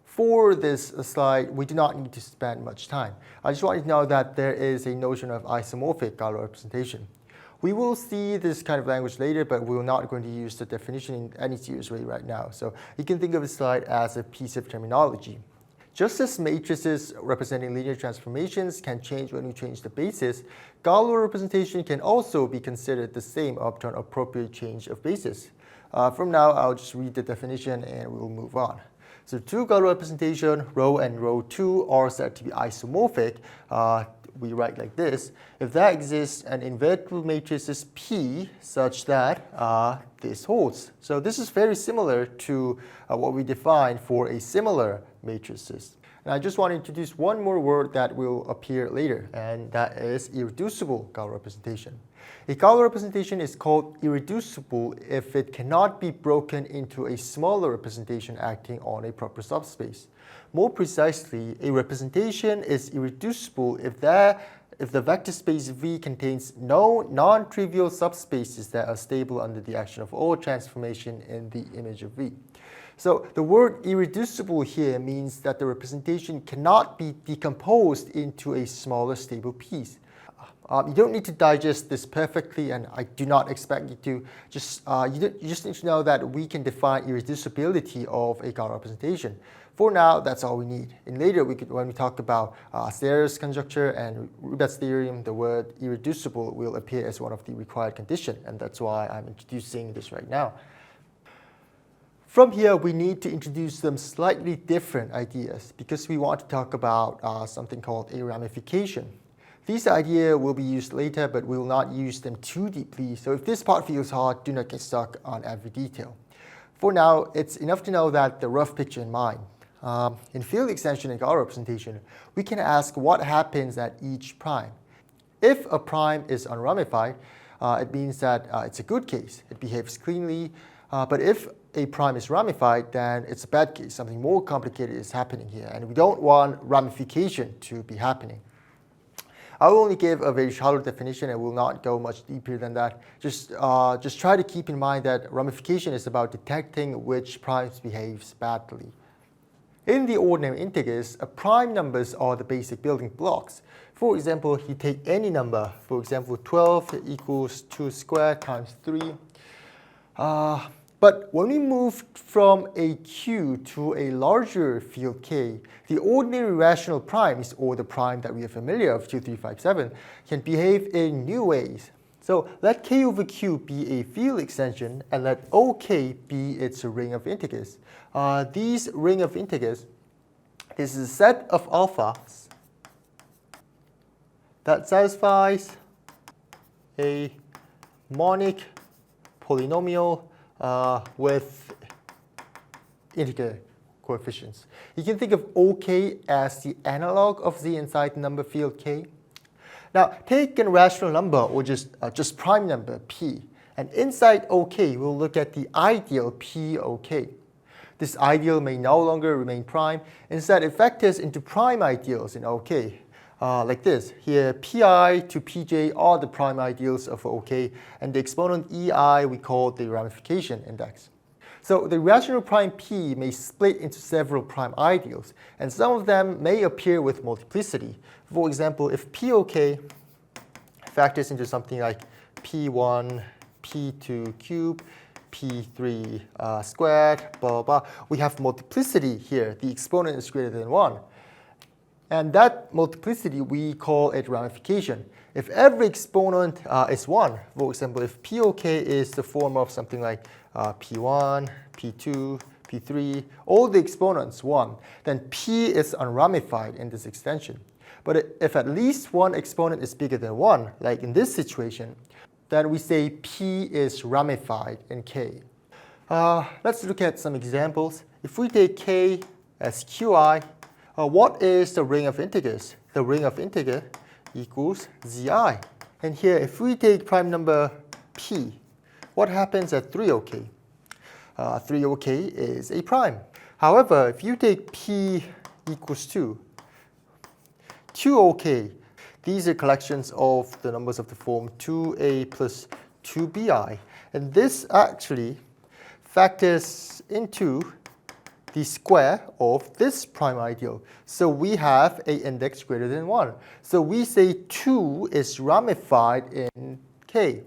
For this slide, we do not need to spend much time. I just want you to know that there is a notion of isomorphic Galois representation. We will see this kind of language later, but we're not going to use the definition in any serious way right now. So you can think of this slide as a piece of terminology. Just as matrices representing linear transformations can change when we change the basis, Galois representation can also be considered the same up to an appropriate change of basis. From now, I'll just read the definition and we'll move on. So two Galois representation, rho and rho 2, are said to be isomorphic. We write like this: if that exists, an invertible matrix is P such that this holds. So this is very similar to what we define for a similar matrices. And I just want to introduce one more word that will appear later, and that is irreducible Galois representation. A Galois representation is called irreducible if it cannot be broken into a smaller representation acting on a proper subspace. More precisely, a representation is irreducible if the vector space V contains no non-trivial subspaces that are stable under the action of all transformation in the image of V. So the word irreducible here means that the representation cannot be decomposed into a smaller stable piece. You don't need to digest this perfectly, and I do not expect you to. You just need to know that we can define irreducibility of a Galois representation. For now, that's all we need. And later, when we talk about Serre's conjecture and Ribet's theorem, the word irreducible will appear as one of the required conditions, and that's why I'm introducing this right now. From here, we need to introduce some slightly different ideas because we want to talk about something called a ramification. These ideas will be used later, but we will not use them too deeply. So if this part feels hard, do not get stuck on every detail. For now, it's enough to know that the rough picture in mind. In field extension and Galois representation, we can ask what happens at each prime. If a prime is unramified, it means that it's a good case. It behaves cleanly. But if a prime is ramified, then it's a bad case. Something more complicated is happening here, and we don't want ramification to be happening. I will only give a very shallow definition and will not go much deeper than that. Just try to keep in mind that ramification is about detecting which primes behaves badly. In the ordinary integers, prime numbers are the basic building blocks. For example, you take any number, for example 12 equals 2 squared times 3. But when we move from a Q to a larger field K, the ordinary rational primes, or the prime that we are familiar with, 2, 3, 5, 7, can behave in new ways. So let K over Q be a field extension, and let OK be its ring of integers. These ring of integers, this is a set of alphas that satisfies a monic polynomial with integer coefficients. You can think of OK as the analog of Z inside the number field K. Now, take a rational number or just prime number p. And inside OK, we'll look at the ideal p OK. This ideal may no longer remain prime. Instead, it factors into prime ideals in OK. Like this. Here, pi to pj are the prime ideals of OK, and the exponent ei we call the ramification index. So the rational prime p may split into several prime ideals, and some of them may appear with multiplicity. For example, if POK factors into something like P1, P2 cubed, P3 squared, blah, blah, blah, we have multiplicity here. The exponent is greater than 1. And that multiplicity, we call it ramification. If every exponent is 1, for example, if POK is the form of something like P1, P2, P3, all the exponents 1, then P is unramified in this extension. But if at least one exponent is bigger than 1, like in this situation, then we say P is ramified in K. Let's look at some examples. If we take K as Qi, what is the ring of integers? The ring of integer equals Zi. And here, if we take prime number P, what happens at 3OK? 3OK is a prime. However, if you take P equals 2, 2OK, these are collections of the numbers of the form 2A plus 2BI. And this actually factors into the square of this prime ideal. So we have an index greater than 1. So we say 2 is ramified in K.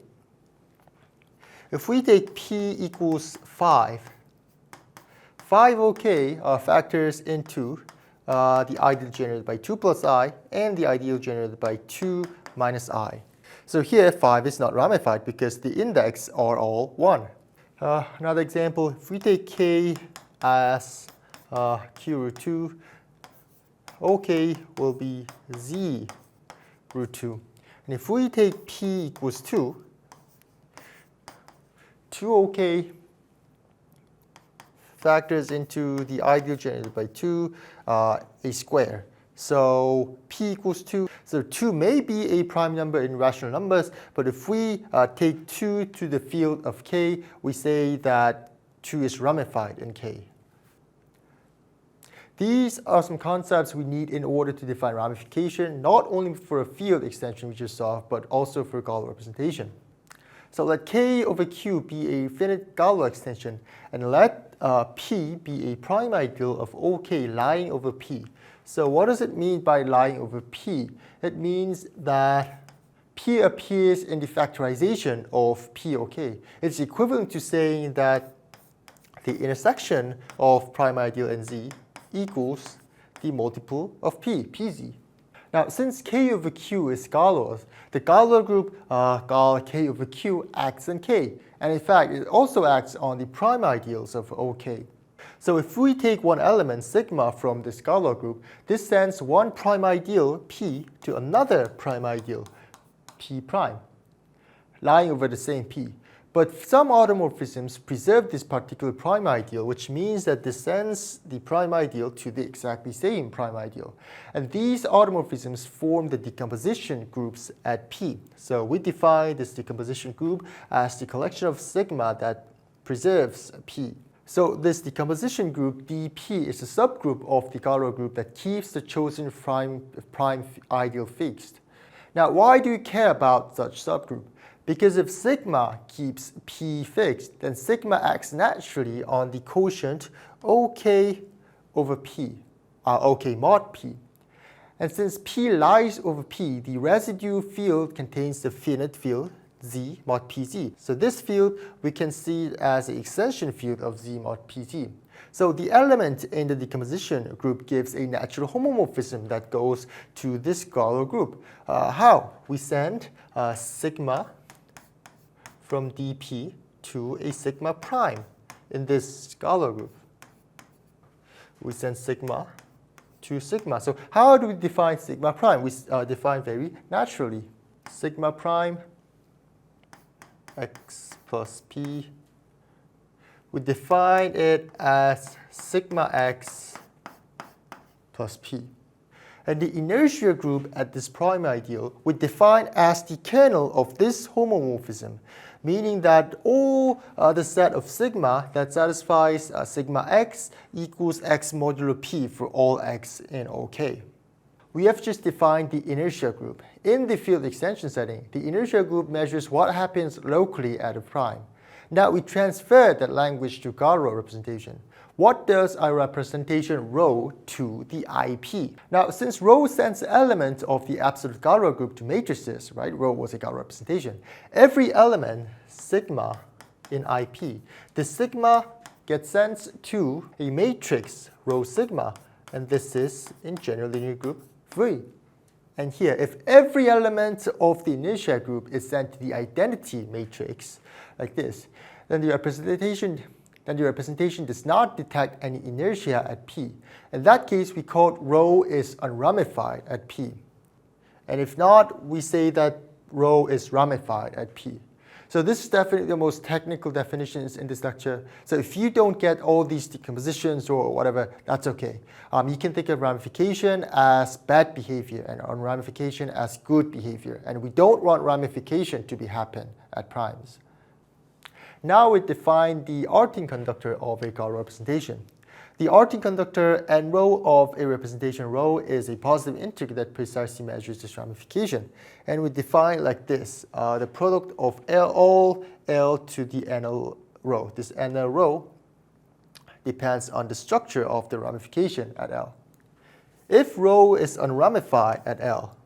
If we take P equals 5, 5 OK factors into the ideal generated by 2 plus I and the ideal generated by 2 minus I. So here 5 is not ramified because the index are all 1. Another example, if we take K as Q root 2, OK will be Z root 2. And if we take P equals 2, 2OK factors into the ideal generated by 2, a square. So P equals 2. So 2 may be a prime number in rational numbers, but if we take 2 to the field of K, we say that 2 is ramified in K. These are some concepts we need in order to define ramification, not only for a field extension we just saw, but also for Galois representation. So let K over Q be a finite Galois extension, and let P be a prime ideal of OK lying over P. So what does it mean by lying over P? It means that P appears in the factorization of POK. It's equivalent to saying that the intersection of prime ideal and Z equals the multiple of P, PZ. Now, since K over Q is Galois, the Galois group K over Q acts on K. And in fact, it also acts on the prime ideals of OK. So if we take one element, sigma, from this Galois group, this sends one prime ideal, P, to another prime ideal, P prime, lying over the same P. But some automorphisms preserve this particular prime ideal, which means that this sends the prime ideal to the exactly same prime ideal. And these automorphisms form the decomposition groups at P. So we define this decomposition group as the collection of sigma that preserves P. So this decomposition group, dP, is a subgroup of the Galois group that keeps the chosen prime ideal fixed. Now, why do you care about such subgroup? Because if sigma keeps P fixed, then sigma acts naturally on the quotient OK over P, OK mod P. And since P lies over P, the residue field contains the finite field Z mod PZ. So this field, we can see it as the extension field of Z mod PZ. So the element in the decomposition group gives a natural homomorphism that goes to this Galois group. How? We send sigma from dP to a sigma prime in this Galois group. We send sigma to sigma. So how do we define sigma prime? We define very naturally. Sigma prime x plus p. We define it as sigma x plus p. And the inertia group at this prime ideal we define as the kernel of this homomorphism, meaning that all the set of sigma that satisfies sigma x equals x modulo p for all x in OK. We have just defined the inertia group. In the field extension setting, the inertia group measures what happens locally at a prime. Now we transfer that language to Galois representation. What does our representation rho to the IP? Now, since rho sends elements of the absolute Galois group to matrices, right? Rho was a Galois representation. Every element, sigma in IP, the sigma gets sent to a matrix, rho sigma, and this is in general linear group 3. And here, if every element of the inertia group is sent to the identity matrix, like this, then the representation does not detect any inertia at P. In that case, we call rho is unramified at P. And if not, we say that rho is ramified at P. So this is definitely the most technical definitions in this lecture. So if you don't get all these decompositions or whatever, that's okay. You can think of ramification as bad behavior and unramification as good behavior. And we don't want ramification to happen at primes. Now we define the arcing conductor of a Galois representation. The arcing conductor and rho of a representation rho is a positive integer that precisely measures this ramification. And we define like this, the product of all L to the NL rho. This NL rho depends on the structure of the ramification at L. If rho is unramified at L,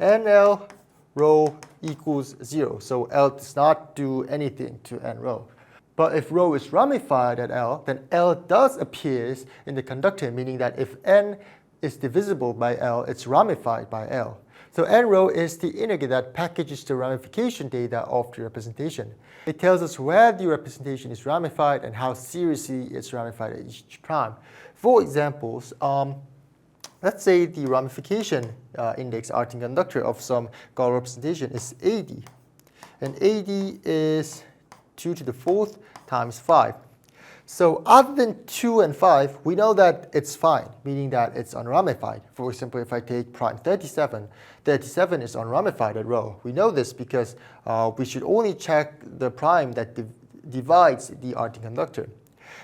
NL rho equals 0. So L does not do anything to n rho. But if rho is ramified at L, then L does appear in the conductor, meaning that if n is divisible by L, it's ramified by L. So n rho is the integer that packages the ramification data of the representation. It tells us where the representation is ramified and how seriously it's ramified at each prime. For examples, let's say the ramification index arcing conductor of some Galois representation is 80. And 80 is 2 to the 4th times 5. So other than 2 and 5, we know that it's fine, meaning that it's unramified. For example, if I take prime 37, 37 is unramified at rho. We know this because we should only check the prime that divides the arcing conductor.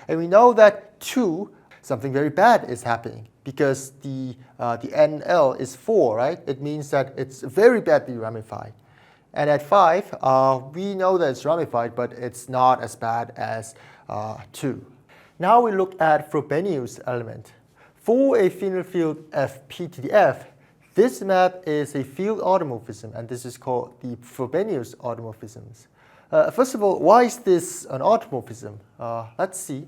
And we know that 2, something very bad is happening because the NL is 4, right? It means that it's very badly ramified. And at 5, we know that it's ramified, but it's not as bad as 2. Now we look at Frobenius element. For a finite field Fp to the F, this map is a field automorphism, and this is called the Frobenius automorphisms. First of all, why is this an automorphism? Let's see.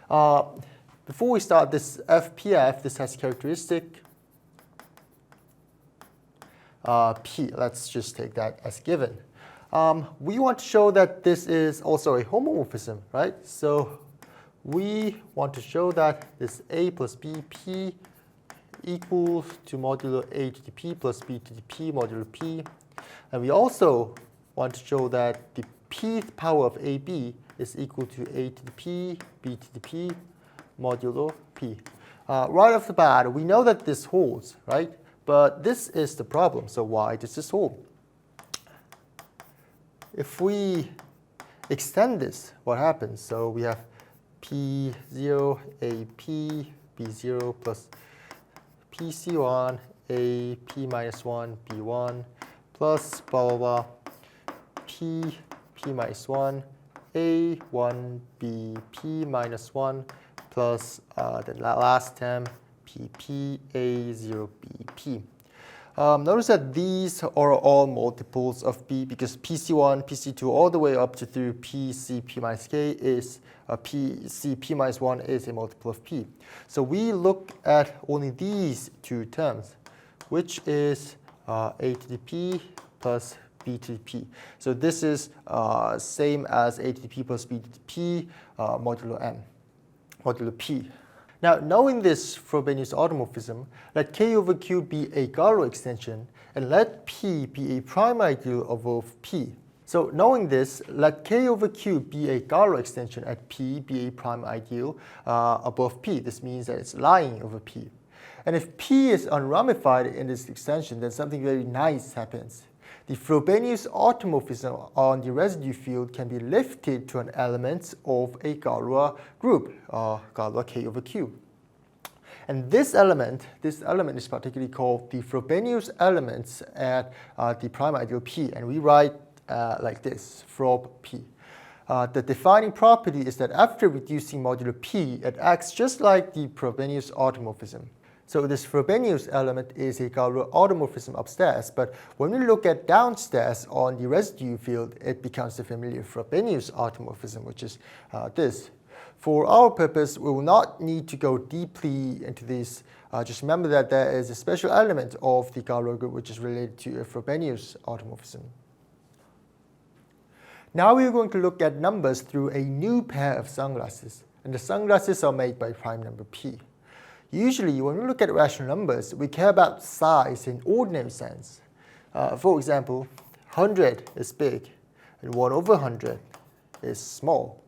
Before we start, this FPF, this has characteristic P. Let's just take that as given. We want to show that this is also a homomorphism, right? So we want to show that this A plus B P equals to modulo A to the P plus B to the P modulo P. And we also want to show that the Pth power of AB is equal to A to the P, B to the P, modulo P. Right off the bat, we know that this holds, right? But this is the problem. So why does this hold? If we extend this, what happens? So we have P0, AP, B0 plus PC1, A, P minus 1, B1, plus blah, blah, blah, P minus 1, A1, B, P minus 1, plus the last term, PP, A0, BP. Notice that these are all multiples of B because PC1, PC2, all the way up to through PC, P minus K is PC, P minus 1 is a multiple of P. So we look at only these two terms, which is A to the P plus B to the P. So this is same as A to the P plus B to the P modulo M, modulo P. Now, knowing this Frobenius automorphism, let K over Q be a Galois extension, and let P be a prime ideal of both P. So knowing this, let K over Q be a Galois extension at P be a prime ideal above P. This means that it's lying over P. And if P is unramified in this extension, then something very nice happens. The Frobenius automorphism on the residue field can be lifted to an element of a Galois group, Galois K over Q. And this element is particularly called the Frobenius elements at the prime ideal P. And we write like this, Frob P. The defining property is that after reducing modulo P, it acts just like the Frobenius automorphism. So this Frobenius element is a Galois automorphism upstairs, but when we look at downstairs on the residue field, it becomes the familiar Frobenius automorphism, which is this. For our purpose, we will not need to go deeply into this. Just remember that there is a special element of the Galois group which is related to a Frobenius automorphism. Now we are going to look at numbers through a new pair of sunglasses, and the sunglasses are made by prime number P. Usually, when we look at rational numbers, we care about size in ordinary sense. For example, 100 is big, and 1 over 100 is small.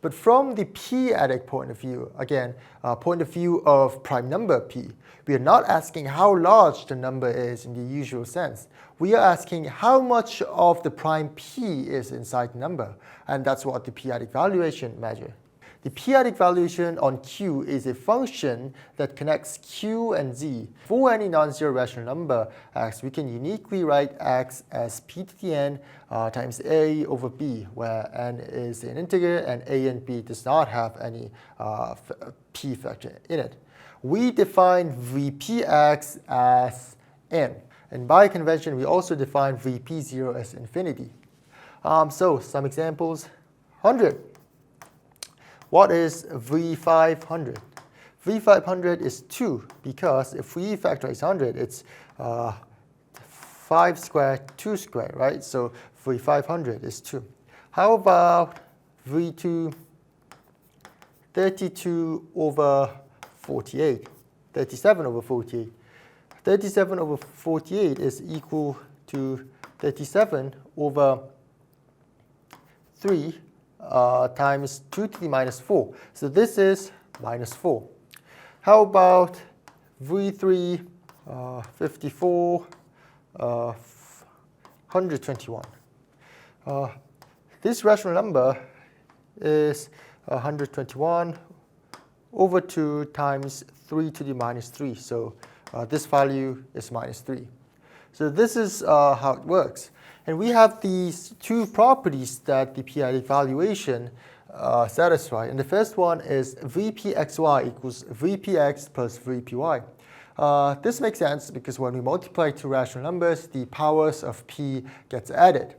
But from the p-adic point of view, again, point of view of prime number P, we are not asking how large the number is in the usual sense. We are asking how much of the prime P is inside the number, and that's what the p-adic valuation measures. The p-adic valuation on Q is a function that connects Q and Z. For any non-zero rational number x, we can uniquely write x as p to the n times a over b, where n is an integer and a and b does not have any p factor in it. We define Vpx as n. And by convention, we also define Vp0 as infinity. So some examples, 100. What is V500? V500 is 2, because if we factorize 100, it's 5 squared, 2 squared, right? So V500 is 2. How about V2, 32 over 48, 37 over 48. 37 over 48 is equal to 37 over 3 times 2 to the minus 4. So this is minus 4. How about V3, 54, 121. This rational number is 121 over 2 times 3 to the minus 3. So this value is minus 3. So this is how it works. And we have these two properties that the p-adic valuation satisfy. And the first one is Vpxy equals Vpx plus Vpy. This makes sense because when we multiply two rational numbers, the powers of p gets added.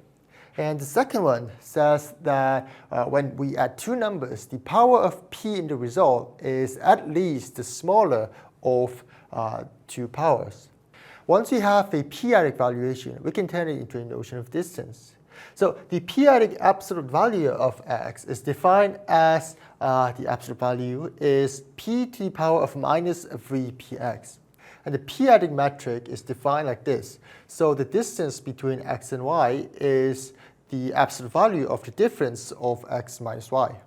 And the second one says that when we add two numbers, the power of p in the result is at least the smaller of two powers. Once we have a p-adic valuation, we can turn it into a notion of distance. So the p-adic absolute value of x is defined as the absolute value is p to the power of minus Vpx. And the p-adic metric is defined like this. So the distance between x and y is the absolute value of the difference of x minus y.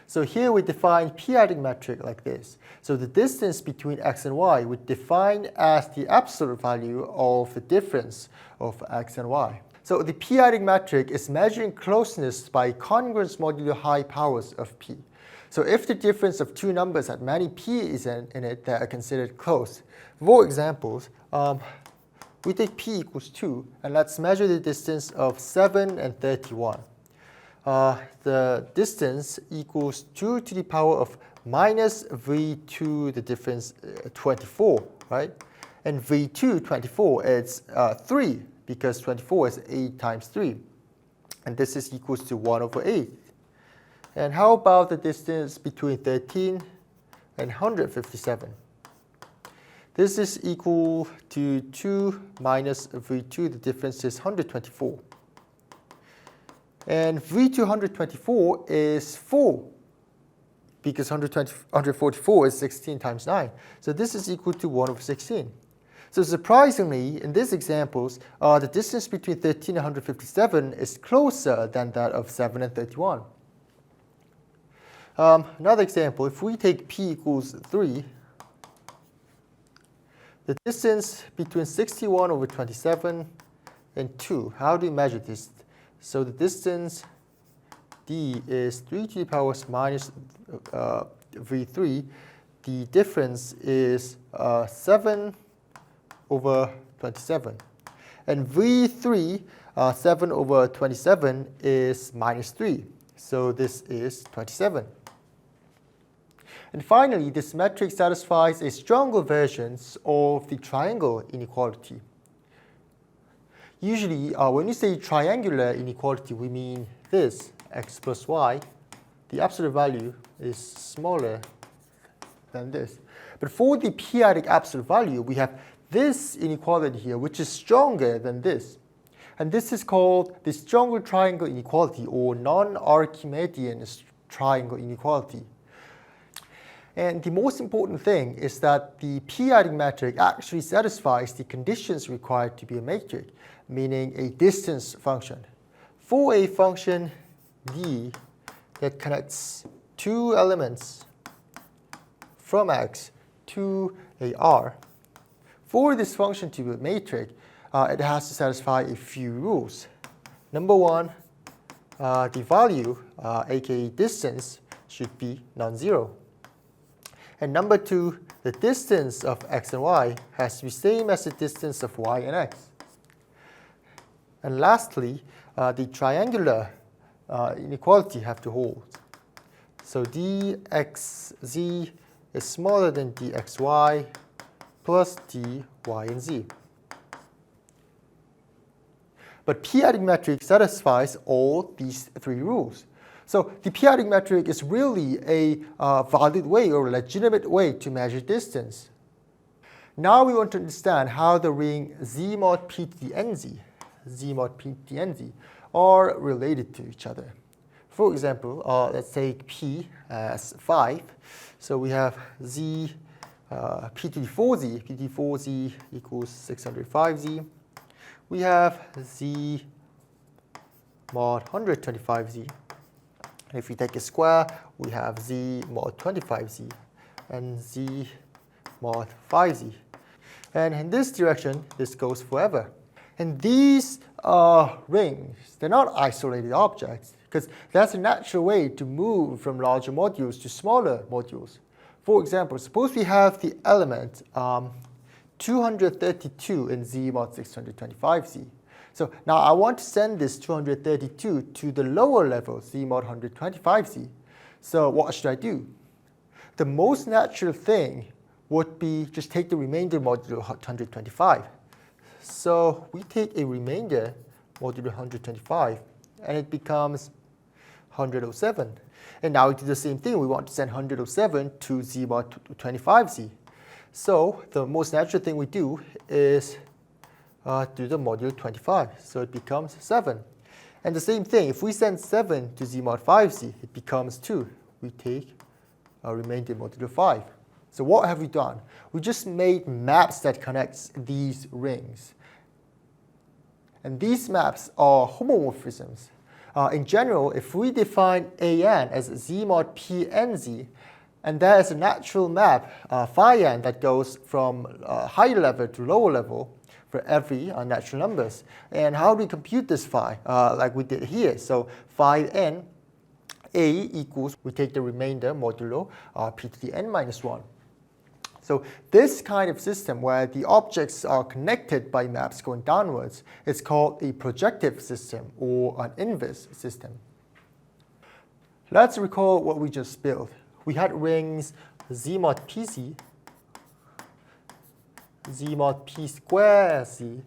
So here we define p-adic metric like this. So the distance between x and y we define as the absolute value of the difference of x and y. So the p-adic metric is measuring closeness by congruence modulo high powers of p. So if the difference of two numbers at many p is in it, they are considered close. For examples, we take p equals 2, and let's measure the distance of 7 and 31. The distance equals 2 to the power of minus V2, the difference 24, right? And V2, 24, it's 3, because 24 is 8 times 3. And this is equals to 1 over 8. And how about the distance between 13 and 157? This is equal to 2 minus V2, the difference is 124. And V224 is 4, because 144 is 16 times 9. So this is equal to 1 over 16. So surprisingly, in these examples, the distance between 13 and 157 is closer than that of 7 and 31. Another example, if we take p equals 3, the distance between 61 over 27 and 2, how do we measure this? So the distance d is 3 to the power minus v3. The difference is 7 over 27. And v3, 7 over 27 is minus 3. So this is 27. And finally, this metric satisfies a stronger version of the triangle inequality. Usually, when we say triangular inequality, we mean this, x plus y. The absolute value is smaller than this. But for the p-adic absolute value, we have this inequality here, which is stronger than this. And this is called the stronger triangle inequality, or non-Archimedean triangle inequality. And the most important thing is that the p-adic metric actually satisfies the conditions required to be a matrix, meaning a distance function. For a function d that connects two elements from x to a r, for this function to be a matrix, it has to satisfy a few rules. Number one, the value, aka distance, should be non-zero. And number two, the distance of x and y has to be same as the distance of y and x. And lastly, the triangular inequality have to hold. So dxz is smaller than dxy plus dy and z. But p-adic metric satisfies all these three rules. So the p-adic metric is really a valid way or legitimate way to measure distance. Now we want to understand how the ring Z mod p to the nz, Z mod p to the nz, are related to each other. For example, let's take p as 5. So we have z p to the 4z, p to the 4z equals 605z. We have z mod 125z. If we take a square, we have z mod 25z and z mod 5z. And in this direction, this goes forever. And these rings, they're not isolated objects, because that's a natural way to move from larger modules to smaller modules. For example, suppose we have the element 232 in z mod 625z. So now I want to send this 232 to the lower level, z mod 125z. So what should I do? The most natural thing would be just take the remainder modulo 125. So we take a remainder modulo 125, and it becomes 107. And now we do the same thing. We want to send 107 to z mod 25z. So the most natural thing we do is do the modulo 25. So it becomes 7. And the same thing, if we send 7 to z mod 5z, it becomes 2. We take a remainder modulo 5. So what have we done? We just made maps that connects these rings. And these maps are homomorphisms. In general, if we define an as z mod p nz, and there is a natural map, phi n, that goes from higher level to lower level for every natural numbers. And how do we compute this phi? Like we did here. So phi n, a equals, we take the remainder modulo p to the n minus 1. So this kind of system where the objects are connected by maps going downwards is called a projective system or an inverse system. Let's recall what we just built. We had rings z mod pz, z mod p square z,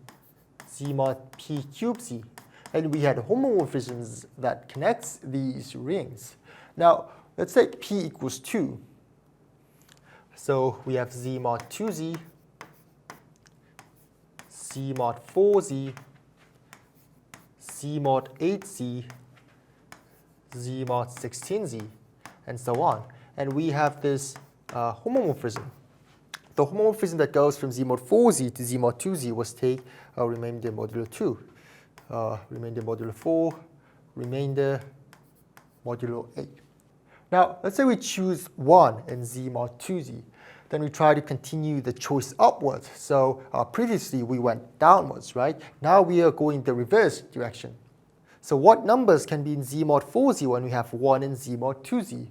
z mod p cube z, and we had homomorphisms that connects these rings. Now let's take p equals 2. So we have z mod 2z, z mod 4z, z mod 8z, z mod 16z, and so on. And we have this homomorphism. The homomorphism that goes from Z mod 4Z to Z mod 2Z was take remainder modulo 2, remainder modulo 4, remainder modulo 8. Now, let's say we choose 1 in Z mod 2Z. Then we try to continue the choice upwards. So previously we went downwards, right? Now we are going the reverse direction. So what numbers can be in Z mod 4Z when we have 1 in Z mod 2Z?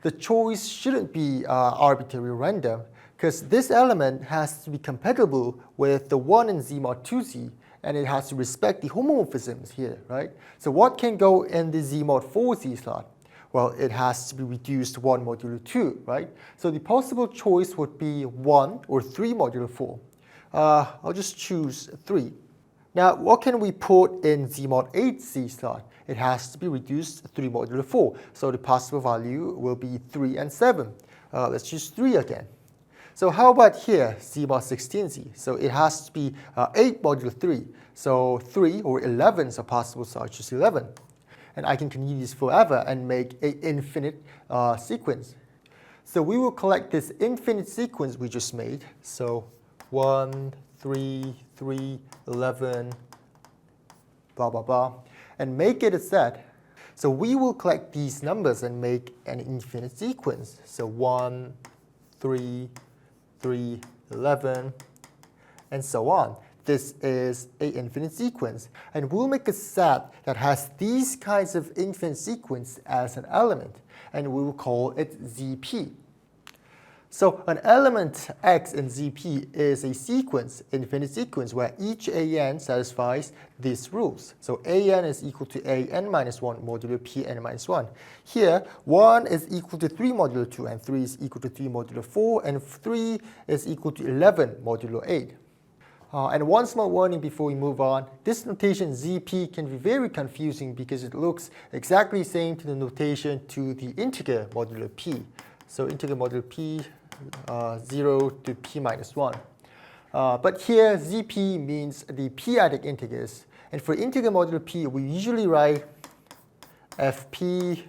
The choice shouldn't be arbitrary or random, because this element has to be compatible with the 1 in Z mod 2Z, and it has to respect the homomorphisms here, right? So what can go in the Z mod 4Z slot? Well, it has to be reduced 1 modulo 2, right? So the possible choice would be 1 or 3 modulo 4. I'll just choose 3. Now, what can we put in Z mod 8Z slot? It has to be reduced 3 modulo 4. So the possible value will be 3 and 7. Let's choose 3 again. So how about here, Z mod 16Z? So it has to be 8 modulo 3. So 3 or 11 is a possible, so I choose 11. And I can continue this forever and make an infinite sequence. So we will collect this infinite sequence we just made. So 1, 3, 3, 11, blah, blah, blah, and make it a set. So we will collect these numbers and make an infinite sequence. So 1, 3, 3, 11, and so on. This is an infinite sequence. And we'll make a set that has these kinds of infinite sequence as an element. And we will call it ZP. So an element X in ZP is a sequence, infinite sequence, where each AN satisfies these rules. So AN is equal to AN minus 1 modulo Pn minus 1. Here, 1 is equal to 3 modulo 2, and 3 is equal to 3 modulo 4, and 3 is equal to 11 modulo 8. And one small warning before we move on, this notation ZP can be very confusing because it looks exactly the same to the notation to the integer modulo P. So integer modulo P, 0 to P minus 1. But here, ZP means the p-adic integers. And for integer modulo P, we usually write FP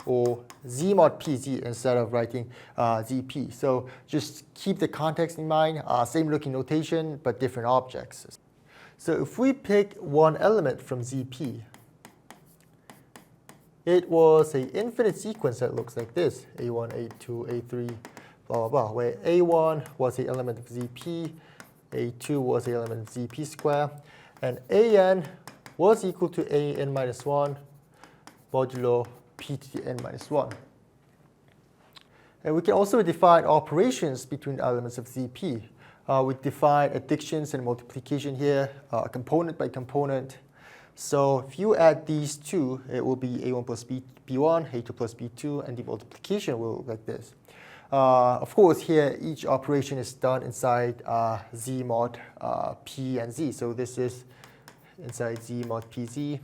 or Z mod PZ instead of writing ZP. So just keep the context in mind, same looking notation, but different objects. So if we pick one element from ZP, it was an infinite sequence that looks like this, A1, A2, A3, blah, blah, blah, where A1 was the element of ZP, A2 was the element of ZP square, and AN was equal to AN minus 1 modulo P to the n minus 1. And we can also define operations between elements of ZP. We define addictions and multiplication here, component by component. So if you add these two, it will be A1 plus B1, A2 plus B2, and the multiplication will look like this. Of course, here each operation is done inside Z mod P and Z. So this is inside Z mod PZ.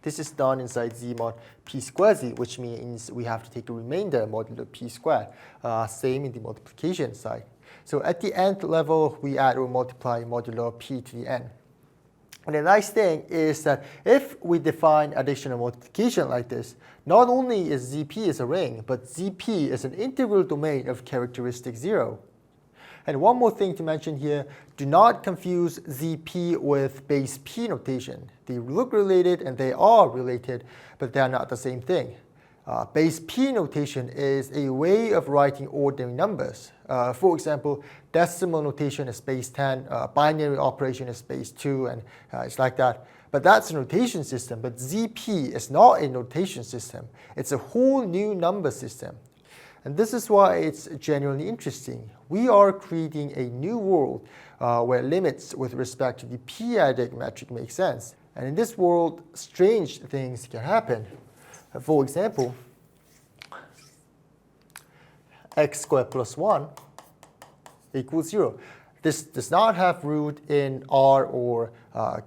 This is done inside Z mod P square Z, which means we have to take a remainder modulo P squared. Same in the multiplication side. So at the nth level, we add or multiply modulo P to the n. And the nice thing is that if we define addition and multiplication like this, not only is ZP is a ring, but ZP is an integral domain of characteristic 0. And one more thing to mention here, do not confuse ZP with base P notation. They look related and they are related, but they are not the same thing. Base P notation is a way of writing ordinary numbers. For example, decimal notation is base 10, binary operation is base 2, and it's like that. But that's a notation system, but ZP is not a notation system. It's a whole new number system. And this is why it's genuinely interesting. We are creating a new world where limits with respect to the p-adic metric make sense. And in this world, strange things can happen. For example, x squared plus 1 equals 0. This does not have root in R or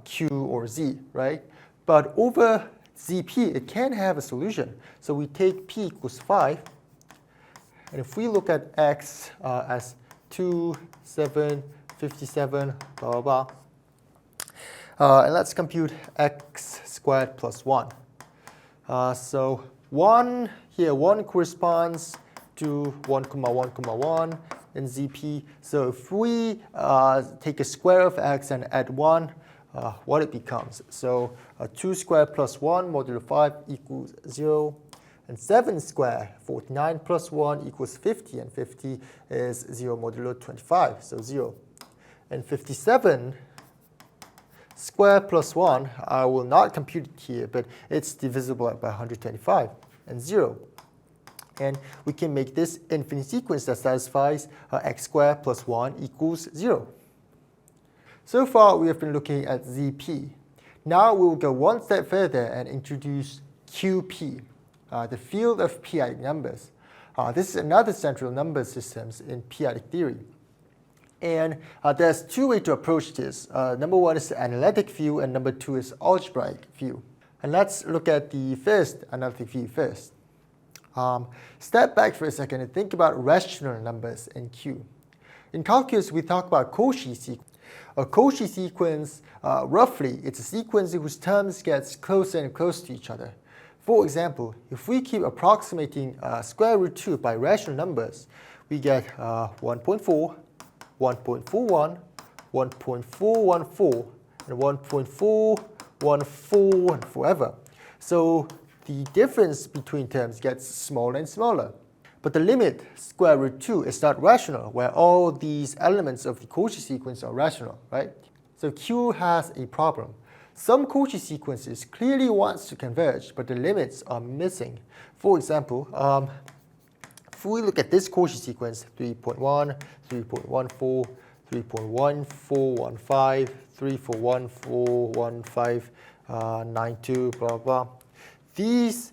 Q or Z, right? But over ZP, it can have a solution. So we take p equals 5. And if we look at x as 2, 7, 57, blah, blah, blah, and let's compute x squared plus 1. So 1 here, 1 corresponds to 1, 1, 1 in ZP. So if we take a square of x and add 1, what it becomes. So 2 squared plus 1 modulo 5 equals 0. And 7 squared, 49 plus 1 equals 50. And 50 is 0 modulo 25, so 0. And 57 squared plus 1, I will not compute it here, but it's divisible by 125 and 0. And we can make this infinite sequence that satisfies x squared plus 1 equals 0. So far, we have been looking at ZP. Now we will go one step further and introduce QP, the field of p-adic numbers. This is another central number systems in p-adic theory. And there's two ways to approach this. Number one is the analytic view, and number two is algebraic view. And let's look at the first analytic view first. Step back for a second and think about rational numbers in Q. In calculus, we talk about Cauchy sequence. A Cauchy sequence, roughly, it's a sequence whose terms get closer and closer to each other. For example, if we keep approximating square root 2 by rational numbers, we get 1.4, 1.41, 1.414, and 1.414, and forever. So the difference between terms gets smaller and smaller. But the limit, square root 2, is not rational, where all these elements of the Cauchy sequence are rational, right? So Q has a problem. Some Cauchy sequences clearly wants to converge, but the limits are missing. For example, if we look at this Cauchy sequence, 3.1, 3.14, 3.1415, 3.1415, 92, blah, blah. These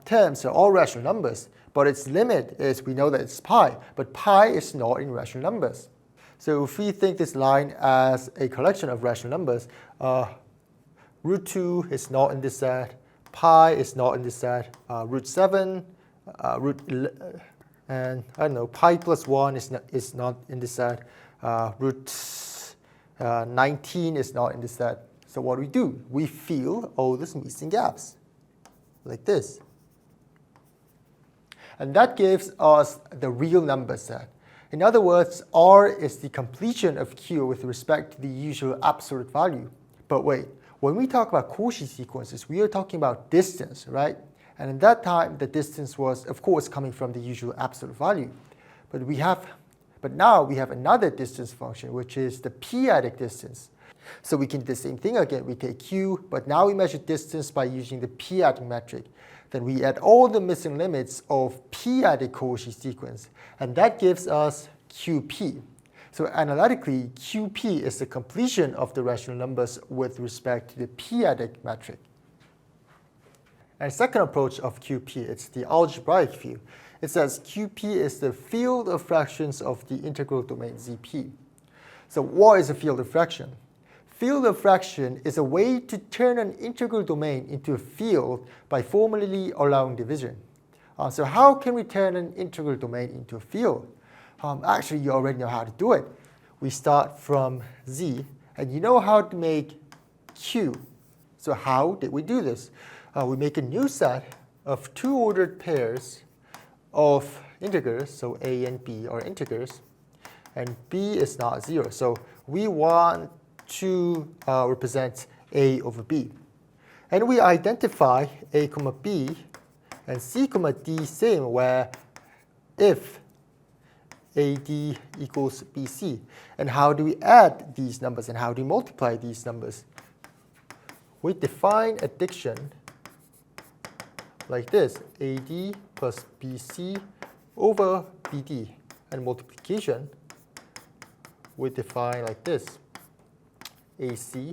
terms are all rational numbers, but its limit is we know that it's pi, but pi is not in rational numbers. So if we think this line as a collection of rational numbers, root 2 is not in this set, pi is not in this set, root 7, and I don't know, pi plus 1 is not in this set, root 19 is not in this set. So what do? We fill all these missing gaps, like this. And that gives us the real number set. In other words, R is the completion of Q with respect to the usual absolute value. But wait, when we talk about Cauchy sequences, we are talking about distance, right? And at that time, the distance was, of course, coming from the usual absolute value. But now we have another distance function, which is the p-adic distance. So we can do the same thing again. We take Q, but now we measure distance by using the p-adic metric. Then we add all the missing limits of p-adic Cauchy sequence, and that gives us QP. So analytically, QP is the completion of the rational numbers with respect to the p-adic metric. And second approach of QP, it's the algebraic view. It says QP is the field of fractions of the integral domain ZP. So what is a field of fraction? Field of fraction is a way to turn an integral domain into a field by formally allowing division. So how can we turn an integral domain into a field? Actually, you already know how to do it. We start from Z, and you know how to make Q. So how did we do this? We make a new set of two ordered pairs of integers, so A and B are integers, and B is not 0. So we want to represent A over B. And we identify A comma B and C comma D same, where if AD equals BC. And how do we add these numbers and how do we multiply these numbers? We define addition like this, AD plus BC over BD. And multiplication we define like this, AC,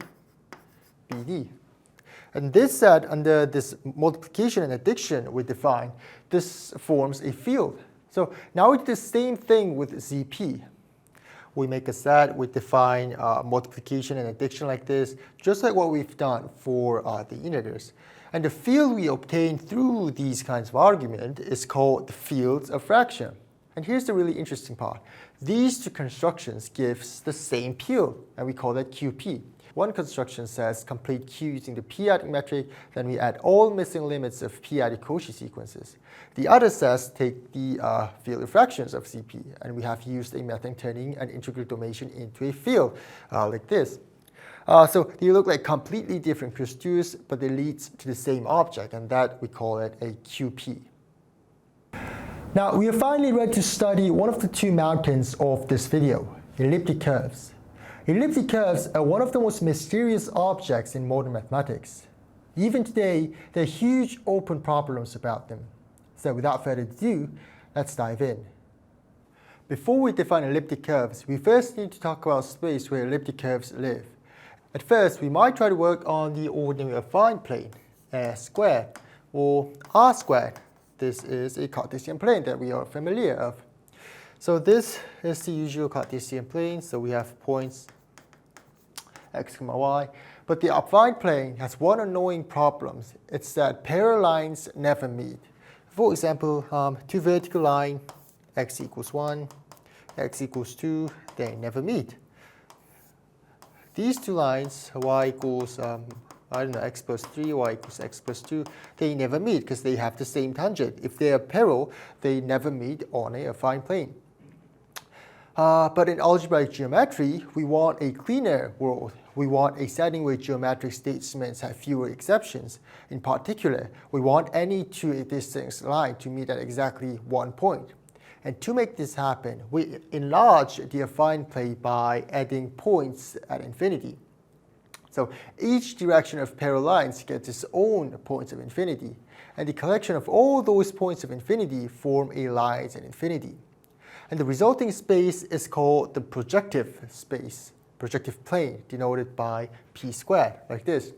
BD. And this set, under this multiplication and addition we define, this forms a field. So now we do the same thing with ZP. We make a set, we define multiplication and addition like this, just like what we've done for the integers. And the field we obtain through these kinds of argument is called the fields of fraction. And here's the really interesting part. These two constructions gives the same Q, and we call that QP. One construction says complete Q using the p-adic metric, then we add all missing limits of p-adic Cauchy sequences. The other says take the field refractions of CP, and we have used a method turning an integral domain into a field like this. So they look like completely different procedures, but they lead to the same object, and that we call it a QP. Now we are finally ready to study one of the two mountains of this video, elliptic curves. Elliptic curves are one of the most mysterious objects in modern mathematics. Even today, there are huge open problems about them. So without further ado, let's dive in. Before we define elliptic curves, we first need to talk about space where elliptic curves live. At first, we might try to work on the ordinary affine plane, S squared, or R squared. This is a Cartesian plane that we are familiar of. So this is the usual Cartesian plane, so we have points x, y. But the affine plane has one annoying problem. It's that parallel lines never meet. For example, two vertical lines, x equals 1, x equals 2, they never meet. These two lines, y equals, x plus 3, y equals x plus 2, they never meet because they have the same tangent. If they are parallel, they never meet on a affine plane. But in algebraic geometry, we want a cleaner world. We want a setting where geometric statements have fewer exceptions. In particular, we want any two distinct lines to meet at exactly one point. And to make this happen, we enlarge the affine plane by adding points at infinity. So each direction of parallel lines gets its own points of infinity. And the collection of all those points of infinity form a line at infinity. And the resulting space is called the projective space, projective plane, denoted by p squared, like this.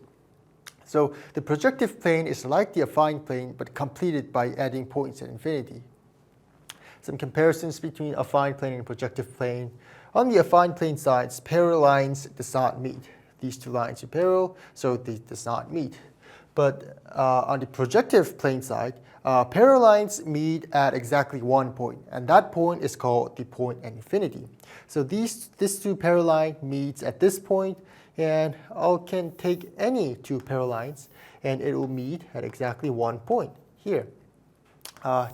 So the projective plane is like the affine plane, but completed by adding points at infinity. Some comparisons between affine plane and projective plane. On the affine plane sides, parallel lines does not meet. These two lines are parallel, so they does not meet. But on the projective plane side, parallel lines meet at exactly one point, and that point is called the point at infinity. So this two parallel lines meets at this point, and I can take any two parallel lines, and it will meet at exactly one point here.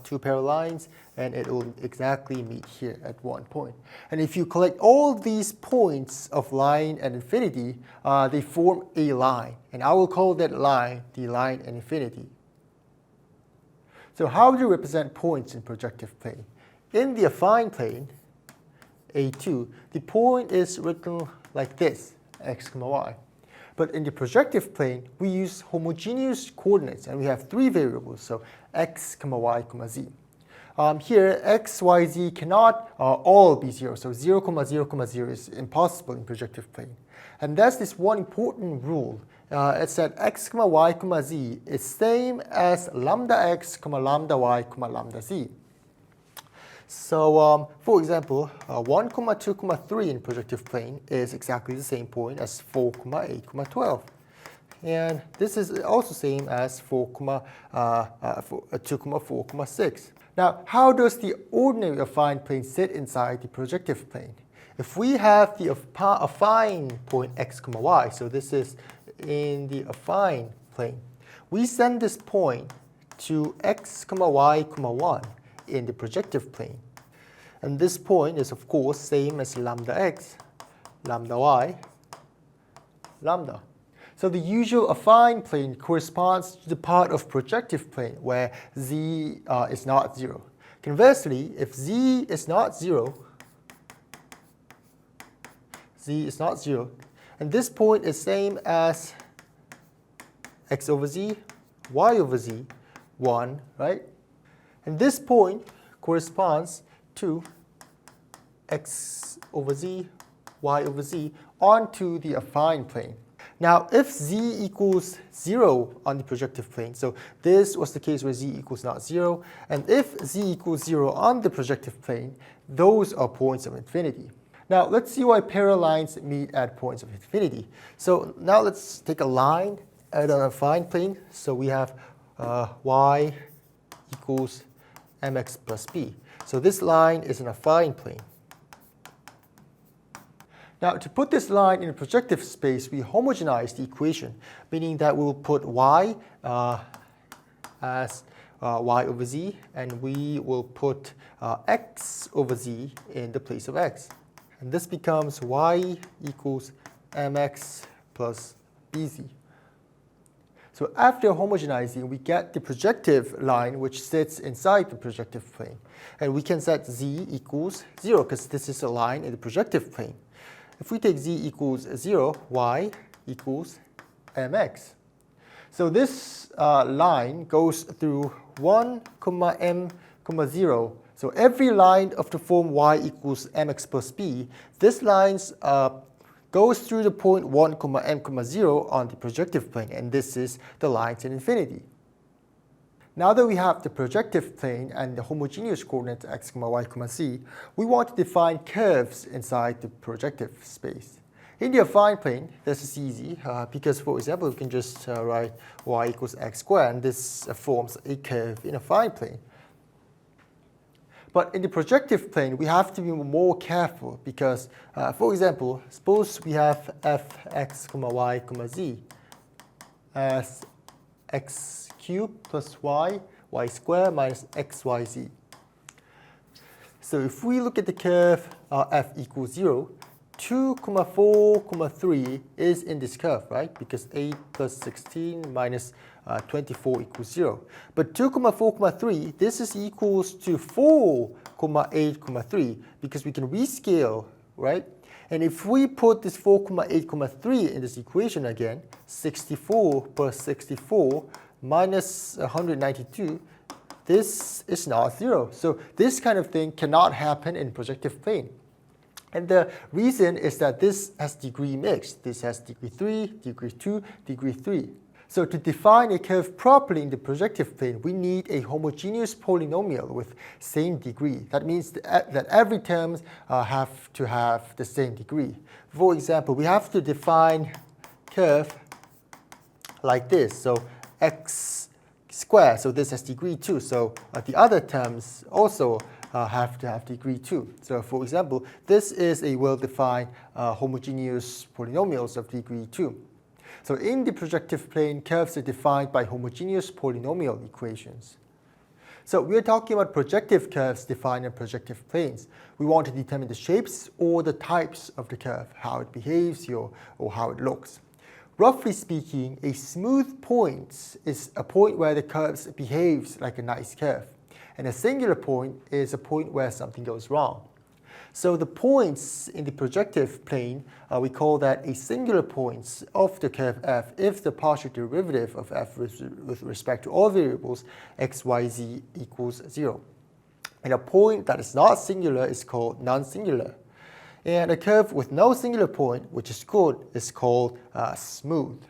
Two parallel lines, and it will exactly meet here at one point. And if you collect all these points of line at infinity, they form a line, and I will call that line the line at infinity. So how do you represent points in projective plane? In the affine plane, A2, the point is written like this, x, y. But in the projective plane, we use homogeneous coordinates, and we have three variables, so x, y, z. Here, x, y, z cannot all be 0, so 0, 0, 0 is impossible in projective plane. And that's this one important rule. It's that x, y, z is same as lambda x, lambda y, lambda z. So, for example, 1, 2, 3 in projective plane is exactly the same point as 4, 8, 12. And this is also same as 2, 4, 6. Now, how does the ordinary affine plane sit inside the projective plane? If we have the affine point x, y, so this is in the affine plane, we send this point to x, y, 1 in the projective plane. And this point is, of course, same as lambda x, lambda y, lambda. So the usual affine plane corresponds to the part of projective plane where z is not 0. Conversely, if z is not 0, and this point is same as x over z, y over z, 1, right? And this point corresponds to x over z, y over z onto the affine plane. Now, if z equals 0 on the projective plane, so this was the case where z equals not 0, and if z equals 0 on the projective plane, those are points of infinity. Now, let's see why parallel lines meet at points of infinity. So now let's take a line at an affine plane. So we have y equals mx plus b. So this line is an affine plane. Now, to put this line in a projective space, we homogenize the equation, meaning that we will put y as y over z, and we will put x over z in the place of x. And this becomes y equals mx plus bz. So after homogenizing, we get the projective line which sits inside the projective plane. And we can set z equals 0 because this is a line in the projective plane. If we take z equals 0, y equals mx. So this line goes through 1, m, 0. So every line of the form y equals mx plus b, this line goes through the point 1, m, 0 on the projective plane, and this is the line to infinity. Now that we have the projective plane and the homogeneous coordinates x, y, z, we want to define curves inside the projective space. In the affine plane, this is easy because, for example, we can just write y equals x squared, and this forms a curve in a affine plane. But in the projective plane, we have to be more careful because, for example, suppose we have fx, y, z as x cubed plus y squared minus xyz. So if we look at the curve f equals 0, 2, 4, 3 is in this curve, right? Because 8 plus 16 minus 24 equals 0. But 2, 4, 3, this is equals to 4, 8, 3 because we can rescale, right? And if we put this 4, 8, 3 in this equation again, 64 plus 64 minus 192, this is not 0. So this kind of thing cannot happen in projective plane. And the reason is that this has degree mixed. This has degree 3, degree 2, degree 3. So to define a curve properly in the projective plane, we need a homogeneous polynomial with same degree. That means that every terms have to have the same degree. For example, we have to define curve like this. So x squared, so this has degree 2. So the other terms also have to have degree 2. So for example, this is a well-defined homogeneous polynomials of degree 2. So in the projective plane, curves are defined by homogeneous polynomial equations. So we're talking about projective curves defined in projective planes. We want to determine the shapes or the types of the curve, how it behaves or how it looks. Roughly speaking, a smooth point is a point where the curve behaves like a nice curve. And a singular point is a point where something goes wrong. So the points in the projective plane, we call that a singular points of the curve f if the partial derivative of f with respect to all variables x, y, z equals 0. And a point that is not singular is called non-singular. And a curve with no singular point, which is good, is called smooth.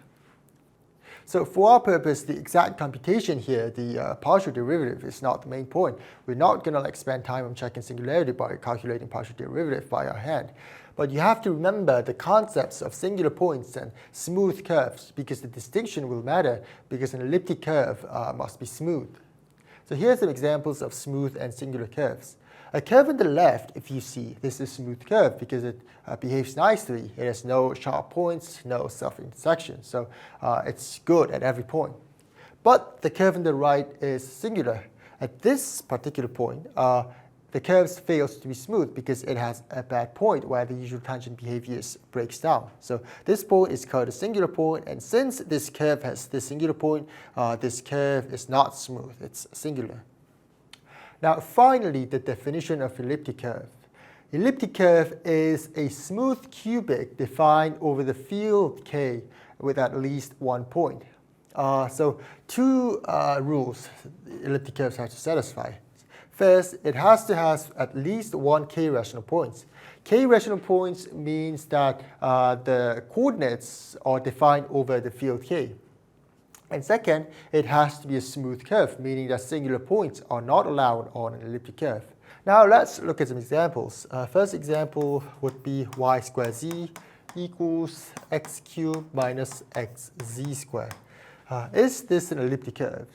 So for our purpose, the exact computation here, the partial derivative, is not the main point. We're not going to spend time on checking singularity by calculating partial derivative by our hand. But you have to remember the concepts of singular points and smooth curves because the distinction will matter because an elliptic curve must be smooth. So here are some examples of smooth and singular curves. A curve on the left, if you see, this is a smooth curve because it behaves nicely. It has no sharp points, no self-intersection, so it's good at every point. But the curve on the right is singular. At this particular point, the curve fails to be smooth because it has a bad point where the usual tangent behavior breaks down. So this point is called a singular point, and since this curve has this singular point, this curve is not smooth, it's singular. Now finally, the definition of elliptic curve. Elliptic curve is a smooth cubic defined over the field K with at least one point. So two rules elliptic curves have to satisfy. First, it has to have at least one K rational points. K rational points means that the coordinates are defined over the field K. And second, it has to be a smooth curve, meaning that singular points are not allowed on an elliptic curve. Now let's look at some examples. First example would be y squared z equals x cubed minus xz squared. Is this an elliptic curve?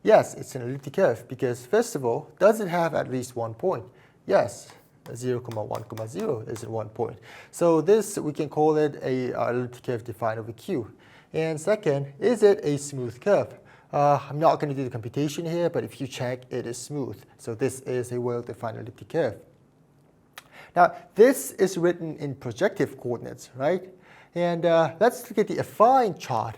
Yes, it's an elliptic curve because, first of all, does it have at least one point? Yes, 0, 1, 0 is at one point. So this, we can call it a elliptic curve defined over Q. And second, is it a smooth curve? I'm not going to do the computation here, but if you check, it is smooth. So this is a well-defined elliptic curve. Now, this is written in projective coordinates, right? And let's look at the affine chart,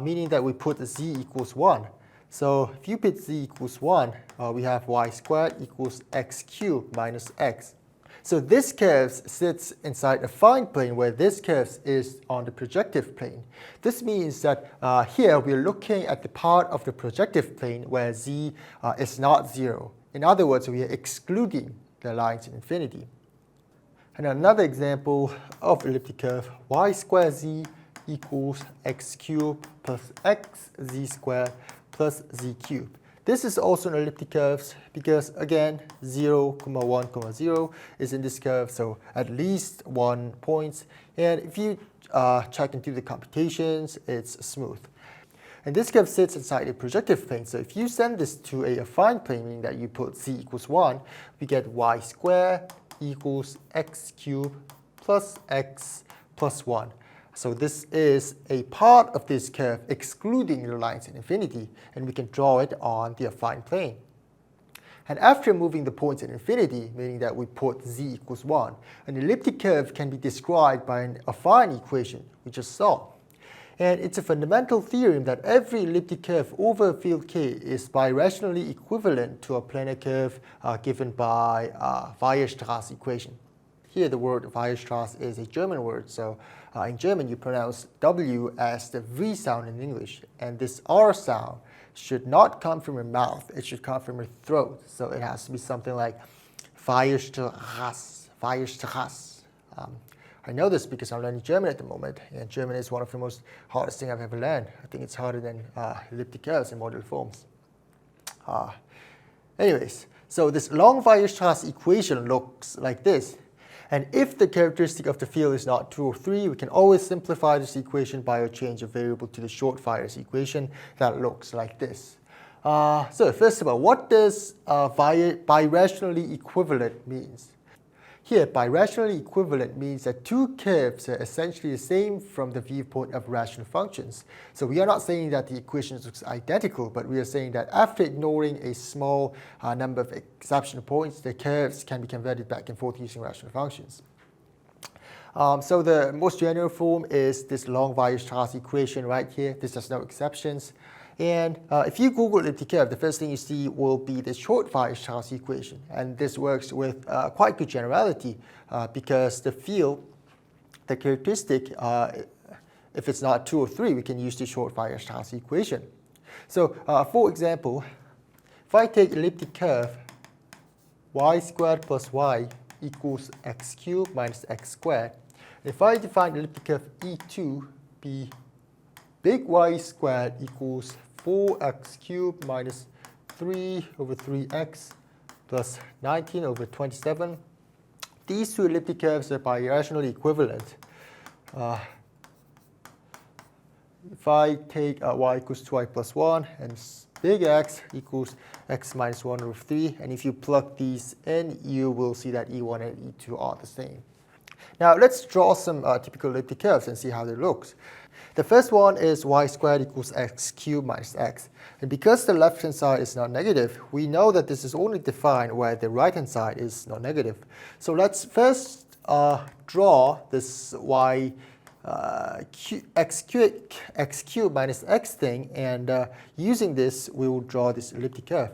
meaning that we put z equals 1. So if you put z equals 1, we have y squared equals x cubed minus x. So this curve sits inside a affine plane where this curve is on the projective plane. This means that here we're looking at the part of the projective plane where z is not 0. In other words, we are excluding the lines in infinity. And another example of elliptic curve, y squared z equals x cubed plus x z squared plus z cubed. This is also an elliptic curve because, again, 0, 1, 0 is in this curve, so at least 1 point. And if you check into the computations, it's smooth. And this curve sits inside a projective plane, so if you send this to a affine plane, meaning that you put z equals 1, we get y squared equals x cubed plus x plus 1. So this is a part of this curve excluding the lines in infinity, and we can draw it on the affine plane. And after moving the points in infinity, meaning that we put z equals 1, an elliptic curve can be described by an affine equation we just saw. And it's a fundamental theorem that every elliptic curve over a field K is birationally equivalent to a planar curve given by Weierstrass equation. Here the word Weierstrass is a German word, so in German you pronounce W as the V sound in English, and this R sound should not come from your mouth, it should come from your throat. So it has to be something like Weierstrass, Weierstrass. I know this because I'm learning German at the moment, and German is one of the most hardest things I've ever learned. I think it's harder than elliptic curves in modular forms. Anyways, so this long Weierstrass equation looks like this. And if the characteristic of the field is not 2 or 3, we can always simplify this equation by a change of variable to the short Weier's equation that looks like this. So first of all, what does birationally equivalent means? Here, birationally equivalent means that two curves are essentially the same from the viewpoint of rational functions. So we are not saying that the equations look identical, but we are saying that after ignoring a small number of exception points, the curves can be converted back and forth using rational functions. So the most general form is this long Weierstrass equation right here. This has no exceptions. And if you Google elliptic curve, the first thing you see will be the short Weierstrass equation. And this works with quite good generality because the field, the characteristic, if it's not 2 or 3, we can use the short Weierstrass equation. So for example, if I take elliptic curve y squared plus y equals x cubed minus x squared, if I define elliptic curve E2 be big Y squared equals 4x cubed minus 3 over 3x plus 19 over 27. These two elliptic curves are birationally equivalent. If I take y equals 2y plus 1 and big X equals x minus 1 over 3, and if you plug these in, you will see that E1 and E2 are the same. Now let's draw some typical elliptic curves and see how they look. The first one is y squared equals x cubed minus x. And because the left-hand side is not negative, we know that this is only defined where the right-hand side is not negative. So let's first draw this x cubed minus x thing, and using this, we will draw this elliptic curve.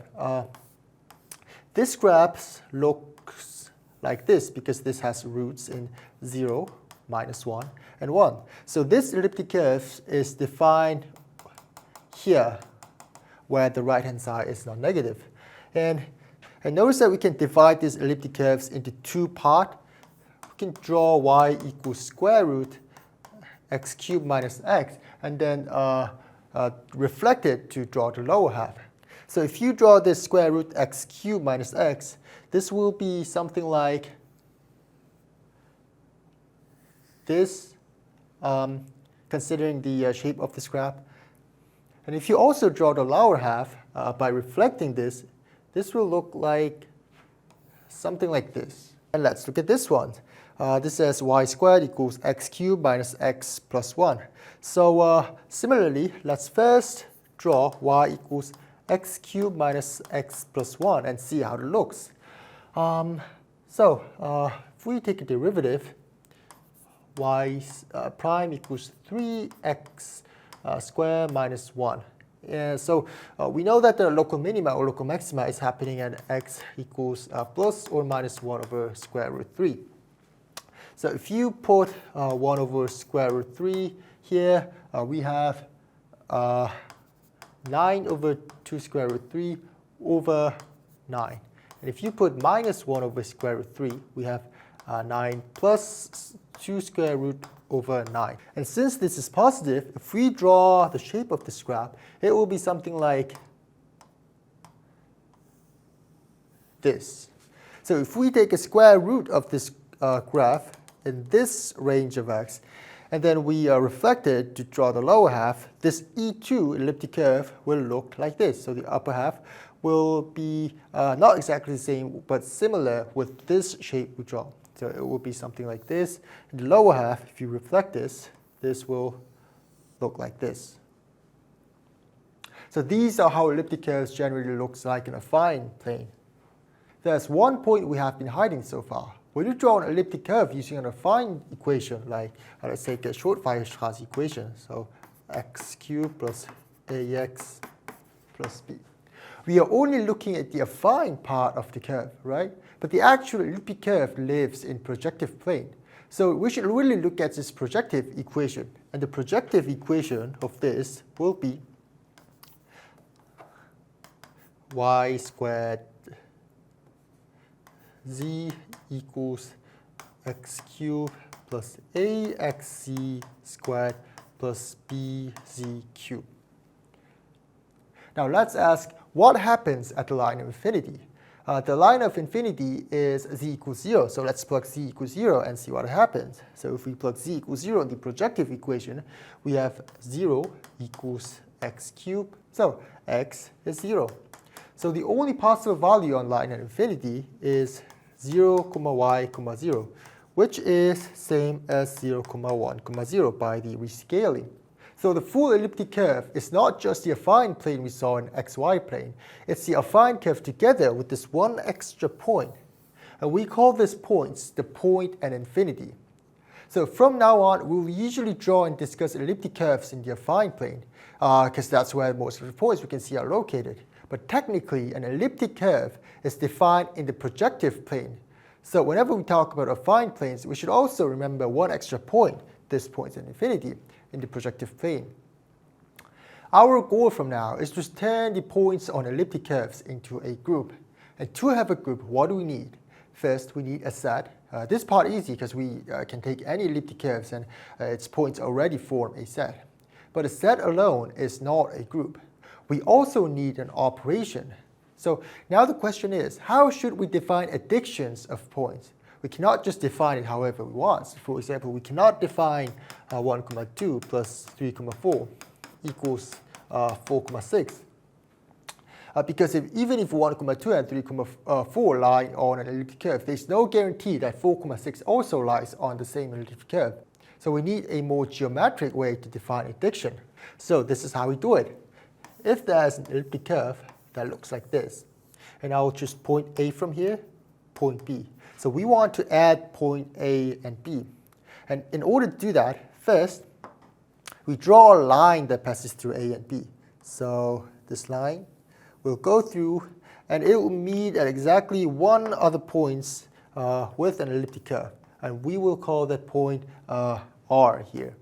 This graph looks like this because this has roots in 0, minus 1, and 1. So this elliptic curve is defined here where the right-hand side is not negative. And notice that we can divide these elliptic curves into two parts. We can draw y equals square root x cubed minus x, and then reflect it to draw the lower half. So if you draw this square root x cubed minus x, this will be something like this, considering the shape of this graph. And if you also draw the lower half by reflecting this, this will look like something like this. And let's look at this one. This says y squared equals x cubed minus x plus 1. So similarly, let's first draw y equals x cubed minus x plus 1 and see how it looks. If we take a derivative, y prime equals 3x squared minus 1. So we know that the local minima or local maxima is happening at x equals plus or minus 1 over square root 3. So if you put 1 over square root 3 here, we have 9 over 2 square root 3 over 9. And if you put minus 1 over square root 3, we have 9 plus 2 square root over 9. And since this is positive, if we draw the shape of this graph, it will be something like this. So if we take a square root of this graph in this range of x, and then we reflect it to draw the lower half, this E2 elliptic curve will look like this. So the upper half will be not exactly the same, but similar with this shape we draw. So it will be something like this. In the lower half, if you reflect this, this will look like this. So these are how elliptic curves generally looks like in a affine plane. There's one point we have been hiding so far. When you draw an elliptic curve using an affine equation, like let's take a Short-Weierstrass equation, so x cubed plus ax plus b. We are only looking at the affine part of the curve, right? But the actual elliptic curve lives in projective plane. So we should really look at this projective equation. And the projective equation of this will be y squared z equals x cubed plus axz squared plus bz cubed. Now let's ask, what happens at the line of infinity? The line of infinity is z equals 0, so let's plug z equals 0 and see what happens. So if we plug z equals 0 in the projective equation, we have 0 equals x cubed, so x is 0. So the only possible value on line of infinity is 0, y, 0, which is same as 0, 1, 0 by the rescaling. So the full elliptic curve is not just the affine plane we saw in xy plane. It's the affine curve together with this one extra point. And we call these points the point and infinity. So from now on, we'll usually draw and discuss elliptic curves in the affine plane, because that's where most of the points we can see are located. But technically, an elliptic curve is defined in the projective plane. So whenever we talk about affine planes, we should also remember one extra point, this point and infinity, in the projective plane. Our goal from now is to turn the points on elliptic curves into a group. And to have a group, what do we need? First, we need a set. This part is easy because we can take any elliptic curves and its points already form a set. But a set alone is not a group. We also need an operation. So now the question is, how should we define addictions of points? We cannot just define it however we want. So for example, we cannot define 1, 2 plus 3, 4 equals 4, 6. Because even if 1, 2 and 3, 4 lie on an elliptic curve, there's no guarantee that 4, 6 also lies on the same elliptic curve. So we need a more geometric way to define addiction. So this is how we do it. If there's an elliptic curve that looks like this, and I'll just point A from here, point B. So we want to add point A and B. And in order to do that, first, we draw a line that passes through A and B. So this line will go through, and it will meet at exactly one other points with an elliptic curve. And we will call that point R here.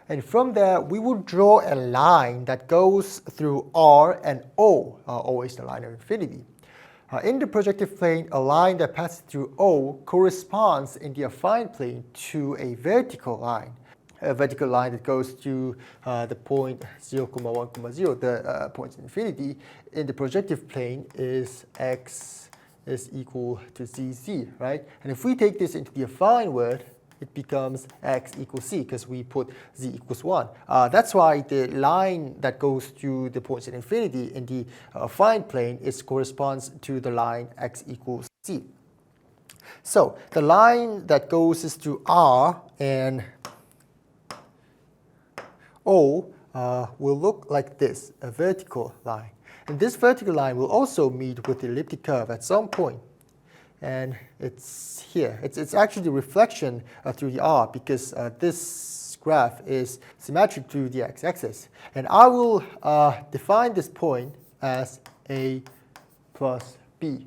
And from there, we will draw a line that goes through R and O, always the line of infinity. In the projective plane, a line that passes through O corresponds in the affine plane to a vertical line that goes through the point 0, 1, 0, the point of infinity. In the projective plane is x is equal to zz, right? And if we take this into the affine world, it becomes x equals c because we put z equals 1. That's why the line that goes through the points at infinity in the affine plane corresponds to the line x equals c. So the line that goes through R and O will look like this, a vertical line. And this vertical line will also meet with the elliptic curve at some point. And it's here. It's actually the reflection through the R because this graph is symmetric to the x-axis. And I will define this point as A plus B.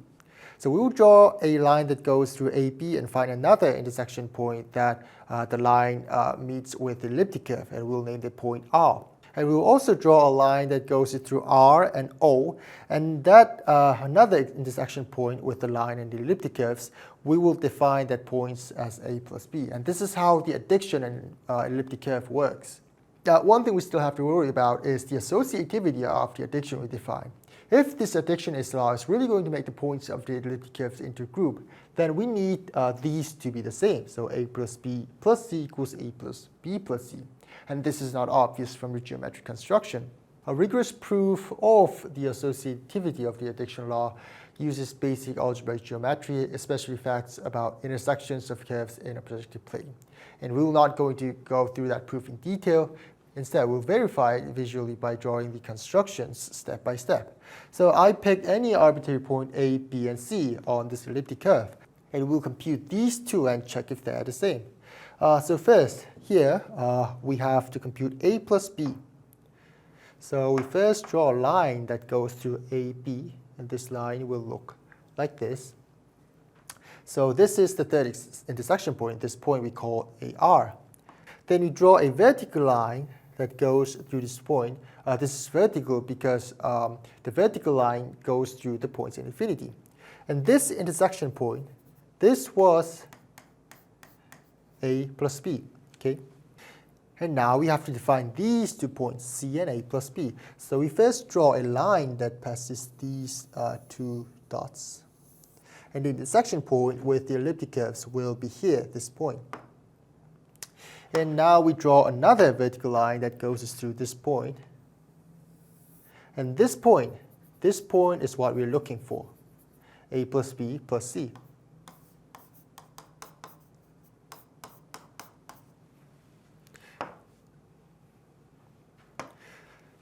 So we will draw a line that goes through AB and find another intersection point that the line meets with the elliptic curve, and we'll name the point R. And we will also draw a line that goes through R and O, and that another intersection point with the line and the elliptic curves, we will define that points as A plus B. And this is how the addiction and elliptic curve works. Now, one thing we still have to worry about is the associativity of the addiction we define. If this addiction is really going to make the points of the elliptic curves into a group, then we need these to be the same. So A plus B plus C equals A plus B plus C. And this is not obvious from the geometric construction. A rigorous proof of the associativity of the addiction law uses basic algebraic geometry, especially facts about intersections of curves in a projective plane. And we're not going to go through that proof in detail. Instead, we'll verify it visually by drawing the constructions step by step. So I picked any arbitrary point A, B, and C on this elliptic curve. And we'll compute these two and check if they are the same. So first, here, we have to compute A plus B. So we first draw a line that goes through AB, and this line will look like this. So this is the third intersection point. This point we call AR. Then we draw a vertical line that goes through this point. This is vertical because the vertical line goes through the points in infinity. And this intersection point, this was A plus B. Okay? And now we have to define these 2 points, C and A plus B. So we first draw a line that passes these 2 dots. And the intersection point with the elliptic curves will be here, this point. And now we draw another vertical line that goes through this point. And this point is what we're looking for, A plus B plus C.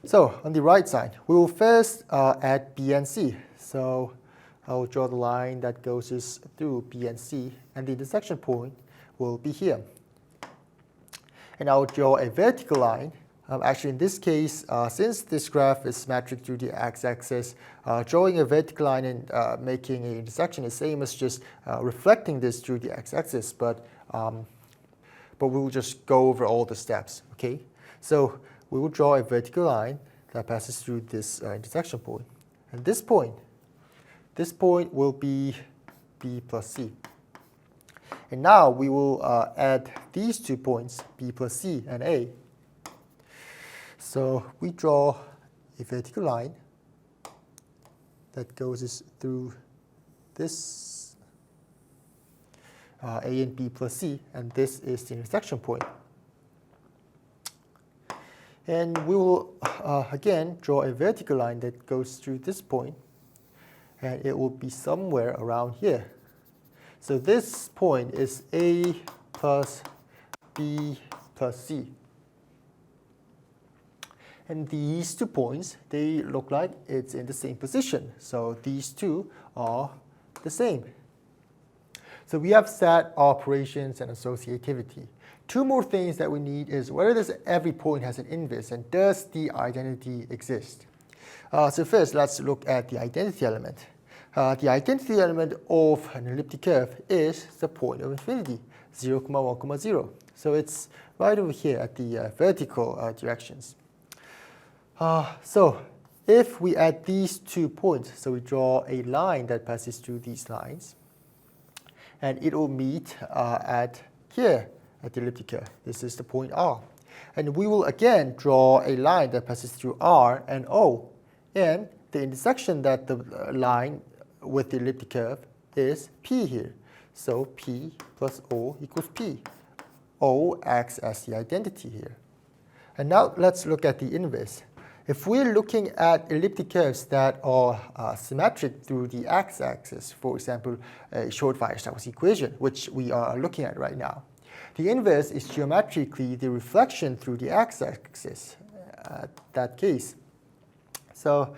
So on the right side, we will first add B and C. So I will draw the line that goes through B and C, and the intersection point will be here. And I will draw a vertical line. Actually, in this case, since this graph is symmetric to the x-axis, drawing a vertical line and making an intersection is same as just reflecting this through the x-axis, but we will just go over all the steps. Okay, so we will draw a vertical line that passes through this intersection point. And this point will be B plus C. And now we will add these 2 points, B plus C and A. So we draw a vertical line that goes through this A and B plus C, and this is the intersection point. And we will, again, draw a vertical line that goes through this point, and it will be somewhere around here. So this point is A plus B plus C. And these 2 points, they look like it's in the same position. So these 2 are the same. So we have set operations and associativity. 2 more things that we need is whether every point has an inverse, and does the identity exist? So first, let's look at the identity element. The identity element of an elliptic curve is the point of infinity, 0, 1, 0. So it's right over here at the vertical directions. So if we add these 2 points, so we draw a line that passes through these lines, and it will meet at here at the elliptic curve. This is the point R. And we will again draw a line that passes through R and O. And the intersection that the line with the elliptic curve is P here. So P plus O equals P. O acts as the identity here. And now let's look at the inverse. If we're looking at elliptic curves that are symmetric through the x-axis, for example, a short Weierstrass equation, which we are looking at right now, the inverse is geometrically the reflection through the x-axis, that case. So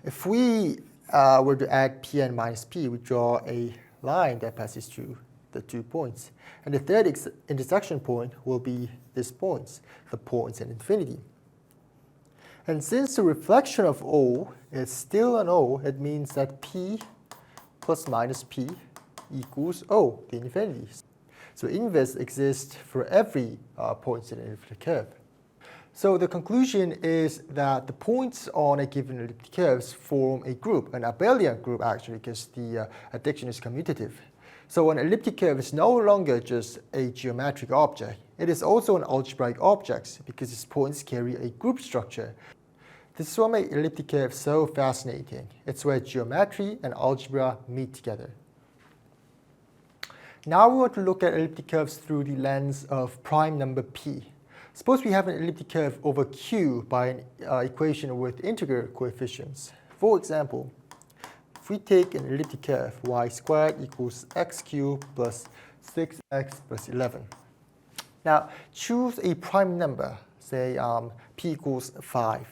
if we were to add Pn minus P, we draw a line that passes through the 2 points. And the third intersection point will be this point, the points at infinity. And since the reflection of O is still an O, it means that P plus minus P equals O, the infinity. So inverse exists for every point in an elliptic curve. So the conclusion is that the points on a given elliptic curve form a group, an abelian group actually, because the addition is commutative. So an elliptic curve is no longer just a geometric object. It is also an algebraic object because its points carry a group structure. This is what makes elliptic curves so fascinating. It's where geometry and algebra meet together. Now we want to look at elliptic curves through the lens of prime number p. Suppose we have an elliptic curve over Q by an equation with integral coefficients. For example, if we take an elliptic curve, y squared equals x cubed plus 6x plus 11. Now choose a prime number, say p equals 5.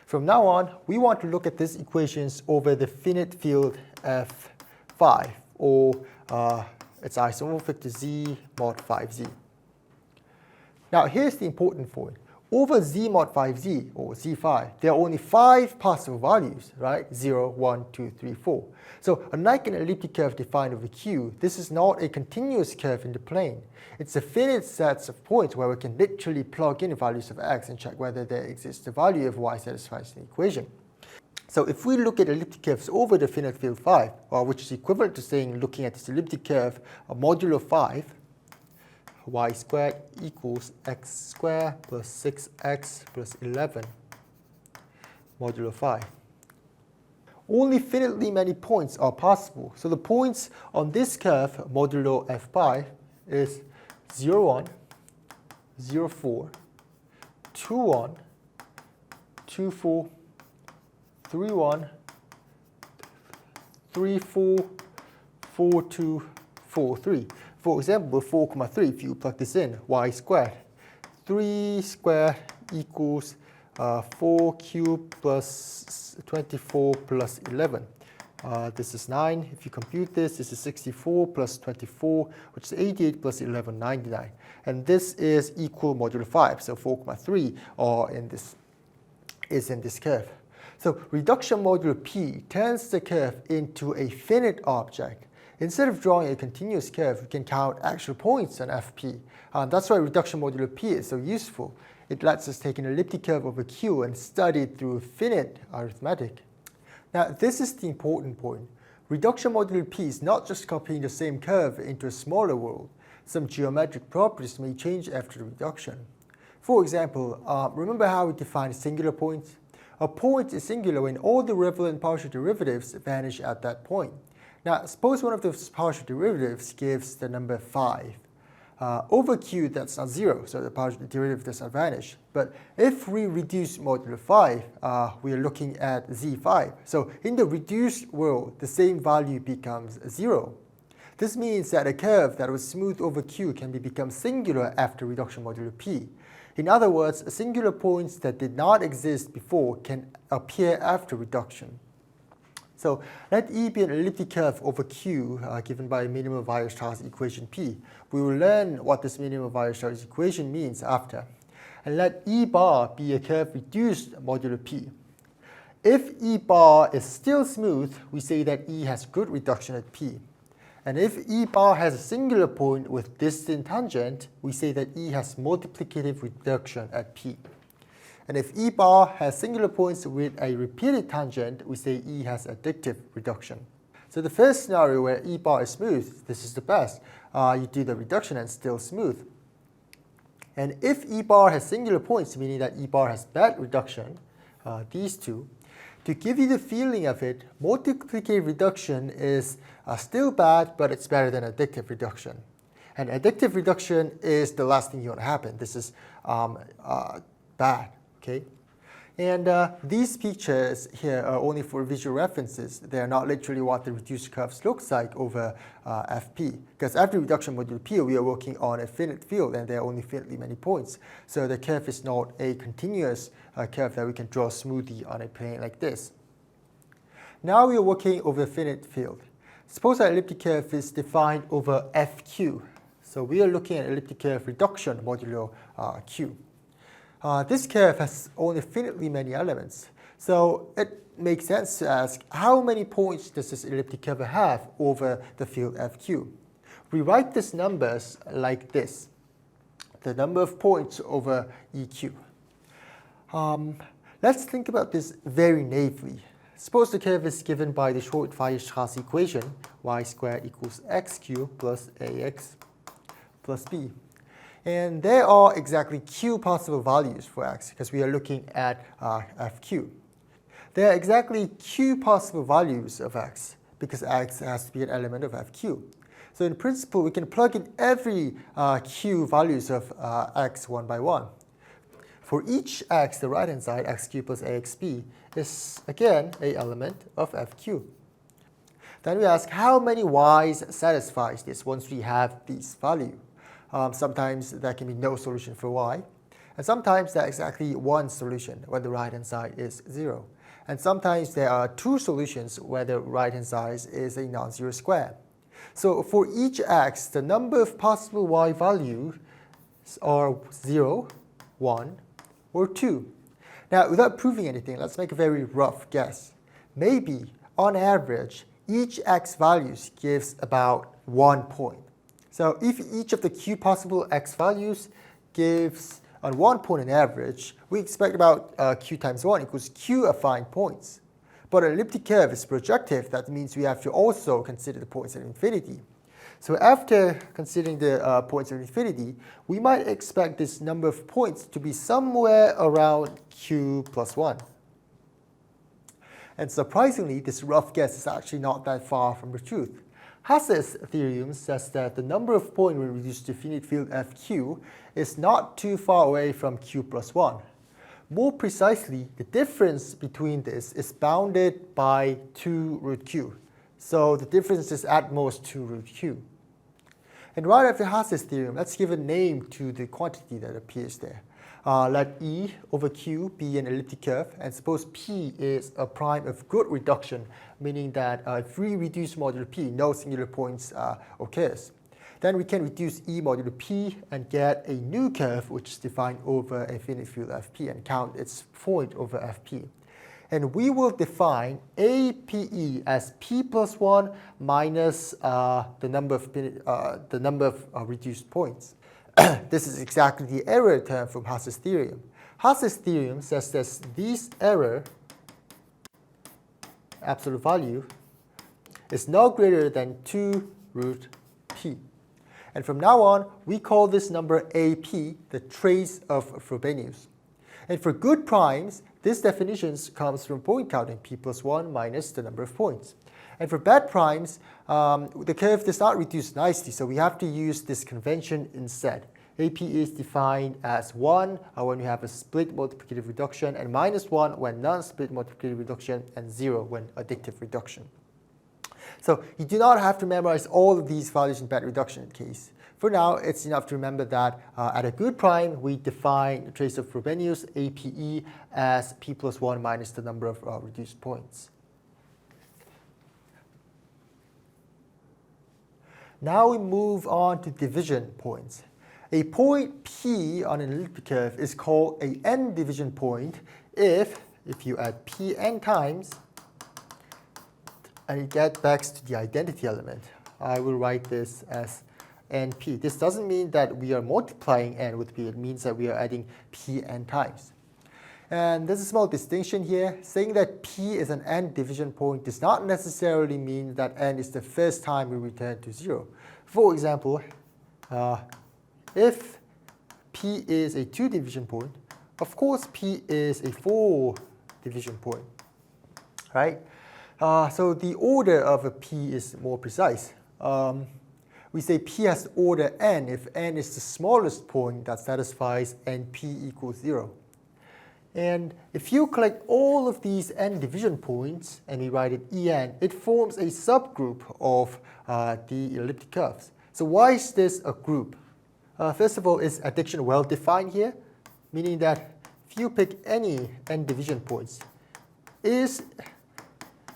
From now on, we want to look at these equations over the finite field f5, or it's isomorphic to z mod 5z. Now here's the important point. Over z mod 5z, or z5, there are only 5 possible values, right? 0, 1, 2, 3, 4. So unlike an elliptic curve defined over Q, this is not a continuous curve in the plane. It's a finite set of points where we can literally plug in values of x and check whether there exists a value of y satisfies the equation. So if we look at elliptic curves over the finite field 5, which is equivalent to saying looking at this elliptic curve, a modulo 5, y squared equals x squared plus 6x plus 11 modulo 5. Only finitely many points are possible. So the points on this curve, modulo f5, is 0, 1, 0, 4, 2, 1, 2, 4, 3, 1, 3, 4, 4, 2, 4, 3. For example, 4,3, if you plug this in, y squared. 3 squared equals 4 cubed plus 24 plus 11. This is 9. If you compute this, this is 64 plus 24, which is 88 plus 11, 99. And this is equal modulo 5, so 4,3 is in this curve. So reduction modulo p turns the curve into a finite object. Instead of drawing a continuous curve, we can count actual points on fp. That's why reduction modulo p is so useful. It lets us take an elliptic curve over Q and study it through finite arithmetic. Now, this is the important point. Reduction modulo p is not just copying the same curve into a smaller world. Some geometric properties may change after the reduction. For example, remember how we defined singular points? A point is singular when all the relevant partial derivatives vanish at that point. Now, suppose one of those partial derivatives gives the number 5. Over Q, that's not 0, so the partial derivative does not vanish. But if we reduce modulo 5, we are looking at z5. So in the reduced world, the same value becomes 0. This means that a curve that was smooth over Q can become singular after reduction modulo p. In other words, singular points that did not exist before can appear after reduction. So let E be an elliptic curve over Q given by a minimum Weierstrass equation P. We will learn what this minimum Weierstrass equation means after. And let E bar be a curve reduced modulo P. If E bar is still smooth, we say that E has good reduction at P. And if E bar has a singular point with distant tangent, we say that E has multiplicative reduction at P. And if E bar has singular points with a repeated tangent, we say E has additive reduction. So the first scenario where E bar is smooth, this is the best. You do the reduction and still smooth. And if E bar has singular points, meaning that E bar has bad reduction, these two, to give you the feeling of it, multiplicative reduction is still bad, but it's better than additive reduction. And additive reduction is the last thing you want to happen. This is bad, okay? And these pictures here are only for visual references. They are not literally what the reduced curves looks like over Fp. Because after reduction modulo P, we are working on a finite field, and there are only finitely many points. So the curve is not a continuous curve that we can draw smoothly on a plane like this. Now we are working over a finite field. Suppose our elliptic curve is defined over Fq. So we are looking at elliptic curve reduction modulo Q. This curve has only finitely many elements. So it makes sense to ask, how many points does this elliptic curve have over the field Fq? We write these numbers like this, the number of points over EQ. Let's think about this very naively. Suppose the curve is given by the Weierstrass equation, y squared equals xq plus ax plus b. And there are exactly q possible values for x, because we are looking at Fq. There are exactly q possible values of x, because x has to be an element of Fq. So in principle, we can plug in every q values of x one by one. For each x, the right-hand side, xq plus axb, is again an element of Fq. Then we ask, how many y's satisfies this once we have these values? Sometimes there can be no solution for y. And sometimes there is exactly one solution when the right-hand side is 0. And sometimes there are two solutions where the right-hand side is a non-zero square. So for each x, the number of possible y values are 0, 1, or 2. Now, without proving anything, let's make a very rough guess. Maybe, on average, each x values gives about 1 point. So if each of the q possible x values gives on 1 point on average, we expect about q times 1 equals q affine points. But an elliptic curve is projective. That means we have to also consider the points at infinity. So after considering the points at infinity, we might expect this number of points to be somewhere around q plus 1. And surprisingly, this rough guess is actually not that far from the truth. Hesse's theorem says that the number of points when reduced to finite field Fq is not too far away from q plus 1. More precisely, the difference between this is bounded by 2 root q. So the difference is at most 2 root q. And right after Hesse's theorem, let's give a name to the quantity that appears there. Let E over Q be an elliptic curve, and suppose P is a prime of good reduction, meaning that if we reduce modulo P, no singular points occurs. Then we can reduce E modulo P and get a new curve which is defined over a finite field Fp and count its point over Fp. And we will define APE as P plus 1 minus the number of reduced points. This is exactly the error term from Hesse's theorem. Hesse's theorem says that this error, absolute value, is no greater than 2 root p. And from now on, we call this number AP, the trace of Frobenius. And for good primes, this definition comes from point counting, p plus 1 minus the number of points. And for bad primes, the curve does not reduce nicely, so we have to use this convention instead. AP is defined as 1 when you have a split multiplicative reduction, and minus 1 when non-split multiplicative reduction, and 0 when additive reduction. So you do not have to memorize all of these values in bad reduction case. For now, it's enough to remember that at a good prime, we define the trace of Frobenius, APE, as p plus 1 minus the number of reduced points. Now we move on to division points. A point P on an elliptic curve is called a n division point if you add p n times and you get back to the identity element. I will write this as np. This doesn't mean that we are multiplying n with p. It means that we are adding p n times. And there's a small distinction here. Saying that p is an n division point does not necessarily mean that n is the first time we return to 0. For example, if p is a 2 division point, of course p is a 4 division point, right? So the order of a p is more precise. we say P has order n if n is the smallest point that satisfies np equals 0. And if you collect all of these n division points and we write it En, it forms a subgroup of the elliptic curves. So why is this a group? First of all, is addition well defined here? Meaning that if you pick any n division points, is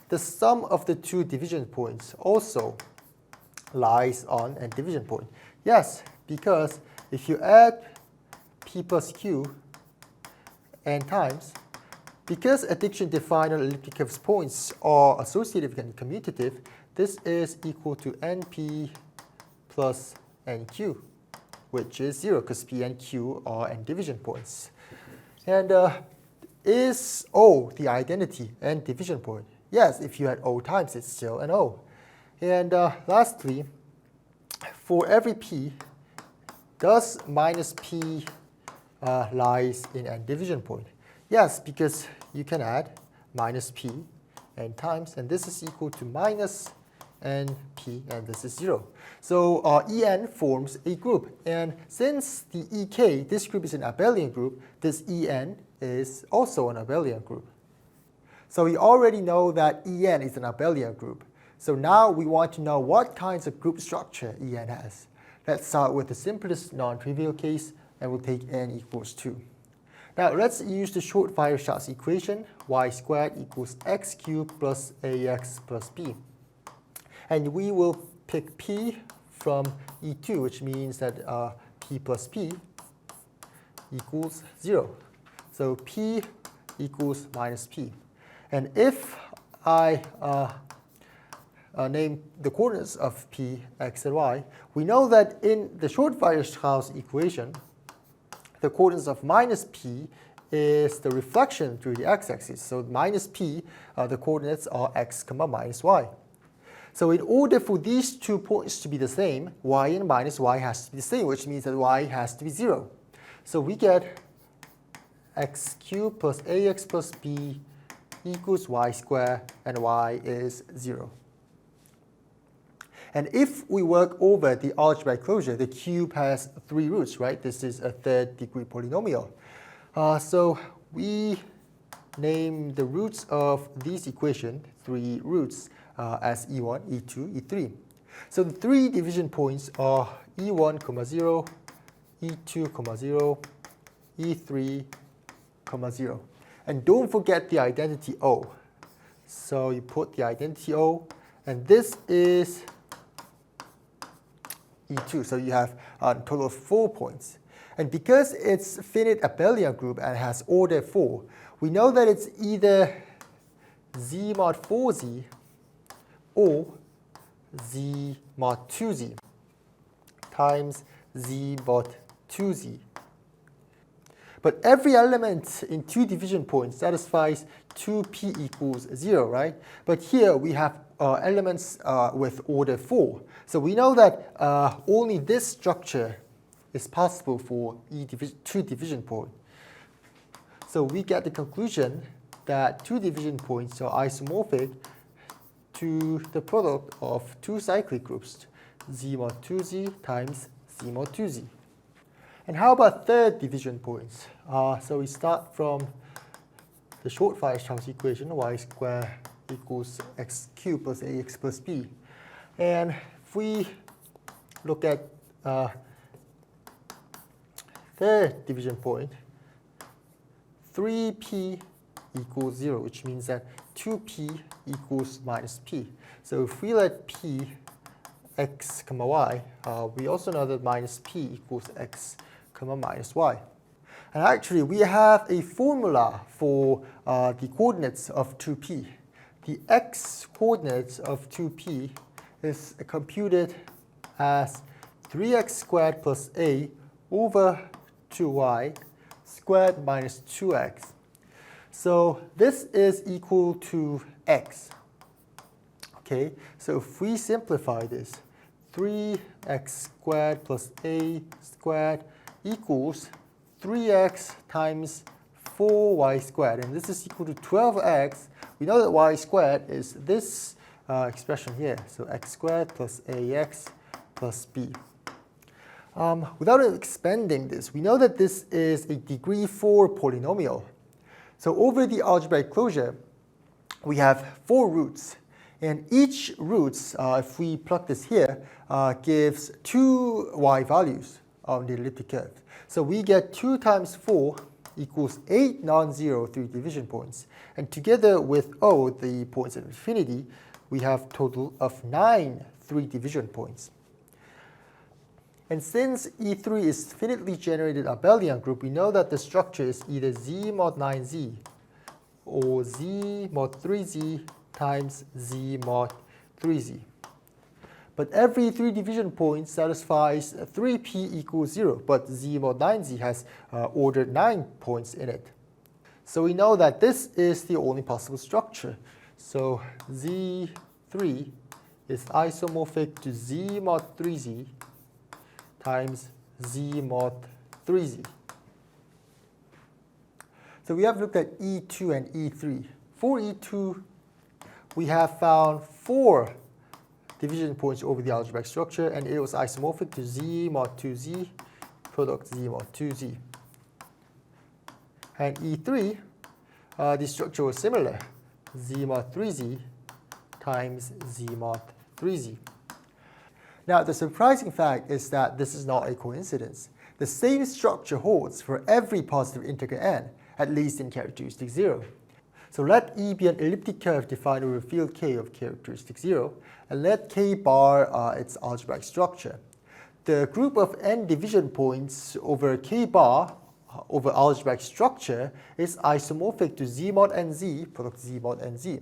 the sum of the two division points also lies on n division point? Yes, because if you add p plus q n times, because addition defined on elliptic curves points are associative and commutative, this is equal to np plus nq, which is 0 because p and q are n division points. And is O the identity n division point? Yes, if you had O times, it's still an O. And lastly, for every p, does minus p lies in n division point? Yes, because you can add minus p n times, and this is equal to minus np, and this is 0. So En forms a group, and since the Ek, this group is an abelian group, this En is also an abelian group. So we already know that En is an abelian group. So now we want to know what kinds of group structure En has. Let's start with the simplest non-trivial case, and we'll take n equals 2. Now let's use the short Weierstrass equation, y squared equals x cubed plus ax plus b. And we will pick p from E2, which means that p plus p equals 0. So p equals minus p. And if I name the coordinates of p, x, and y, we know that in the short Weierstrass equation, the coordinates of minus p is the reflection through the x-axis. So minus p, the coordinates are x, minus y. So in order for these 2 points to be the same, y and minus y has to be the same, which means that y has to be 0. So we get x cubed plus ax plus b equals y squared, and y is 0. And if we work over the algebraic closure, the cube has 3 roots, right? This is a third degree polynomial. So we name the roots of these equations, 3 roots, as E1, E2, E3. So the 3 division points are E1, 0, E2, 0, E3, 0. And don't forget the identity O. So you put the identity O, and this is E2. So you have a total of 4 points. And because it's finite abelian group and has order 4, we know that it's either Z mod 4Z or Z mod 2Z times Z mod 2Z. But every element in 2 division points satisfies 2p equals 0, right? But here we have elements with order 4. So we know that only this structure is possible for 2 division point. So we get the conclusion that 2 division points are isomorphic to the product of 2 cyclic groups, Z mod 2Z times Z mod 2Z. And how about third division points? So we start from the short Weierstrass equation, y squared equals x cubed plus ax plus b. And if we look at third division point, 3p equals 0, which means that 2p equals minus p. So if we let p x, y, we also know that minus p equals x, minus y. And actually, we have a formula for the coordinates of 2p. The x coordinates of 2p is computed as 3x squared plus a over 2y squared minus 2x. So this is equal to x. Okay, so if we simplify this, 3x squared plus a squared equals 3x times 4y squared. And this is equal to 12x. We know that y squared is this expression here. So x squared plus ax plus b. Without expanding this, we know that this is a degree 4 polynomial. So over the algebraic closure, we have 4 roots. And each roots, if we plug this here, gives 2 y values on the elliptic curve. So we get 2 times 4 equals 8 non-zero 3 division points. And together with O, the points of infinity, we have a total of 9 3 division points. And since E3 is finitely generated abelian group, we know that the structure is either Z mod 9Z or Z mod 3Z times Z mod 3Z. But every 3 division point satisfies 3p equals 0, but Z mod 9Z has ordered 9 points in it. So we know that this is the only possible structure. So Z3 is isomorphic to Z mod 3Z times Z mod 3Z. So we have looked at E2 and E3. For E2, we have found 4 division points over the algebraic structure, and it was isomorphic to Z mod 2Z product Z mod 2Z. And E3, the structure was similar, Z mod 3Z times Z mod 3Z. Now, the surprising fact is that this is not a coincidence. The same structure holds for every positive integer n, at least in characteristic 0. So let E be an elliptic curve defined over field K of characteristic 0, and let K bar its algebraic structure. The group of n division points over K bar over algebraic structure is isomorphic to Z mod NZ product Z mod NZ.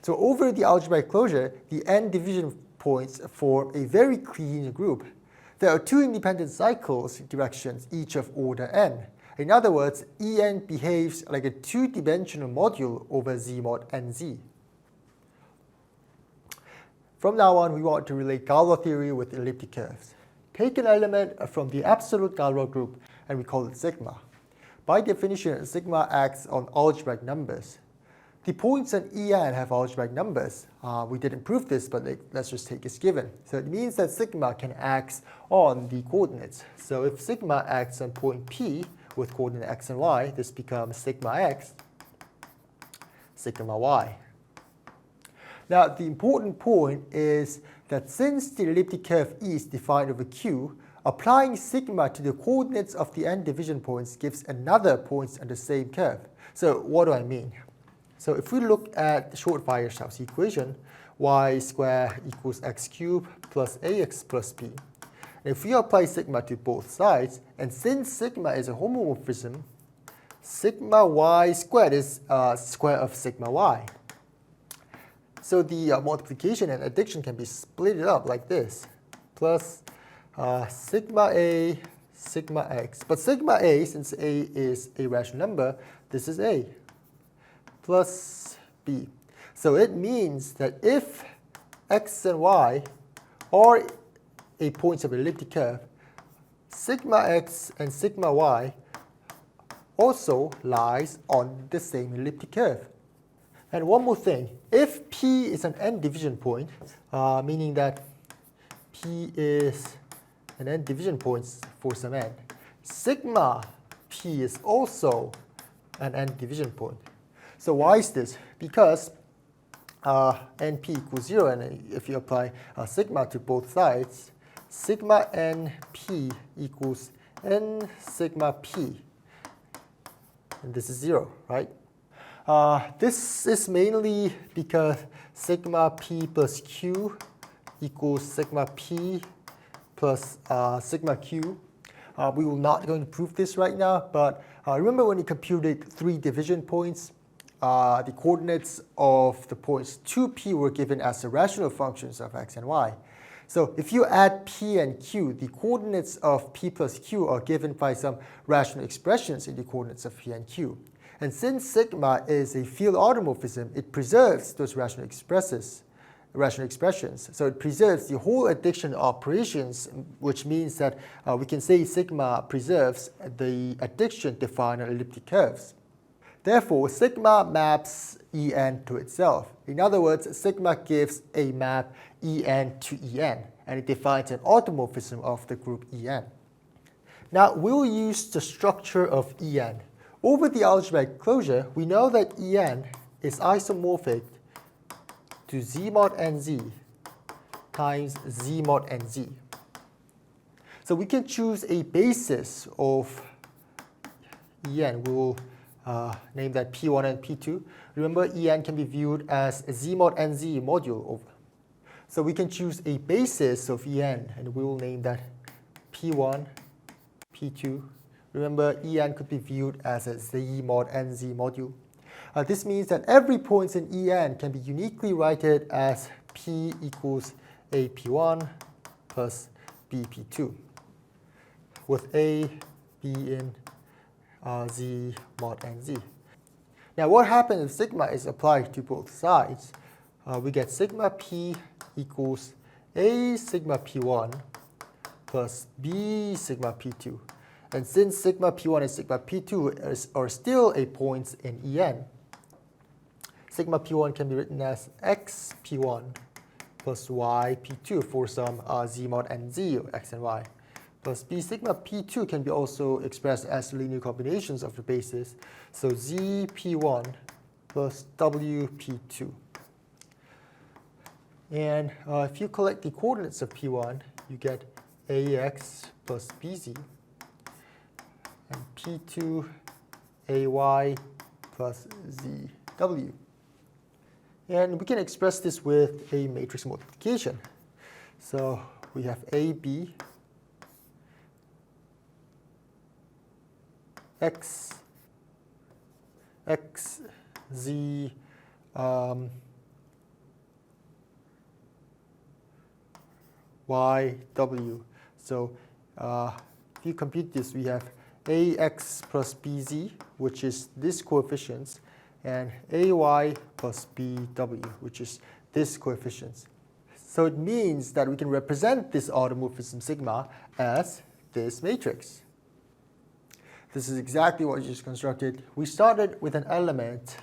So over the algebraic closure, the n division points form a very clean group. There are 2 independent cycles directions, each of order n. In other words, En behaves like a 2-dimensional module over Z mod NZ. From now on, we want to relate Galois theory with elliptic curves. Take an element from the absolute Galois group, and we call it sigma. By definition, sigma acts on algebraic numbers. The points on En have algebraic numbers. We didn't prove this, but let's just take it as given. So it means that sigma can act on the coordinates. So if sigma acts on point P with coordinate x and y, this becomes sigma x, sigma y. Now, the important point is that since the elliptic curve E is defined over Q, applying sigma to the coordinates of the n division points gives another points on the same curve. So what do I mean? So if we look at the short Weierstrass equation, y squared equals x cubed plus ax plus b. And if we apply sigma to both sides, and since sigma is a homomorphism, sigma y squared is square of sigma y. So the multiplication and addition can be split up like this, plus sigma a, sigma x. But sigma a, since a is a rational number, this is a, plus b. So it means that if x and y are a points of an elliptic curve, sigma x and sigma y also lies on the same elliptic curve. And one more thing, if P is an n division point, meaning that P is an n division point for some n, sigma P is also an n division point. So why is this? Because np equals 0, and if you apply sigma to both sides, sigma np equals n sigma p, and this is 0, right? This is mainly because sigma p plus q equals sigma p plus sigma q. We will not going to prove this right now, but remember when you computed 3 division points, the coordinates of the points 2p were given as the rational functions of x and y. So if you add p and q, the coordinates of p plus q are given by some rational expressions in the coordinates of p and q. And since sigma is a field automorphism, it preserves those rational expressions. So it preserves the whole addition operations, which means that we can say sigma preserves the addition defined on elliptic curves. Therefore, sigma maps En to itself. In other words, sigma gives a map En to En. and it defines an automorphism of the group En. Now, we'll use the structure of En. Over the algebraic closure, we know that En is isomorphic to Z mod Nz times Z mod Nz. So we can choose a basis of En. We'll name that P1 and P2. Remember, En can be viewed as Z mod Nz modulo. So we can choose a basis of En, and we will name that P1, P2. Remember, En could be viewed as a Z mod Nz module. This means that every point in En can be uniquely written as P equals AP1 plus BP2, with A being Z mod Nz. Now, what happens if sigma is applied to both sides? We get sigma P equals A sigma P1 plus B sigma P2. And since sigma P1 and sigma P2 are still a points in En, sigma P1 can be written as X P1 plus Y P2 for some Z mod Nz of X and Y, plus B sigma P2 can be also expressed as linear combinations of the bases, so Z P1 plus W P2. And if you collect the coordinates of P1, you get AX plus BZ, and P2 AY plus ZW. And we can express this with a matrix multiplication. So we have AB X Z Y W. So if you compute this, we have AX plus BZ, which is this coefficient, and AY plus BW, which is this coefficient. So it means that we can represent this automorphism sigma as this matrix. This is exactly what we just constructed. We started with an element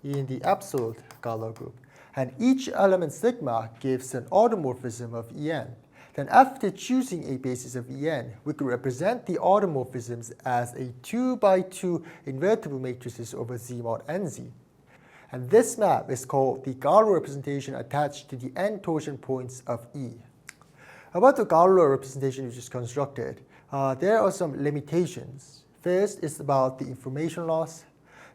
in the absolute Galois group, and each element sigma gives an automorphism of En. Then after choosing a basis of En, we could represent the automorphisms as a 2 by 2 invertible matrices over Z mod Nz. And this map is called the Galois representation attached to the n torsion points of E. About the Galois representation we just constructed, there are some limitations. First is about the information loss.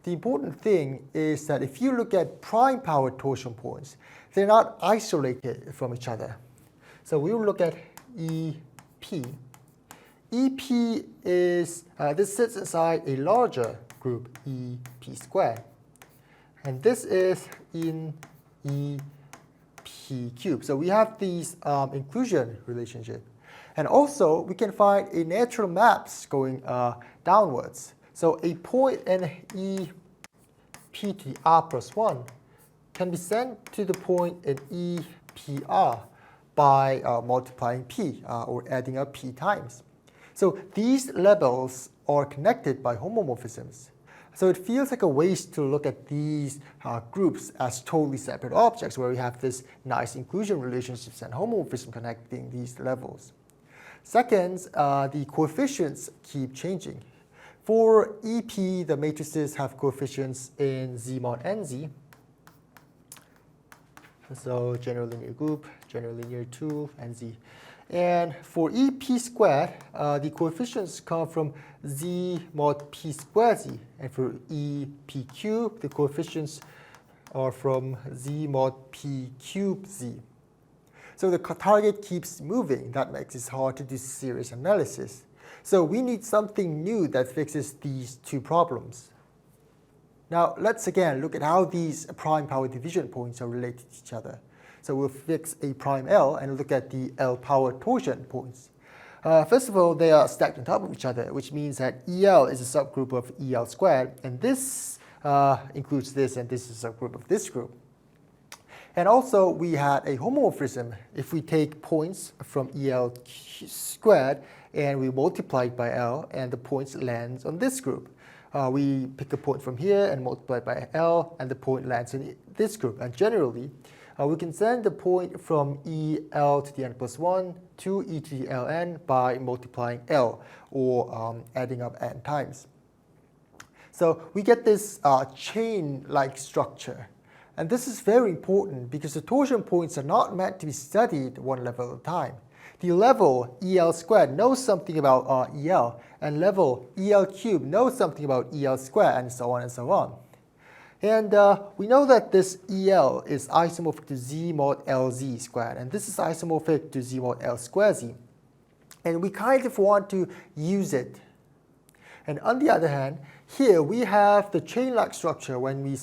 The important thing is that if you look at prime power torsion points, they're not isolated from each other. So we will look at EP. EP is, this sits inside a larger group, EP squared. And this is in EP cubed. So we have these inclusion relationship. And also, we can find a natural maps going downwards. So a point in EP to the R plus 1 can be sent to the point in EPR by multiplying P or adding up P times. So these levels are connected by homomorphisms. So it feels like a waste to look at these groups as totally separate objects where we have this nice inclusion relationships and homomorphism connecting these levels. Second, the coefficients keep changing. For EP, the matrices have coefficients in Z mod Nz. So general linear group, general linear 2, Nz. And for EP squared, the coefficients come from Z mod P squared Z. And for EP cubed, the coefficients are from Z mod P cubed Z. So the target keeps moving. That makes it hard to do series analysis. So we need something new that fixes these two problems. Now let's again look at how these prime power division points are related to each other. So we'll fix a prime L and look at the L power torsion points. First of all, they are stacked on top of each other, which means that EL is a subgroup of EL squared, and this includes this, and this is a subgroup of this group. And also, we had a homomorphism. If we take points from EL squared and we multiply it by L, and the points lands on this group. We pick a point from here and multiply it by L, and the point lands in this group. And generally, we can send the point from EL to the n plus 1 to e to the ln by multiplying L, or adding up n times. So we get this chain-like structure. And this is very important because the torsion points are not meant to be studied one level at a time. The level EL squared knows something about EL, and level EL cubed knows something about EL squared, and so on and so on. And we know that this EL is isomorphic to Z mod LZ squared, and this is isomorphic to Z mod L squared Z. And we kind of want to use it. And on the other hand, here we have the chain-like structure when we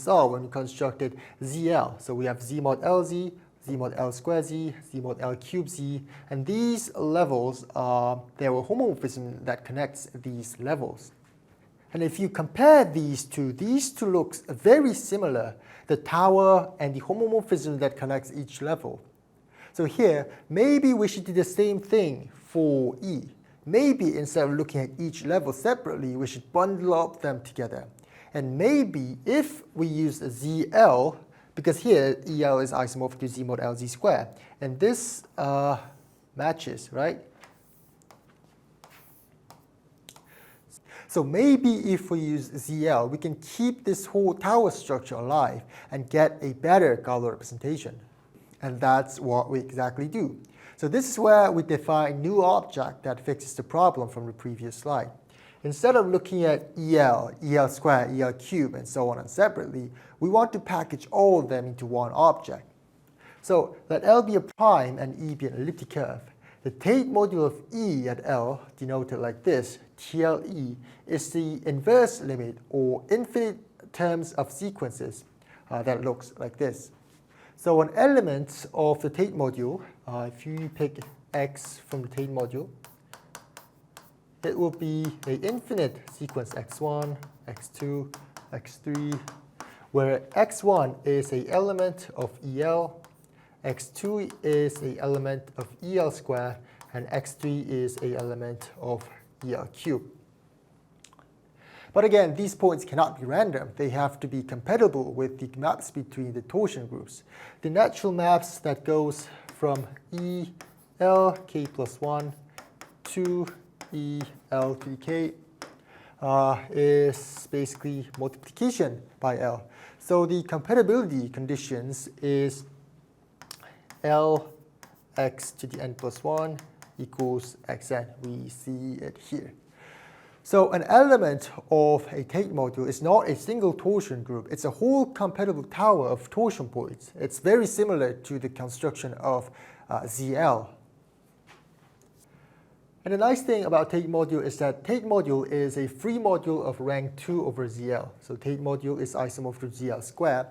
constructed ZL. So we have Z mod LZ, Z mod L squared Z, Z mod L cubed Z, and these levels there were homomorphism that connects these levels. And if you compare these two look very similar, the tower and the homomorphism that connects each level. So here, maybe we should do the same thing for E. Maybe instead of looking at each level separately, we should bundle up them together. And maybe if we use ZL, because here EL is isomorphic to Z mod LZ squared, and this matches, right? So maybe if we use ZL, we can keep this whole tower structure alive and get a better Galois representation. And that's what we exactly do. So this is where we define a new object that fixes the problem from the previous slide. Instead of looking at EL, EL squared, EL cubed, and so on and separately, we want to package all of them into one object. So let L be a prime and E be an elliptic curve. The Tate modulo of E at L, denoted like this, TLE, is the inverse limit, or infinite terms of sequences that looks like this. So an element of the Tate module, if you pick x from the Tate module, it will be an infinite sequence x1, x2, x3, where x1 is an element of EL, x2 is an element of EL squared, and x3 is an element of EL cubed. But again, these points cannot be random. They have to be compatible with the maps between the torsion groups. The natural maps that goes from EL k plus 1 to EL to k is basically multiplication by L. So the compatibility conditions is L x to the n plus 1 equals xn. We see it here. So an element of a Tate module is not a single torsion group. It's a whole compatible tower of torsion points. It's very similar to the construction of ZL. And the nice thing about Tate module is that Tate module is a free module of rank 2 over ZL. So Tate module is isomorphic to ZL squared.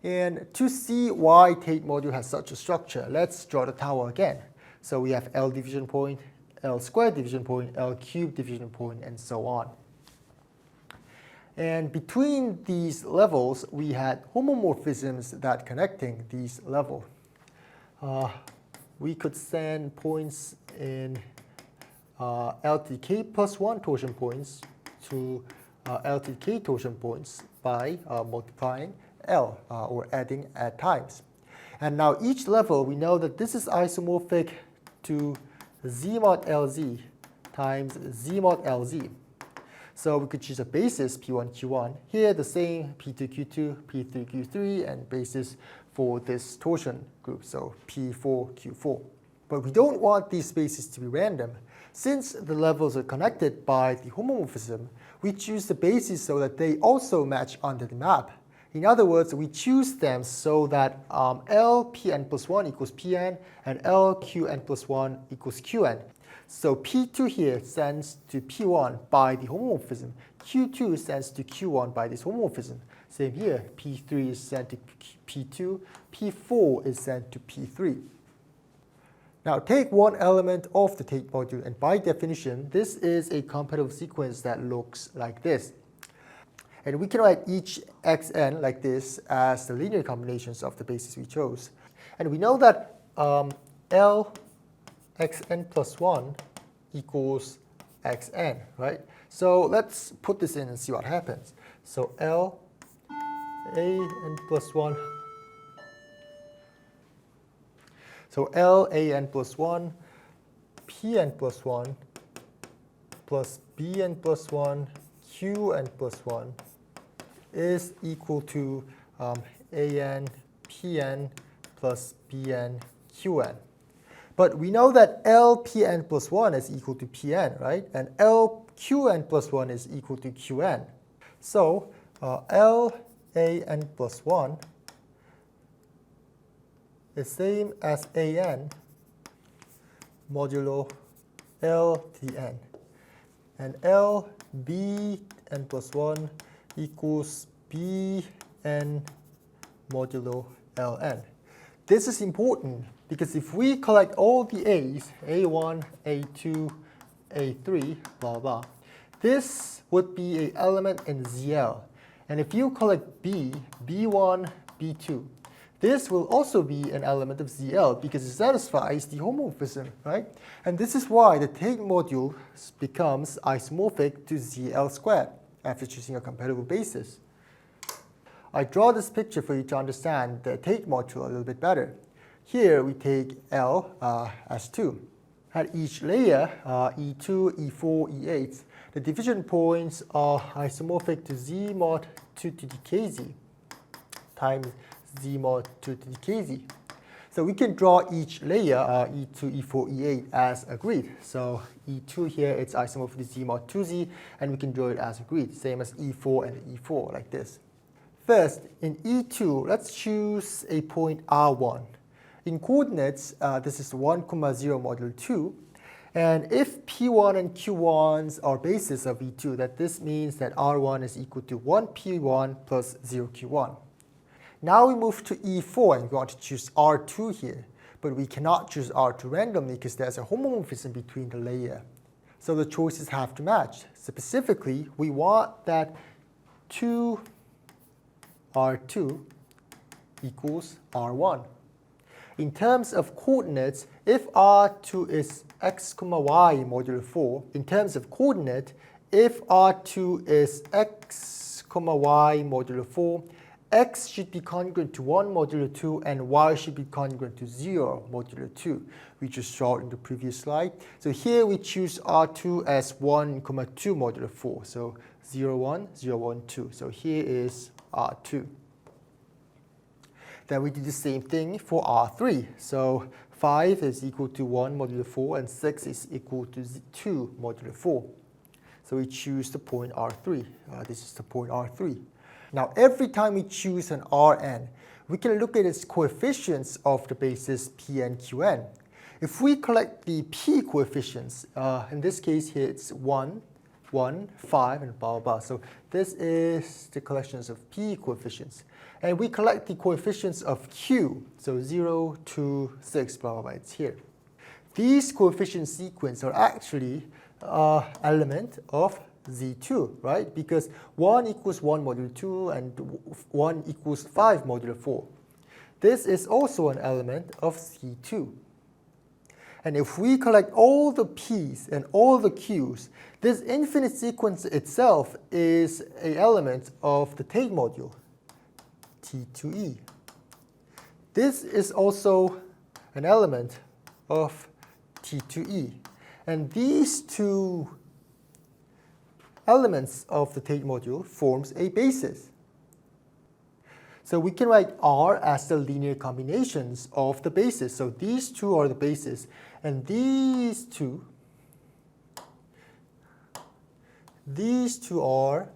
And to see why Tate module has such a structure, let's draw the tower again. So we have L division point, L squared division point, L cubed division point, and so on. And between these levels, we had homomorphisms that connecting these levels. We could send points in L to the k plus 1 torsion points to L to the k torsion points by multiplying L, or adding at times. And now each level, we know that this is isomorphic to Z mod LZ times Z mod LZ. So we could choose a basis P1, Q1. Here the same P2, Q2, P3, Q3, and basis for this torsion group, so P4, Q4. But we don't want these spaces to be random. Since the levels are connected by the homomorphism, we choose the basis so that they also match under the map. In other words, we choose them so that L Pn plus 1 equals Pn and L Qn plus 1 equals Qn. So P2 here sends to P1 by the homomorphism. Q2 sends to Q1 by this homomorphism. Same here, P3 is sent to P2, P4 is sent to P3. Now take one element of the Tate module, and by definition, this is a compatible sequence that looks like this. And we can write each xn like this as the linear combinations of the bases we chose. And we know that L xn plus 1 equals xn, right? So let's put this in and see what happens. So L a n plus 1 So LAN plus 1, PN plus 1, plus BN plus 1, QN plus 1 is equal to AN, PN plus BN, QN. But we know that LPN plus 1 is equal to PN, right? And LQN plus 1 is equal to QN. So LAN plus 1 is same as AN modulo LTN. And LBN plus 1 equals BN modulo LN. This is important because if we collect all the A's, A1, A2, A3, blah, blah, this would be an element in ZL. And if you collect B, B1, B2, this will also be an element of ZL because it satisfies the homomorphism, right? And this is why the Tate module becomes isomorphic to ZL squared after choosing a compatible basis. I draw this picture for you to understand the Tate module a little bit better. Here we take L as 2. At each layer, E2, E4, E8, the division points are isomorphic to Z mod 2 to the kz times Z mod 2 to the kz. So we can draw each layer, E2, E4, E8, as agreed. So E2 here, it's isomorphic to Z mod 2Z, and we can draw it as agreed, same as E4 and E4, like this. First, in E2, let's choose a point R1. In coordinates, this is 1, 0, modulo 2. And if P1 and Q1s are bases of E2, that this means that R1 is equal to 1 P1 plus 0 Q1. Now we move to E4 and we want to choose R2 here. But we cannot choose R2 randomly because there's a homomorphism between the layer. So the choices have to match. Specifically, we want that 2 R2 equals R1. In terms of coordinates, if R2 is x, y modulo 4, in terms of coordinate, if R2 is x, y modulo 4, x should be congruent to 1 modulo 2 and y should be congruent to 0 modulo 2. We just saw it in the previous slide. So here we choose R2 as 1, 2 modulo 4. So 0, 1, 0, 1, 2. So here is R2. Then we do the same thing for R3. So 5 is equal to 1 modulo 4 and 6 is equal to 2 modulo 4. So we choose the point R3. This is the point R3. Now every time we choose an Rn, we can look at its coefficients of the bases P and Qn. If we collect the P coefficients, in this case here it's 1, 1, 5, and blah, blah, blah. So this is the collections of P coefficients. And we collect the coefficients of Q, so 0, 2, 6, blah, blah, blah, it's here. These coefficient sequence are actually element of Z2, right? Because 1 equals 1 modulo 2 and 1 equals 5 modulo 4. This is also an element of Z2. And if we collect all the P's and all the Q's, this infinite sequence itself is an element of the Tate module, T2E. This is also an element of T2E. And these two elements of the Tate module forms a basis. So we can write R as the linear combinations of the bases. So these two are the bases, and these two are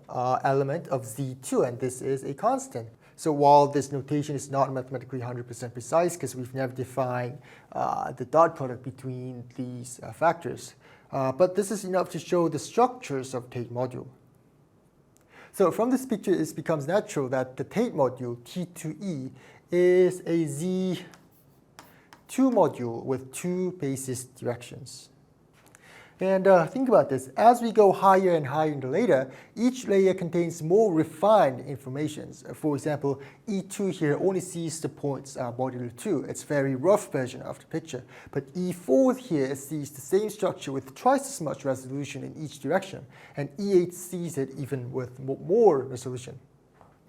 element of Z2, and this is a constant. So while this notation is not mathematically 100% precise because we've never defined the dot product between these factors, but this is enough to show the structures of Tate module. So from this picture, it becomes natural that the Tate module, T2E, is a Z2 module with two basis directions. And think about this. As we go higher and higher in the layer, each layer contains more refined information. For example, E2 here only sees the points modulo 2. It's a very rough version of the picture. But E4 here sees the same structure with twice as much resolution in each direction. And E8 sees it even with more resolution.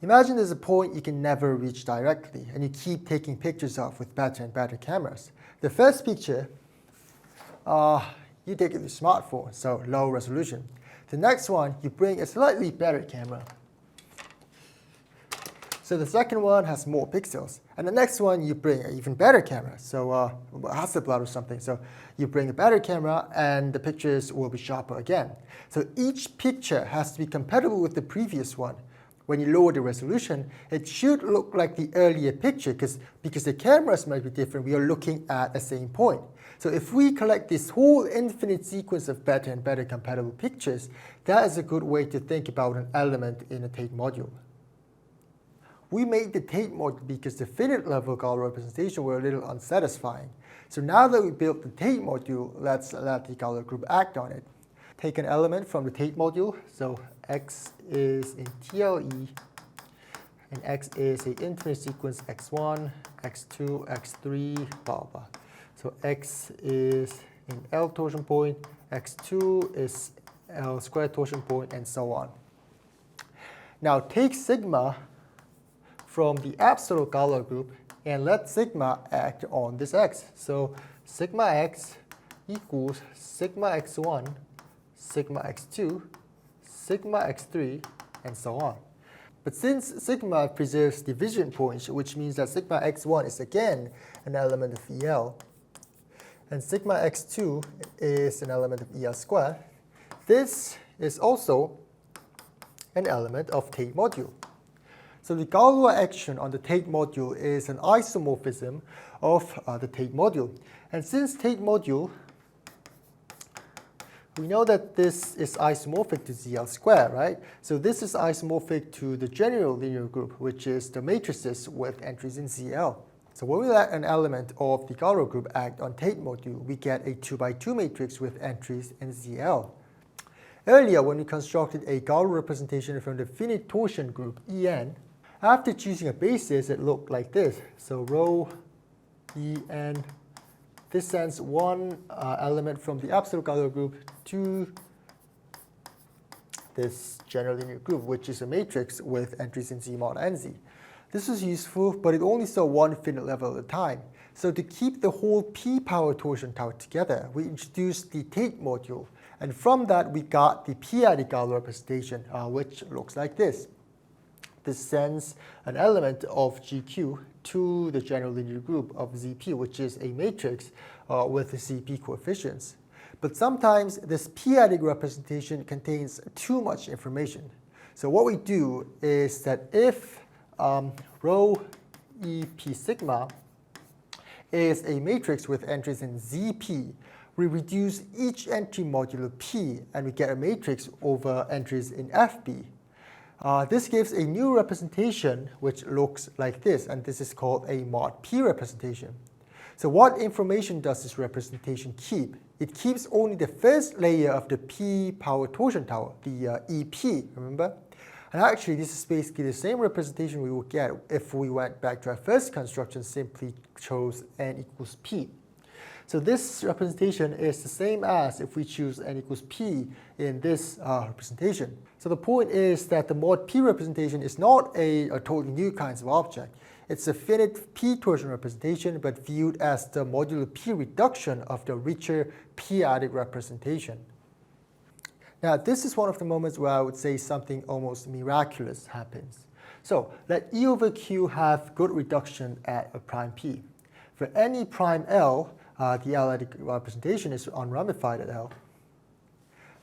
Imagine there's a point you can never reach directly, and you keep taking pictures of with better and better cameras. The first picture, you take it with your smartphone, so low resolution. The next one, you bring a slightly better camera. So the second one has more pixels. And the next one, you bring an even better camera, so Hasselblad or something. So you bring a better camera, and the pictures will be sharper again. So each picture has to be compatible with the previous one. When you lower the resolution, it should look like the earlier picture, because the cameras might be different, we are looking at the same point. So if we collect this whole infinite sequence of better and better compatible pictures, that is a good way to think about an element in a Tate module. We made the Tate module because the finite level Galois representation were a little unsatisfying. So now that we built the Tate module, let's let the Galois group act on it. Take an element from the Tate module, so x is in TLE, and x is an infinite sequence x1, x2, x3, blah, blah. So x is in L torsion point, x2 is L squared torsion point, and so on. Now take sigma from the absolute Galois group and let sigma act on this x. So sigma x equals sigma x1, sigma x2, sigma x3, and so on. But since sigma preserves division points, which means that sigma x1 is again an element of EL, and sigma x2 is an element of EL squared, this is also an element of Tate module. So the Galois action on the Tate module is an isomorphism of the Tate module. And since Tate module, we know that this is isomorphic to ZL squared, right? So this is isomorphic to the general linear group, which is the matrices with entries in ZL. So when we let an element of the Galois group act on Tate module, we get a 2x2 matrix with entries in ZL. Earlier, when we constructed a Galois representation from the finite torsion group En, after choosing a basis, it looked like this. So rho En, this sends one element from the absolute Galois group to this general linear group, which is a matrix with entries in Z mod NZ. This was useful, but it only saw one finite level at a time. So to keep the whole p power torsion tau together, we introduced the Tate module. And from that, we got the p-adic Galois representation, which looks like this. This sends an element of GQ to the general linear group of ZP, which is a matrix with the ZP coefficients. But sometimes this p-adic representation contains too much information. So what we do is that if rho E p sigma is a matrix with entries in ZP, we reduce each entry modulo p, and we get a matrix over entries in FP. This gives a new representation which looks like this, and this is called a mod P representation. So what information does this representation keep? It keeps only the first layer of the P power torsion tau, the EP, remember? And actually, this is basically the same representation we would get if we went back to our first construction, simply chose n equals P. So this representation is the same as if we choose n equals P in this representation. So the point is that the mod P representation is not a totally new kind of object. It's a finite P torsion representation, but viewed as the modular P reduction of the richer p-adic representation. Now, this is one of the moments where I would say something almost miraculous happens. So let E over Q have good reduction at a prime P. For any prime L, the L-adic representation is unramified at L.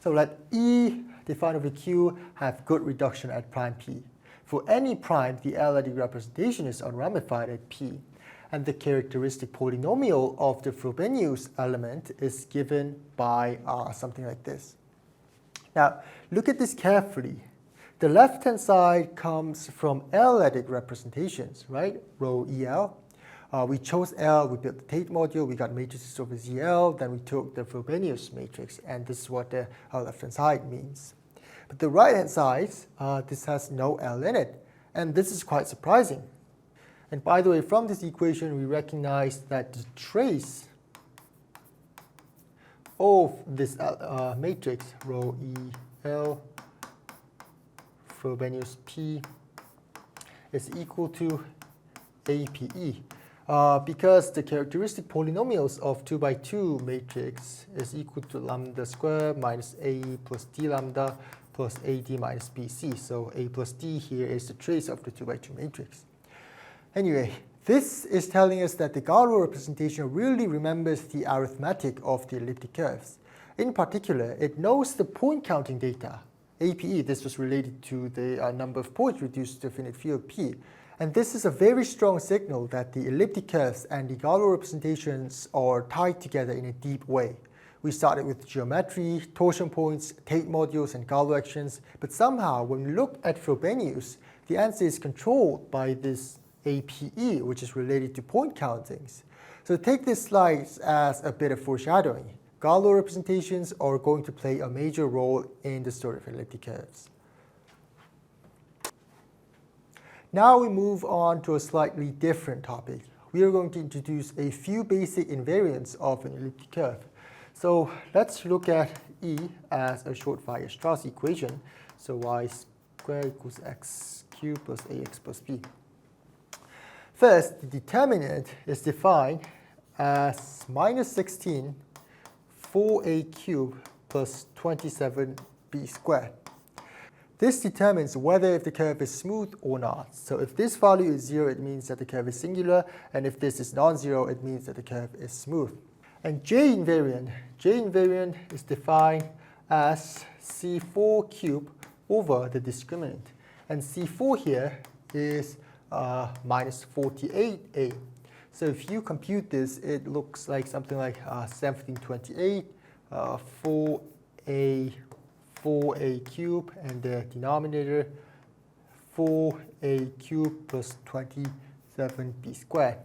So let E defined over Q have good reduction at prime P. For any prime, the L-adic representation is unramified at P. And the characteristic polynomial of the Frobenius element is given by something like this. Now, look at this carefully. The left-hand side comes from L-adic representations, right? Rho EL. We chose L, we built the Tate module, we got matrices over ZL, then we took the Frobenius matrix, and this is what the left-hand side means. But the right-hand side, this has no L in it, and this is quite surprising. And by the way, from this equation, we recognize that the trace of this matrix, rho E L, Frobenius P, is equal to APE. Because the characteristic polynomials of 2 by 2 matrix is equal to lambda squared minus A plus D lambda plus AD minus BC. So A plus D here is the trace of the 2 by 2 matrix. Anyway, this is telling us that the Galois representation really remembers the arithmetic of the elliptic curves. In particular, it knows the point counting data. APE, this was related to the number of points reduced to a finite field P. And this is a very strong signal that the elliptic curves and the Galois representations are tied together in a deep way. We started with geometry, torsion points, Tate modules, and Galois actions, but somehow when we look at Frobenius, the answer is controlled by this APE, which is related to point countings. So take this slide as a bit of foreshadowing. Galois representations are going to play a major role in the story of elliptic curves. Now we move on to a slightly different topic. We are going to introduce a few basic invariants of an elliptic curve. So let's look at E as a short Weierstrass equation. So y squared equals x cubed plus ax plus b. First, the determinant is defined as minus 16 4a cubed plus 27b squared. This determines whether if the curve is smooth or not. So if this value is 0, it means that the curve is singular, and if this is non-zero, it means that the curve is smooth. And J invariant is defined as C4 cubed over the discriminant. And C4 here is minus 48a. So if you compute this, it looks like something like 1728, 4a cubed, and the denominator 4a cubed plus 27b squared.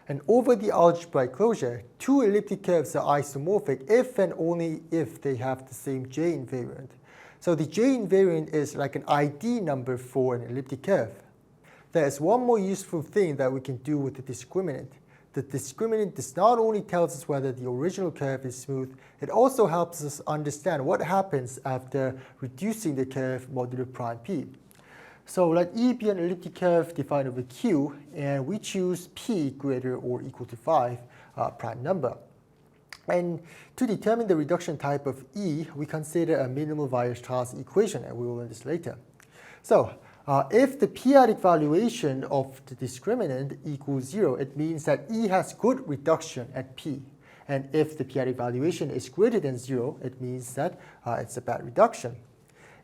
And over the algebraic closure, two elliptic curves are isomorphic if and only if they have the same J invariant. So the J invariant is like an ID number for an elliptic curve. There is one more useful thing that we can do with the discriminant. The discriminant does not only tell us whether the original curve is smooth, it also helps us understand what happens after reducing the curve modulo prime p. So let E be an elliptic curve defined over Q, and we choose P greater or equal to 5 prime number. And to determine the reduction type of E, we consider a minimal Weierstrass equation, and we will learn this later. So if the p-adic valuation of the discriminant equals 0, it means that E has good reduction at P. And if the p-adic valuation is greater than 0, it means that it's a bad reduction.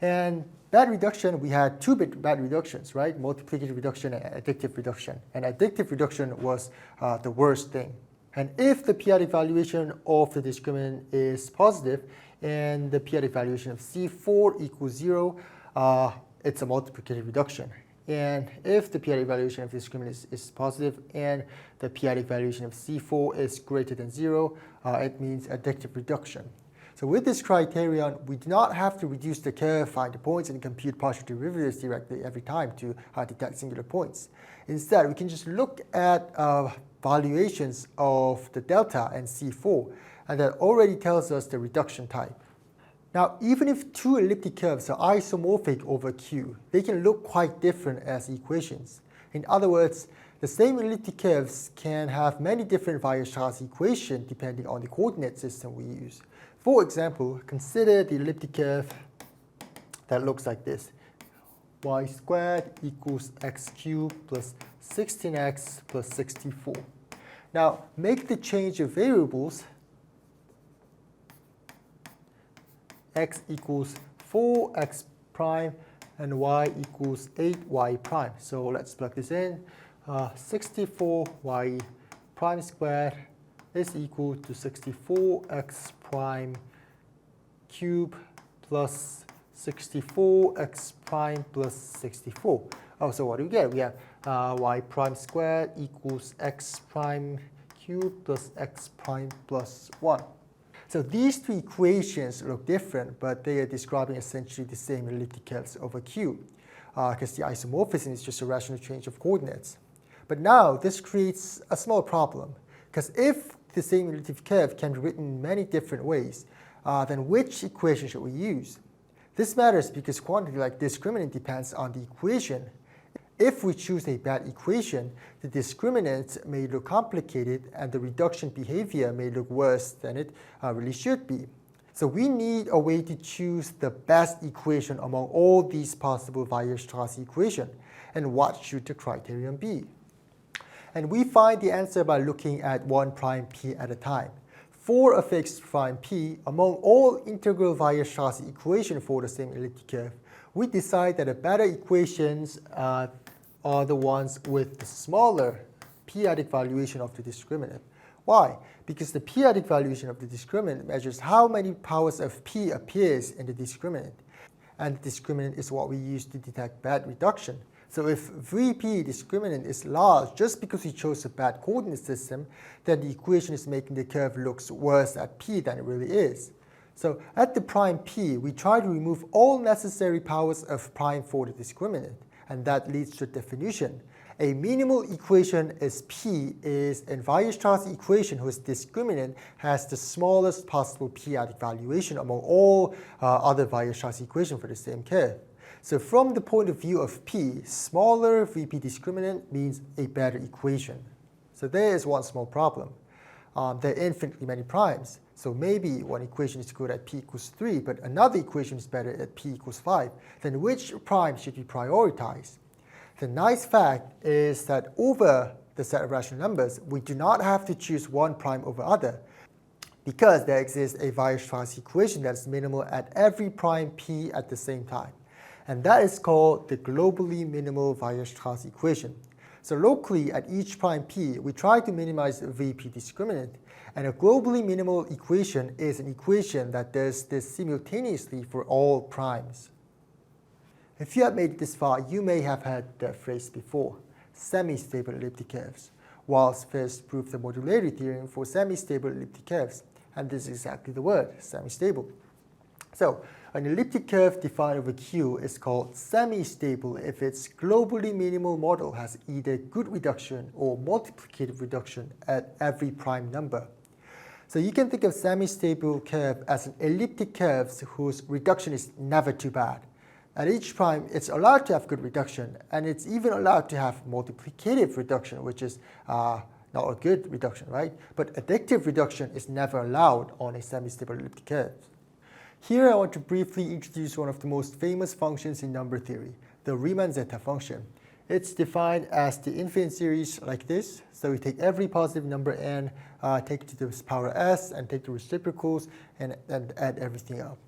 And bad reduction, we had two bad reductions, right? Multiplicative reduction and additive reduction. And additive reduction was the worst thing. And if the p-adic valuation of the discriminant is positive and the p-adic valuation of C4 equals 0, it's a multiplicative reduction. And if the p-adic valuation of the discriminant is positive and the p-adic valuation of C4 is greater than 0, it means additive reduction. So with this criterion, we do not have to reduce the curve, find the points, and compute partial derivatives directly every time to detect singular points. Instead, we can just look at valuations of the delta and C4, and that already tells us the reduction type. Now, even if two elliptic curves are isomorphic over Q, they can look quite different as equations. In other words, the same elliptic curves can have many different Weierstrass equations depending on the coordinate system we use. For example, consider the elliptic curve that looks like this. Y squared equals x cubed plus 16x plus 64. Now, make the change of variables. X equals 4x prime and y equals 8y prime. So let's plug this in. 64y prime squared is equal to 64x prime cube plus 64x prime plus 64. Oh, so what do we get? We have y prime squared equals x prime cube plus x prime plus 1. So these two equations look different, but they are describing essentially the same elliptic curves over Q, because the isomorphism is just a rational change of coordinates. But now this creates a small problem, because if the same elliptic curve can be written in many different ways, then which equation should we use? This matters because quantity like discriminant depends on the equation. If we choose a bad equation, the discriminants may look complicated and the reduction behavior may look worse than it really should be. So we need a way to choose the best equation among all these possible Weierstrass equations. And what should the criterion be? And we find the answer by looking at one prime p at a time. For a fixed prime p, among all integral Weierstrass equations for the same elliptic curve, we decide that the better equations are the ones with the smaller p-adic valuation of the discriminant. Why? Because the p-adic valuation of the discriminant measures how many powers of p appears in the discriminant. And the discriminant is what we use to detect bad reduction. So if Vp discriminant is large just because we chose a bad coordinate system, then the equation is making the curve looks worse at p than it really is. So at the prime p, we try to remove all necessary powers of prime for the discriminant, and that leads to a definition. A minimal equation is P is a Weierstrass equation whose discriminant has the smallest possible p-adic valuation among all other Weierstrass equations for the same curve. So from the point of view of P, smaller Vp discriminant means a better equation. So there is one small problem. There are infinitely many primes. So maybe one equation is good at p equals 3, but another equation is better at p equals 5. Then which prime should we prioritize? The nice fact is that over the set of rational numbers, we do not have to choose one prime over other, because there exists a Weierstrass equation that is minimal at every prime p at the same time. And that is called the globally minimal Weierstrass equation. So locally at each prime p, we try to minimize Vp discriminant. And a globally minimal equation is an equation that does this simultaneously for all primes. If you have made it this far, you may have heard the phrase before, semistable elliptic curves. Wiles first proved the modularity theorem for semistable elliptic curves. And this is exactly the word, semistable. So an elliptic curve defined over Q is called semistable if its globally minimal model has either good reduction or multiplicative reduction at every prime number. So you can think of semistable curve as an elliptic curve whose reduction is never too bad. At each prime, it's allowed to have good reduction, and it's even allowed to have multiplicative reduction, which is not a good reduction, right? But additive reduction is never allowed on a semistable elliptic curve. Here I want to briefly introduce one of the most famous functions in number theory, the Riemann zeta function. It's defined as the infinite series like this. So we take every positive number n, take it to the power s, and take the reciprocals, and add everything up.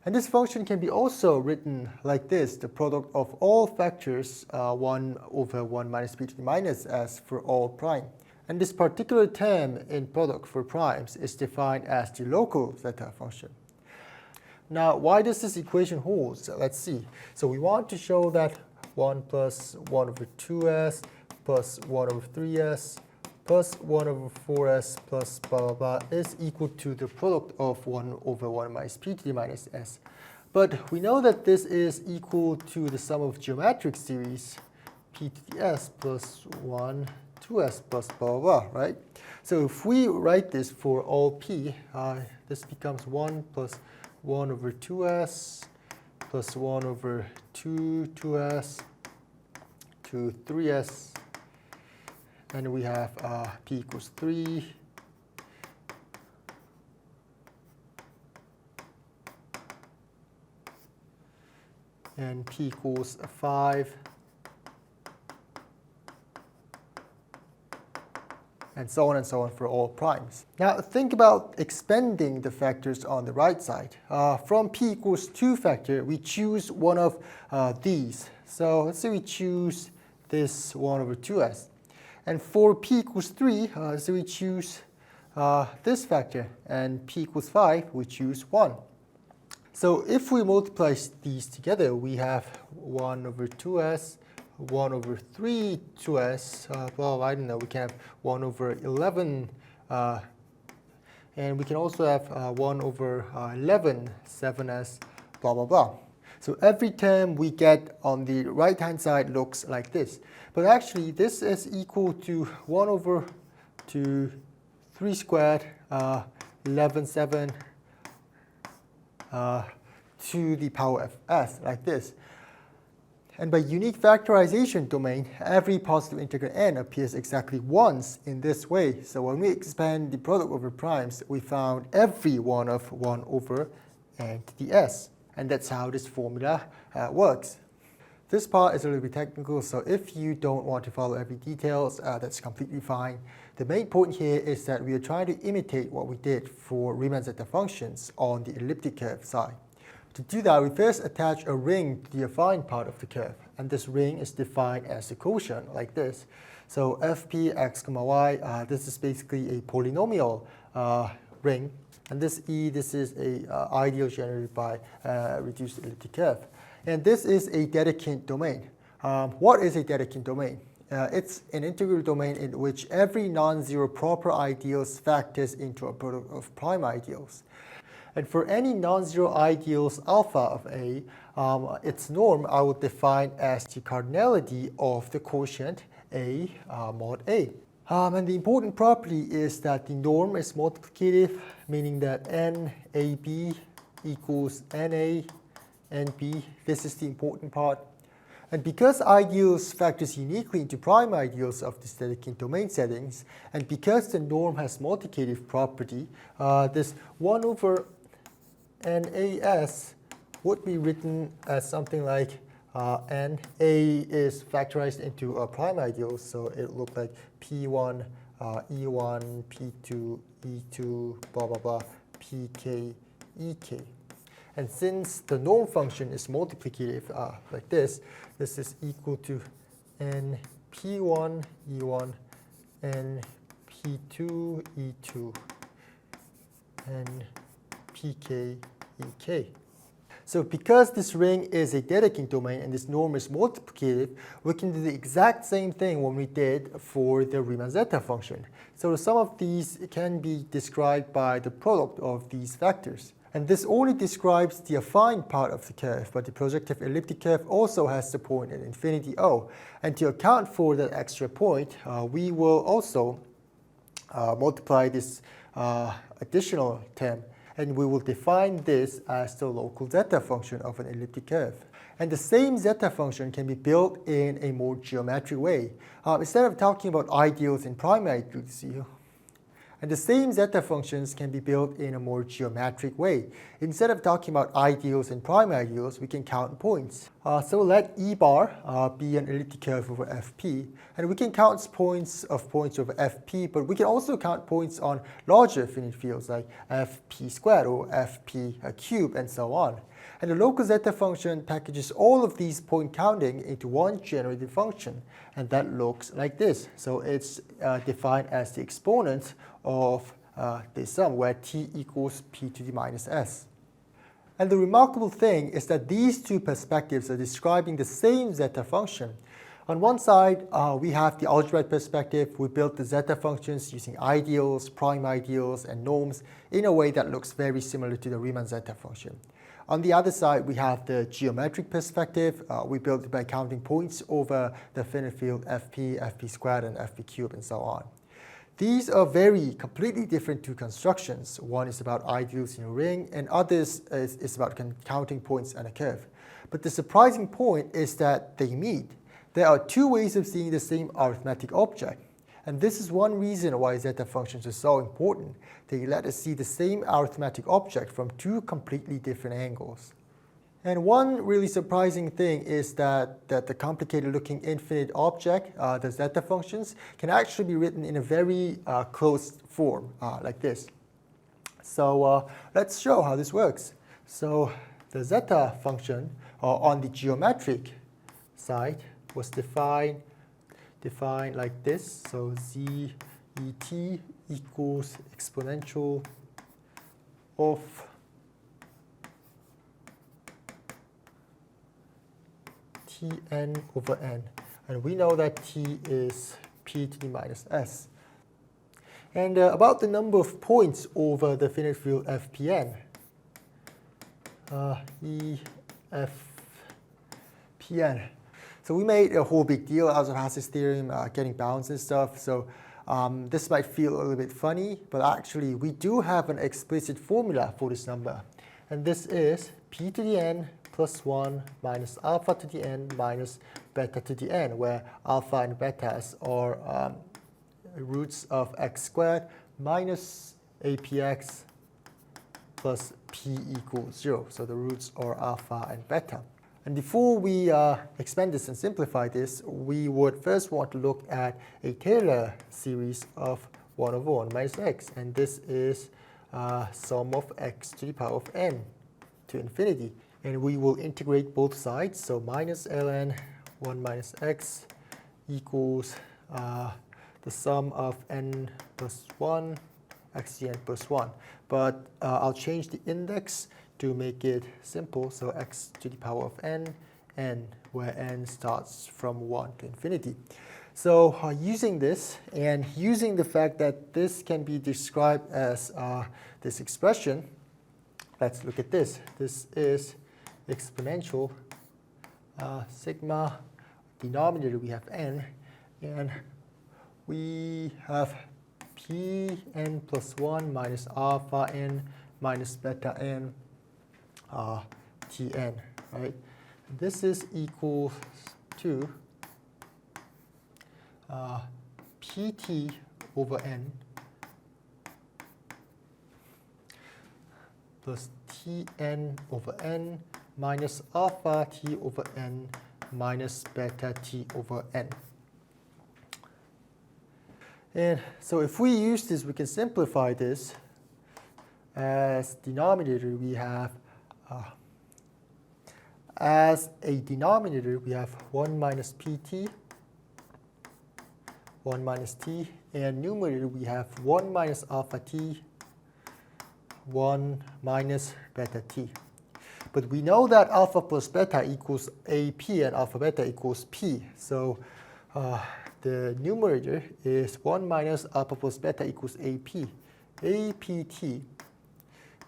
And this function can be also written like this, the product of all factors 1 over 1 minus p to the minus s for all prime. And this particular term in product for primes is defined as the local zeta function. Now, why does this equation hold? So let's see. So we want to show that 1 plus 1 over 2s plus 1 over 3s plus 1 over 4s plus blah, blah, blah is equal to the product of 1 over 1 minus p to the minus s. But we know that this is equal to the sum of geometric series p to the s plus 1, 2s plus blah, blah, blah, right? So if we write this for all p, this becomes 1 plus 1 over 2s plus 1 over 2s to 3s. And we have p equals 3. And p equals 5. And so on for all primes. Now think about expanding the factors on the right side. From p equals 2 factor, we choose one of these. So let's say we choose this 1 over 2s. And for p equals 3, so we choose this factor. And p equals 5, we choose 1. So if we multiply these together, we have 1 over 2s, 1 over 3 2s, well, I don't know, we can have 1 over 11, and we can also have 1 over 11, 7s, blah, blah, blah. So every term we get on the right-hand side looks like this. But actually, this is equal to 1 over 3 squared, 11, 7, to the power of s, like this. And by unique factorization domain, every positive integer n appears exactly once in this way. So when we expand the product over primes, we found every one of 1 over n to the s. And that's how this formula works. This part is a little bit technical, so if you don't want to follow every details, that's completely fine. The main point here is that we are trying to imitate what we did for Riemann zeta functions on the elliptic curve side. To do that, we first attach a ring to the affine part of the curve, and this ring is defined as a quotient like this. So fp x, y, this is basically a polynomial ring, and this E, this is a ideal generated by reduced elliptic curve. And this is a Dedekind domain. What is a Dedekind domain? It's an integral domain in which every non-zero proper ideals factors into a product of prime ideals. And for any non-zero ideals alpha of A, its norm I would define as the cardinality of the quotient A mod A. And the important property is that the norm is multiplicative, meaning that NAB equals NA NB. This is the important part. And because ideals factors uniquely into prime ideals of the Dedekind domain settings, and because the norm has multiplicative property, this 1 over NAS would be written as something like NA is factorized into a prime ideal, so it would look like P1, E1, P2, E2, blah, blah, blah, PK, EK. And since the norm function is multiplicative like this is equal to n P1, E1, n P2, E2, and PK, EK. So because this ring is a Dedekind domain and this norm is multiplicative, we can do the exact same thing when we did for the Riemann zeta function. So the sum of these can be described by the product of these vectors. And this only describes the affine part of the curve, but the projective elliptic curve also has the point at infinity O. And to account for that extra point, we will also multiply this additional term, and we will define this as the local zeta function of an elliptic curve. And the same zeta function can be built in a more geometric way. Instead of talking about ideals and prime ideals, and the same zeta functions can be built in a more geometric way. Instead of talking about ideals and prime ideals, we can count points. So let E bar be an elliptic curve over Fp, and we can count points over Fp, but we can also count points on larger finite fields like Fp squared or Fp cubed and so on. And the local zeta function packages all of these point counting into one generated function, and that looks like this. So it's defined as the exponent of this sum, where t equals p to the minus s. And the remarkable thing is that these two perspectives are describing the same zeta function. On one side, we have the algebraic perspective. We built the zeta functions using ideals, prime ideals, and norms in a way that looks very similar to the Riemann zeta function. On the other side, we have the geometric perspective. We built it by counting points over the finite field Fp, Fp squared, and Fp cubed, and so on. These are completely different two constructions. One is about ideals in a ring, and others is about counting points on a curve. But the surprising point is that they meet. There are two ways of seeing the same arithmetic object. And this is one reason why zeta functions are so important. They let us see the same arithmetic object from two completely different angles. And one really surprising thing is that the complicated looking infinite object, the zeta functions, can actually be written in a very closed form like this. So let's show how this works. So the zeta function on the geometric side was defined like this. So z et equals exponential of Tn over n. And we know that t is p to the minus s. And about the number of points over the finite field Fpn, Fpn. So we made a whole big deal out of Hass's theorem, getting bounds and stuff. So this might feel a little bit funny, but actually we do have an explicit formula for this number. And this is p to the n plus 1 minus alpha to the n minus beta to the n, where alpha and betas are roots of x squared minus apx plus p equals 0. So the roots are alpha and beta. And before we expand this and simplify this, we would first want to look at a Taylor series of 1 over 1 minus x. And this is sum of x to the power of n to infinity. And we will integrate both sides. So minus ln 1 minus x equals the sum of n plus 1, x to the n plus 1. But I'll change the index to make it simple. So x to the power of n, where n starts from 1 to infinity. So using this, and using the fact that this can be described as this expression, let's look at this. This is exponential sigma, denominator we have n, and we have Pn plus 1 minus alpha n minus beta n Tn, right? This is equal to Pt over n plus Tn over n minus alpha t over n minus beta t over n. And so if we use this, we can simplify this. As denominator, we have as a denominator, we have 1 minus pt, 1 minus t, and numerator, we have 1 minus alpha t, 1 minus beta t. But we know that alpha plus beta equals ap and alpha beta equals p. So the numerator is 1 minus alpha plus beta equals ap, apt,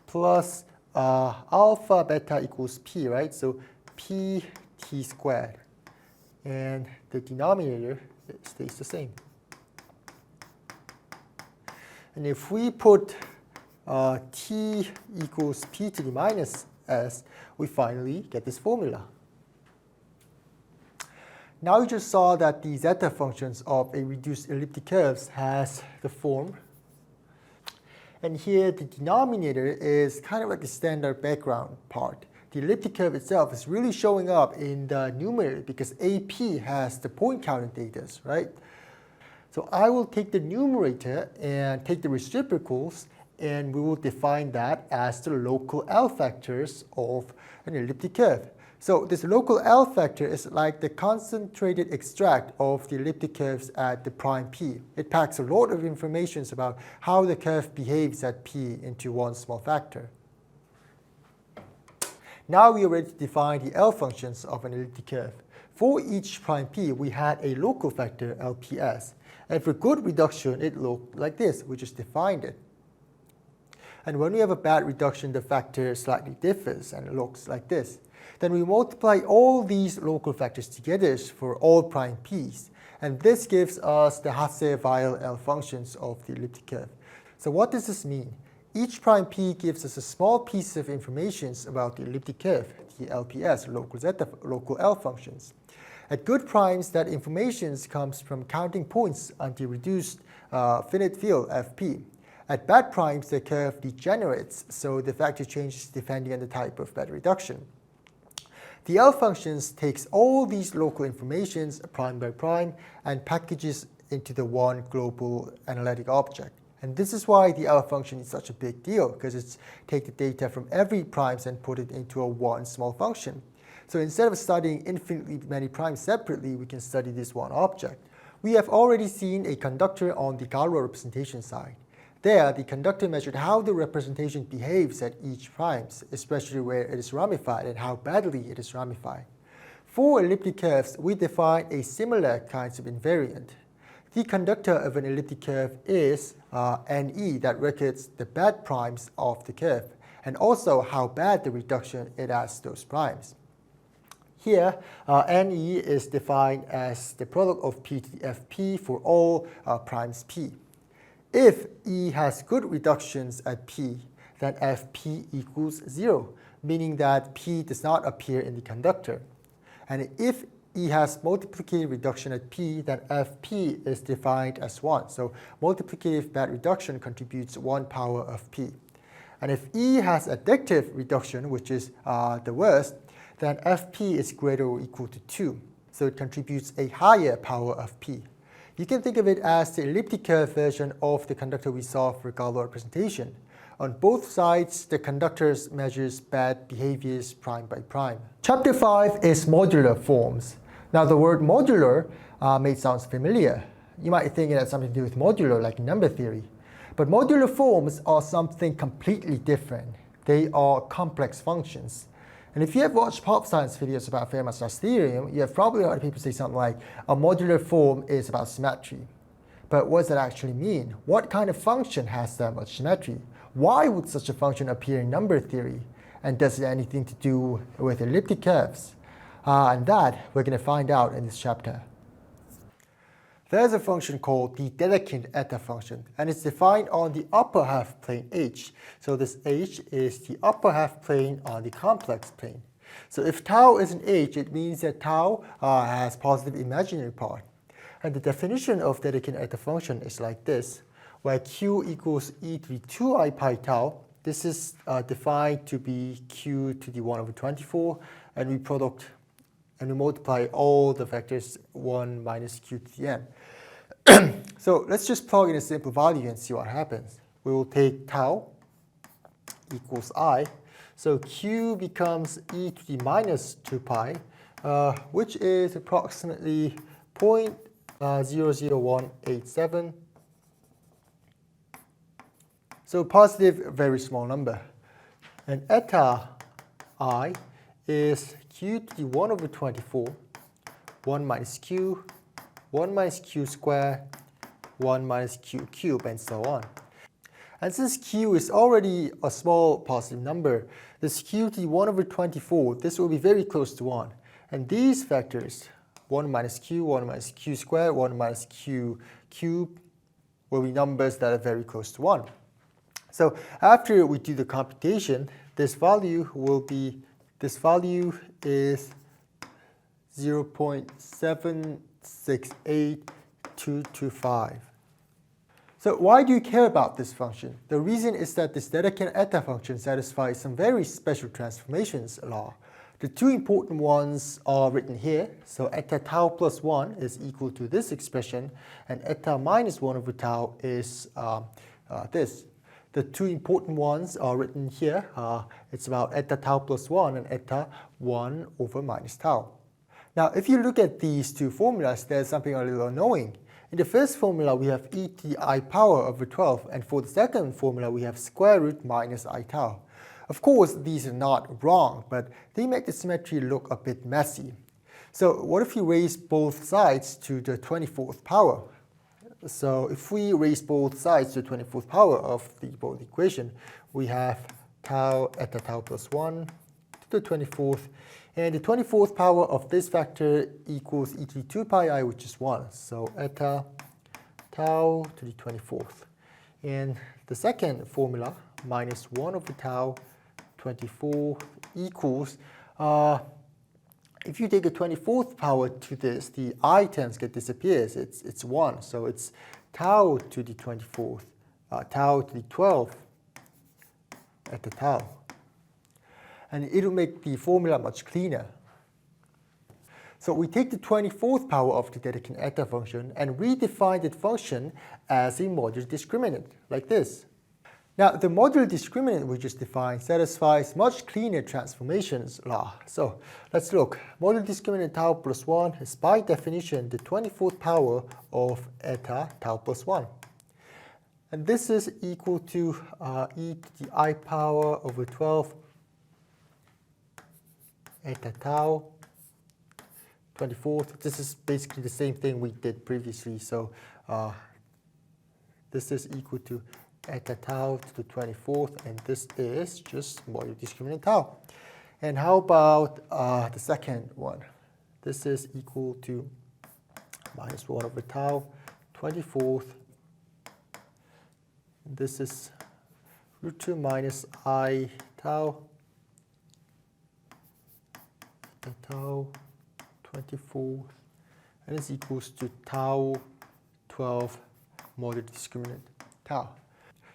plus alpha beta equals p, right? So pt squared. And the denominator stays the same. And if we put t equals p to the minus s, we finally get this formula. Now you just saw that the zeta functions of a reduced elliptic curves has the form. And here the denominator is kind of like the standard background part. The elliptic curve itself is really showing up in the numerator because AP has the point counting data, right? So I will take the numerator and take the reciprocals, and we will define that as the local L factors of an elliptic curve. So this local L factor is like the concentrated extract of the elliptic curves at the prime P. It packs a lot of information about how the curve behaves at P into one small factor. Now we are ready to define the L functions of an elliptic curve. For each prime P, we had a local factor LPS. And for good reduction, it looked like this. We just defined it. And when we have a bad reduction, the factor slightly differs and it looks like this. Then we multiply all these local factors together for all prime p's. And this gives us the Hasse-Weil L functions of the elliptic curve. So what does this mean? Each prime p gives us a small piece of information about the elliptic curve, the LPS, local L functions. At good primes, that information comes from counting points on the reduced finite field Fp. At bad primes, the curve degenerates, so the factor changes depending on the type of bad reduction. The L functions takes all these local informations, prime by prime, and packages into the one global analytic object. And this is why the L function is such a big deal, because it's take the data from every primes and put it into a one small function. So instead of studying infinitely many primes separately, we can study this one object. We have already seen a conductor on the Galois representation side. There, the conductor measured how the representation behaves at each primes, especially where it is ramified and how badly it is ramified. For elliptic curves, we define a similar kinds of invariant. The conductor of an elliptic curve is NE that records the bad primes of the curve, and also how bad the reduction it has those primes. Here, NE is defined as the product of P to the Fp for all primes P. If E has good reductions at P, then Fp equals 0, meaning that P does not appear in the conductor. And if E has multiplicative reduction at P, then Fp is defined as 1. So multiplicative bad reduction contributes 1 power of P. And if E has additive reduction, which is the worst, then Fp is greater or equal to 2. So it contributes a higher power of P. You can think of it as the elliptic curve version of the conductor we saw for Galois representation. On both sides, the conductor measures bad behaviors prime by prime. Chapter 5 is modular forms. Now the word modular may sound familiar. You might think it has something to do with modulo, like number theory. But modular forms are something completely different. They are complex functions. And if you have watched pop science videos about Fermat Last Theorem, you have probably heard people say something like, a modular form is about symmetry. But what does that actually mean? What kind of function has that much symmetry? Why would such a function appear in number theory? And does it have anything to do with elliptic curves? And that we're going to find out in this chapter. There's a function called the dedekind eta function, and it's defined on the upper half plane H. So this H is the upper half plane on the complex plane. So if tau is an H, it means that tau has positive imaginary part. And the definition of dedekind eta function is like this, where q equals e to the 2I pi tau. This is defined to be q to the 1 over 24, and we multiply all the vectors 1 minus q to the n. So let's just plug in a simple value and see what happens. We will take tau equals I. So q becomes e to the minus 2 pi, which is approximately 0.00187. So positive, very small number. And eta I is q to the 1 over 24, 1 minus q squared, 1 minus q cubed, and so on. And since q is already a small positive number, this q to the 1 over 24, this will be very close to 1. And these vectors, 1 minus q squared, 1 minus q cubed, will be numbers that are very close to 1. So after we do the computation, this value is 0.768225. So why do you care about this function? The reason is that this dedekind eta function satisfies some very special transformations law. The two important ones are written here. So eta tau plus 1 is equal to this expression, and eta minus 1 over tau is this. The two important ones are written here. It's about eta tau plus 1 and eta 1 over minus tau. Now, if you look at these two formulas, there's something a little annoying. In the first formula, we have e to the I power over 12, and for the second formula, we have square root minus I tau. Of course, these are not wrong, but they make the symmetry look a bit messy. So what if you raise both sides to the 24th power? So if we raise both sides to the 24th power of the both equation, we have tau eta tau plus 1 to the 24th. And the 24th power of this factor equals e to the 2 pi I, which is 1. So eta tau to the 24th. And the second formula, minus 1 over tau 24 equals, if you take a 24th power to this, the I terms disappears. It's 1. So it's tau to the 24th, tau to the 12th eta tau. And it'll make the formula much cleaner. So we take the 24th power of the dedekind eta function and redefine that function as a modular discriminant, like this. Now, the modular discriminant we just defined satisfies much cleaner transformations law. So let's look. Modular discriminant tau plus 1 is by definition the 24th power of eta tau plus 1. And this is equal to e to the I power over 12 eta tau 24th. This is basically the same thing we did previously. So this is equal to eta tau to the 24th, and this is just modular discriminant tau. And how about the second one? This is equal to minus 1 over tau 24th. This is root 2 minus I tau, and tau 24, and is equals to tau 12 modular discriminant tau.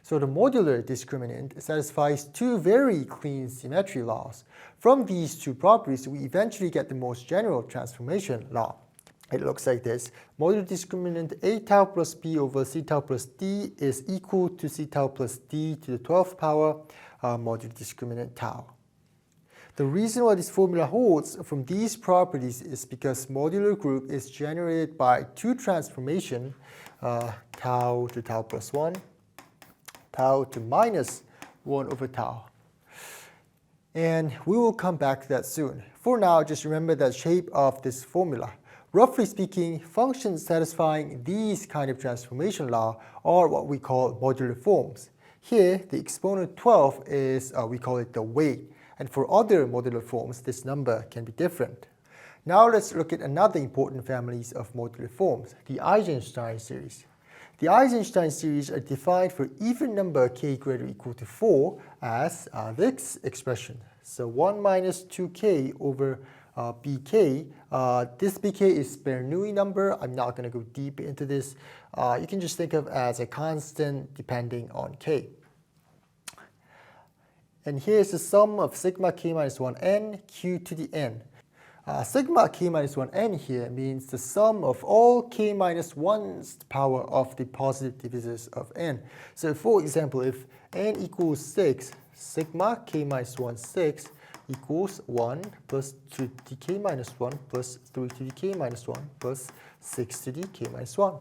So the modular discriminant satisfies two very clean symmetry laws. From these two properties, we eventually get the most general transformation law. It looks like this. Modular discriminant A tau plus B over C tau plus D is equal to C tau plus D to the 12th power modular discriminant tau. The reason why this formula holds from these properties is because modular group is generated by two transformations, tau to tau plus 1, tau to minus 1 over tau. And we will come back to that soon. For now, just remember the shape of this formula. Roughly speaking, functions satisfying these kind of transformation law are what we call modular forms. Here, the exponent 12 is, we call it the weight. And for other modular forms, this number can be different. Now let's look at another important families of modular forms, the Eisenstein series. The Eisenstein series are defined for even number k greater or equal to 4 as this expression. So 1 minus 2k over bk. This bk is Bernoulli number. I'm not going to go deep into this. You can just think of as a constant depending on k. And here's the sum of sigma k minus 1n q to the n. Sigma k minus 1n here means the sum of all k minus 1's power of the positive divisors of n. So for example, if n equals 6, sigma k minus 1 6 equals 1 plus 2 to the k minus 1 plus 3 to the k minus 1 plus 6 to the k minus 1.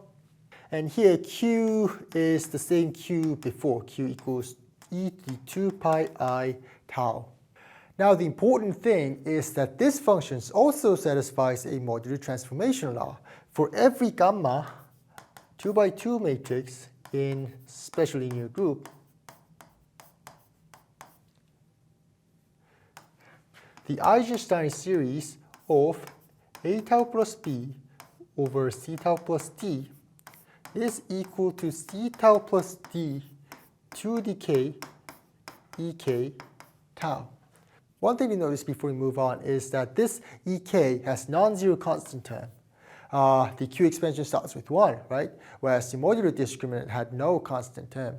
And here q is the same q before. Q equals e to the 2 pi I tau. Now the important thing is that this function also satisfies a modular transformation law. For every gamma 2 by 2 matrix in special linear group, the Eisenstein series of A tau plus B over C tau plus D is equal to C tau plus D 2 k ek tau. One thing to notice before we move on is that this ek has non-zero constant term. The q expansion starts with 1, right? Whereas the modular discriminant had no constant term.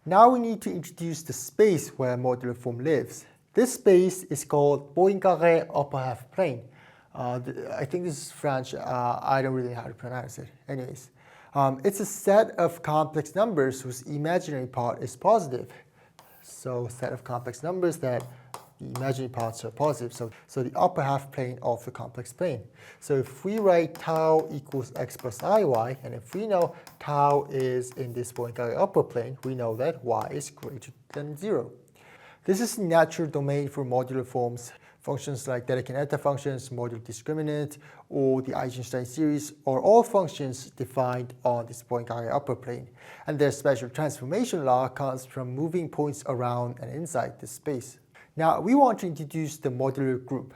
Now we need to introduce the space where modular form lives. This space is called Poincaré upper half plane. I think this is French. I don't really know how to pronounce it. Anyways, it's a set of complex numbers whose imaginary part is positive. So set of complex numbers that the imaginary parts are positive. So the upper half plane of the complex plane. So if we write tau equals x plus iy, and if we know tau is in this Poincaré upper plane, we know that y is greater than 0. This is the natural domain for modular forms. Functions like Dedekind eta functions, modular discriminant, or the Eisenstein series are all functions defined on this Poincaré upper plane. And their special transformation law comes from moving points around and inside this space. Now we want to introduce the modular group.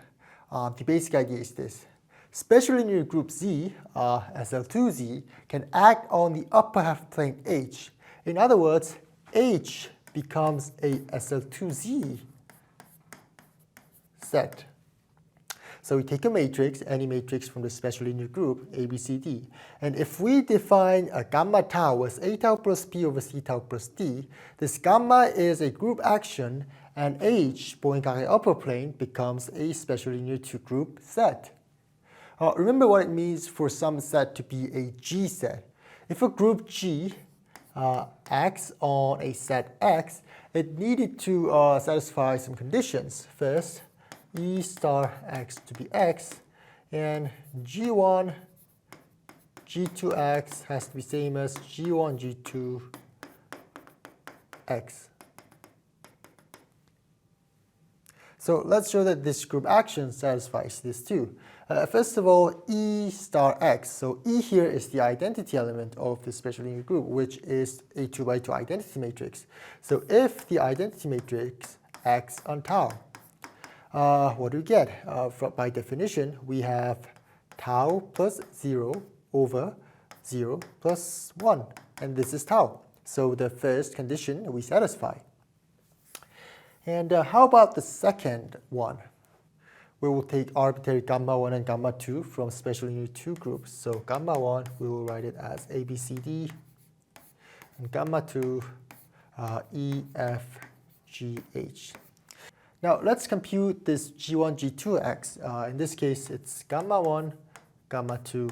The basic idea is this. Special linear group Z, SL2Z, can act on the upper half plane H. In other words, H becomes a SL2Z set. So we take a matrix, any matrix from the special linear group, A, B, C, D. And if we define a gamma tau as A tau plus B over C tau plus D, this gamma is a group action, and H, Poincaré upper plane, becomes a special linear two-group set. Remember what it means for some set to be a G set. If a group G acts on a set X, it needed to satisfy some conditions. First, E star X to be X, and G1, G2X has to be same as G1, G2X. So let's show that this group action satisfies this too. First of all, E star X. So E here is the identity element of the special linear group, which is a 2 by 2 identity matrix. So if the identity matrix acts on tau, what do we get? By definition, we have tau plus 0 over 0 plus 1. And this is tau. So the first condition we satisfy. And how about the second one? We will take arbitrary gamma 1 and gamma 2 from special linear 2 groups. So gamma 1, we will write it as A, B, C, D. And gamma 2, E, F, G, H. Now let's compute this G1, G2 x. In this case, it's gamma 1, gamma 2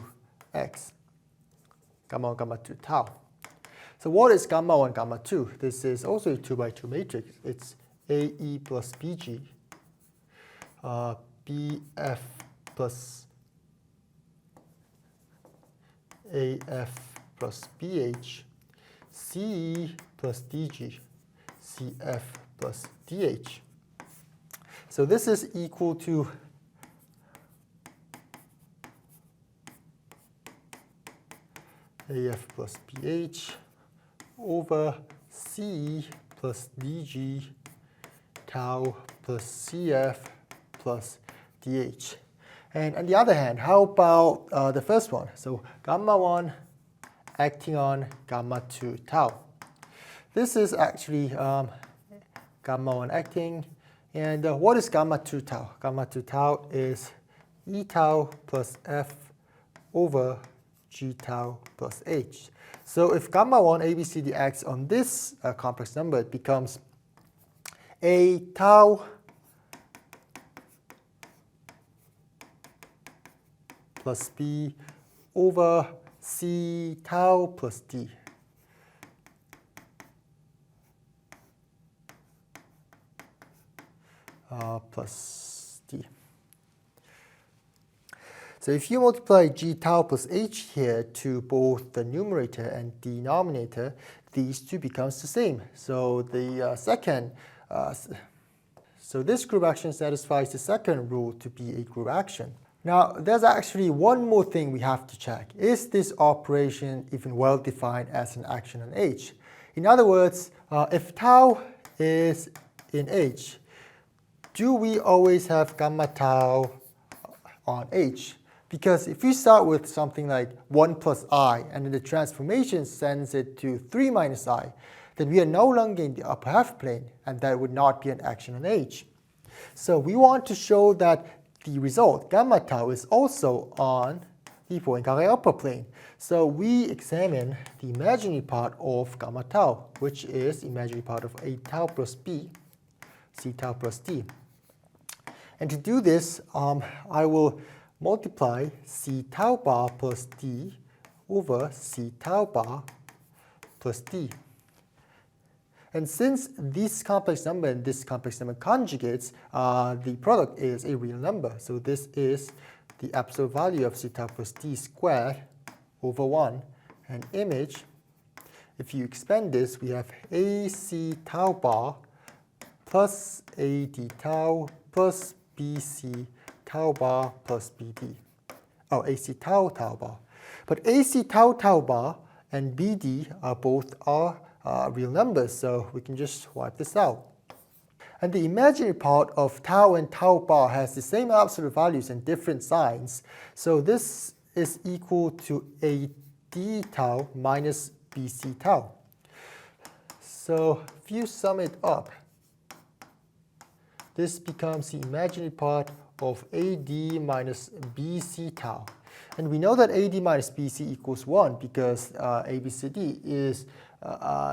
x. Gamma 1, gamma 2 tau. So what is gamma 1, gamma 2? This is also a 2 by 2 matrix. It's AE plus BG, BF plus AF plus BH, CE plus DG, CF plus DH. So this is equal to AF plus BH over CE plus DG tau plus CF plus DH. And on the other hand, how about the first one? So gamma 1 acting on gamma 2 tau. This is actually gamma 1 acting. And what is gamma 2 tau? Gamma 2 tau is E tau plus F over G tau plus H. So if gamma 1 ABCD acts on this complex number, it becomes A tau plus B over C tau plus D. Plus D. So if you multiply G tau plus H here to both the numerator and denominator, these two becomes the same. So the so this group action satisfies the second rule to be a group action. Now there's actually one more thing we have to check. Is this operation even well defined as an action on H? In other words, if tau is in H, do we always have gamma tau on H? Because if you start with something like 1 plus I, and then the transformation sends it to 3 minus I, then we are no longer in the upper half plane, and that would not be an action on H. So we want to show that the result, gamma tau, is also on the Poincare upper plane. So we examine the imaginary part of gamma tau, which is imaginary part of A tau plus B, C tau plus D. And to do this, I will multiply C tau bar plus D over C tau bar plus D. And since this complex number and this complex number conjugates, the product is a real number. So this is the absolute value of C tau plus D squared over 1. And image, if you expand this, we have AC tau bar plus AD tau plus BC tau bar plus BD. Oh, AC tau tau bar. But AC tau tau bar and BD are both real numbers, so we can just wipe this out. And the imaginary part of tau and tau bar has the same absolute values and different signs. So this is equal to AD tau minus BC tau. So if you sum it up, this becomes the imaginary part of AD minus BC tau. And we know that AD minus BC equals 1 because ABCD is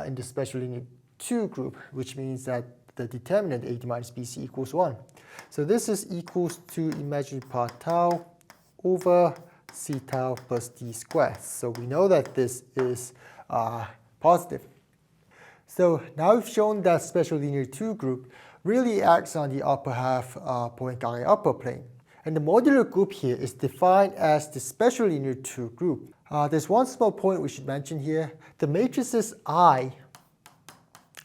in the special linear 2 group, which means that the determinant AD minus BC equals 1. So this is equals to imaginary part tau over C tau plus D squared. So we know that this is positive. So now we've shown that special linear 2 group really acts on the upper half Poincare upper plane. And the modular group here is defined as the special linear 2 group. There's one small point we should mention here. The matrices I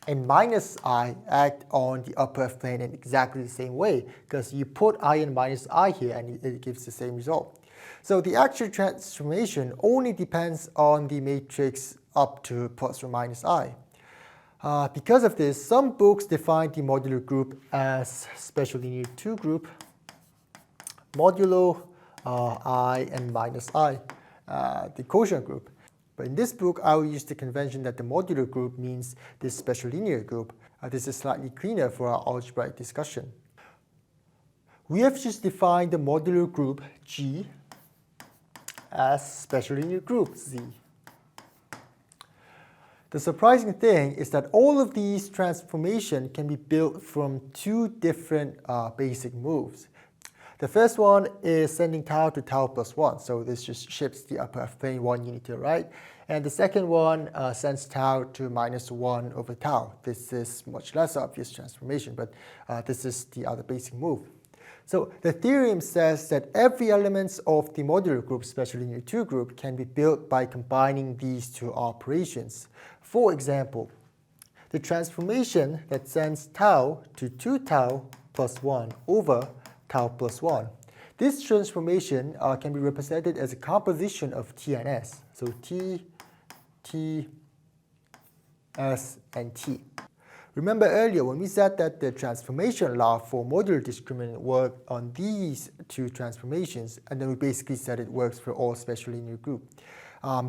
and minus I act on the upper half plane in exactly the same way, because you put I and minus I here and it gives the same result. So the actual transformation only depends on the matrix up to plus or minus I. Because of this, some books define the modular group as special linear 2 group, modulo I and minus I, the quotient group. But in this book, I will use the convention that the modular group means this special linear group. This is slightly cleaner for our algebraic discussion. We have just defined the modular group G as special linear group Z. The surprising thing is that all of these transformations can be built from two different basic moves. The first one is sending tau to tau plus 1, so this just shifts the upper half plane 1 unit to the right. And the second one sends tau to minus 1 over tau. This is much less obvious transformation, but this is the other basic move. So the theorem says that every element of the modular group, special linear 2 group, can be built by combining these two operations. For example, the transformation that sends tau to 2 tau plus 1 over tau plus 1. This transformation can be represented as a composition of T and S. So T, T, S, and T. Remember earlier when we said that the transformation law for modular discriminant worked on these two transformations, and then we basically said it works for all special linear group.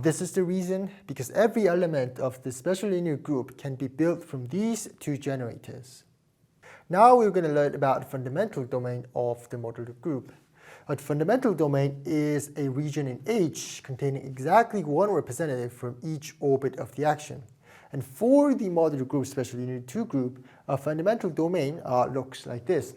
This is the reason, because every element of the special linear group can be built from these two generators. Now we're going to learn about the fundamental domain of the modular group. A fundamental domain is a region in H containing exactly one representative from each orbit of the action. And for the modular group special linear 2 group, a fundamental domain looks like this.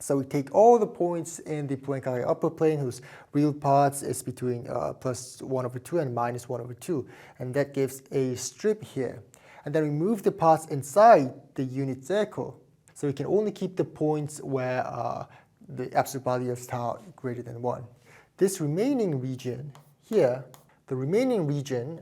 So we take all the points in the Poincare upper plane whose real parts is between plus 1 over 2 and minus 1 over 2. And that gives a strip here. And then we move the parts inside the unit circle. So we can only keep the points where the absolute value of tau greater than 1. This remaining region here, the remaining region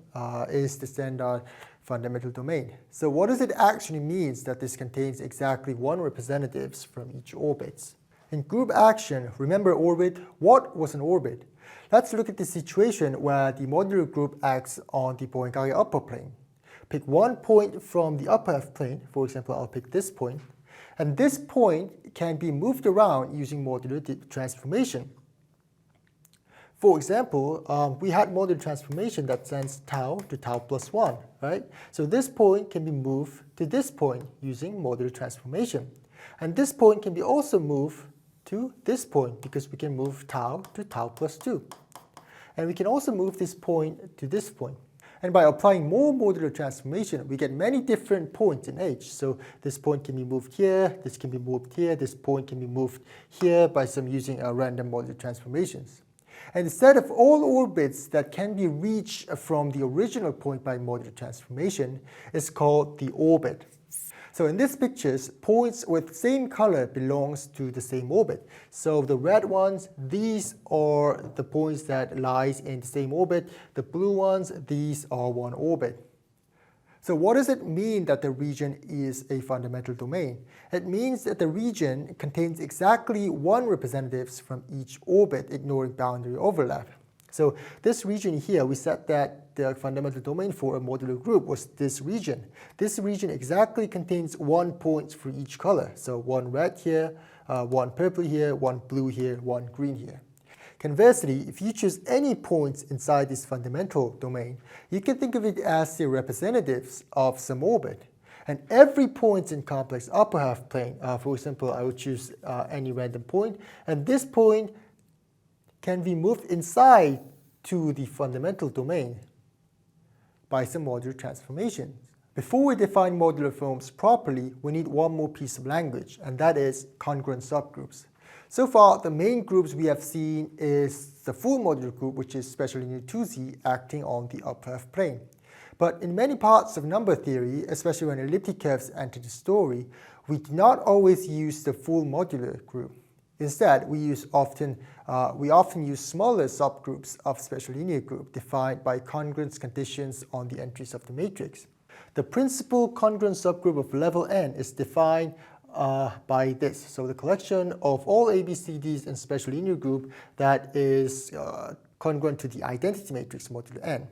is the standard fundamental domain. So what does it actually mean that this contains exactly one representatives from each orbit? In group action, remember orbit? What was an orbit? Let's look at the situation where the modular group acts on the Poincare upper plane. Pick one point from the upper half plane. For example, I'll pick this point. And this point can be moved around using modular transformation. For example, we had modular transformation that sends tau to tau plus 1, right? So this point can be moved to this point using modular transformation. And this point can be also moved to this point because we can move tau to tau plus 2. And we can also move this point to this point. And by applying more modular transformation, we get many different points in H. So this point can be moved here, this can be moved here, this point can be moved here by some using random modular transformations. And instead of all orbits that can be reached from the original point by modular transformation, is called the orbit. So in these pictures, points with same color belongs to the same orbit. So the red ones, these are the points that lies in the same orbit. The blue ones, these are one orbit. So what does it mean that the region is a fundamental domain? It means that the region contains exactly one representatives from each orbit, ignoring boundary overlap. So this region here, we said that the fundamental domain for a modular group was this region. This region exactly contains 1 point for each color. So one red here, one purple here, one blue here, one green here. Conversely, if you choose any points inside this fundamental domain, you can think of it as the representatives of some orbit. And every point in complex upper half plane, for example, I would choose any random point, and this point can be moved inside to the fundamental domain by some modular transformations. Before we define modular forms properly, we need one more piece of language, and that is congruent subgroups. So far, the main groups we have seen is the full modular group, which is special linear 2Z acting on the upper half plane. But in many parts of number theory, especially when elliptic curves enter the story, we do not always use the full modular group. Instead, we often use smaller subgroups of special linear group defined by congruence conditions on the entries of the matrix. The principal congruent subgroup of level n is defined by this. So the collection of all ABCDs in special linear group that is congruent to the identity matrix modulo n.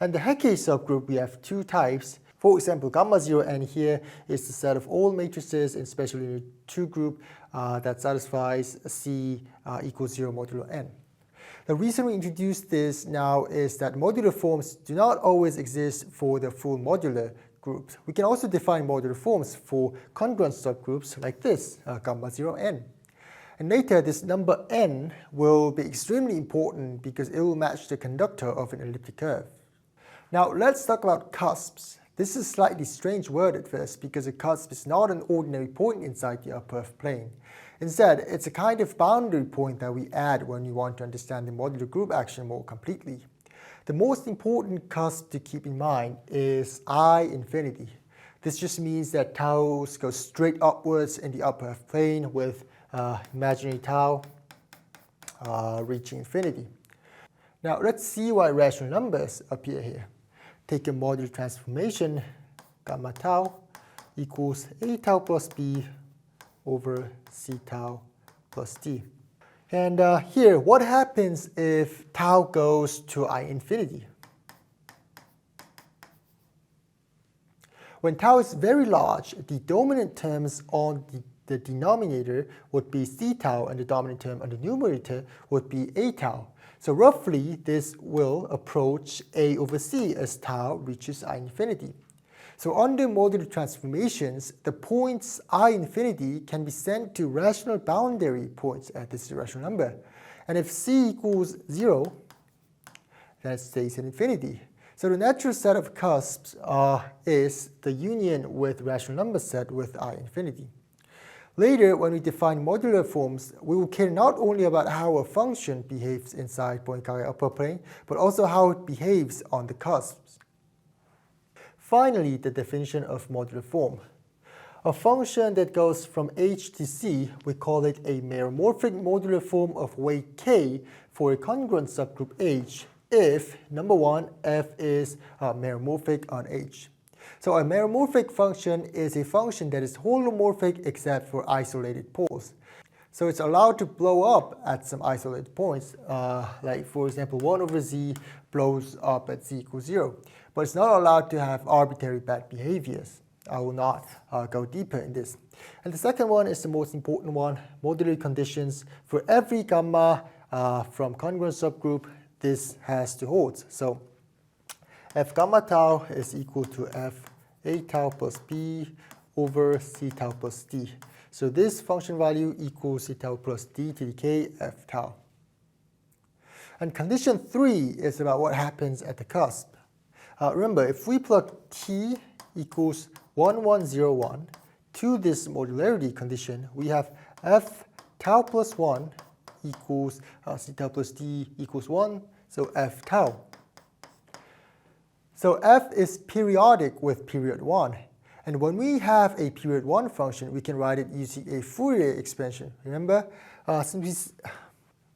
And the Hecke subgroup, we have two types. For example, gamma 0 n here is the set of all matrices in special linear 2 group that satisfies C equals 0 modulo n. The reason we introduced this now is that modular forms do not always exist for the full modular subgroups. We can also define modular forms for congruent subgroups like this, gamma 0 n. And later, this number n will be extremely important because it will match the conductor of an elliptic curve. Now, let's talk about cusps. This is a slightly strange word at first because a cusp is not an ordinary point inside the upper plane. Instead, it's a kind of boundary point that we add when we want to understand the modular group action more completely. The most important cusp to keep in mind is I infinity. This just means that tau goes straight upwards in the upper plane with imaginary tau reaching infinity. Now let's see why rational numbers appear here. Take a modular transformation, gamma tau equals a tau plus b over c tau plus d. And here, what happens if tau goes to I infinity? When tau is very large, the dominant terms on the denominator would be c tau and the dominant term on the numerator would be a tau. So roughly, this will approach a over c as tau reaches I infinity. So under modular transformations, the points I infinity can be sent to rational boundary points at this irrational number. And if c equals 0, then it stays at infinity. So the natural set of cusps is the union with rational number set with I infinity. Later, when we define modular forms, we will care not only about how a function behaves inside Poincare upper plane, but also how it behaves on the cusps. Finally, the definition of modular form. A function that goes from h to c, we call it a meromorphic modular form of weight k for a congruent subgroup h if, number one, f is meromorphic on h. So a meromorphic function is a function that is holomorphic except for isolated poles. So it's allowed to blow up at some isolated points, like for example 1 over z blows up at z equals 0. But it's not allowed to have arbitrary bad behaviors. I will not go deeper in this. And the second one is the most important one, modular conditions. For every gamma from congruent subgroup, this has to hold. So f gamma tau is equal to f a tau plus b over c tau plus d. So this function value equals c tau plus d to the k f tau. And condition 3 is about what happens at the cusp. Remember, if we plug t equals 1101 to this modularity condition, we have f tau plus 1 equals c tau plus d equals 1, so f tau. So f is periodic with period 1. And when we have a period 1 function, we can write it using a Fourier expansion. Remember, since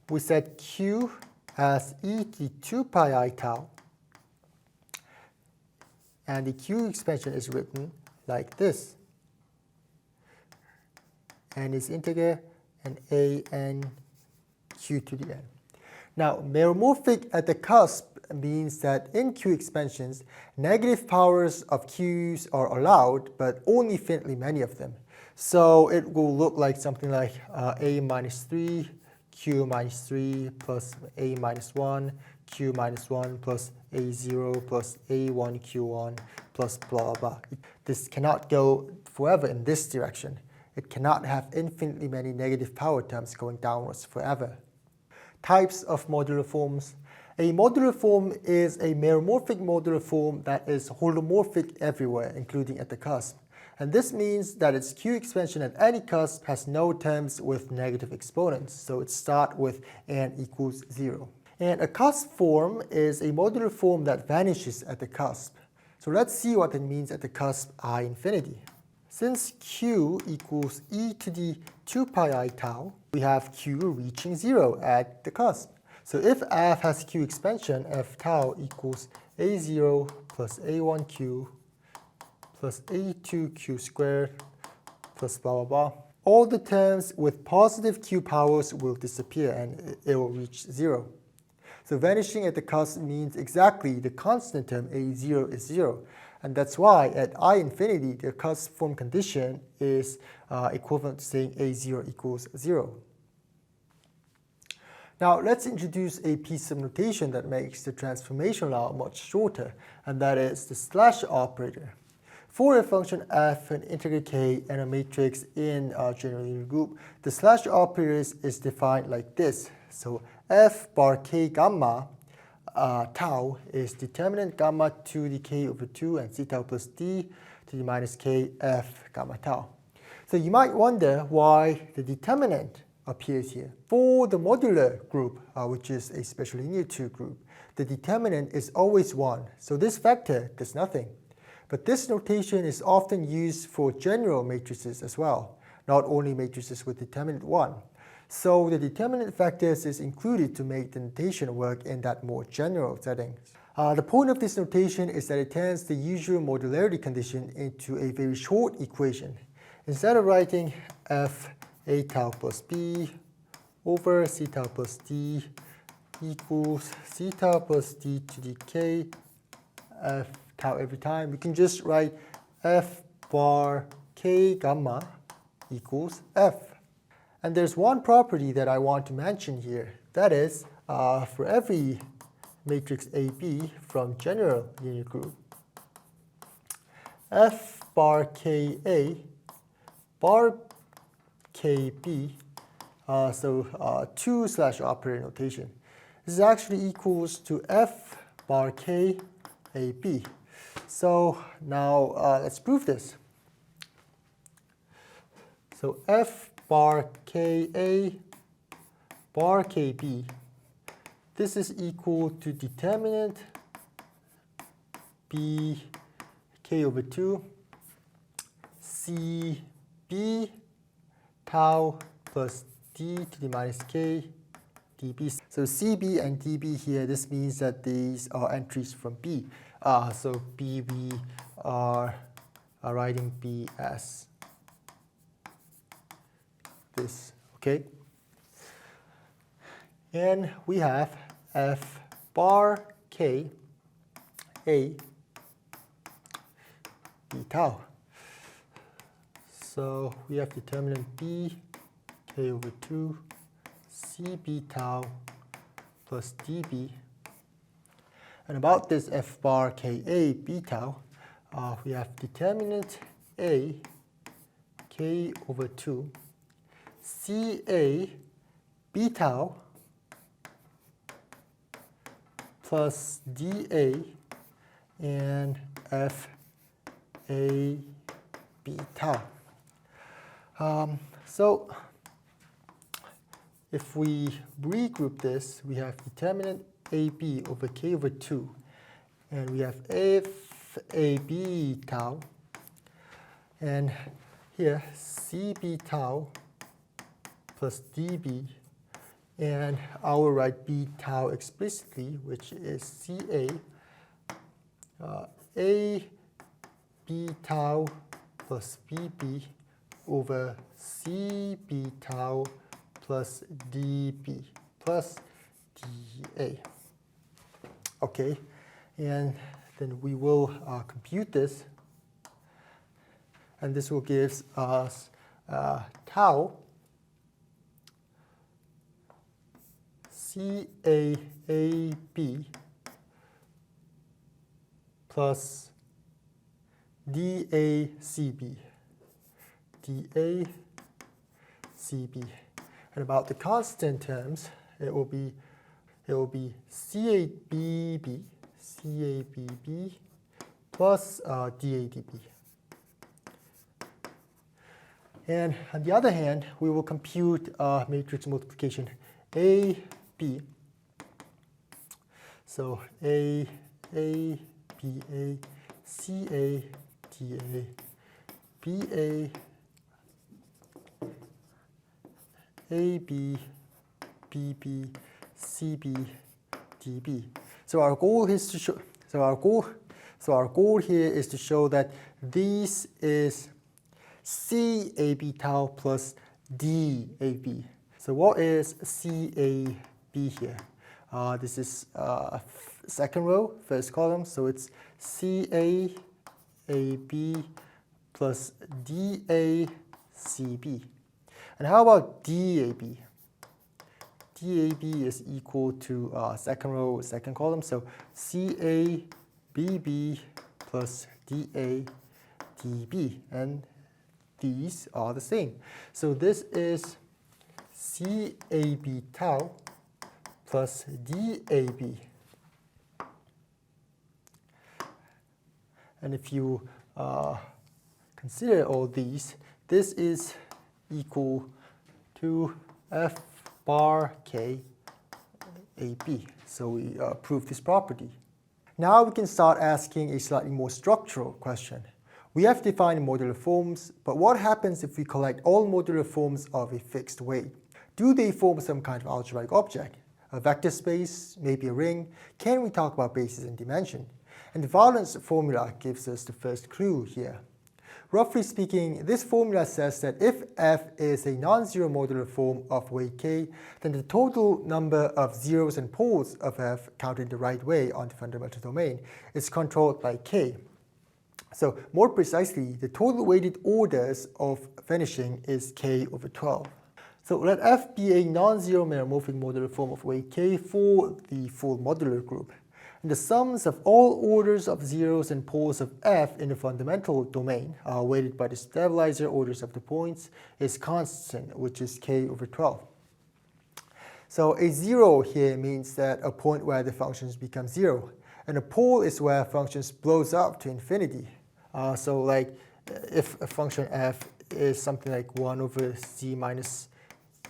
we set q as e to the 2 pi I tau, and the q expansion is written like this. And is integer and a n q to the n. Now, meromorphic at the cusp means that in q expansions, negative powers of q's are allowed, but only finitely many of them. So it will look like something like a minus 3, q minus 3 plus a minus 1, q minus 1 plus a0 plus a1 q1 plus blah blah. This cannot go forever in this direction. It cannot have infinitely many negative power terms going downwards forever. Types of modular forms. A modular form is a meromorphic modular form that is holomorphic everywhere, including at the cusp. And this means that its q expansion at any cusp has no terms with negative exponents. So it starts with n equals 0. And a cusp form is a modular form that vanishes at the cusp. So let's see what it means at the cusp I infinity. Since q equals e to the 2 pi I tau, we have q reaching 0 at the cusp. So if f has q expansion, f tau equals a0 plus a1q plus a2q squared plus blah blah blah. All the terms with positive q powers will disappear and it will reach 0. So vanishing at the cusp means exactly the constant term a0 is 0. And that's why at I infinity, the cusp form condition is equivalent to saying a0 equals 0. Now let's introduce a piece of notation that makes the transformation law much shorter, and that is the slash operator. For a function f, an integer k, and a matrix in a general linear group, the slash operators is defined like this. So f bar k gamma tau is determinant gamma to the k over 2 and c tau plus d to the minus k f gamma tau. So you might wonder why the determinant appears here. For the modular group, which is a special linear 2 group, the determinant is always 1. So this vector does nothing. But this notation is often used for general matrices as well, not only matrices with determinant 1. So the determinant factors is included to make the notation work in that more general setting. The point of this notation is that it turns the usual modularity condition into a very short equation. Instead of writing f a tau plus b over c tau plus d equals c tau plus d to the k f tau every time, we can just write f bar k gamma equals f. And there's one property that I want to mention here. That is, for every matrix AB from general linear group, f bar ka bar kb, so 2 slash operator notation, this is actually equals to f bar k ab. So now let's prove this. So f bar ka bar kb, this is equal to determinant b k over 2 c b tau plus d to the minus k db. So cb and db here, this means that these are entries from b. So b, we are writing b as this, okay? And we have f bar k a b tau. So we have determinant b k over 2 c b tau plus db. And about this f bar ka b tau, we have determinant a k over 2 ca b tau plus dA and f a b tau. So if we regroup this, we have determinant AB over k over 2, and we have f a b tau, and here cb tau plus db, and I will write b tau explicitly, which is ca a b tau plus bb over c b tau plus db plus dA. Okay, and then we will compute this, and this will give us tau CAAB plus DACB. And about the constant terms, it will be CABB plus DADB. And on the other hand, we will compute matrix multiplication AB. So A, BA, CA, DA, BA, AB, BB, CB, DB. So our goal is to show. Our goal here is to show that this is CAB tau plus DAB. So what is CAB here? This is second row, first column. So it's CAAB plus DACB. And how about DAB? DAB is equal to second row, second column. So CABB plus DABB. dB, and these are the same. So this is CAB tau plus DAB. And if you consider all these, this is equal to F bar K AB. So we prove this property. Now we can start asking a slightly more structural question. We have defined modular forms, but what happens if we collect all modular forms of a fixed weight? Do they form some kind of algebraic object? A vector space, maybe a ring? Can we talk about basis and dimension? And the valence formula gives us the first clue here. Roughly speaking, this formula says that if F is a non-zero modular form of weight k, then the total number of zeros and poles of F counted the right way on the fundamental domain is controlled by k. So more precisely, the total weighted orders of vanishing is k over 12. So let F be a non-zero meromorphic modular form of weight k for the full modular group. And the sums of all orders of zeros and poles of F in the fundamental domain, weighted by the stabilizer orders of the points, is constant, which is k over 12. So a zero here means that a point where the functions become zero. And a pole is where functions blows up to infinity. So like if a function f is something like 1 over z minus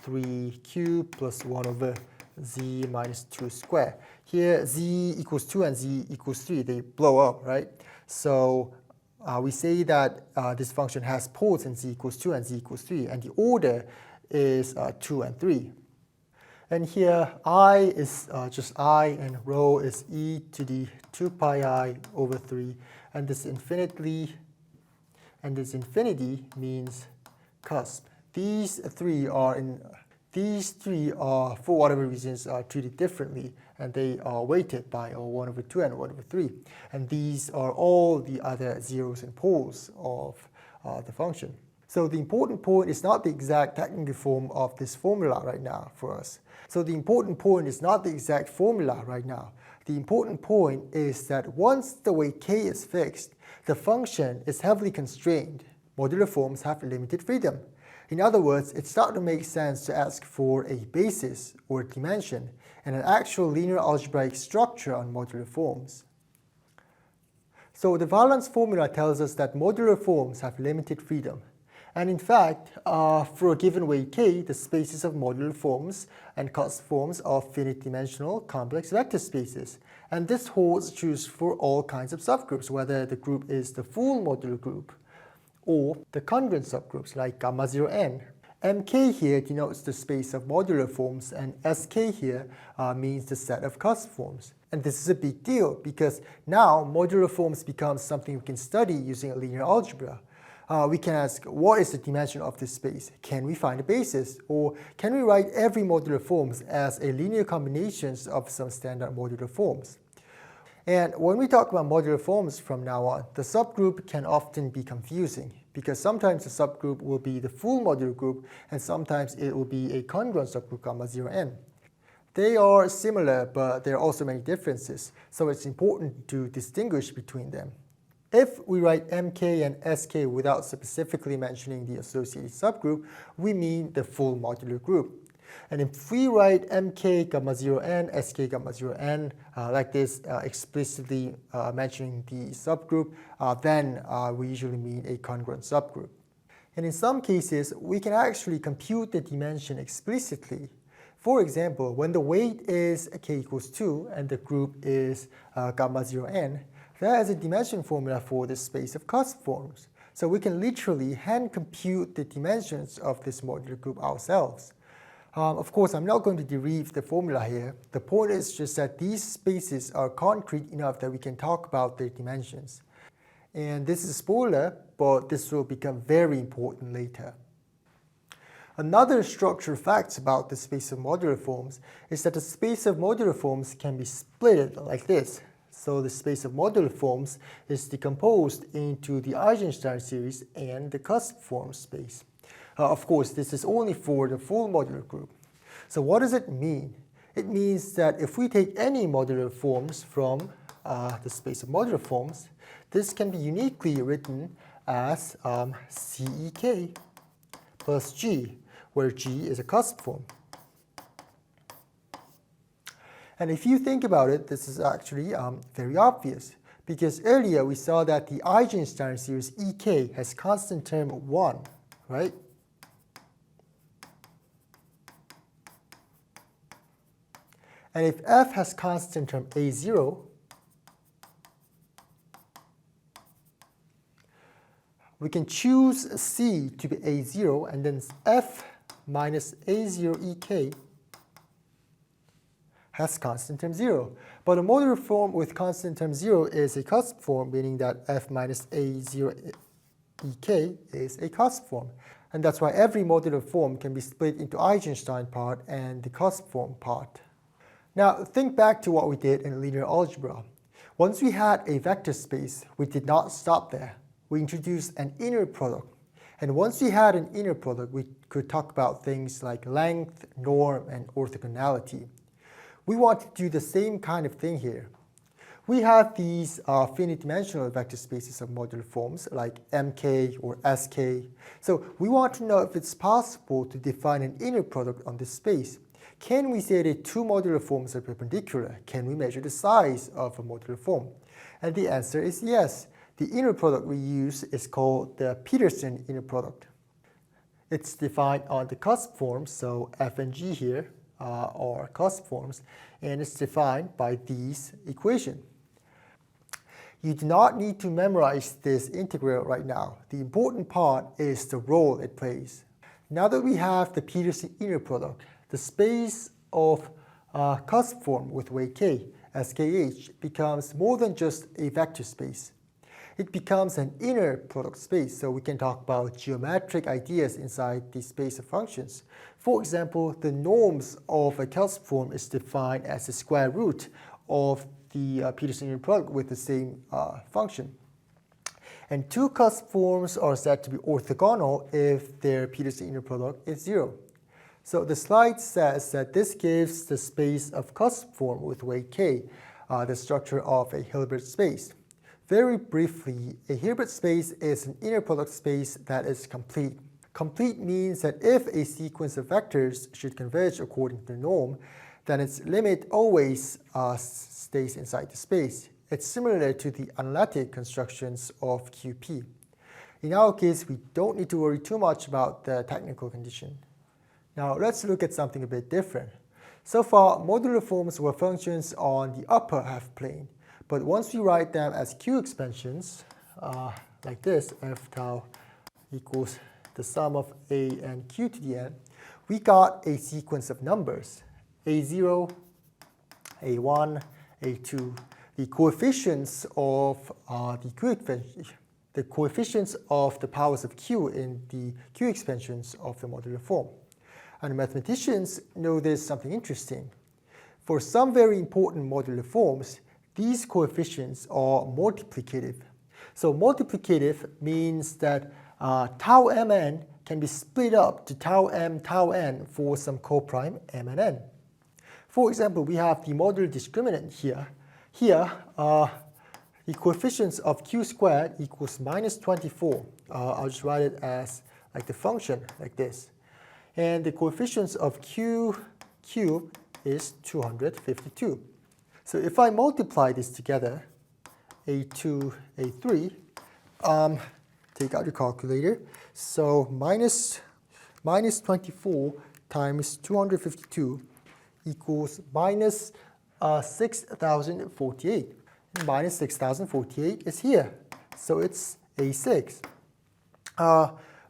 3 cubed plus 1 over z minus 2 squared. Here z equals 2 and z equals 3, they blow up, right? So we say that this function has poles in z equals 2 and z equals 3, and the order is 2 and 3. And here I is just I, and rho is e to the 2 pi I over 3, and this infinity means cusp. These three are, for whatever reasons, are treated differently, and they are weighted by 1 over 2 and 1 over 3. And these are all the other zeros and poles of the function. So the important point is not the exact technical form of this formula right now for us. So the important point is not the exact formula right now. The important point is that once the weight k is fixed, the function is heavily constrained. Modular forms have limited freedom. In other words, it starts to make sense to ask for a basis or a dimension and an actual linear algebraic structure on modular forms. So the valence formula tells us that modular forms have limited freedom. And in fact, for a given weight k, the spaces of modular forms and cusp forms are finite-dimensional complex vector spaces. And this holds true for all kinds of subgroups, whether the group is the full modular group or the congruent subgroups like gamma 0 n. Mk here denotes the space of modular forms, and Sk here means the set of cusp forms. And this is a big deal because now modular forms become something we can study using a linear algebra. We can ask, what is the dimension of this space? Can we find a basis? Or can we write every modular forms as a linear combinations of some standard modular forms? And when we talk about modular forms from now on, the subgroup can often be confusing because sometimes the subgroup will be the full modular group and sometimes it will be a congruent subgroup gamma 0 n. They are similar, but there are also many differences, so it's important to distinguish between them. If we write Mk and Sk without specifically mentioning the associated subgroup, we mean the full modular group. And if we write Mk gamma 0 n, Sk gamma 0 n like this, explicitly mentioning the subgroup, then we usually mean a congruent subgroup. And in some cases, we can actually compute the dimension explicitly. For example, when the weight is k equals 2 and the group is gamma 0 n, there is a dimension formula for this space of cusp forms. So we can literally hand compute the dimensions of this modular group ourselves. Of course, I'm not going to derive the formula here. The point is just that these spaces are concrete enough that we can talk about their dimensions. And this is a spoiler, but this will become very important later. Another structural fact about the space of modular forms is that the space of modular forms can be split like this. So the space of modular forms is decomposed into the Eisenstein series and the cusp form space. Of course, this is only for the full modular group. So what does it mean? It means that if we take any modular forms from the space of modular forms, this can be uniquely written as CEK plus G, where G is a cusp form. And if you think about it, this is actually very obvious, because earlier we saw that the Eigenstein series EK has constant term 1, right? And if F has constant term A0, we can choose C to be A0, and then F minus A0 EK has constant term 0. But a modular form with constant term 0 is a cusp form, meaning that F minus A0 EK is a cusp form. And that's why every modular form can be split into Eigenstein part and the cusp form part. Now think back to what we did in linear algebra. Once we had a vector space, we did not stop there. We introduced an inner product. And once we had an inner product, we could talk about things like length, norm, and orthogonality. We want to do the same kind of thing here. We have these finite-dimensional vector spaces of modular forms like MK or SK. So we want to know if it's possible to define an inner product on this space. Can we say that two modular forms are perpendicular? Can we measure the size of a modular form? And the answer is yes. The inner product we use is called the Petersson inner product. It's defined on the cusp forms, so F and G here are cusp forms, and it's defined by these equations. You do not need to memorize this integral right now. The important part is the role it plays. Now that we have the Petersson inner product, the space of cusp form with weight k, SKH, becomes more than just a vector space. It becomes an inner product space, so we can talk about geometric ideas inside the space of functions. For example, the norms of a cusp form is defined as the square root of the Petersson inner product with the same function. And two cusp forms are said to be orthogonal if their Petersson inner product is 0. So the slide says that this gives the space of cusp form with weight k, the structure of a Hilbert space. Very briefly, a Hilbert space is an inner product space that is complete. Complete means that if a sequence of vectors should converge according to the norm, then its limit always stays inside the space. It's similar to the analytic constructions of QP. In our case, we don't need to worry too much about the technical condition. Now let's look at something a bit different. So far, modular forms were functions on the upper half plane. But once we write them as Q expansions, like this, f tau equals the sum of a and q to the n, we got a sequence of numbers, a0, a1, a2. The coefficients of the coefficients of the powers of q in the Q expansions of the modular form. And mathematicians know there's something interesting. For some very important modular forms, these coefficients are multiplicative. So multiplicative means that tau mn can be split up to tau m, tau n for some coprime m and n. For example, we have the modular discriminant here. Here, the coefficients of q squared equals minus 24. I'll just write it as like the function like this. And the coefficients of q cubed is 252. So if I multiply this together, a2, a3, take out your calculator. So minus 24 times 252 equals minus 6,048. Minus 6,048 is here. So it's a6.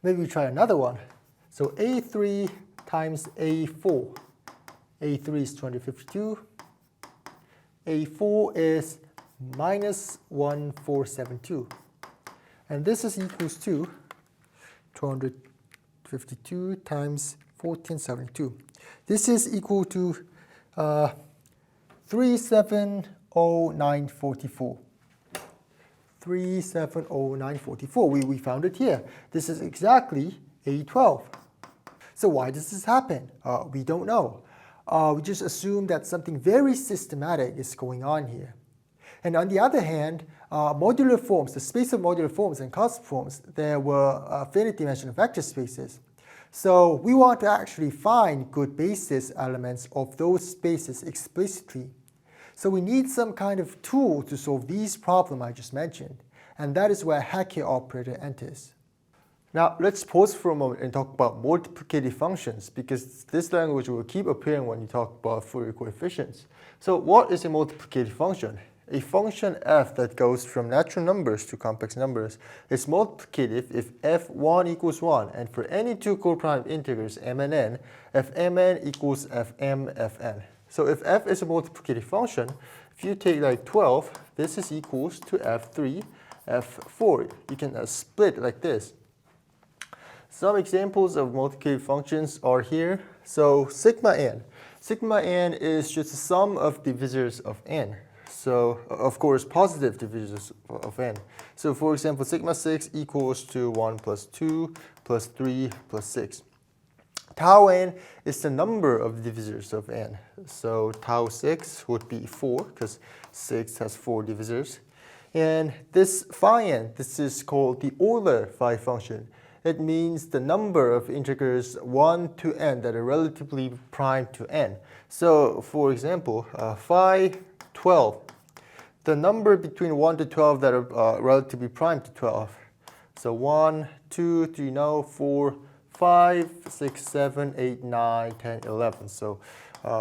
Maybe we try another one. So a3 times a4. a3 is 252. a4 is minus 1472. And this is equals to 252 times 1472. This is equal to 370944. 370944. We found it here. This is exactly A12. So why does this happen? We don't know. We just assume that something very systematic is going on here. And on the other hand, modular forms, the space of modular forms and constant forms, there were finite dimensional vector spaces. So we want to actually find good basis elements of those spaces explicitly. So we need some kind of tool to solve these problems I just mentioned. And that is where Hecke operator enters. Now let's pause for a moment and talk about multiplicative functions, because this language will keep appearing when you talk about Fourier coefficients. So what is a multiplicative function? A function f that goes from natural numbers to complex numbers is multiplicative if f1 equals 1, and for any two co-prime integers m and n, fmn equals fm fn. So if f is a multiplicative function, if you take like 12, this is equals to f3, f4. You can split like this. Some examples of multiplicative functions are here. So sigma n. Sigma n is just the sum of divisors of n. So, of course, positive divisors of n. So, for example, sigma 6 equals to 1 plus 2 plus 3 plus 6. Tau n is the number of divisors of n. So, tau 6 would be 4, because 6 has 4 divisors. And this phi n, this is called the Euler phi function. It means the number of integers 1 to n that are relatively prime to n. So, for example, phi 12, the number between 1 to 12 that are relatively prime to 12. So 1, 2, 3, 4, 5, 6, 7, 8, 9, 10, 11. So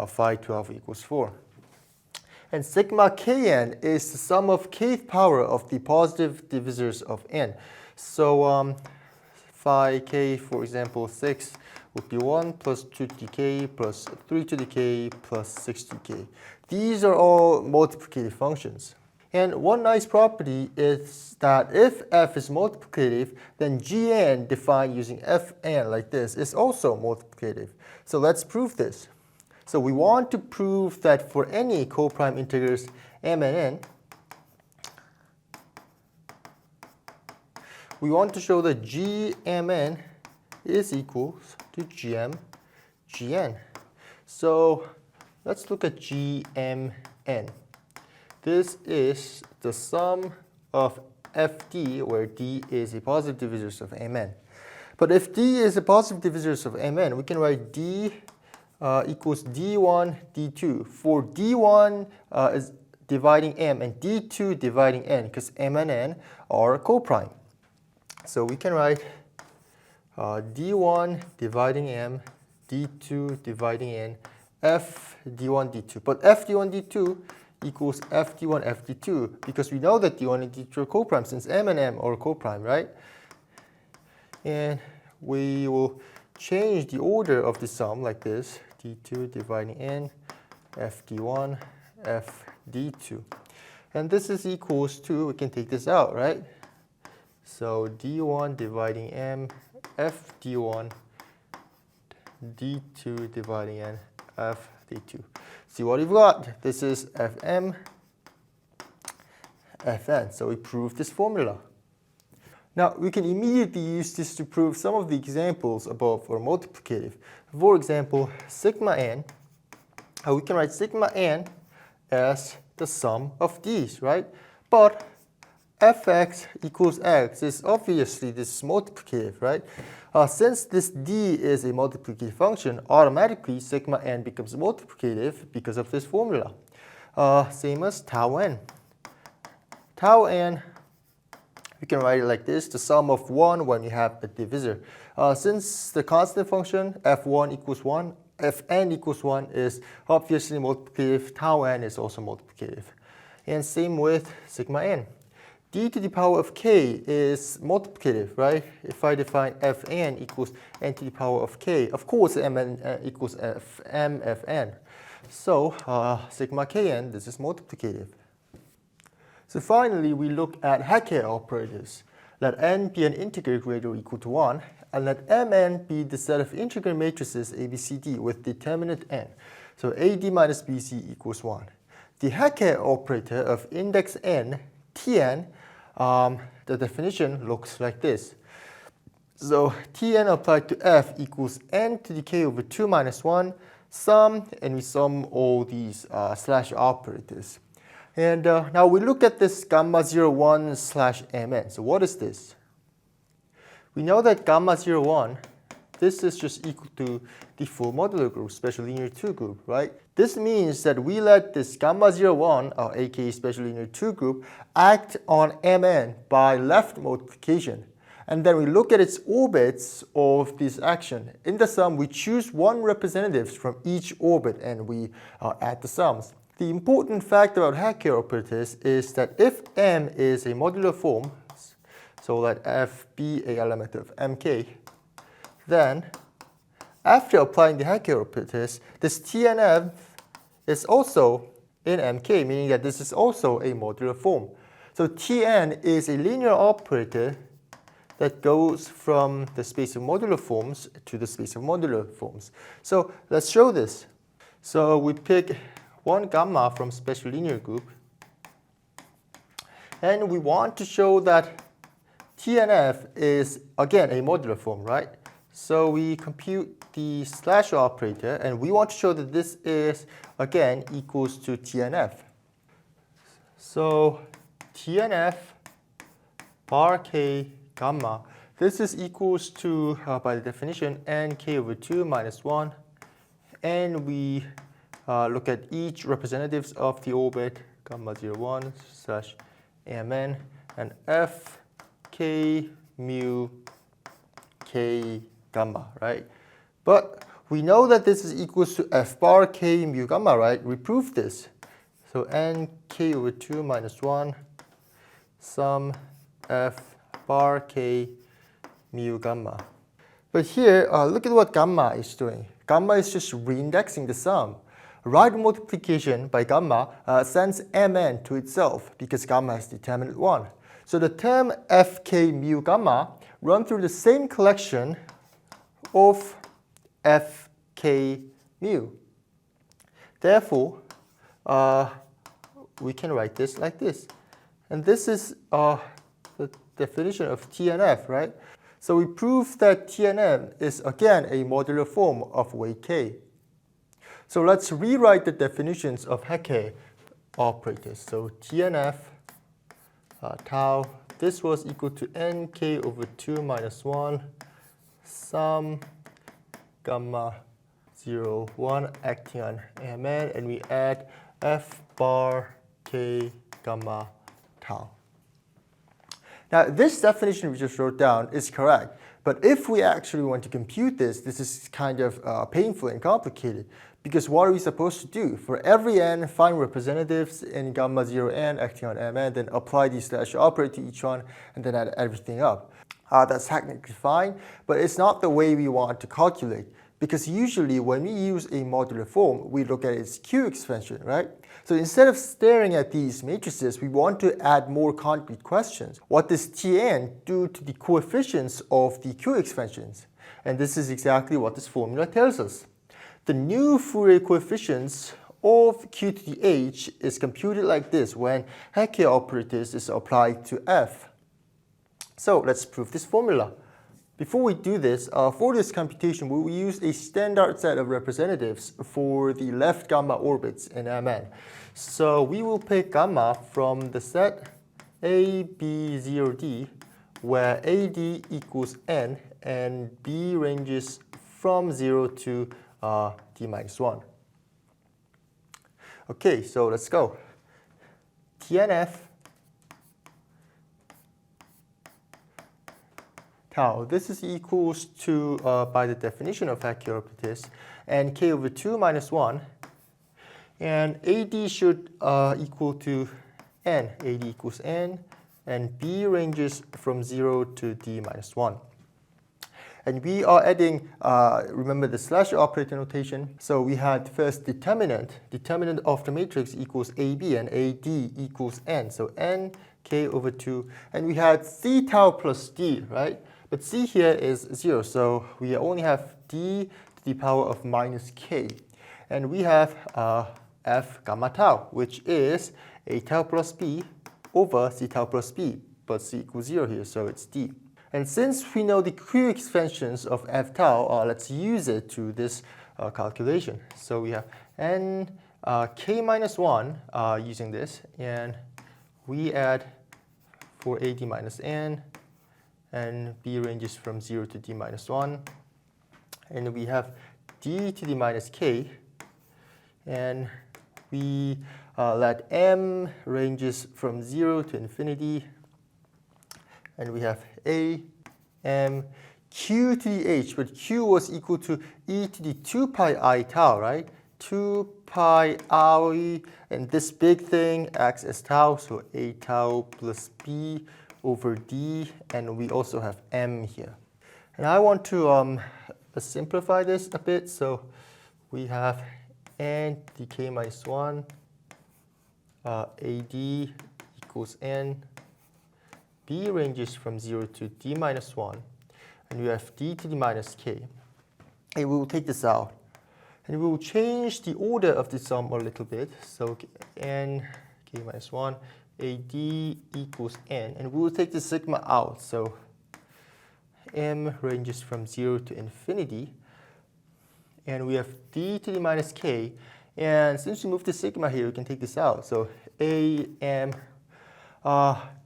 phi 12 equals 4. And sigma kn is the sum of kth power of the positive divisors of n. So phi k, for example, 6 would be 1 plus 2 to the k plus 3 to the k plus 6 to the k. These are all multiplicative functions. And one nice property is that if f is multiplicative, then gn defined using fn like this is also multiplicative. So let's prove this. So we want to prove that for any co-prime integers m and n, we want to show that gmn is equals to gn. So let's look at gmn. This is the sum of fd, where d is a positive divisor of mn. But if d is a positive divisor of mn, we can write d equals d1, d2. For d1 is dividing m and d2 dividing n, because m and n are coprime. So we can write d1 dividing m, d2 dividing n, f d1 d2. But f d1 d2 equals f d1 f d2, because we know that d1 and d2 are coprime, since m and m are coprime, right? And we will change the order of the sum like this: d2 dividing n, f d1 f d2. And this is equals to, we can take this out, right? So d1 dividing m, f d1, d2 dividing n, f d2. See what we've got? This is fm, fn. So we prove this formula. Now we can immediately use this to prove some of the examples above are multiplicative. For example, sigma n, we can write sigma n as the sum of these, right? But fx equals x is obviously this multiplicative, right? Since this d is a multiplicative function, automatically sigma n becomes multiplicative because of this formula. Same as tau n. Tau n, we can write it like this: the sum of 1 when you have a divisor. Since the constant function f1 equals 1, fn equals 1 is obviously multiplicative, tau n is also multiplicative. And same with sigma n. D to the power of k is multiplicative, right? If I define fn equals n to the power of k, of course mn equals fm fn. So sigma kn, this is multiplicative. So finally, we look at Hecke operators. Let n be an integer greater or equal to 1, and let mn be the set of integer matrices ABCD with determinant n. So AD minus BC equals 1. The Hecke operator of index n, Tn, the definition looks like this. So Tn applied to f equals n to the k over 2 minus 1, sum, and we sum all these slash operators. And now we look at this gamma 0, 1 slash mn. So what is this? We know that gamma 0, 1, this is just equal to the full modular group, special linear 2 group, right? This means that we let this gamma 0, 1, or aka special linear 2 group, act on mn by left multiplication. And then we look at its orbits of this action. In the sum, we choose one representative from each orbit and we add the sums. The important fact about Hecke operators is that if M is a modular form, so let F be an element of Mk, then after applying the Hecke operators, this Tnf is also in Mk, meaning that this is also a modular form. So Tn is a linear operator that goes from the space of modular forms to the space of modular forms. So let's show this. So we pick one gamma from special linear group, and we want to show that Tnf is again a modular form, right? So we compute the slash operator, and we want to show that this is again equals to Tnf. So Tnf bar k gamma, this is equals to, by the definition, nk over 2 minus 1, and we look at each representatives of the orbit, gamma 0, 1 slash mn, and f k mu k gamma, right? But we know that this is equals to f bar k mu gamma, right? We proved this. So nk over 2 minus 1 sum f bar k mu gamma. But here, look at what gamma is doing. Gamma is just reindexing the sum. Right multiplication by gamma sends mn to itself because gamma has determinant 1. So the term fk mu gamma run through the same collection of fk mu. Therefore, we can write this like this. And this is the definition of Tnf, right? So we prove that Tnf is again a modular form of weight k. So let's rewrite the definitions of Hecke operators. So Tnf tau, this was equal to nk over 2 minus 1 sum gamma 0, 1 acting on mn, and we add f bar k gamma tau. Now this definition we just wrote down is correct, but if we actually want to compute this, this is kind of painful and complicated. Because what are we supposed to do? For every n, find representatives in gamma 0 n acting on mn, then apply the slash operator to each one, and then add everything up. That's technically fine, but it's not the way we want to calculate. Because usually when we use a modular form, we look at its Q expansion, right? So instead of staring at these matrices, we want to add more concrete questions. What does Tn do to the coefficients of the Q expansions? And this is exactly what this formula tells us. The new Fourier coefficients of q to the h is computed like this when Hecke operators is applied to f. So let's prove this formula. Before we do this, for this computation, we will use a standard set of representatives for the left gamma orbits in Mn. So we will pick gamma from the set A, B, 0, D, where AD equals n and B ranges from 0 to d minus 1. Okay, so let's go. Tnf tau, this is equals to, by the definition of Hecke operators, and k over 2 minus 1. And AD should equal to n. AD equals n, and B ranges from 0 to d minus 1. And we are adding, remember the slash operator notation. So we had first determinant of the matrix equals AB, and AD equals n. So n, k over 2. And we had C tau plus D, right? But C here is 0, so we only have d to the power of minus k. And we have f gamma tau, which is a tau plus b over c tau plus b. But c equals 0 here, so it's d. And since we know the Q expansions of f tau, let's use it to this calculation. So we have n k minus 1 using this, and we add for ad minus n, and b ranges from 0 to d minus 1. And we have d to the minus k, and we let m ranges from 0 to infinity, and we have a, m, q to the h, but q was equal to e to the 2 pi I tau, right? 2 pi I, and this big thing acts as tau, so a tau plus b over d, and we also have m here. And I want to simplify this a bit, so we have n to the k minus 1, ad equals n, b ranges from 0 to d minus 1, and we have d to the minus k. And we will take this out. And we will change the order of the sum a little bit. So n k minus 1, ad equals n. And we will take the sigma out. So m ranges from 0 to infinity. And we have d to the minus k. And since we moved the sigma here, we can take this out. So a m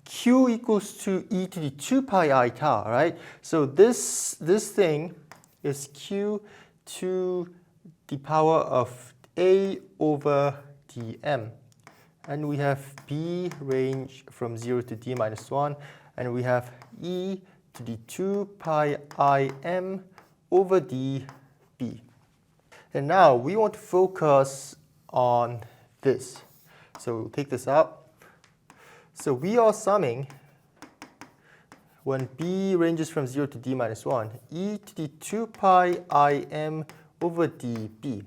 q equals to e to the 2 pi I tau, right? So this thing is q to the power of a over dm. And we have b range from 0 to d minus 1. And we have e to the 2 pi im over db. And now we want to focus on this. So we'll take this out. So we are summing, when b ranges from 0 to d minus 1, e to the 2 pi im over db.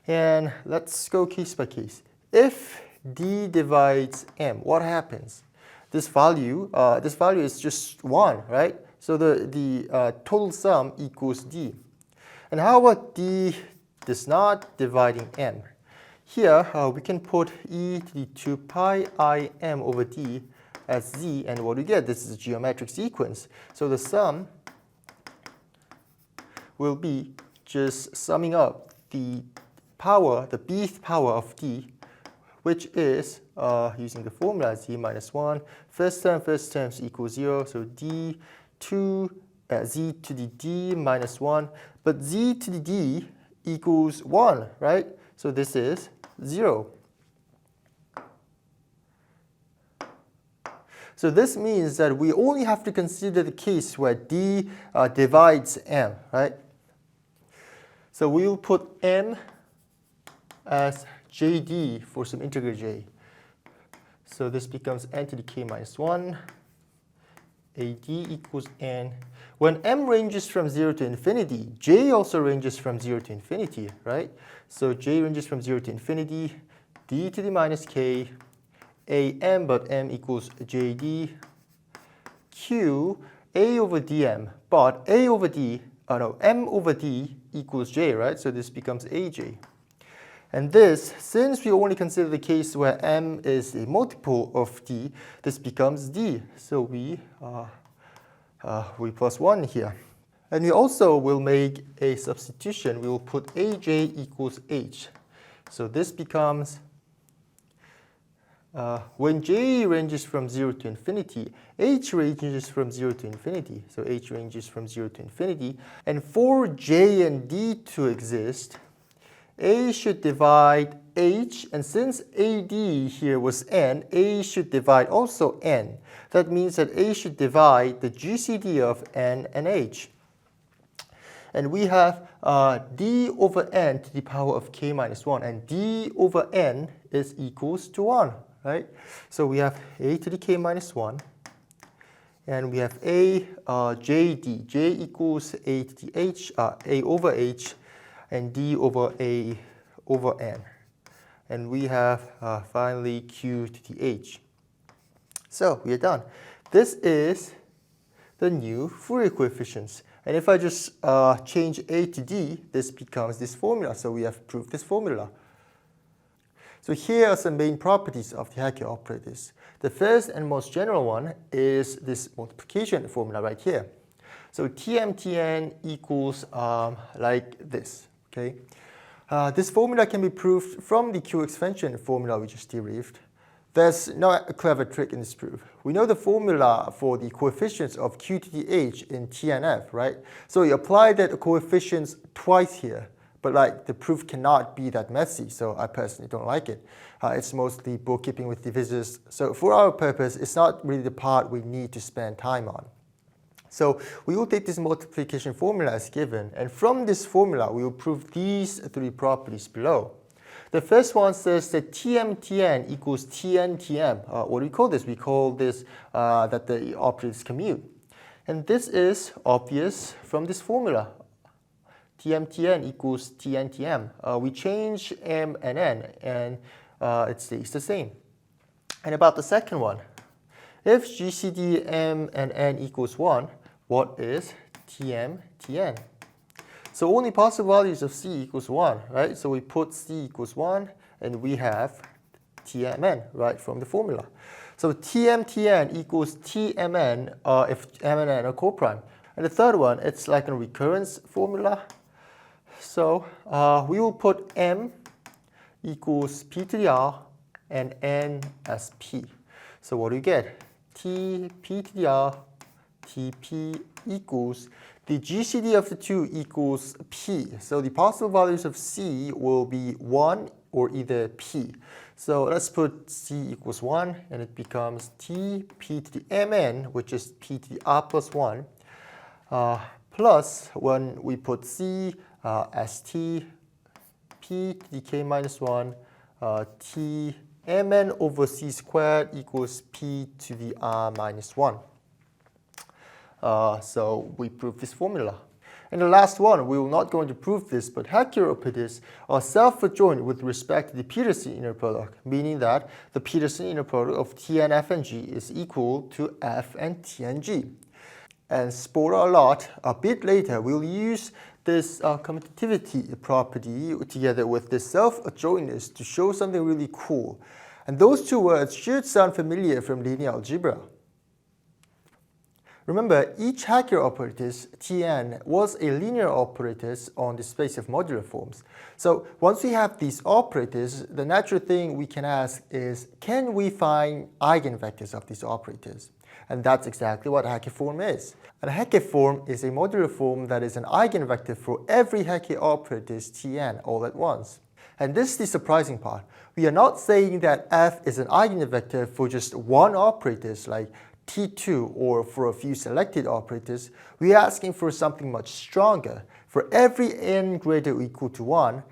And let's go case by case. If d divides m, what happens? This value is just 1, right? So the total sum equals d. And how about d does not dividing m? Here we can put e to the 2 pi im over d as z, and what we get, this is a geometric sequence. So the sum will be just summing up the power, the bth power of d, which is, using the formula, z minus 1, first terms equals 0, so d to z to the d minus 1, but z to the d equals 1, right? So this is 0. So this means that we only have to consider the case where d divides m, right? So we will put m as jd for some integer j. So this becomes n to the k minus 1, ad equals n. When m ranges from 0 to infinity, j also ranges from 0 to infinity, right? So j ranges from 0 to infinity, d to the minus k, am, but m equals jd, q, a over dm, but m over d equals j, right? So this becomes aj. And this, since we only consider the case where m is a multiple of d, this becomes d. So we plus 1 here. And we also will make a substitution. We will put aj equals h. So this becomes, when j ranges from 0 to infinity, h ranges from 0 to infinity. So h ranges from 0 to infinity. And for j and d to exist, a should divide h, and since ad here was n, a should divide also n. That means that a should divide the GCD of n and h. And we have d over n to the power of k minus 1, and d over n is equals to 1, right? So we have a to the k minus 1, and we have a jd. J equals a to the h, a over h, and d over a over n. And we have finally q to the h. So we are done. This is the new Fourier coefficients. And if I just change a to d, this becomes this formula. So we have proved this formula. So here are some main properties of the Hecke operators. The first and most general one is this multiplication formula right here. So TM Tn equals like this. Okay. This formula can be proved from the Q expansion formula we just derived. There's not a clever trick in this proof. We know the formula for the coefficients of Q to the H in T and F, right? So you apply that coefficients twice here, but like the proof cannot be that messy, so I personally don't like it. It's mostly bookkeeping with divisors. So for our purpose, it's not really the part we need to spend time on. So we will take this multiplication formula as given, and from this formula, we will prove these three properties below. The first one says that TM equals TN. What do we call this? We call this that the operators commute. And this is obvious from this formula. TM equals TN. We change M and N, and it stays the same. And about the second one, if GCD M and N equals 1, what is TN? So only possible values of C equals 1, right? So we put C equals 1, and we have TMN, right, from the formula. So TN equals TMN if M and N are coprime. And the third one, it's like a recurrence formula. So we will put M equals P to the R and N as P. So what do you get? T P to the R, TP equals the GCD of the two equals P. So the possible values of C will be 1 or either P. So let's put C equals 1, and it becomes T P to the Mn, which is P to the R plus 1, plus when we put C as T, P to the K minus 1, T Mn over C squared equals P to the R minus 1. So we prove this formula. And the last one, we will not going to prove this, but Hecke operators are self-adjoint with respect to the Petersson inner product, meaning that the Petersson inner product of T and F and G is equal to F and T and G. And spoiler alert, a bit later, we'll use this commutativity property together with this self-adjointness to show something really cool. And those two words should sound familiar from linear algebra. Remember, each Hecke operators, Tn, was a linear operator on the space of modular forms. So once we have these operators, the natural thing we can ask is, can we find eigenvectors of these operators? And that's exactly what a Hecke form is. And a Hecke form is a modular form that is an eigenvector for every Hecke operators Tn all at once. And this is the surprising part. We are not saying that F is an eigenvector for just one operator, like T2 or for a few selected operators. We are asking for something much stronger. For every n greater or equal to 1,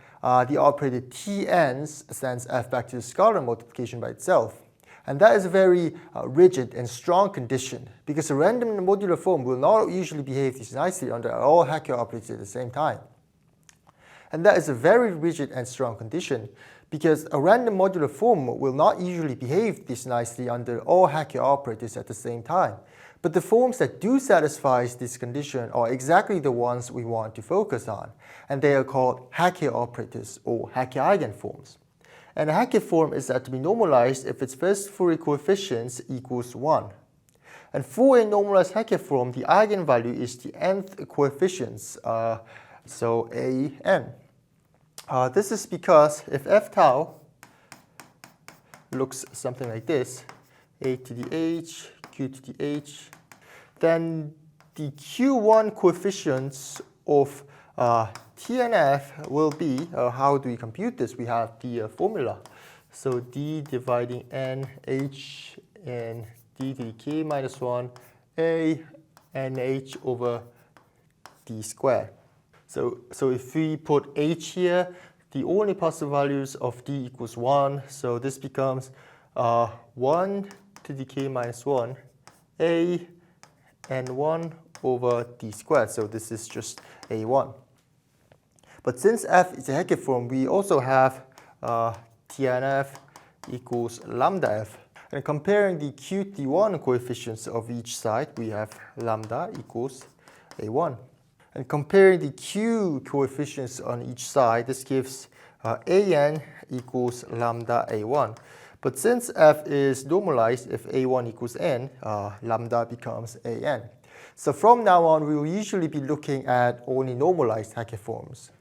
the operator Tn sends F back to the scalar multiplication by itself. And that is a very rigid and strong condition, because a random modular form will not usually behave this nicely under all Hecke operators at the same time. And that is a very rigid and strong condition, because a random modular form will not usually behave this nicely under all Hecke operators at the same time. But the forms that do satisfy this condition are exactly the ones we want to focus on, and they are called Hecke operators or Hecke eigenforms. And a Hecke form is said to be normalized if its first Fourier coefficients equals 1. And for a normalized Hecke form, the eigenvalue is the nth coefficients, so an. This is because if f tau looks something like this, a to the h, q to the h, then the q1 coefficients of T and F will be, how do we compute this? We have the formula. So d dividing n h and d to the k minus 1 a n h over d squared. So if we put h here, the only possible values of d equals 1. So this becomes 1 to the k minus 1 a and 1 over d squared. So this is just a1. But since f is a Hecke form, we also have Tnf equals lambda f. And comparing the qt1 coefficients of each side, we have lambda equals a1. And comparing the q coefficients on each side, this gives an equals lambda a1. But since f is normalized, if a1 equals n, lambda becomes an. So from now on, we will usually be looking at only normalized Hecke forms.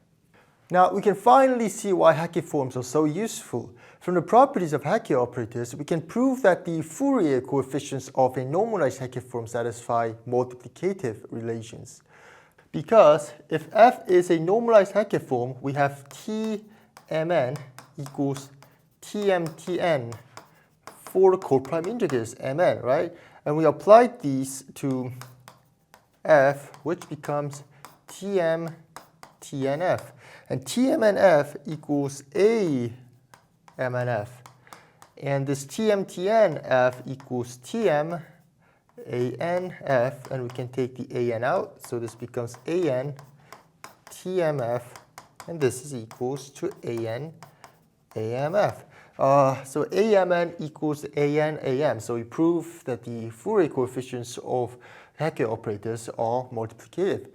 Now we can finally see why Hecke forms are so useful. From the properties of Hecke operators, we can prove that the Fourier coefficients of a normalized Hecke form satisfy multiplicative relations. Because if f is a normalized Hecke form, we have Tmn equals Tmtn for the coprime integers Mn, right? And we applied these to f, which becomes Tmtnf. And Tmnf equals a Mnf. And this Tmtnf equals Tm Anf, and we can take the an out, so this becomes an Tmf, and this is equals to an Amf. So Amn equals an Am, so we prove that the Fourier coefficients of Hecke operators are multiplicative.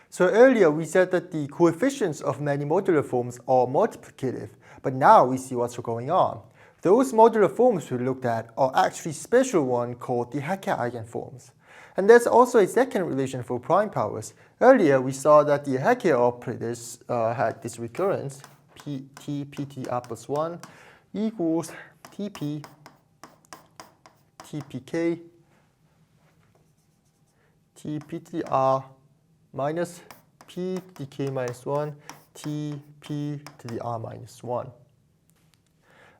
So earlier we said that the coefficients of many modular forms are multiplicative, but now we see what's going on. Those modular forms we looked at are actually special one called the Hecke eigenforms. And there's also a second relation for prime powers. Earlier we saw that the Hecke operators had this recurrence, T(p)r plus 1 equals Tp Tpk Tptr minus Ptk minus 1 Tp to the r minus 1.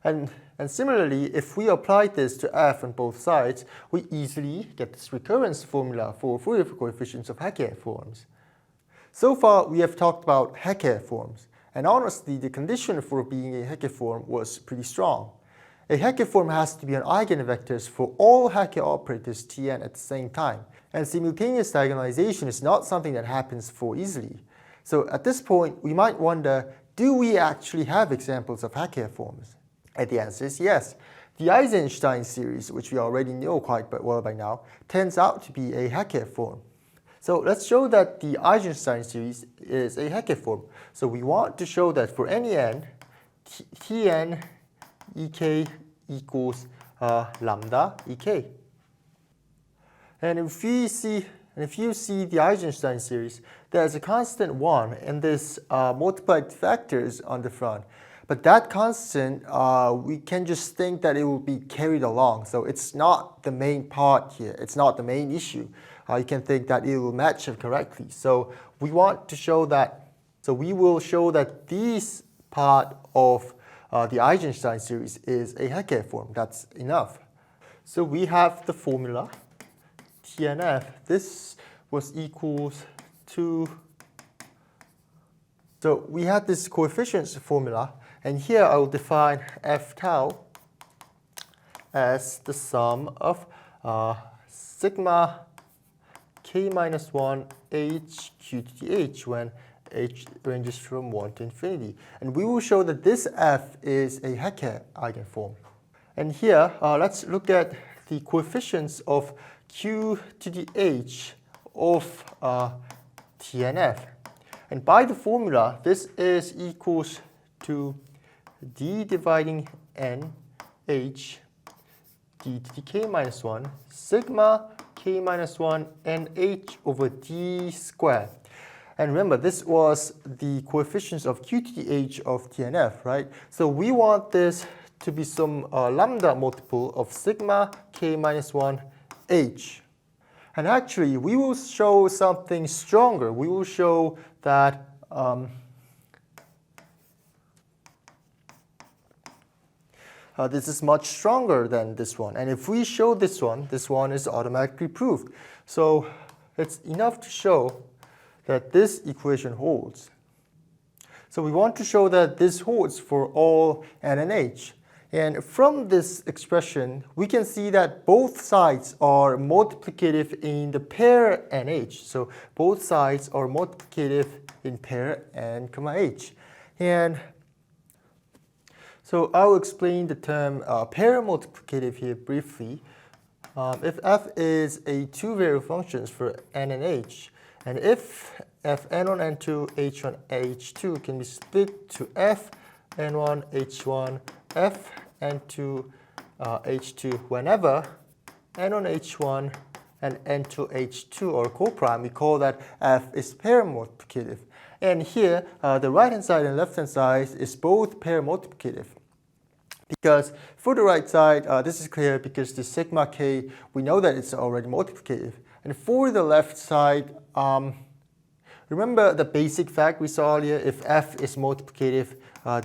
And similarly, if we apply this to f on both sides, we easily get this recurrence formula for Fourier coefficients of Hecke forms. So far, we have talked about Hecke forms. And honestly, the condition for being a Hecke form was pretty strong. A Hecke form has to be an eigenvectors for all Hecke operators Tn at the same time. And simultaneous diagonalization is not something that happens so easily. So at this point, we might wonder, do we actually have examples of Hecke forms? And the answer is yes. The Eisenstein series, which we already know quite well by now, turns out to be a Hecke form. So let's show that the Eisenstein series is a Hecke form. So we want to show that for any n, Tn Ek equals lambda Ek. And if you see the Eisenstein series, there's a constant 1 and this multiplied factors on the front. But that constant, we can just think that it will be carried along. So it's not the main part here. It's not the main issue. You can think that it will match it correctly. So we want to show that. So we will show that this part of the Eisenstein series is a Hecke form. That's enough. So we have the formula Tnf. This was equals to. So we had this coefficients formula. And here I will define f tau as the sum of sigma k minus 1 h q to the h when h ranges from 1 to infinity. And we will show that this f is a Hecke eigenform. And here, let's look at the coefficients of q to the h of Tnf. And by the formula, this is equals to d dividing n h d to the k minus 1 sigma k minus 1 n h over d squared. And remember, this was the coefficients of q to the h of Tnf, right? So we want this to be some lambda multiple of sigma k minus 1 h. And actually, we will show something stronger. We will show that this is much stronger than this one. And if we show this one is automatically proved. So it's enough to show that this equation holds. So we want to show that this holds for all n and h. And from this expression, we can see that both sides are multiplicative in the pair nh. So both sides are multiplicative in pair n, h. And so I'll explain the term pair multiplicative here briefly. If f is a two-variable function for n and h, and if fn1, n2, h1, h2 can be split to f n1, h1, f n2, h2 whenever n1, h1 and n2, h2 are coprime, we call that f is pair multiplicative. And here, the right-hand side and left-hand side is both pair multiplicative. Because for the right side, this is clear because the sigma k, we know that it's already multiplicative. And for the left side, remember the basic fact we saw earlier, if f is multiplicative,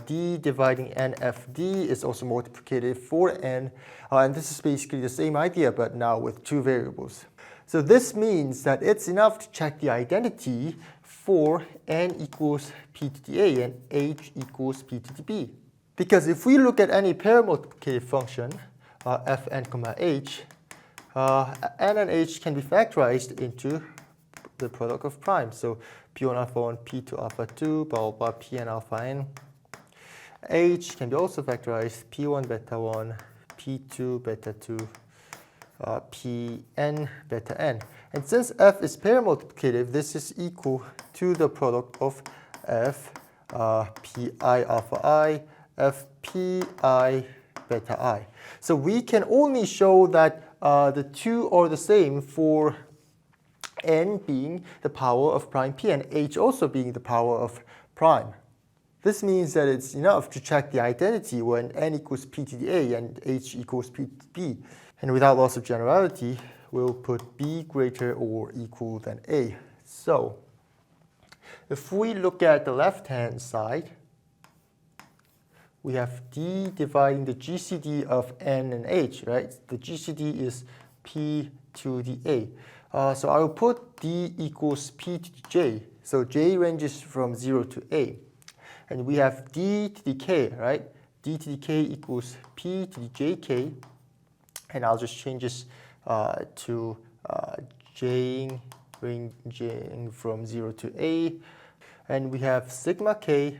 d dividing nfd is also multiplicative for n. And this is basically the same idea, but now with two variables. So this means that it's enough to check the identity for n equals p to the a and h equals p to the b. Because if we look at any pair multiplicative function, fn comma h, n and h can be factorized into the product of primes. So p1 alpha 1, p2 alpha 2, blah, blah, blah, pn alpha n. H can be also factorized p1 beta 1, p2 beta 2, pn beta n. And since f is pair multiplicative, this is equal to the product of f pi alpha I, f pi beta I. So we can only show that the two are the same for n being the power of prime p and h also being the power of prime. This means that it's enough to check the identity when n equals p to the a and h equals p to the b. And without loss of generality, we'll put b greater or equal than a. So if we look at the left-hand side, we have d dividing the GCD of n and h, right? The GCD is p to the a. So I will put d equals p to the j. So j ranges from 0 to a. And we have d to the k, right? d to the k equals p to the jk. And I'll just change this to j ranging from 0 to a. And we have sigma k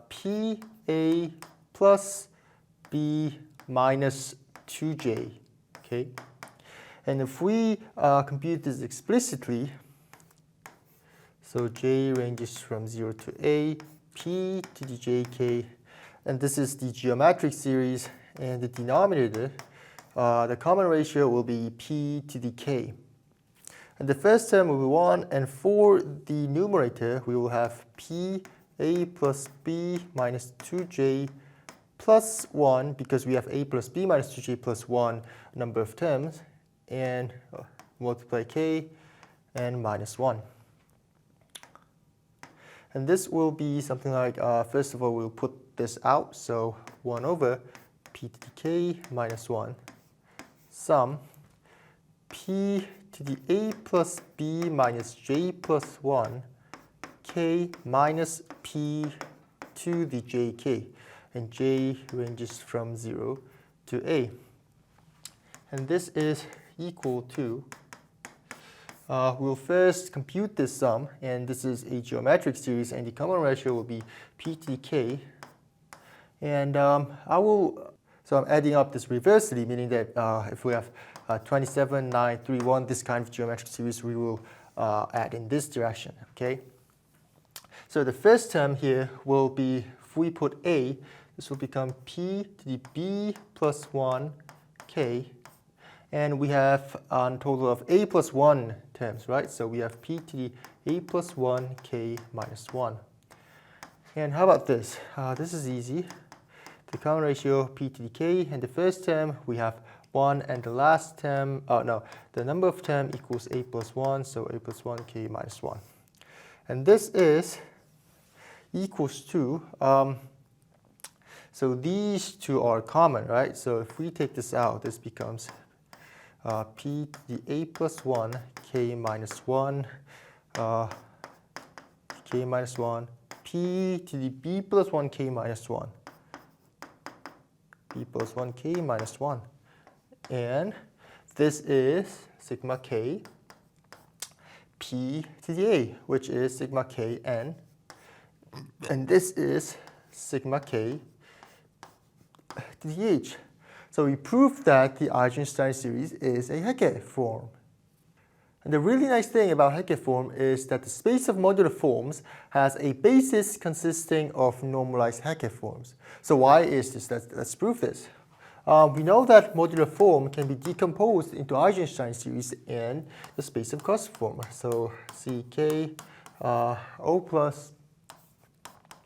p a plus b minus 2j, okay? And if we compute this explicitly, so j ranges from 0 to a, p to the jk, and this is the geometric series, and the denominator, the common ratio will be p to the k. And the first term will be 1, and for the numerator, we will have p a plus b minus 2j plus 1, because we have a plus b minus 2j plus 1 number of terms, and multiply k and minus 1. And this will be something like, first of all, we'll put this out, so 1 over p to the k minus 1, sum p to the a plus b minus j plus 1, k minus p to the jk, and j ranges from 0 to a. And this is equal to, we'll first compute this sum, and this is a geometric series, and the common ratio will be p to the k. And so I'm adding up this reversely, meaning that if we have 27, 9, 3, 1, this kind of geometric series, we will add in this direction, okay? So the first term here will be, if we put a, this will become p to the b plus 1 k. And we have a total of a plus 1 terms, right? So we have p to the a plus 1 k minus 1. And how about this? This is easy. The common ratio p to the k, and the first term we have 1, and the last term, the number of term equals a plus 1, so a plus 1 k minus 1. And this is equals to, so these two are common, right? So if we take this out, this becomes p to the a plus 1 k minus 1, k minus 1, p to the b plus 1 k minus 1, b plus 1 k minus 1. And this is sigma k p to the a, which is sigma k n. And this is sigma k to the h. So we proved that the Eisenstein series is a Hecke form. And the really nice thing about Hecke form is that the space of modular forms has a basis consisting of normalized Hecke forms. So why is this? Let's prove this. We know that modular form can be decomposed into Eisenstein series in the space of cos form. So Ck O plus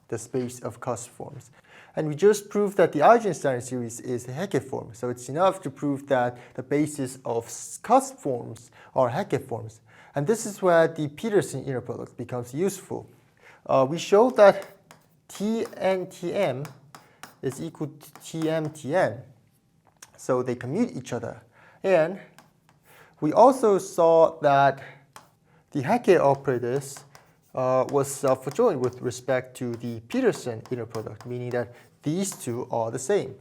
the space of cusp forms. And we just proved that the Eigenstein series is a Hecke form. So it's enough to prove that the basis of cusp forms are Hecke forms. And this is where the Petersson inner product becomes useful. We showed that Tn Tm is equal to Tm Tn. So they commute each other. And we also saw that the Hecke operators was self-adjoint with respect to the Petersson inner product, meaning that these two are the same.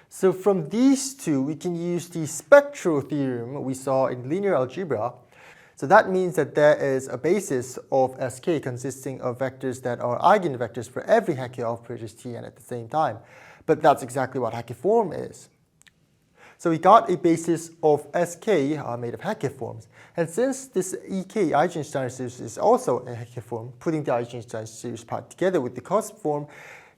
So from these two, we can use the spectral theorem we saw in linear algebra. So that means that there is a basis of Sk consisting of vectors that are eigenvectors for every Hecke operator Tn at the same time. But that's exactly what Hecke form is. So we got a basis of Sk made of Hecke forms. And since this Ek Eigenstein series is also a Hecke form, putting the Eigenstein series part together with the cusp form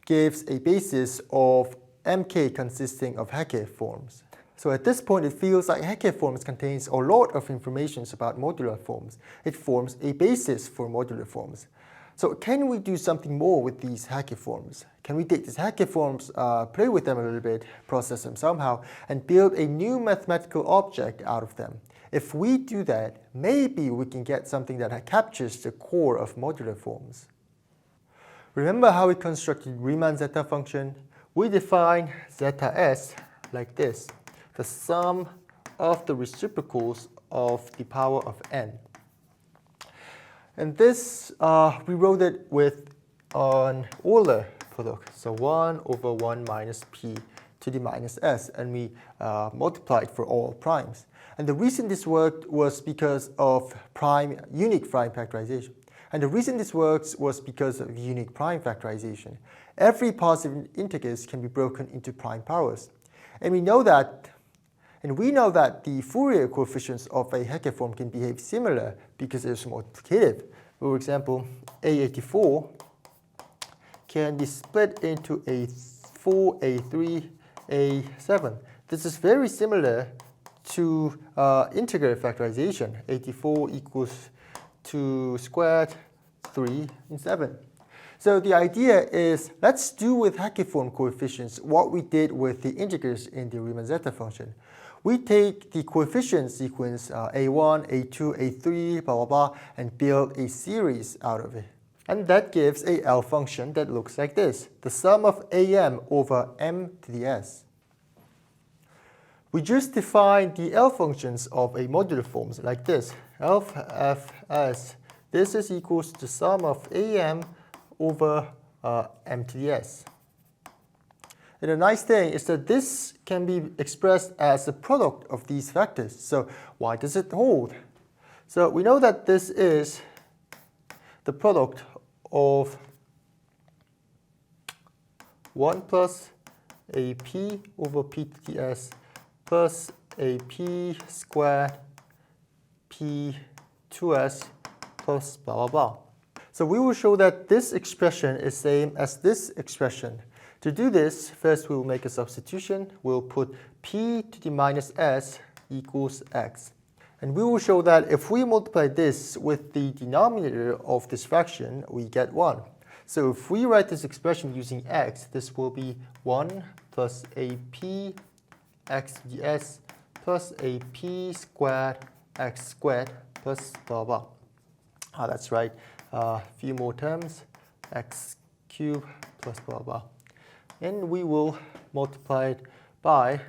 gives a basis of Mk consisting of Hecke forms. So at this point, it feels like Hecke forms contains a lot of information about modular forms. It forms a basis for modular forms. So can we do something more with these Hecke forms? Can we take these Hecke forms, play with them a little bit, process them somehow, and build a new mathematical object out of them? If we do that, maybe we can get something that captures the core of modular forms. Remember how we constructed Riemann zeta function? We define zeta s like this: the sum of the reciprocals of the power of n. And this, we wrote it with an Euler product. So 1 over 1 minus p to the minus s. And we multiplied for all primes. And the reason this worked was because of unique prime factorization. And the reason this works was because of unique prime factorization. Every positive integers can be broken into prime powers. And we know that the Fourier coefficients of a Hecke form can behave similar because it's multiplicative. For example, A84 can be split into A4, A3, A7. This is very similar to integer factorization. 84 equals 2 squared, 3, and 7. So the idea is, let's do with Hecke form coefficients what we did with the integers in the Riemann zeta function. We take the coefficient sequence A1, A2, A3, blah, blah, blah, and build a series out of it. And that gives a L function that looks like this: the sum of Am over m to the s. We just defined the L functions of a modular forms like this: F(s). This is equals to the sum of Am over m to the s. And the nice thing is that this can be expressed as the product of these vectors. So why does it hold? So we know that this is the product of 1 plus ap over p to the s plus ap squared p 2s plus blah, blah, blah. So we will show that this expression is same as this expression. To do this, first we will make a substitution. We'll put p to the minus s equals x. And we will show that if we multiply this with the denominator of this fraction, we get 1. So if we write this expression using x, this will be 1 plus ap x to the s plus ap squared x squared plus blah, blah. That's right. A few more terms, x cubed plus blah, blah. And we will multiply it by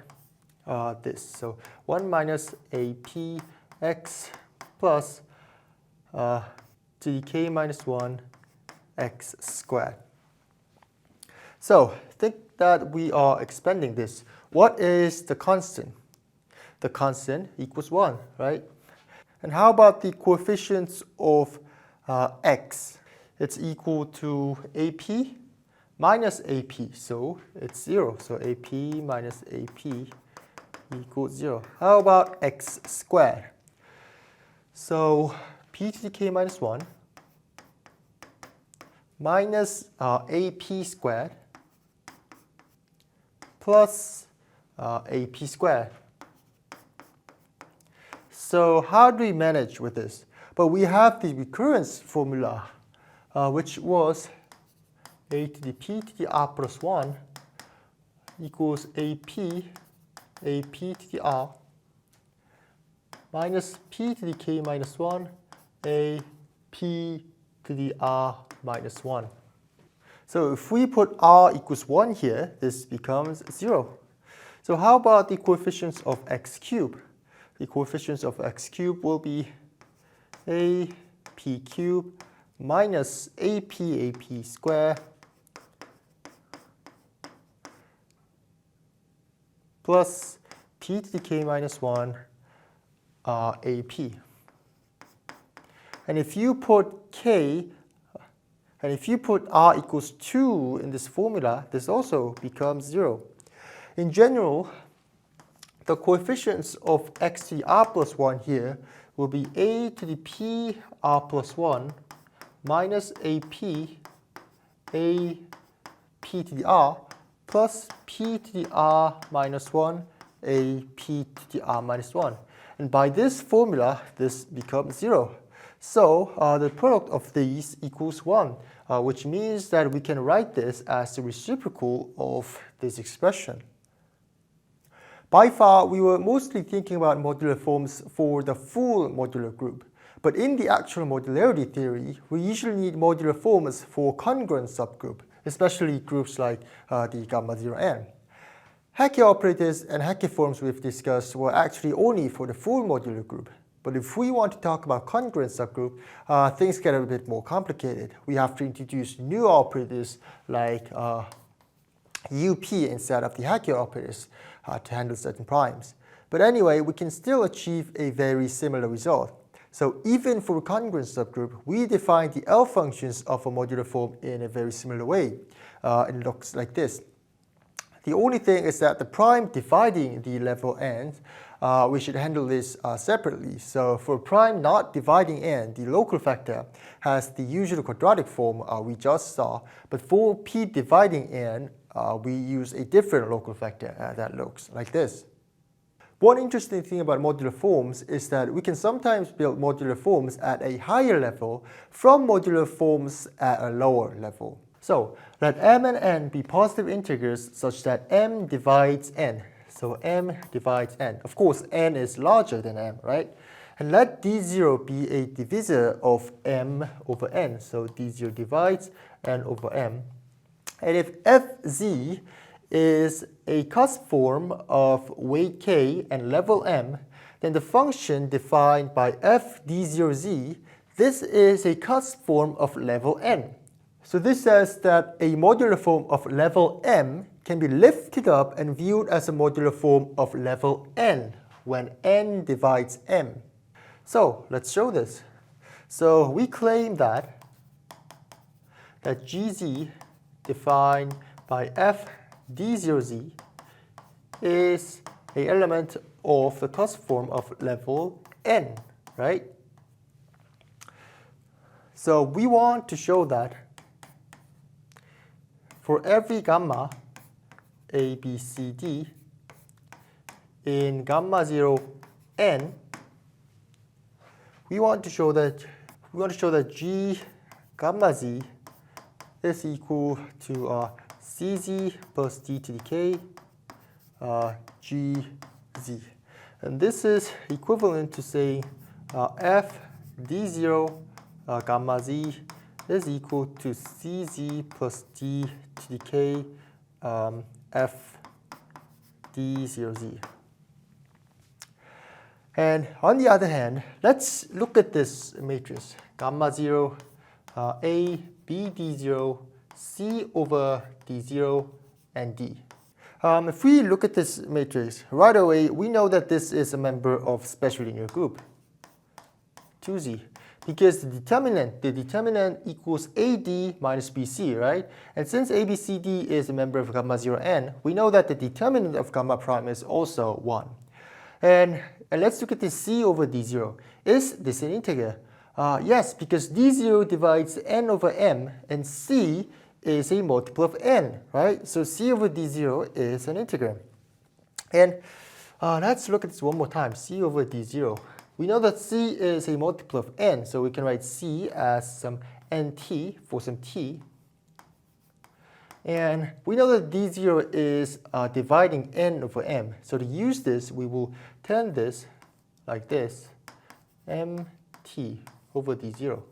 this. So 1 minus ap x plus to the k minus 1 x squared. So think that we are expanding this. What is the constant? The constant equals 1, right? And how about the coefficients of x? It's equal to ap minus ap, so it's 0. So ap minus ap equals 0. How about x squared? So p to the k minus 1 minus ap squared plus ap squared. So how do we manage with this? But we have the recurrence formula, which was a to the p to the r plus 1 equals ap to the r minus p to the k minus 1 a p to the r minus 1. So if we put r equals 1 here, this becomes 0. So how about the coefficients of x cubed? The coefficients of x cubed will be a p cubed minus ap squared plus p to the k minus 1 ap. And if you put r equals 2 in this formula, this also becomes 0. In general, the coefficients of x to the r plus 1 here will be a to the p r plus 1 minus ap to the r plus p to the r minus 1 a p to the r minus 1. And by this formula, this becomes 0. So the product of these equals 1, which means that we can write this as the reciprocal of this expression. By far, we were mostly thinking about modular forms for the full modular group. But in the actual modularity theory, we usually need modular forms for congruent subgroup, especially groups like the gamma 0 n. Hecke operators and Hecke forms we've discussed were actually only for the full modular group. But if we want to talk about congruent subgroup, things get a bit more complicated. We have to introduce new operators like UP instead of the Hecke operators to handle certain primes. But anyway, we can still achieve a very similar result. So even for a congruent subgroup, we define the L functions of a modular form in a very similar way. It looks like this. The only thing is that the prime dividing the level n, we should handle this separately. So for prime not dividing n, the local factor has the usual quadratic form we just saw. But for p dividing n, we use a different local factor that looks like this. One interesting thing about modular forms is that we can sometimes build modular forms at a higher level from modular forms at a lower level. So let m and n be positive integers such that m divides n. So m divides n. Of course, n is larger than m, right? And let d0 be a divisor of m over n. So d0 divides n over m. And if fz is a cusp form of weight k and level m, then the function defined by f d0z, this is a cusp form of level n. So this says that a modular form of level m can be lifted up and viewed as a modular form of level n when n divides m. So let's show this. So we claim that gz defined by f d0z is an element of the cusp form of level n, right? So we want to show that for every gamma a, b, c, d in gamma 0 n, we want to show that g gamma z is equal to cz plus d to the k gz. And this is equivalent to saying f d0 gamma z is equal to cz plus d to the k f d0z. And on the other hand, let's look at this matrix. Gamma 0, a, b d0, c over d0, and d. If we look at this matrix, right away, we know that this is a member of special linear group, 2z. Because the determinant equals AD minus BC, right? And since ABCD is a member of gamma 0 n, we know that the determinant of gamma prime is also 1. And let's look at this C over D0. Is this an integer? Yes, because D0 divides n over m, and C is a multiple of n, right? So C over D0 is an integer. And let's look at this one more time. C over D0 We know that C is a multiple of n, so we can write C as some nt for some t. And we know that d0 is dividing n over m. So to use this, we will turn this like this, mt over d0.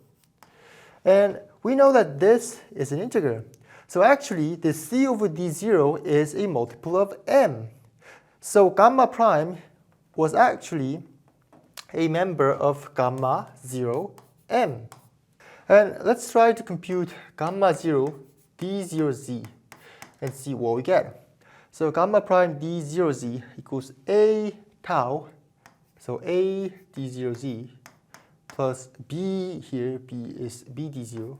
And we know that this is an integer. So actually, the c over d0 is a multiple of m. So gamma prime was actually a member of gamma 0 m. And let's try to compute gamma 0 d0z and see what we get. So gamma prime d0z equals a tau, so a d0z plus b here, b is b d0,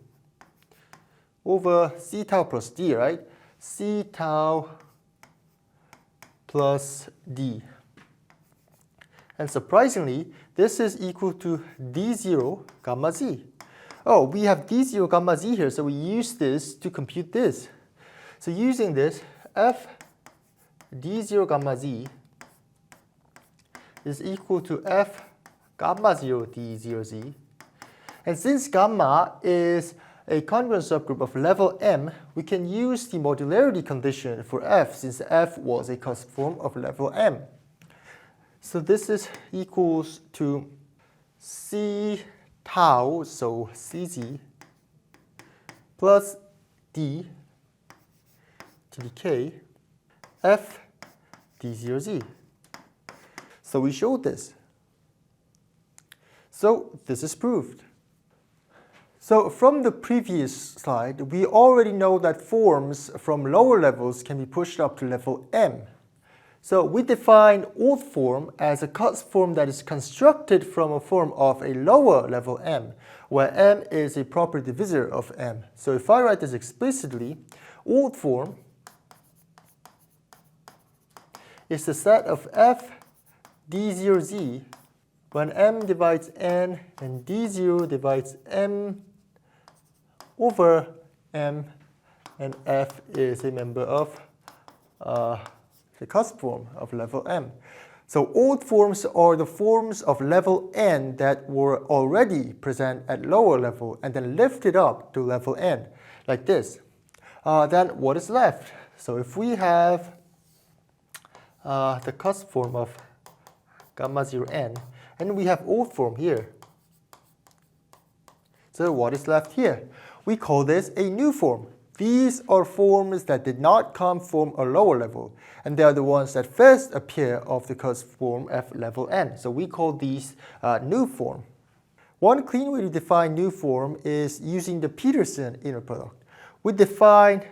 over c tau plus d, right? C tau plus d. And surprisingly, this is equal to d0 gamma z. Oh, we have d0 gamma z here, so we use this to compute this. So using this, f d0 gamma z is equal to f gamma 0 d0z. And since gamma is a congruent subgroup of level m, we can use the modularity condition for f, since f was a cusp form of level m. So this is equals to c tau, so cz, plus d to the k, f d0z. So we showed this. So this is proved. So from the previous slide, we already know that forms from lower levels can be pushed up to level m. So we define old form as a cusp form that is constructed from a form of a lower level m, where m is a proper divisor of m. So if I write this explicitly, old form is the set of f d0z when m divides n and d0 divides m over m, and f is a member of the cusp form of level m. So old forms are the forms of level n that were already present at lower level and then lifted up to level n, like this. Then what is left? So if we have the cusp form of gamma 0 n, and we have old form here. So what is left here? We call this a new form. These are forms that did not come from a lower level, and they are the ones that first appear of the cusp form f level n. So we call these new form. One clean way to define new form is using the Petersson inner product. We define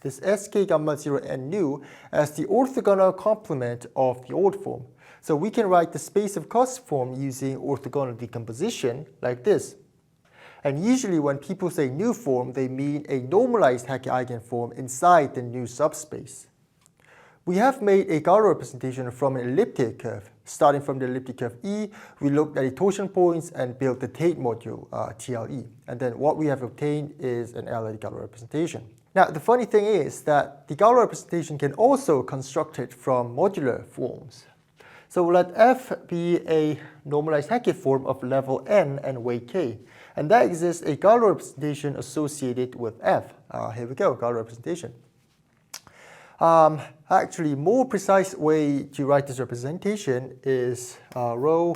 this sk gamma 0 n new as the orthogonal complement of the old form. So we can write the space of cusp form using orthogonal decomposition like this. And usually when people say new form, they mean a normalized Hecke eigenform inside the new subspace. We have made a Galois representation from an elliptic curve. Starting from the elliptic curve E, we looked at the torsion points and built the Tate module, TLE. And then what we have obtained is an analytic Galois representation. Now, the funny thing is that the Galois representation can also construct it from modular forms. So let f be a normalized Hecke form of level n and weight k. And that exists a Galois representation associated with f. Here we go, Galois representation. Actually, more precise way to write this representation is rho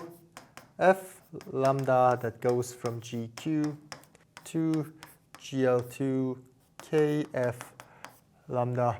f lambda that goes from GQ to GL2 kf lambda.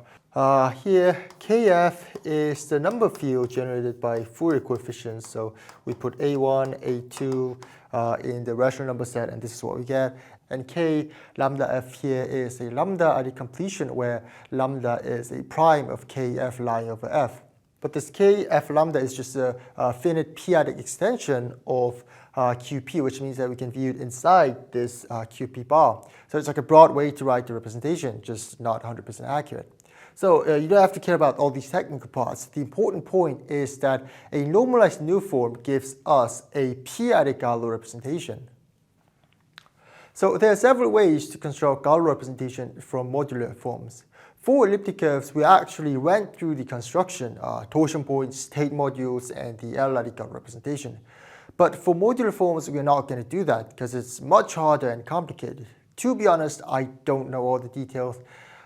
Here, kf is the number field generated by Fourier coefficients. So we put a1, a2 in the rational number set, and this is what we get. And k lambda f here is a lambda at a completion where lambda is a prime of kf lying over f. But this kf lambda is just a finite p-adic extension of QP, which means that we can view it inside this QP bar. So it's like a broad way to write the representation, just not 100% accurate. So you don't have to care about all these technical parts. The important point is that a normalized new form gives us a p-adic Galois representation. So there are several ways to construct Galois representation from modular forms. For elliptic curves, we actually went through the construction, torsion points, Tate modules, and the analytic Galois representation. But for modular forms, we're not going to do that because it's much harder and complicated. To be honest, I don't know all the details,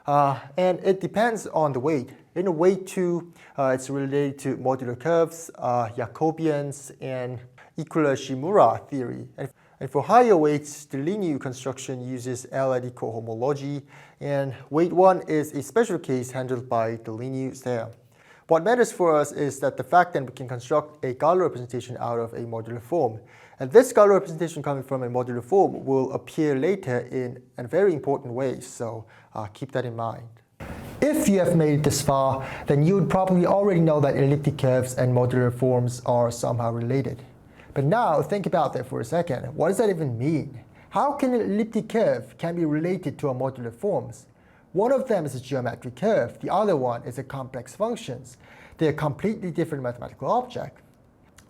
and it depends on the weight. In a weight 2, it's related to modular curves, Jacobians, and Euclid-Shimura theory. And for higher weights, the linear construction uses p-adic cohomology, and weight 1 is a special case handled by the linear Serre. What matters for us is that the fact that we can construct a Galois representation out of a modular form. And this Galois representation coming from a modular form will appear later in a very important way, so keep that in mind. If you have made it this far, then you would probably already know that elliptic curves and modular forms are somehow related. But now think about that for a second. What does that even mean? How can an elliptic curve be related to a modular forms? One of them is a geometric curve, the other one is a complex functions. They're completely different mathematical objects.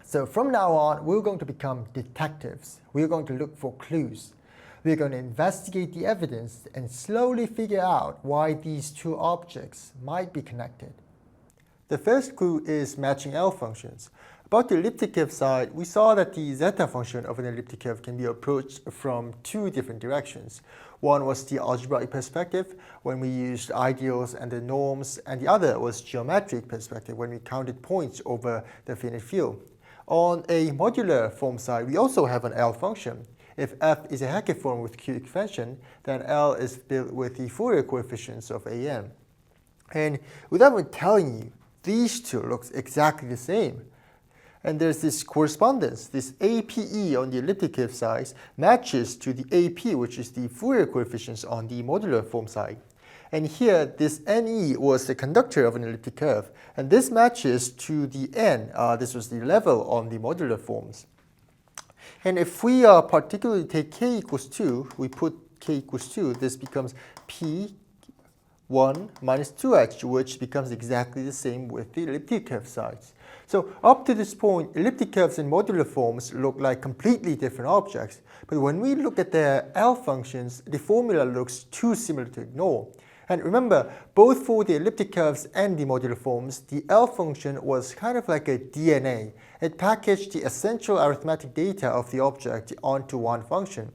So from now on, we're going to become detectives. We're going to look for clues. We're going to investigate the evidence and slowly figure out why these two objects might be connected. The first clue is matching L functions. About the elliptic curve side, we saw that the zeta function of an elliptic curve can be approached from two different directions. One was the algebraic perspective, when we used ideals and the norms, and the other was geometric perspective, when we counted points over the finite field. On a modular form side, we also have an L function. If f is a Hecke form with Q expansion, then L is built with the Fourier coefficients of Am. And without even telling you, these two look exactly the same. And there's this correspondence. This APE on the elliptic curve side matches to the AP, which is the Fourier coefficients on the modular form side. And here, this NE was the conductor of an elliptic curve. And this matches to the N. This was the level on the modular forms. And if we particularly take k equals 2, we put k equals 2, this becomes P 1 minus 2h, which becomes exactly the same with the elliptic curve sides. So up to this point, elliptic curves and modular forms look like completely different objects. But when we look at their L functions, the formula looks too similar to ignore. And remember, both for the elliptic curves and the modular forms, the L function was kind of like a DNA. It packaged the essential arithmetic data of the object onto one function.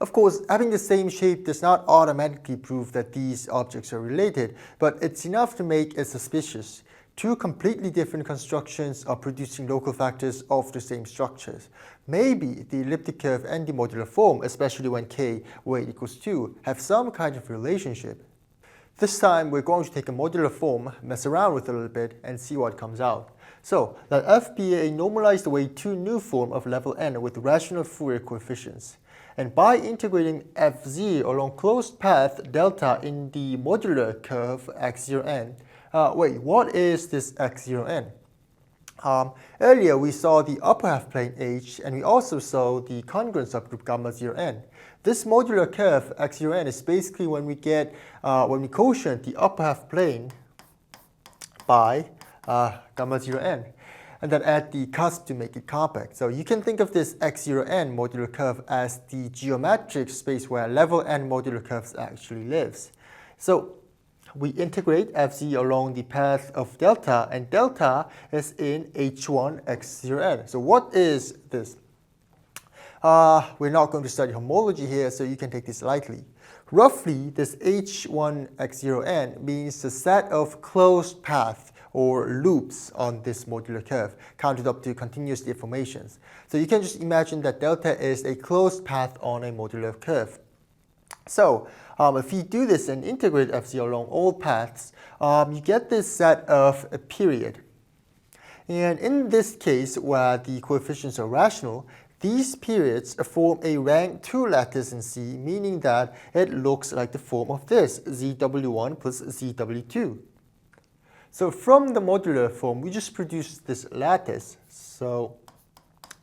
Of course, having the same shape does not automatically prove that these objects are related, but it's enough to make it suspicious. Two completely different constructions are producing local factors of the same structures. Maybe the elliptic curve and the modular form, especially when k weight equals 2, have some kind of relationship. This time we're going to take a modular form, mess around with it a little bit, and see what comes out. So let f be a normalized weight 2 Newform of level n with rational Fourier coefficients. And by integrating fz along closed path delta in the modular curve x0n, wait, what is this x0n? Earlier we saw the upper half plane h, and we also saw the congruent subgroup gamma 0n. This modular curve x0n is basically when we quotient the upper half plane by gamma 0n, and then add the cusp to make it compact. So you can think of this x0n modular curve as the geometric space where level n modular curves actually lives. So we integrate fz along the path of delta, and delta is in h1 x0n. So what is this? We're not going to study homology here, so you can take this lightly. Roughly, this h1 x0n means the set of closed paths or loops on this modular curve, counted up to continuous deformations. So you can just imagine that delta is a closed path on a modular curve. So if you do this and integrate fz along all paths, you get this set of a period. And in this case, where the coefficients are rational, these periods form a rank 2 lattice in C, meaning that it looks like the form of this, ZW1 plus ZW2. So from the modular form, we just produce this lattice. So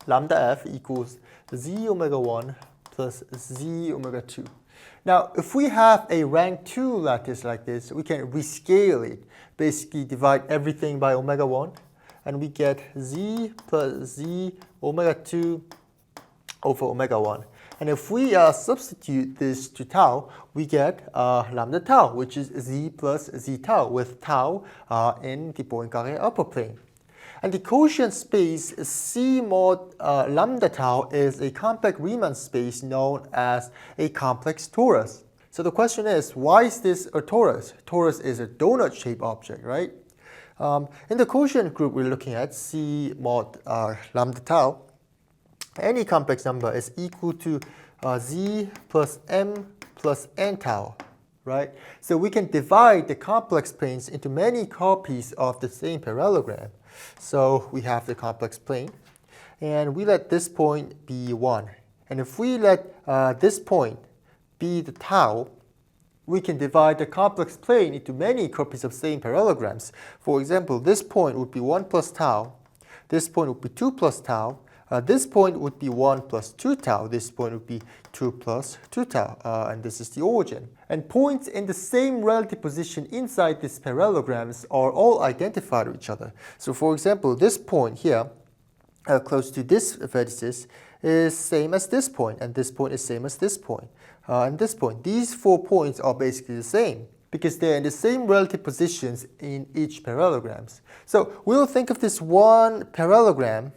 lambda f equals z omega 1 plus z omega 2. Now, if we have a rank 2 lattice like this, we can rescale it. Basically, divide everything by omega 1, and we get z plus z omega 2 over omega 1. And if we substitute this to tau, we get lambda tau, which is z plus z tau, with tau in the Poincare upper plane. And the quotient space C mod lambda tau is a compact Riemann space known as a complex torus. So the question is, why is this a torus? Torus is a donut-shaped object, right? In the quotient group we're looking at, C mod lambda tau, any complex number is equal to Z plus M plus N tau, right? So we can divide the complex planes into many copies of the same parallelogram. So we have the complex plane, and we let this point be 1. And if we let this point be the tau, we can divide the complex plane into many copies of same parallelograms. For example, this point would be 1 plus tau, this point would be 2 plus tau, this point would be 1 plus 2 tau, this point would be 2 plus 2 tau, and this is the origin. And points in the same relative position inside these parallelograms are all identified with each other. So for example, this point here, close to this vertices, is same as this point, and this point is same as this point, and this point. These 4 points are basically the same, because they're in the same relative positions in each parallelograms. So we'll think of this one parallelogram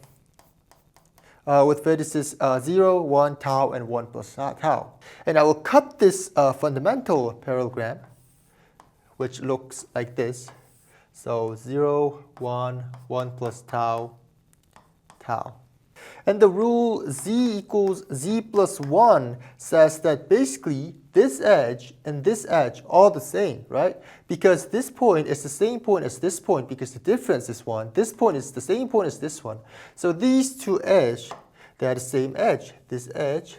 with vertices 0, 1, tau, and 1 plus tau. And I will cut this fundamental parallelogram, which looks like this. So 0, 1, 1 plus tau, tau. And the rule z equals z plus 1 says that basically this edge and this edge are the same, right? Because this point is the same point as this point because the difference is 1. This point is the same point as this one. So these two edges, they are the same edge. This edge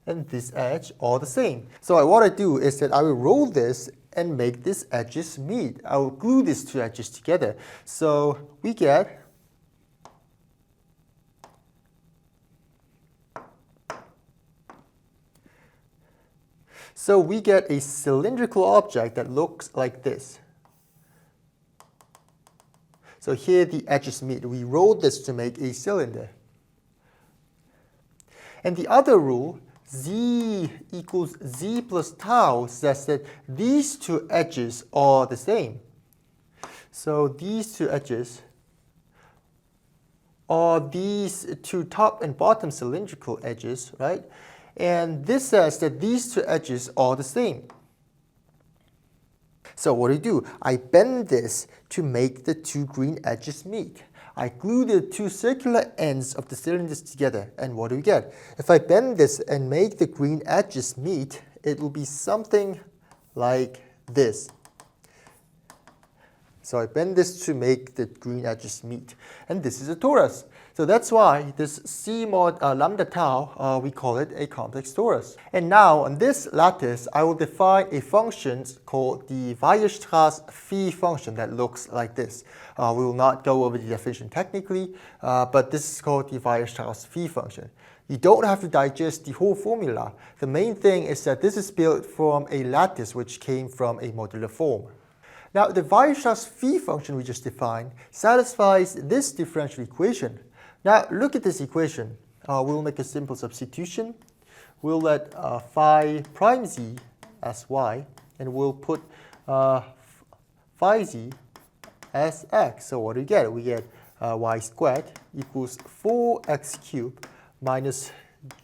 and this edge are the same. So what I do is that I will roll this and make these edges meet. I will glue these two edges together. So we get a cylindrical object that looks like this. So here the edges meet. We roll this to make a cylinder. And the other rule, z equals z plus tau, says that these two edges are the same. So these two edges are these two top and bottom cylindrical edges, right? And this says that these two edges are the same. So what do? I bend this to make the two green edges meet. I glue the two circular ends of the cylinders together, and what do we get? If I bend this and make the green edges meet, it will be something like this. So I bend this to make the green edges meet, and this is a torus. So that's why this C mod lambda tau, we call it a complex torus. And now on this lattice, I will define a function called the Weierstrass phi function that looks like this. We will not go over the definition technically, but this is called the Weierstrass phi function. You don't have to digest the whole formula. The main thing is that this is built from a lattice which came from a modular form. Now the Weierstrass phi function we just defined satisfies this differential equation. Now look at this equation. We'll make a simple substitution. We'll let phi prime z as y, and we'll put phi z as x. So what do we get? We get y squared equals 4x cubed minus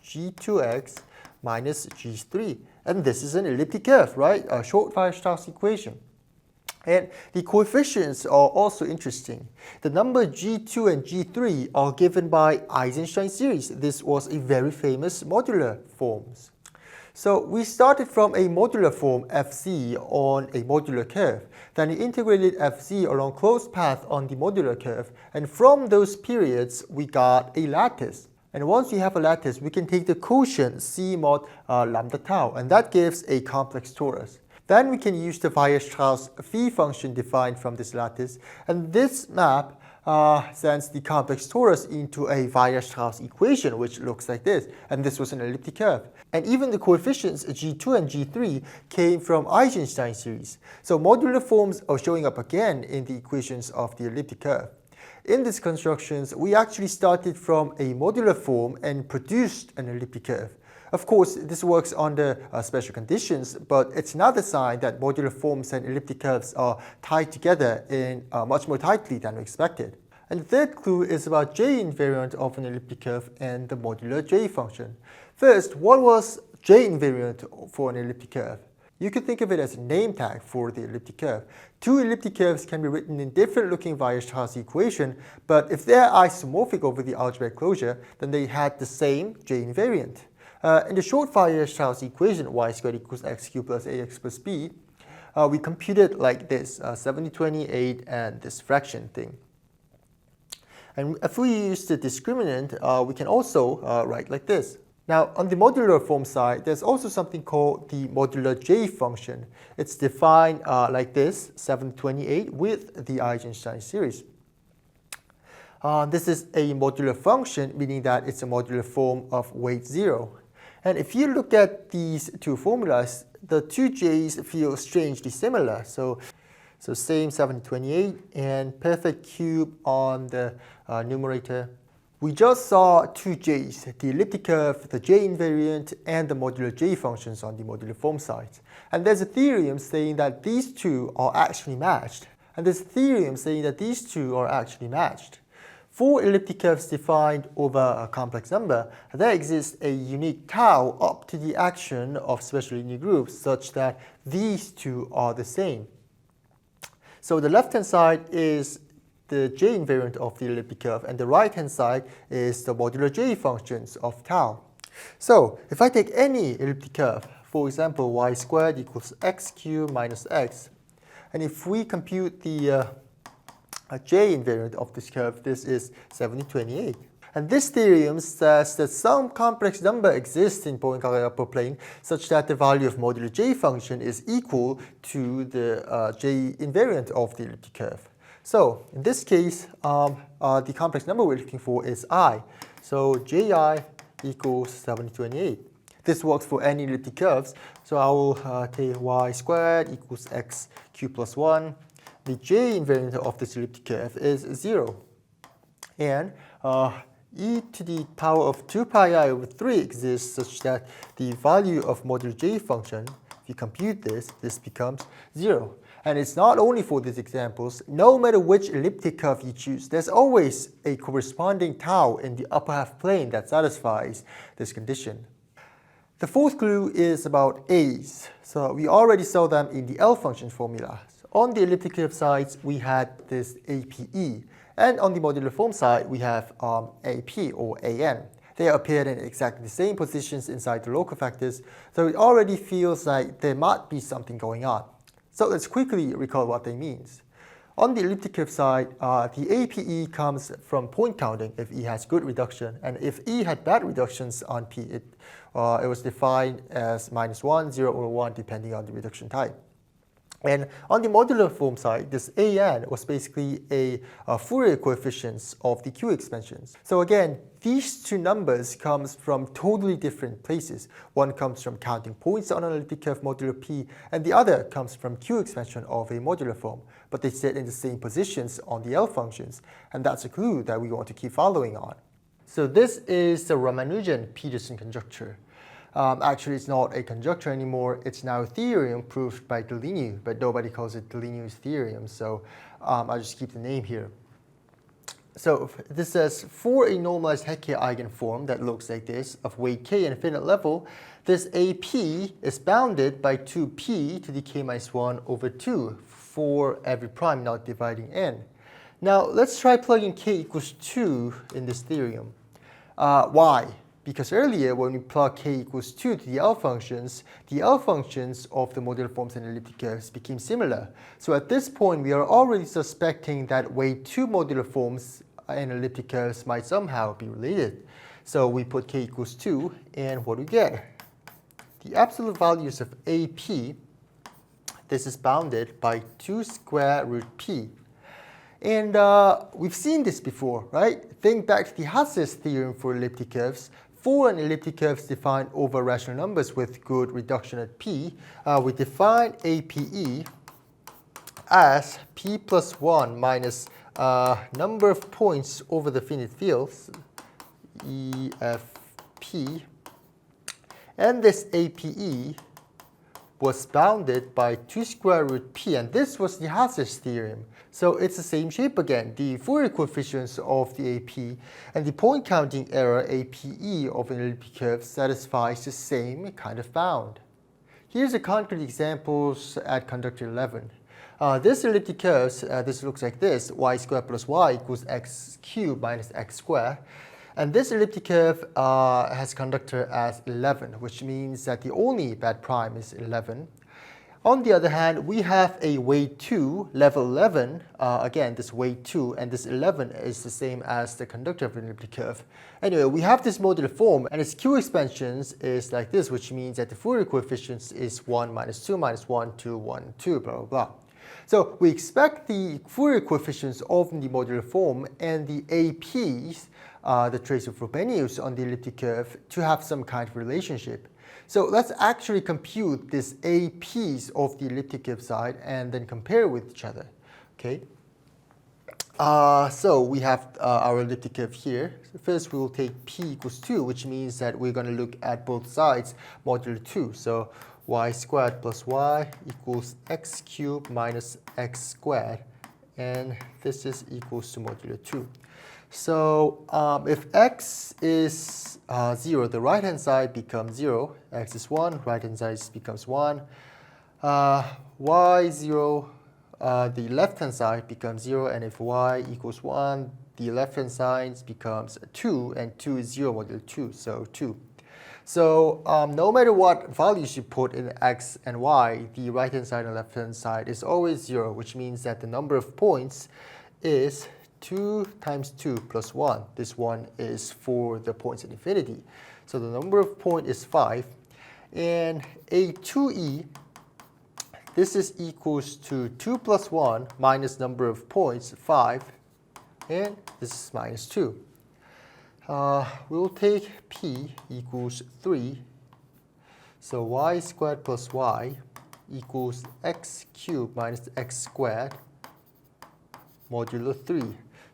g2x minus g3. And this is an elliptic curve, right? A short Weierstrass equation. And the coefficients are also interesting. The number G2 and G3 are given by Eisenstein series. This was a very famous modular forms. So we started from a modular form Fz on a modular curve. Then we integrated Fz along closed path on the modular curve. And from those periods, we got a lattice. And once we have a lattice, we can take the quotient C mod lambda tau. And that gives a complex torus. Then we can use the Weierstrass phi function defined from this lattice, and this map sends the complex torus into a Weierstrass equation which looks like this, and this was an elliptic curve. And even the coefficients G2 and G3 came from Eisenstein series. So modular forms are showing up again in the equations of the elliptic curve. In these constructions, we actually started from a modular form and produced an elliptic curve. Of course, this works under special conditions, but it's another sign that modular forms and elliptic curves are tied together in much more tightly than we expected. And the third clue is about J invariant of an elliptic curve and the modular J function. First, what was J invariant for an elliptic curve? You could think of it as a name tag for the elliptic curve. Two elliptic curves can be written in different looking Weierstrass equation, but if they're isomorphic over the algebraic closure, then they had the same J invariant. In the short Weierstrass equation, y squared equals x cubed plus ax plus b, we computed like this, 7028 and this fraction thing. And if we use the discriminant, we can also write like this. Now, on the modular form side, there's also something called the modular J function. It's defined like this, 728 with the Eisenstein series. This is a modular function, meaning that it's a modular form of weight 0. And if you look at these two formulas, the two J's feel strangely similar. So same 728 and perfect cube on the numerator. We just saw two J's, the elliptic curve, the J invariant, and the modular J functions on the modular form side. And there's a theorem saying that these two are actually matched. For elliptic curves defined over a complex number, there exists a unique tau up to the action of special linear groups such that these two are the same. So the left-hand side is the J invariant of the elliptic curve, and the right-hand side is the modular J functions of tau. So if I take any elliptic curve, for example, y squared equals x cubed minus x, and if we compute the J invariant of this curve, this is 7028. And this theorem says that some complex number exists in Poincare upper plane such that the value of modular J function is equal to the J invariant of the elliptic curve. So in this case, the complex number we're looking for is I. So Ji equals 728. This works for any elliptic curves. So I will take y squared equals x cubed plus 1. The J invariant of this elliptic curve is 0. And e to the power of 2 pi I over 3 exists such that the value of modular J function, if you compute this, this becomes 0. And it's not only for these examples. No matter which elliptic curve you choose, there's always a corresponding tau in the upper half plane that satisfies this condition. The fourth clue is about A's. So we already saw them in the L function formula. On the elliptic curve sides, we had this APE. And on the modular form side, we have AP or AN. They appeared in exactly the same positions inside the local factors, so it already feels like there might be something going on. So let's quickly recall what they mean. On the elliptic curve side, the APE comes from point counting if E has good reduction, and if E had bad reductions on P, it was defined as -1, 0, or 1 depending on the reduction type. And on the modular form side, this AN was basically a Fourier coefficients of the Q expansions. So again, these two numbers comes from totally different places. One comes from counting points on an elliptic curve modular P, and the other comes from Q expansion of a modular form. But they sit in the same positions on the L functions, and that's a clue that we want to keep following on. So this is the Ramanujan-Petersson conjecture. Actually, it's not a conjecture anymore. It's now a theorem proved by Deligny, but nobody calls it Deligny's theorem, so I'll just keep the name here. So this says, for a normalized Hecke eigenform that looks like this, of weight k and infinite level, this AP is bounded by 2p to the k minus 1 over 2 for every prime not dividing n. Now, let's try plugging k equals 2 in this theorem. Why? Because earlier, when we plug k equals 2 to the L functions of the modular forms and elliptic curves became similar. So at this point, we are already suspecting that weight 2 modular forms and elliptic curves might somehow be related. So we put k equals 2, and what do we get? The absolute values of AP, this is bounded by 2 square root p. And we've seen this before, right? Think back to the Hasse's theorem for elliptic curves. For an elliptic curve defined over rational numbers with good reduction at p, we define APE as p plus 1 minus number of points over the finite fields, EFP, and this APE was bounded by 2 square root p, and this was the Last theorem. So it's the same shape again. The Fourier coefficients of the AP and the point counting error APE of an elliptic curve satisfies the same kind of bound. Here's a concrete examples at Conductor 11. This elliptic curve, this looks like this: y squared plus y equals x cubed minus x squared. And this elliptic curve has conductor as 11, which means that the only bad prime is 11. On the other hand, we have a weight 2, level 11, again this weight 2, and this 11 is the same as the conductor of an elliptic curve. Anyway, we have this modular form, and its Q expansions is like this, which means that the Fourier coefficients is 1 minus 2 minus 1, 2, 1, 2, blah, blah, blah. So we expect the Fourier coefficients of the modular form and the APs, the trace of Frobenius on the elliptic curve, to have some kind of relationship. So let's actually compute this APs of the elliptic curve side and then compare with each other. Okay. So we have our elliptic curve here. So first we will take p equals 2, which means that we're going to look at both sides modulo 2. So y squared plus y equals x cubed minus x squared, and this is equals to modulo 2. So if x is 0, the right-hand side becomes 0. X is 1, right-hand side becomes 1. Y 0, the left-hand side becomes 0. And if y equals 1, the left-hand side becomes 2. And 2 is 0 modulo 2, so 2. So no matter what values you put in x and y, the right-hand side and left-hand side is always 0, which means that the number of points is 2 times 2 plus 1. This one is for the points at infinity. So the number of points is 5. And A2E, this is equals to 2 plus 1 minus number of points, 5. And this is minus 2. We'll take P equals 3. So y squared plus y equals x cubed minus x squared modulo 3.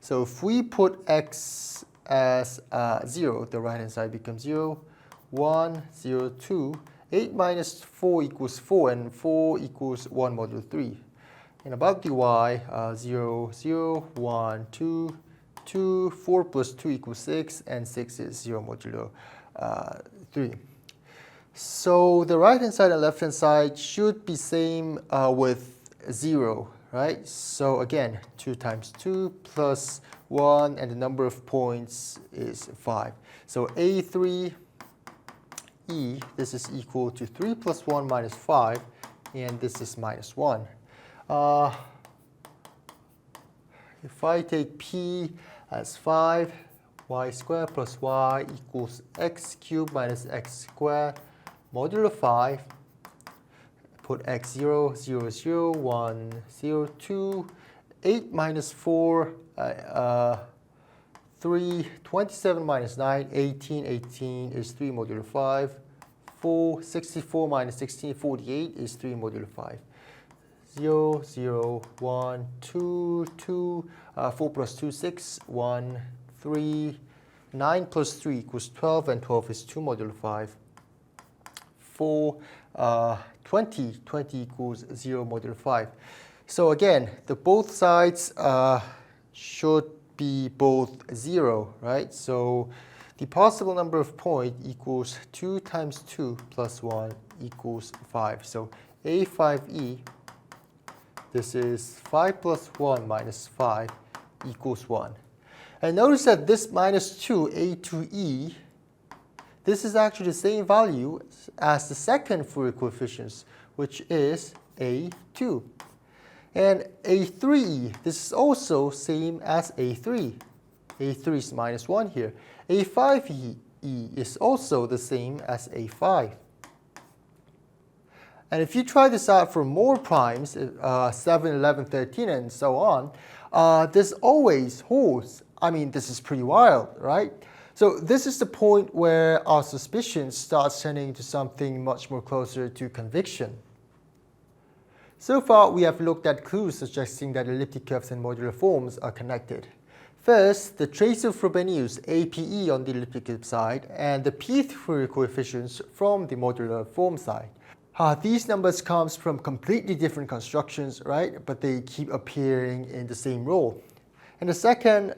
So if we put x as 0, the right-hand side becomes 0, 1, 0, 2. 8 minus 4 equals 4, and 4 equals 1 modulo 3. And about the y, 0, 0, 1, 2, 2, 4 plus 2 equals 6, and 6 is 0 modulo 3. So the right-hand side and left-hand side should be same with 0. Right? So again, 2 times 2 plus 1, and the number of points is 5. So A3E, this is equal to 3 plus 1 minus 5, and this is minus 1. If I take P as 5, y squared plus y equals x cubed minus x squared modulo 5. Put x 0, 0, 0, 1, 0, 2, 8 minus 4, 3, 27 minus 9, 18, 18 is 3 modulo 5, 4, 64 minus 16, 48 is 3 modulo 5, 0, 0, 1, 2, 2, 4 plus 2, 6, 1, 3, 9 plus 3 equals 12, and 12 is 2 modulo 5, 4, 20 equals 0 modulo 5. So again, the both sides should be both 0, right? So the possible number of points equals 2 times 2 plus 1 equals 5. So A5E, this is 5 plus 1 minus 5 equals 1. And notice that this minus 2, A2E, this is actually the same value as the second Fourier coefficients, which is A2. And A3E, this is also same as A3. A3 is minus 1 here. A5E is also the same as A5. And if you try this out for more primes, 7, 11, 13, and so on, this always holds. I mean, this is pretty wild, right? So this is the point where our suspicion starts turning to something much more closer to conviction. So far, we have looked at clues suggesting that elliptic curves and modular forms are connected. First, the trace of Frobenius APE on the elliptic curve side, and the p Fourier coefficients from the modular form side. These numbers comes from completely different constructions, right? But they keep appearing in the same row. And the second,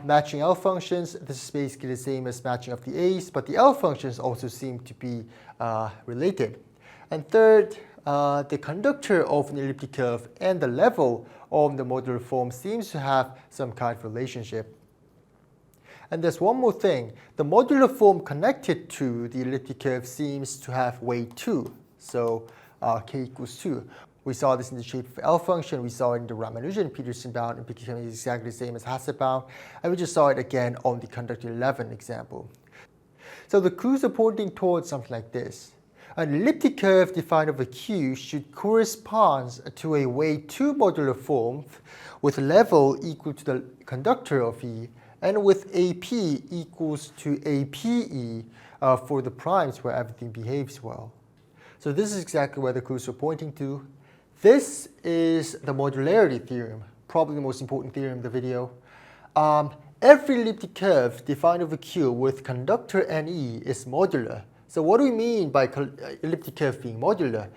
matching L functions. This is basically the same as matching of the A's, but the L functions also seem to be related. And third, the conductor of an elliptic curve and the level of the modular form seems to have some kind of relationship. And there's one more thing. The modular form connected to the elliptic curve seems to have weight 2. So k equals 2. We saw this in the shape of L function. We saw it in the Ramanujan Petersson bound. It became exactly the same as Hasse bound. And we just saw it again on the conductor 11 example. So the clues are pointing towards something like this. An elliptic curve defined over Q should correspond to a weight 2 modular form with level equal to the conductor of E and with AP equals to APE for the primes where everything behaves well. So this is exactly where the clues are pointing to. This is the modularity theorem, probably the most important theorem in the video. Every elliptic curve defined over Q with conductor NE is modular. So what do we mean by elliptic curve being modular?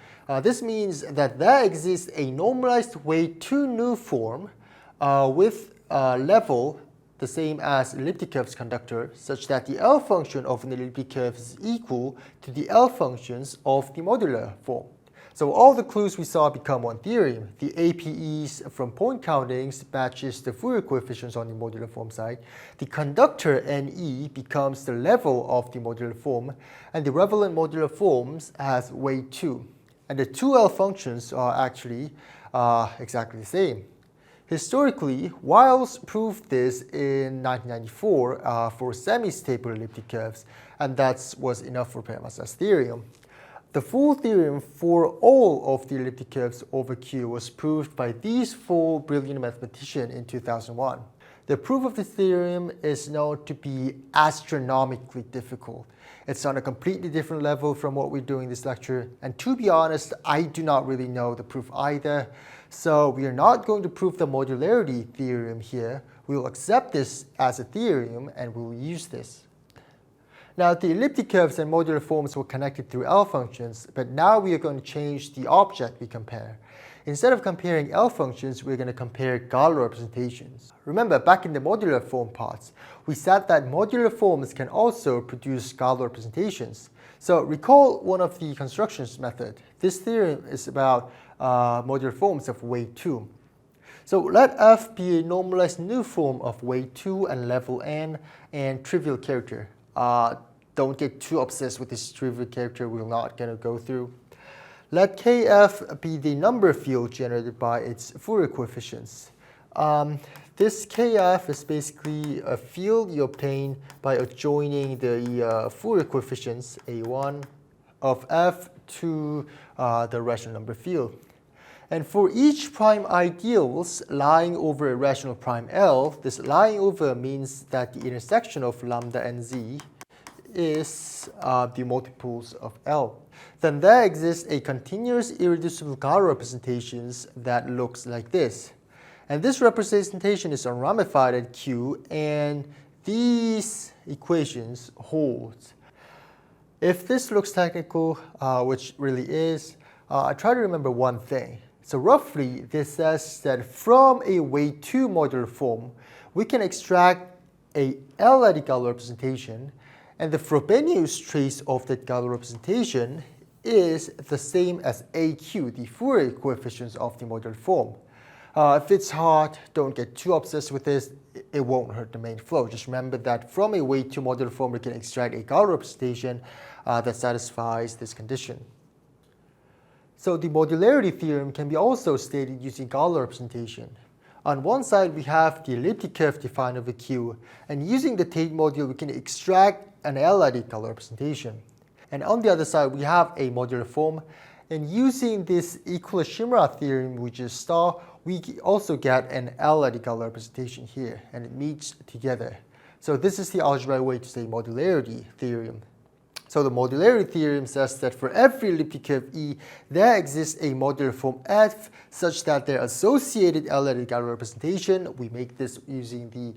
This means that there exists a normalized weight 2 Newform with level the same as elliptic curve's conductor, such that the L function of an elliptic curve is equal to the L functions of the modular form. So all the clues we saw become one theorem. The APEs from point countings matches the Fourier coefficients on the modular form side. The conductor NE becomes the level of the modular form, and the relevant modular forms has weight 2. And the two L functions are actually exactly the same. Historically, Wiles proved this in 1994 for semistable elliptic curves, and that was enough for Fermat Last Theorem. The full theorem for all of the elliptic curves over Q was proved by these four brilliant mathematicians in 2001. The proof of the theorem is known to be astronomically difficult. It's on a completely different level from what we're doing in this lecture, and to be honest, I do not really know the proof either. So we are not going to prove the modularity theorem here. We will accept this as a theorem and we will use this. Now the elliptic curves and modular forms were connected through L functions, but now we are going to change the object we compare. Instead of comparing L functions, we're going to compare Galois representations. Remember, back in the modular form parts, we said that modular forms can also produce Galois representations. So recall one of the constructions method. This theorem is about modular forms of weight 2. So let F be a normalized Newform of weight 2 and level n and trivial character. Don't get too obsessed with this trivial character, we're not going to go through. Let Kf be the number field generated by its Fourier coefficients. This Kf is basically a field you obtain by adjoining the Fourier coefficients A1 of F to the rational number field. And for each prime ideals lying over a rational prime L, this lying over means that the intersection of lambda and z is the multiples of L. Then there exists a continuous irreducible Galois representations that looks like this. And this representation is unramified at Q, and these equations hold. If this looks technical, which really is, I try to remember one thing. So roughly, this says that from a weight 2 modular form, we can extract a L-adic Galois representation, and the Frobenius trace of that Galois representation is the same as AQ, the Fourier coefficients of the modular form. If it's hard, don't get too obsessed with this. It won't hurt the main flow. Just remember that from a weight 2 modular form, we can extract a Galois representation that satisfies this condition. So the modularity theorem can be also stated using Galois representation. On one side, we have the elliptic curve defined over Q, and using the Tate module, we can extract an L-adic Galois representation. And on the other side, we have a modular form, and using this Equilibrium theorem we just saw, we also get an L-adic Galois representation here, and it meets together. So this is the algebraic way to say modularity theorem. So the modularity theorem says that for every elliptic curve E, there exists a modular form F such that their associated L-adic Galois representation, we make this using the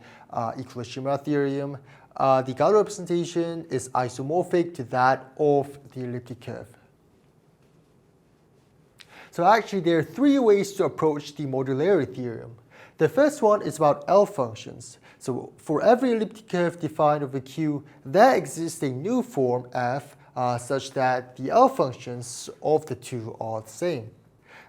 Equilibrium theorem, the Galois representation is isomorphic to that of the elliptic curve. So actually there are three ways to approach the modularity theorem. The first one is about L functions. So for every elliptic curve defined over Q, there exists a new form f such that the L functions of the two are the same.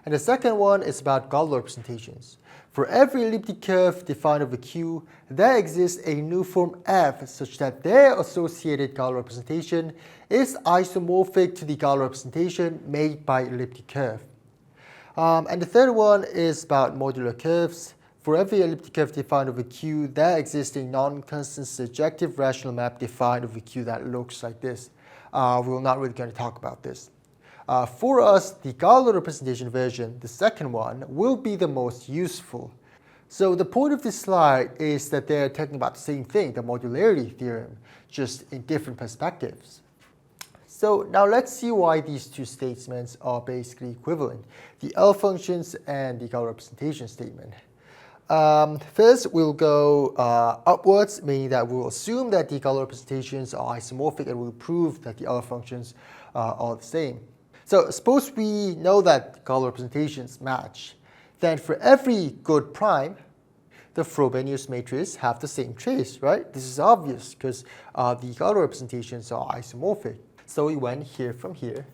And the second one is about Galois representations. For every elliptic curve defined over Q, there exists a new form f such that their associated Galois representation is isomorphic to the Galois representation made by elliptic curve. And the third one is about modular curves. For every elliptic curve defined over Q, there exists a non-constant surjective rational map defined over Q that looks like this. We're not really going to talk about this. For us, the Galois representation version, the second one, will be the most useful. So the point of this slide is that they're talking about the same thing, the modularity theorem, just in different perspectives. So now let's see why these two statements are basically equivalent, the L functions and the Galois representation statement. First, we'll go upwards, meaning that we'll assume that the Galois representations are isomorphic and we'll prove that the L functions are the same. So suppose we know that Galois representations match. Then for every good prime, the Frobenius matrices have the same trace, right? This is obvious because the Galois representations are isomorphic. So we went here from here.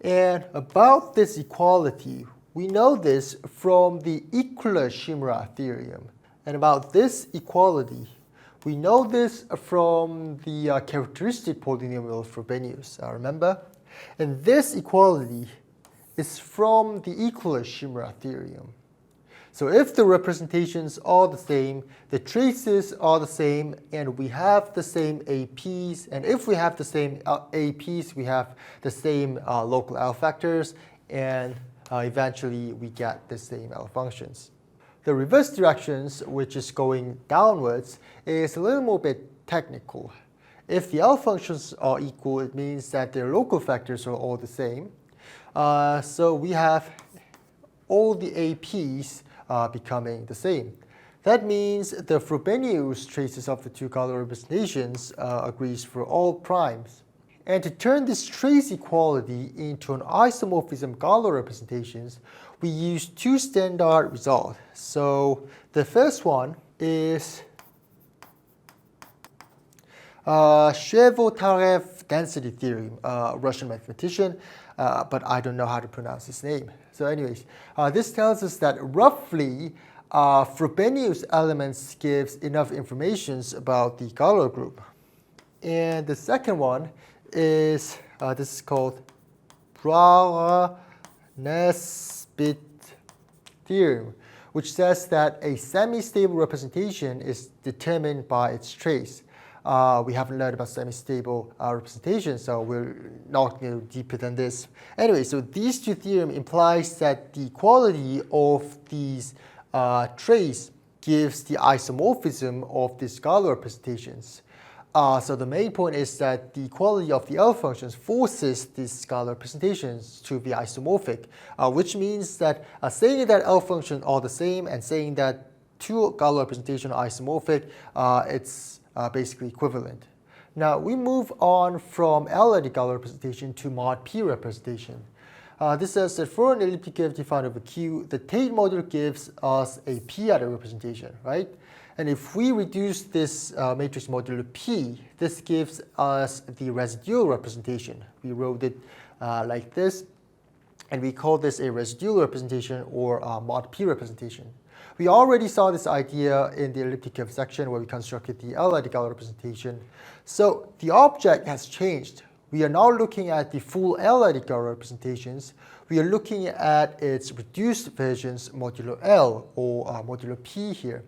And about this equality, we know this from the Euclid-Shimura theorem. And about this equality, we know this from the characteristic polynomial of Frobenius, remember? And this equality is from the Euclid-Shimura theorem. So if the representations are the same, the traces are the same, and we have the same APs, and if we have the same APs, we have the same local L factors, and eventually we get the same L functions. The reverse directions, which is going downwards, is a little more bit technical. If the L functions are equal, it means that their local factors are all the same. So we have all the APs becoming the same. That means the Frobenius traces of the two Galois representations agrees for all primes. And to turn this trace equality into an isomorphism Galois representations, we use two standard results. So the first one is Shevotarev density theorem, Russian mathematician, but I don't know how to pronounce his name. So anyways, this tells us that roughly Frobenius elements gives enough information about the Galois group. And the second one is, this is called Nesbit theorem, which says that a semi-stable representation is determined by its trace. We haven't learned about semi-stable representation, so we're not going to go deeper than this. Anyway, so these two theorems implies that the equality of these trace gives the isomorphism of these Galois representations. So the main point is that the equality of the L functions forces these Galois representations to be isomorphic, which means that saying that L functions are the same and saying that two Galois representations are isomorphic, it's basically equivalent. Now we move on from L-adic Galois representation to mod P representation. This says that for an elliptic curve defined over Q, the Tate modular gives us a p-adic representation, right? And if we reduce this matrix modular P, this gives us the residual representation. We wrote it like this, and we call this a residual representation or mod P representation. We already saw this idea in the elliptic curve section where we constructed the L-adic Galois representation. So the object has changed. We are now looking at the full L-adic Galois representations. We are looking at its reduced versions modulo L or modulo P here.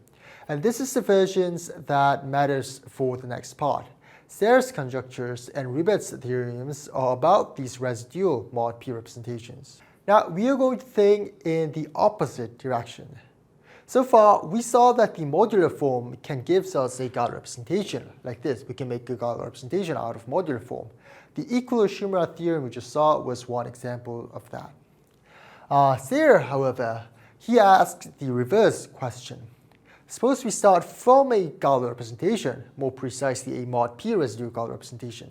And this is the versions that matters for the next part. Serre's conjectures and Ribet's theorems are about these residual mod P representations. Now we are going to think in the opposite direction. So far, we saw that the modular form can give us a Galois representation like this. We can make a Galois representation out of modular form. The Euclid-Shimura theorem we just saw was one example of that. Serre, however, he asked the reverse question. Suppose we start from a Galois representation, more precisely a mod P residual Galois representation.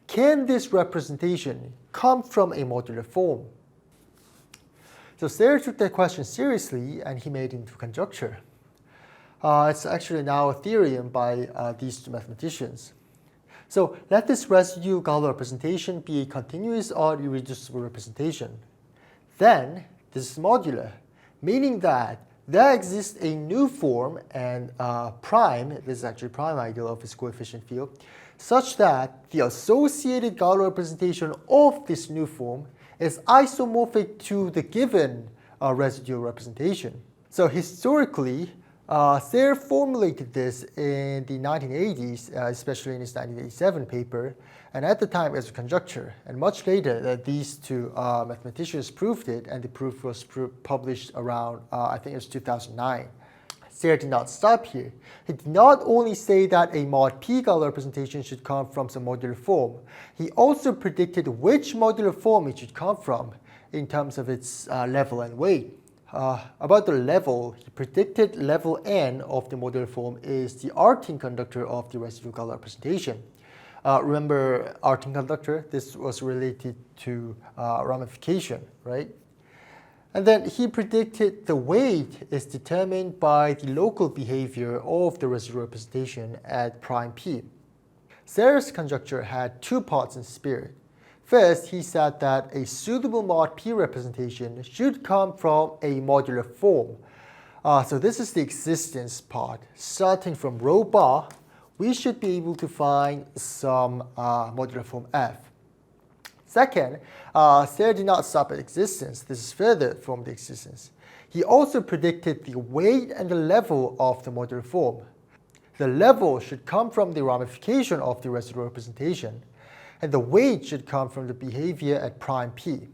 Can this representation come from a modular form? So Serre took that question seriously and he made it into Conductor. It's actually now a theorem by these two mathematicians. So let this residual Galois representation be a continuous or irreducible representation. Then this is modular, meaning that there exists a new form and prime, this is actually prime ideal of its coefficient field, such that the associated Galois representation of this new form is isomorphic to the given residual representation. So historically, Serre formulated this in the 1980s, especially in his 1987 paper, and at the time as a conjecture. And much later, these two mathematicians proved it, and the proof was published around, I think it was 2009. Serre did not stop here. He did not only say that a mod p Galois representation should come from some modular form, he also predicted which modular form it should come from in terms of its level and weight. About the level, he predicted level n of the modular form is the arcing conductor of the residual Galois representation. Remember arcing conductor? This was related to ramification, right? And then he predicted the weight is determined by the local behavior of the residual representation at prime p. Serre's conjecture had two parts in spirit. First, he said that a suitable mod p representation should come from a modular form. So this is the existence part. Starting from rho bar, we should be able to find some modular form f. Second, Serre did not stop at existence. This is further from the existence. He also predicted the weight and the level of the modular form. The level should come from the ramification of the residual representation, and the weight should come from the behavior at prime p.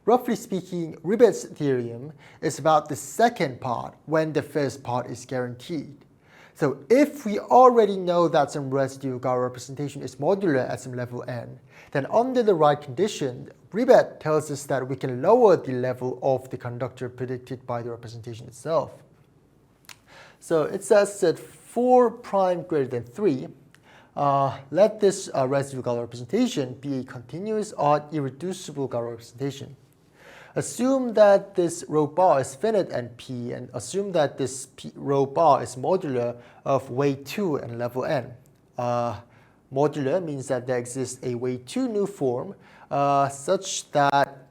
Roughly speaking, Ribet's theorem is about the second part when the first part is guaranteed. So if we already know that some residual Galois representation is modular at some level n, then under the right condition, Ribet tells us that we can lower the level of the conductor predicted by the representation itself. So it says that for prime greater than 3, let this residual Galois representation be a continuous or irreducible Galois representation. Assume that this rho bar is finite and p, and assume that this rho bar is modular of weight 2 and level n. Modular means that there exists a weight 2 new form such that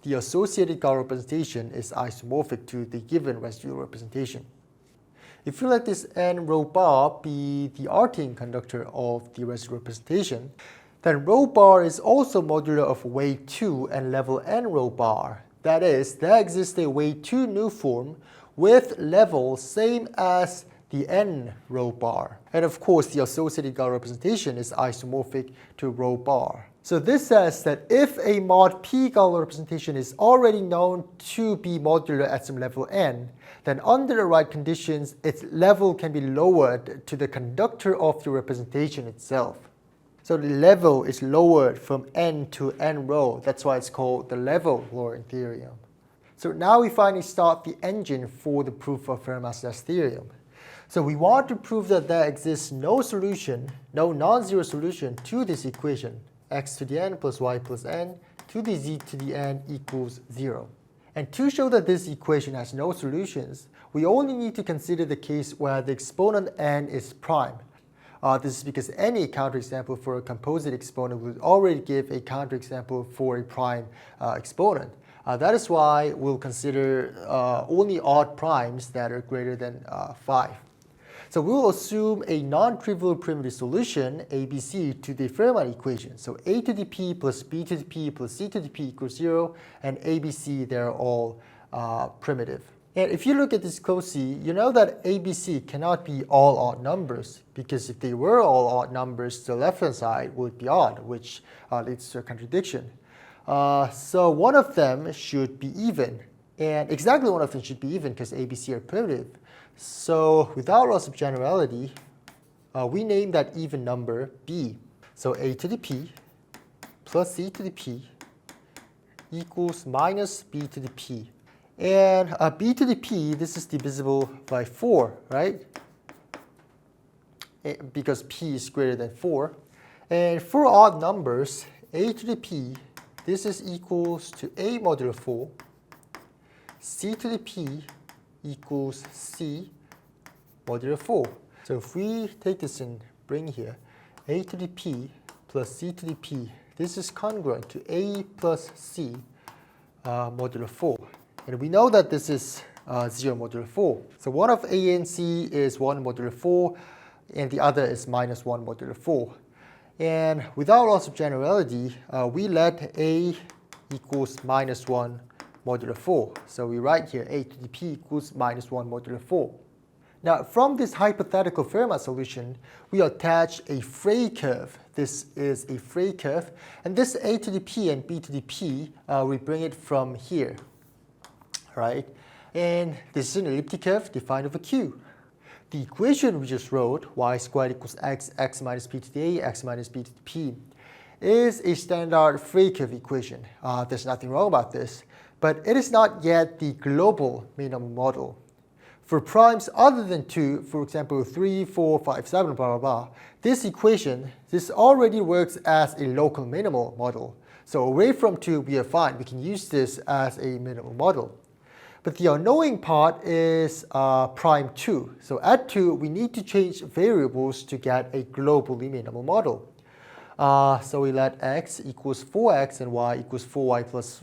the associated Galois representation is isomorphic to the given residual representation. If you let this n rho bar be the arcing conductor of the residual representation, then rho bar is also modular of weight 2 and level n rho bar. That is, there exists a weight 2 new form with level same as the n rho bar. And of course, the associated Galois representation is isomorphic to rho bar. So this says that if a mod p Galois representation is already known to be modular at some level n, then under the right conditions, its level can be lowered to the conductor of the representation itself. So the level is lowered from n to n rho. That's why it's called the level lowering theorem. So now we finally start the engine for the proof of Fermat's Last Theorem. So we want to prove that there exists no solution, no non-zero solution to this equation, x to the n plus y plus n to the z to the n equals 0. And to show that this equation has no solutions, we only need to consider the case where the exponent n is prime. This is because any counterexample for a composite exponent would already give a counterexample for a prime exponent. That is why we'll consider only odd primes that are greater than 5. So we'll assume a non-trivial primitive solution, ABC, to the Fermat equation. So a to the p plus b to the p plus c to the p equals 0, and ABC, they're all primitive. And if you look at this closely, you know that ABC cannot be all odd numbers, because if they were all odd numbers, the left-hand side would be odd, which leads to a contradiction. So one of them should be even, and exactly one of them should be even because ABC are primitive. So without loss of generality, we name that even number b. So a to the p plus c to the p equals minus b to the p. And b to the p, this is divisible by 4, right? Because p is greater than 4. And for odd numbers, a to the p, this is equals to a modulo 4 c to the p equals c modulo 4. So if we take this and bring here, a to the p plus c to the p, this is congruent to a plus c modulo 4. And we know that this is 0 modulo 4. So one of a and c is 1 modulo 4, and the other is minus 1 modulo 4. And without loss of generality, we let a equals minus 1 modulo 4. So we write here a to the p equals minus 1 modulo 4. Now, from this hypothetical Fermat solution, we attach a Frey curve. This is a Frey curve. And this a to the p and b to the p, we bring it from here, right? And this is an elliptic curve defined over Q. The equation we just wrote, y squared equals x, x minus p to the a, x minus b to the p, is a standard Frey curve equation. There's nothing wrong about this, but it is not yet the global minimal model. For primes other than 2, for example 3, 4, 5, 7, blah, blah, blah, this equation, this already works as a local minimal model. So away from 2, we are fine. We can use this as a minimal model. But the annoying part is prime 2. So at 2, we need to change variables to get a globally minimal model. So we let x equals 4x and y equals 4y plus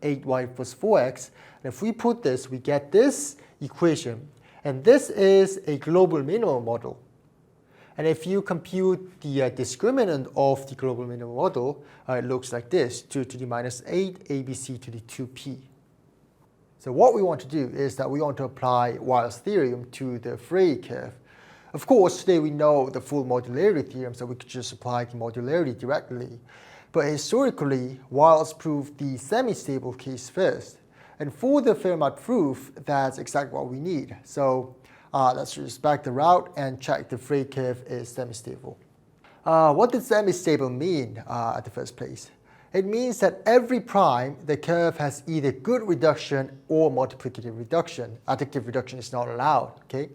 8y plus 4x. And if we put this, we get this equation. And this is a global minimal model. And if you compute the discriminant of the global minimal model, it looks like this, 2 to the minus 8, abc to the 2p. So what we want to do is that we want to apply Wiles' theorem to the Frey curve. Of course, today we know the full modularity theorem, so we could just apply the modularity directly. But historically, Wiles proved the semistable case first. And for the Fermat proof, that's exactly what we need. So let's just back the route and check the Frey curve is semistable. What does semistable mean at the first place? It means that every prime, the curve has either good reduction or multiplicative reduction. Additive reduction is not allowed, okay?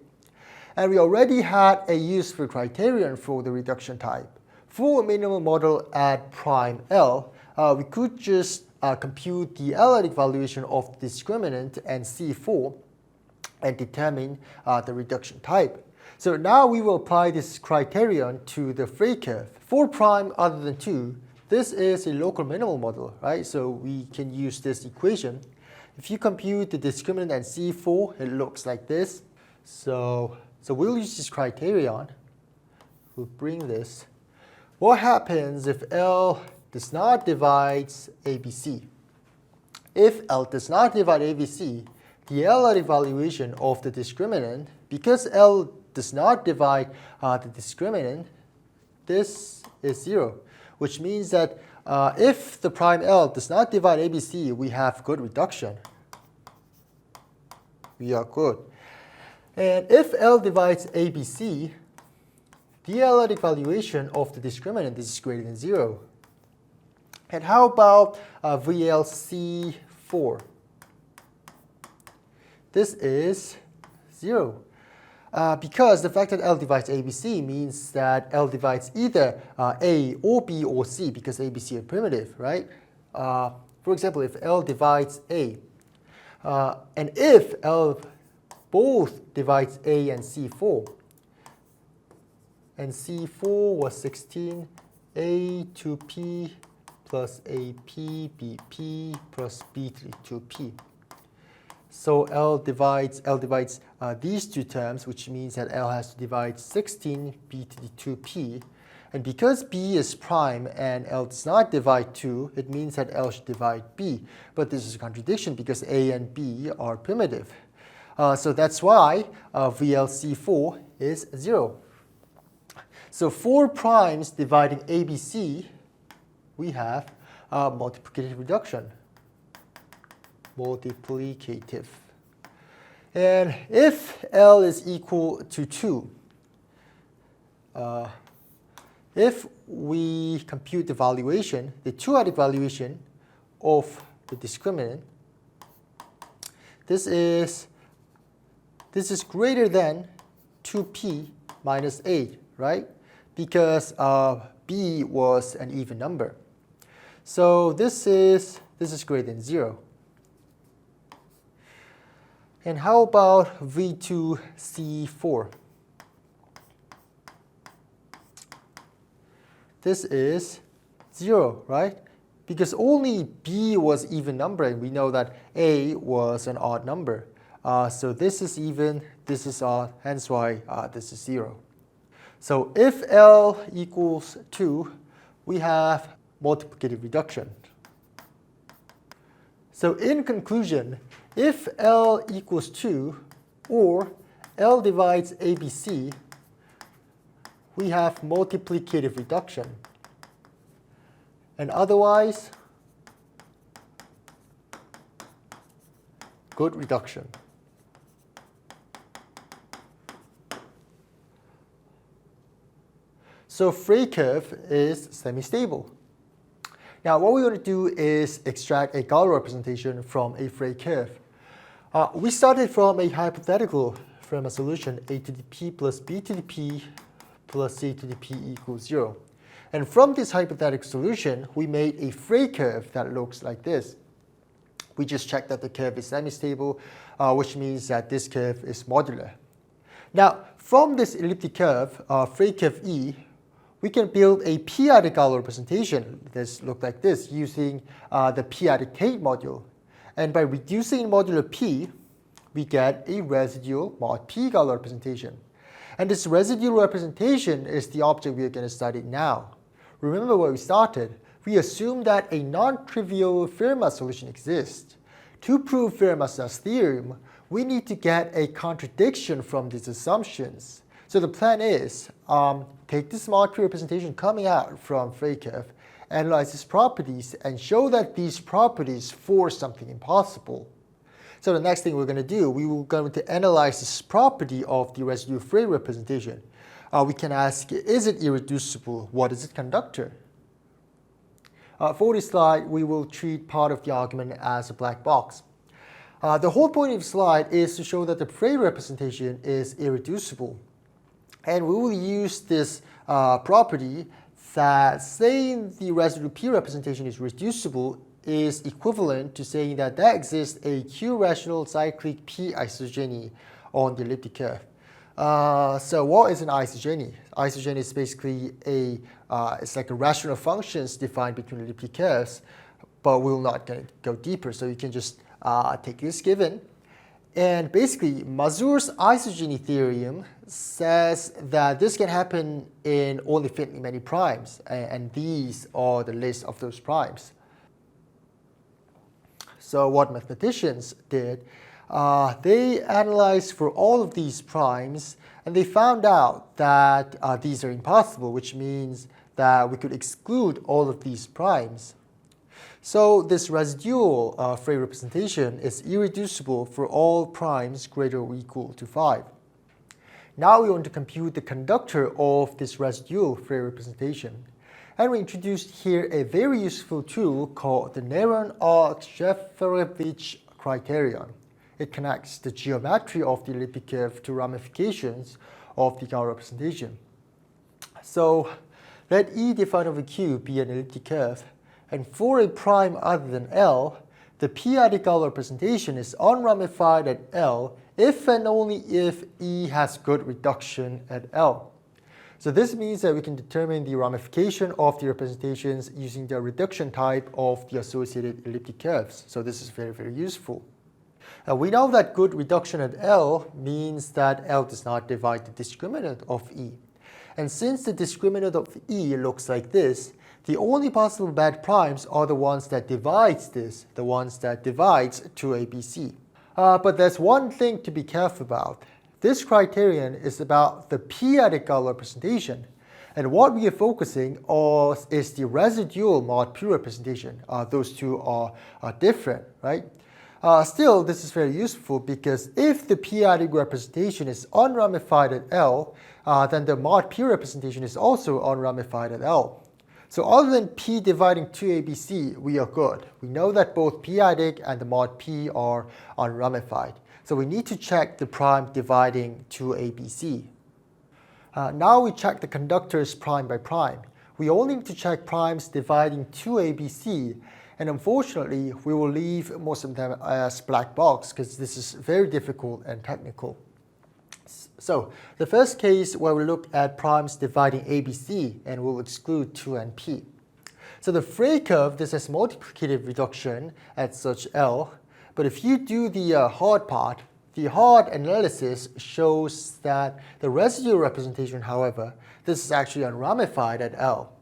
And we already had a useful criterion for the reduction type. For a minimal model at prime L, we could just compute the L-adic valuation of the discriminant and C4 and determine the reduction type. So now we will apply this criterion to the Frey curve. For prime other than 2, this is a local minimal model, right? So we can use this equation. If you compute the discriminant and C4, it looks like this. So we'll use this criterion. We'll bring this. What happens if L does not divide ABC? If L does not divide ABC, the L-adic valuation of the discriminant, because L does not divide the discriminant, this is 0. Which means that if the prime L does not divide ABC, we have good reduction. We are good. And if L divides ABC, the L-adic valuation of the discriminant is greater than 0. And how about VLC4? This is 0. Because the fact that L divides ABC means that L divides either A or B or C because ABC are primitive, right? For example, if L divides A, and if L both divides A and C4, and C4 was 16, A to P plus AP, BP plus B to 2P. So L divides these two terms, which means that L has to divide 16 b to the 2p. And because b is prime and L does not divide 2, it means that L should divide b. But this is a contradiction because a and b are primitive. So that's why VLC4 is 0. So for primes dividing ABC, we have multiplicative reduction. Multiplicative. And if L is equal to 2, if we compute the valuation, the p-adic valuation of the discriminant, this is greater than 2p minus 8, right? Because b was an even number. So this is greater than 0. And how about V2C4? This is 0, right? Because only B was even number, and we know that A was an odd number. So this is even, this is odd, hence why this is 0. So if L equals 2, we have multiplicative reduction. So in conclusion, if L equals 2 or L divides ABC, we have multiplicative reduction. And otherwise, good reduction. So Frey curve is semistable. Now what we want to do is extract a Galois representation from a Frey curve. We started from a hypothetical Fermat solution, a to the p plus b to the p plus c to the p equals 0. And from this hypothetical solution, we made a Frey curve that looks like this. We just checked that the curve is semistable, which means that this curve is modular. Now, from this elliptic curve, Frey curve E, we can build a p-adic Galois representation. This looks like this using the p-adic Tate module. And by reducing modulo p, we get a residual mod p Galois representation. And this residual representation is the object we are going to study now. Remember where we started. We assumed that a non-trivial Fermat solution exists. To prove Fermat Last Theorem, we need to get a contradiction from these assumptions. So the plan is, take this mod p representation coming out from Frey curve, analyze its properties, and show that these properties force something impossible. So the next thing we're going to do, we will going to analyze this property of the residual Frey representation. We can ask, is it irreducible? What is its conductor? For this slide, we will treat part of the argument as a black box. The whole point of the slide is to show that the Frey representation is irreducible. And we will use this property that saying the residual p representation is reducible is equivalent to saying that there exists a q-rational cyclic p isogeny on the elliptic curve. So what is an isogeny? Isogeny is basically it's like a rational functions defined between elliptic curves, but we're not going to go deeper. So you can just take this given. And basically, Mazur's isogeny theorem says that this can happen in only finitely many primes, and these are the list of those primes. So what mathematicians did, they analyzed for all of these primes, and they found out that these are impossible, which means that we could exclude all of these primes. So this residual Frey representation is irreducible for all primes greater or equal to 5. Now we want to compute the conductor of this residual Frey representation. And we introduced here a very useful tool called the Neron-Shevrovich criterion. It connects the geometry of the elliptic curve to ramifications of the Galois representation. So let E defined over Q be an elliptic curve. And for a prime other than L, the p-adic Galois representation is unramified at L if and only if E has good reduction at L. So this means that we can determine the ramification of the representations using the reduction type of the associated elliptic curves. So this is very, very useful. We know that good reduction at L means that L does not divide the discriminant of E. And since the discriminant of E looks like this, the only possible bad primes are the ones that divides this, the ones that divides 2ABC. But there's one thing to be careful about. This criterion is about the p-adic Galois representation. And what we are focusing on is the residual mod p representation. Those two are different, right? Still, this is very useful because if the p-adic representation is unramified at L, then the mod p representation is also unramified at L. So other than p dividing 2abc, we are good. We know that both p-adic and the mod p are unramified. So we need to check the prime dividing 2abc. Now we check the conductors prime by prime. We only need to check primes dividing 2abc, And unfortunately, we will leave most of them as black box because this is very difficult and technical. So the first case where we look at primes dividing ABC and we'll exclude 2 and P. So the Frey curve, this has multiplicative reduction at such L, but if you do the hard part, the hard analysis shows that the residual representation, however, this is actually unramified at L.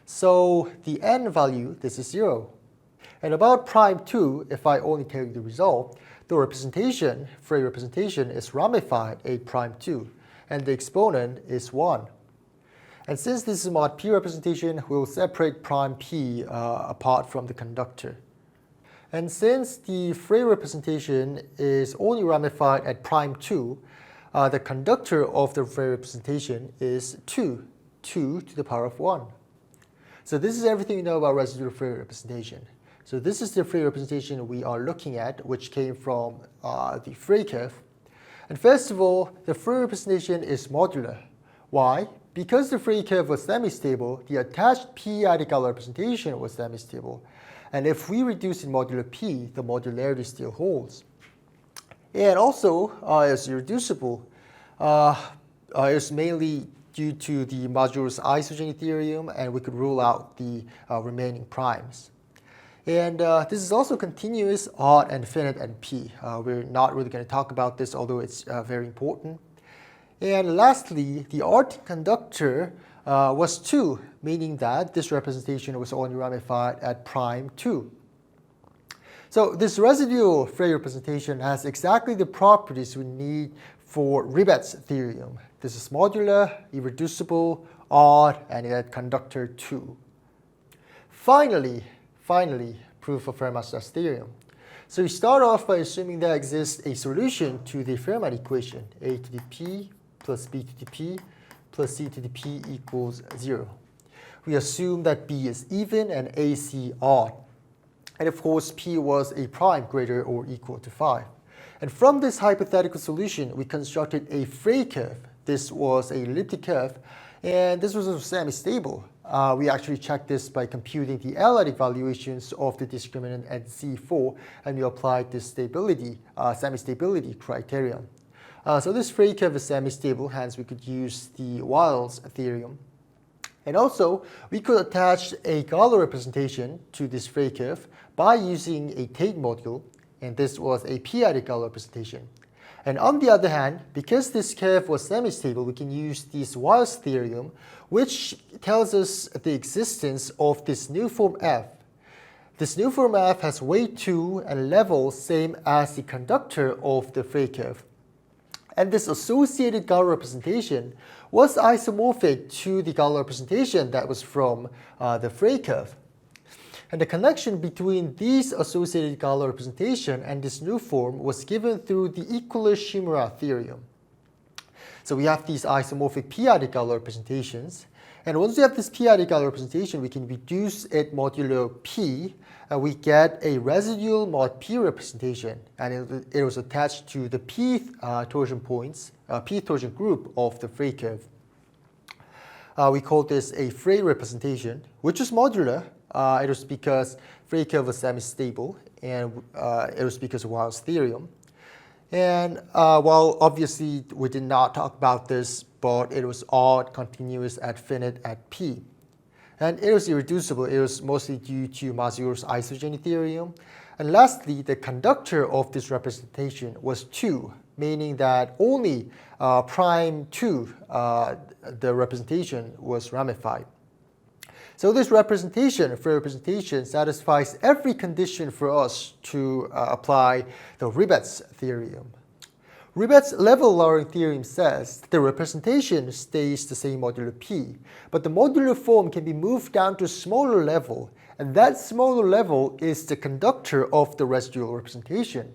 So the n value, this is 0. And about prime 2, if I only tell you the result, the representation, Frey representation, is ramified at prime 2, and the exponent is 1. And since this is mod P representation, we'll separate prime P apart from the conductor. And since the Frey representation is only ramified at prime 2, the conductor of the Frey representation is 2 to the power of 1. So this is everything you know about residual Frey representation. So this is the Frey representation we are looking at, which came from the Frey curve. And first of all, the Frey representation is modular. Why? Because the Frey curve was semistable, the attached p-adic representation was semistable. And if we reduce in modulo p, the modularity still holds. And also, it's irreducible. It's mainly due to the Modular's isogeny theorem, and we could rule out the remaining primes. And this is also continuous, odd, and finite and p. We're not really going to talk about this, although it's very important. And lastly, the arctic conductor was 2, meaning that this representation was only ramified at prime 2. So this residual Frey representation has exactly the properties we need for Ribet's theorem. This is modular, irreducible, odd, and it had conductor 2. Finally, proof of Fermat Last Theorem. So we start off by assuming there exists a solution to the Fermat equation, a to the p plus b to the p plus c to the p equals 0. We assume that b is even and ac odd. And of course, p was a prime greater or equal to 5. And from this hypothetical solution, we constructed a Frey curve. This was an elliptic curve, and this was semi-stable. We actually checked this by computing the L-adic valuations of the discriminant at C4, and we applied this semi-stability criterion. So this Frey curve is semi-stable, hence we could use the Wiles theorem. And also, we could attach a Galois representation to this Frey curve by using a Tate module, and this was a p-adic Galois representation. And on the other hand, because this curve was semi-stable, we can use this Wiles theorem, which tells us the existence of this Newform f. This Newform f has weight 2 and level same as the conductor of the Frey curve. And this associated Galois representation was isomorphic to the Galois representation that was from the Frey curve. And the connection between these associated Galois representation and this Newform was given through the equivalent chimera theorem. So we have these isomorphic p-adic Galois representations. And once we have this p-adic Galois representation, we can reduce it modulo p, and we get a residual mod p representation. And it was attached to the p torsion points, p torsion group of the Frey curve. We call this a Frey representation, which is modular. It was because Frey curve was semi-stable, and it was because of Wiles' theorem. And while obviously we did not talk about this, but it was odd, continuous, at finite at p. And it was irreducible. It was mostly due to Modular's isogeny theorem. And lastly, the conductor of this representation was 2, meaning that only prime 2, the representation was ramified. So this representation, Frey representation, satisfies every condition for us to apply the Ribet's theorem. Ribet's level-lowering theorem says the representation stays the same modulo p, but the modular form can be moved down to a smaller level, and that smaller level is the conductor of the residual representation.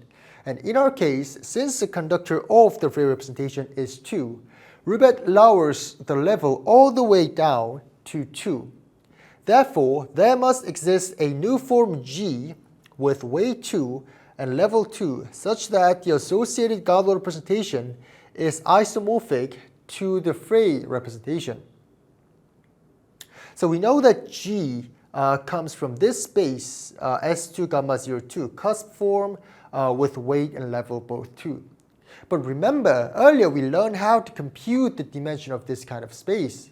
And in our case, since the conductor of the Frey representation is 2, Ribet lowers the level all the way down to 2. Therefore, there must exist a Newform G with weight 2 and level 2 such that the associated Galois representation is isomorphic to the Frey representation. So we know that G comes from this space S2 gamma 0 2 cusp form with weight and level both 2. But remember, earlier we learned how to compute the dimension of this kind of space.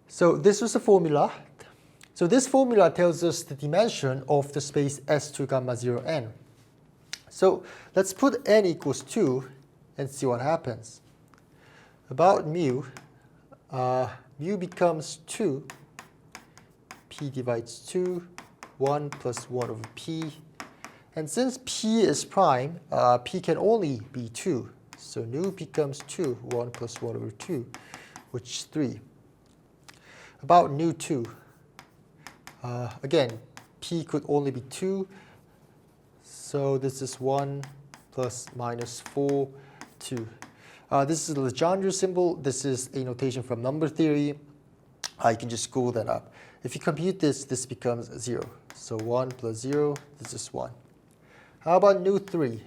So this was a formula. So this formula tells us the dimension of the space S2 gamma 0 n. So let's put n equals 2 and see what happens. About mu, mu becomes 2, p divides 2, 1 plus 1 over p. And since p is prime, p can only be 2. So nu becomes 2, 1 plus 1 over 2, which is 3. About nu 2, again, p could only be 2. So this is 1 plus minus 4, 2. This is the Legendre symbol. This is a notation from number theory. You can just school that up. If you compute this, this becomes 0. So 1 plus 0, this is 1. How about nu 3?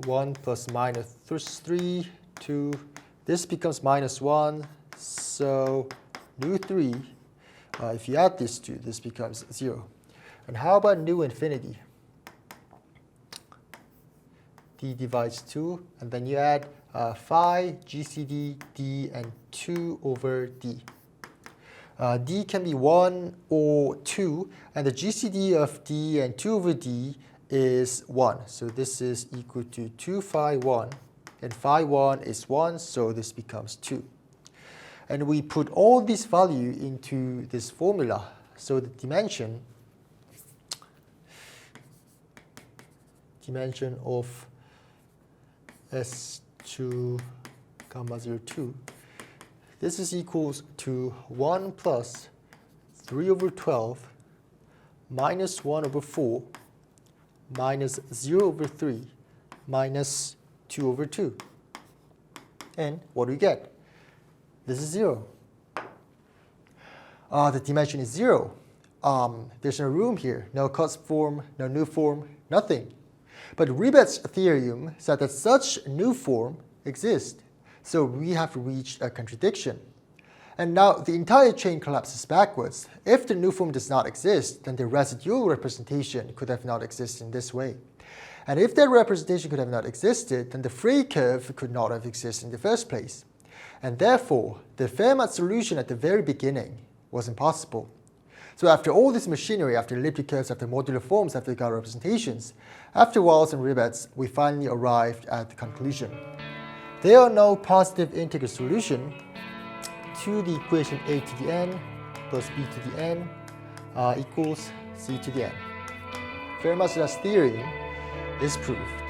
1 plus minus 3, 2. This becomes minus 1. So nu 3, if you add these two, this becomes 0. And how about nu infinity? D divides 2, and then you add phi, GCD, D, and 2 over D. D can be 1 or 2, and the GCD of D and 2 over D is 1. So this is equal to 2 phi 1, and phi 1 is 1, so this becomes 2. And we put all these values into this formula. So the dimension of S2 gamma 0 2, this is equals to 1 plus 3 over 12 minus 1 over 4 minus 0 over 3 minus 2 over 2. And what do we get? This is 0. The dimension is 0. There's no room here. No cusp form, no Newform, nothing. But Ribet's theorem said that such Newform exists. So we have reached a contradiction. And now the entire chain collapses backwards. If the Newform does not exist, then the residual representation could have not existed in this way. And if that representation could have not existed, then the free curve could not have existed in the first place. And therefore, the Fermat solution at the very beginning was impossible. So after all this machinery, after elliptic curves, after modular forms, after Galois representations, after Wiles and Ribet, we finally arrived at the conclusion. There are no positive integral solution to the equation a to the n plus b to the n equals c to the n. Fermat's Last Theorem is proved.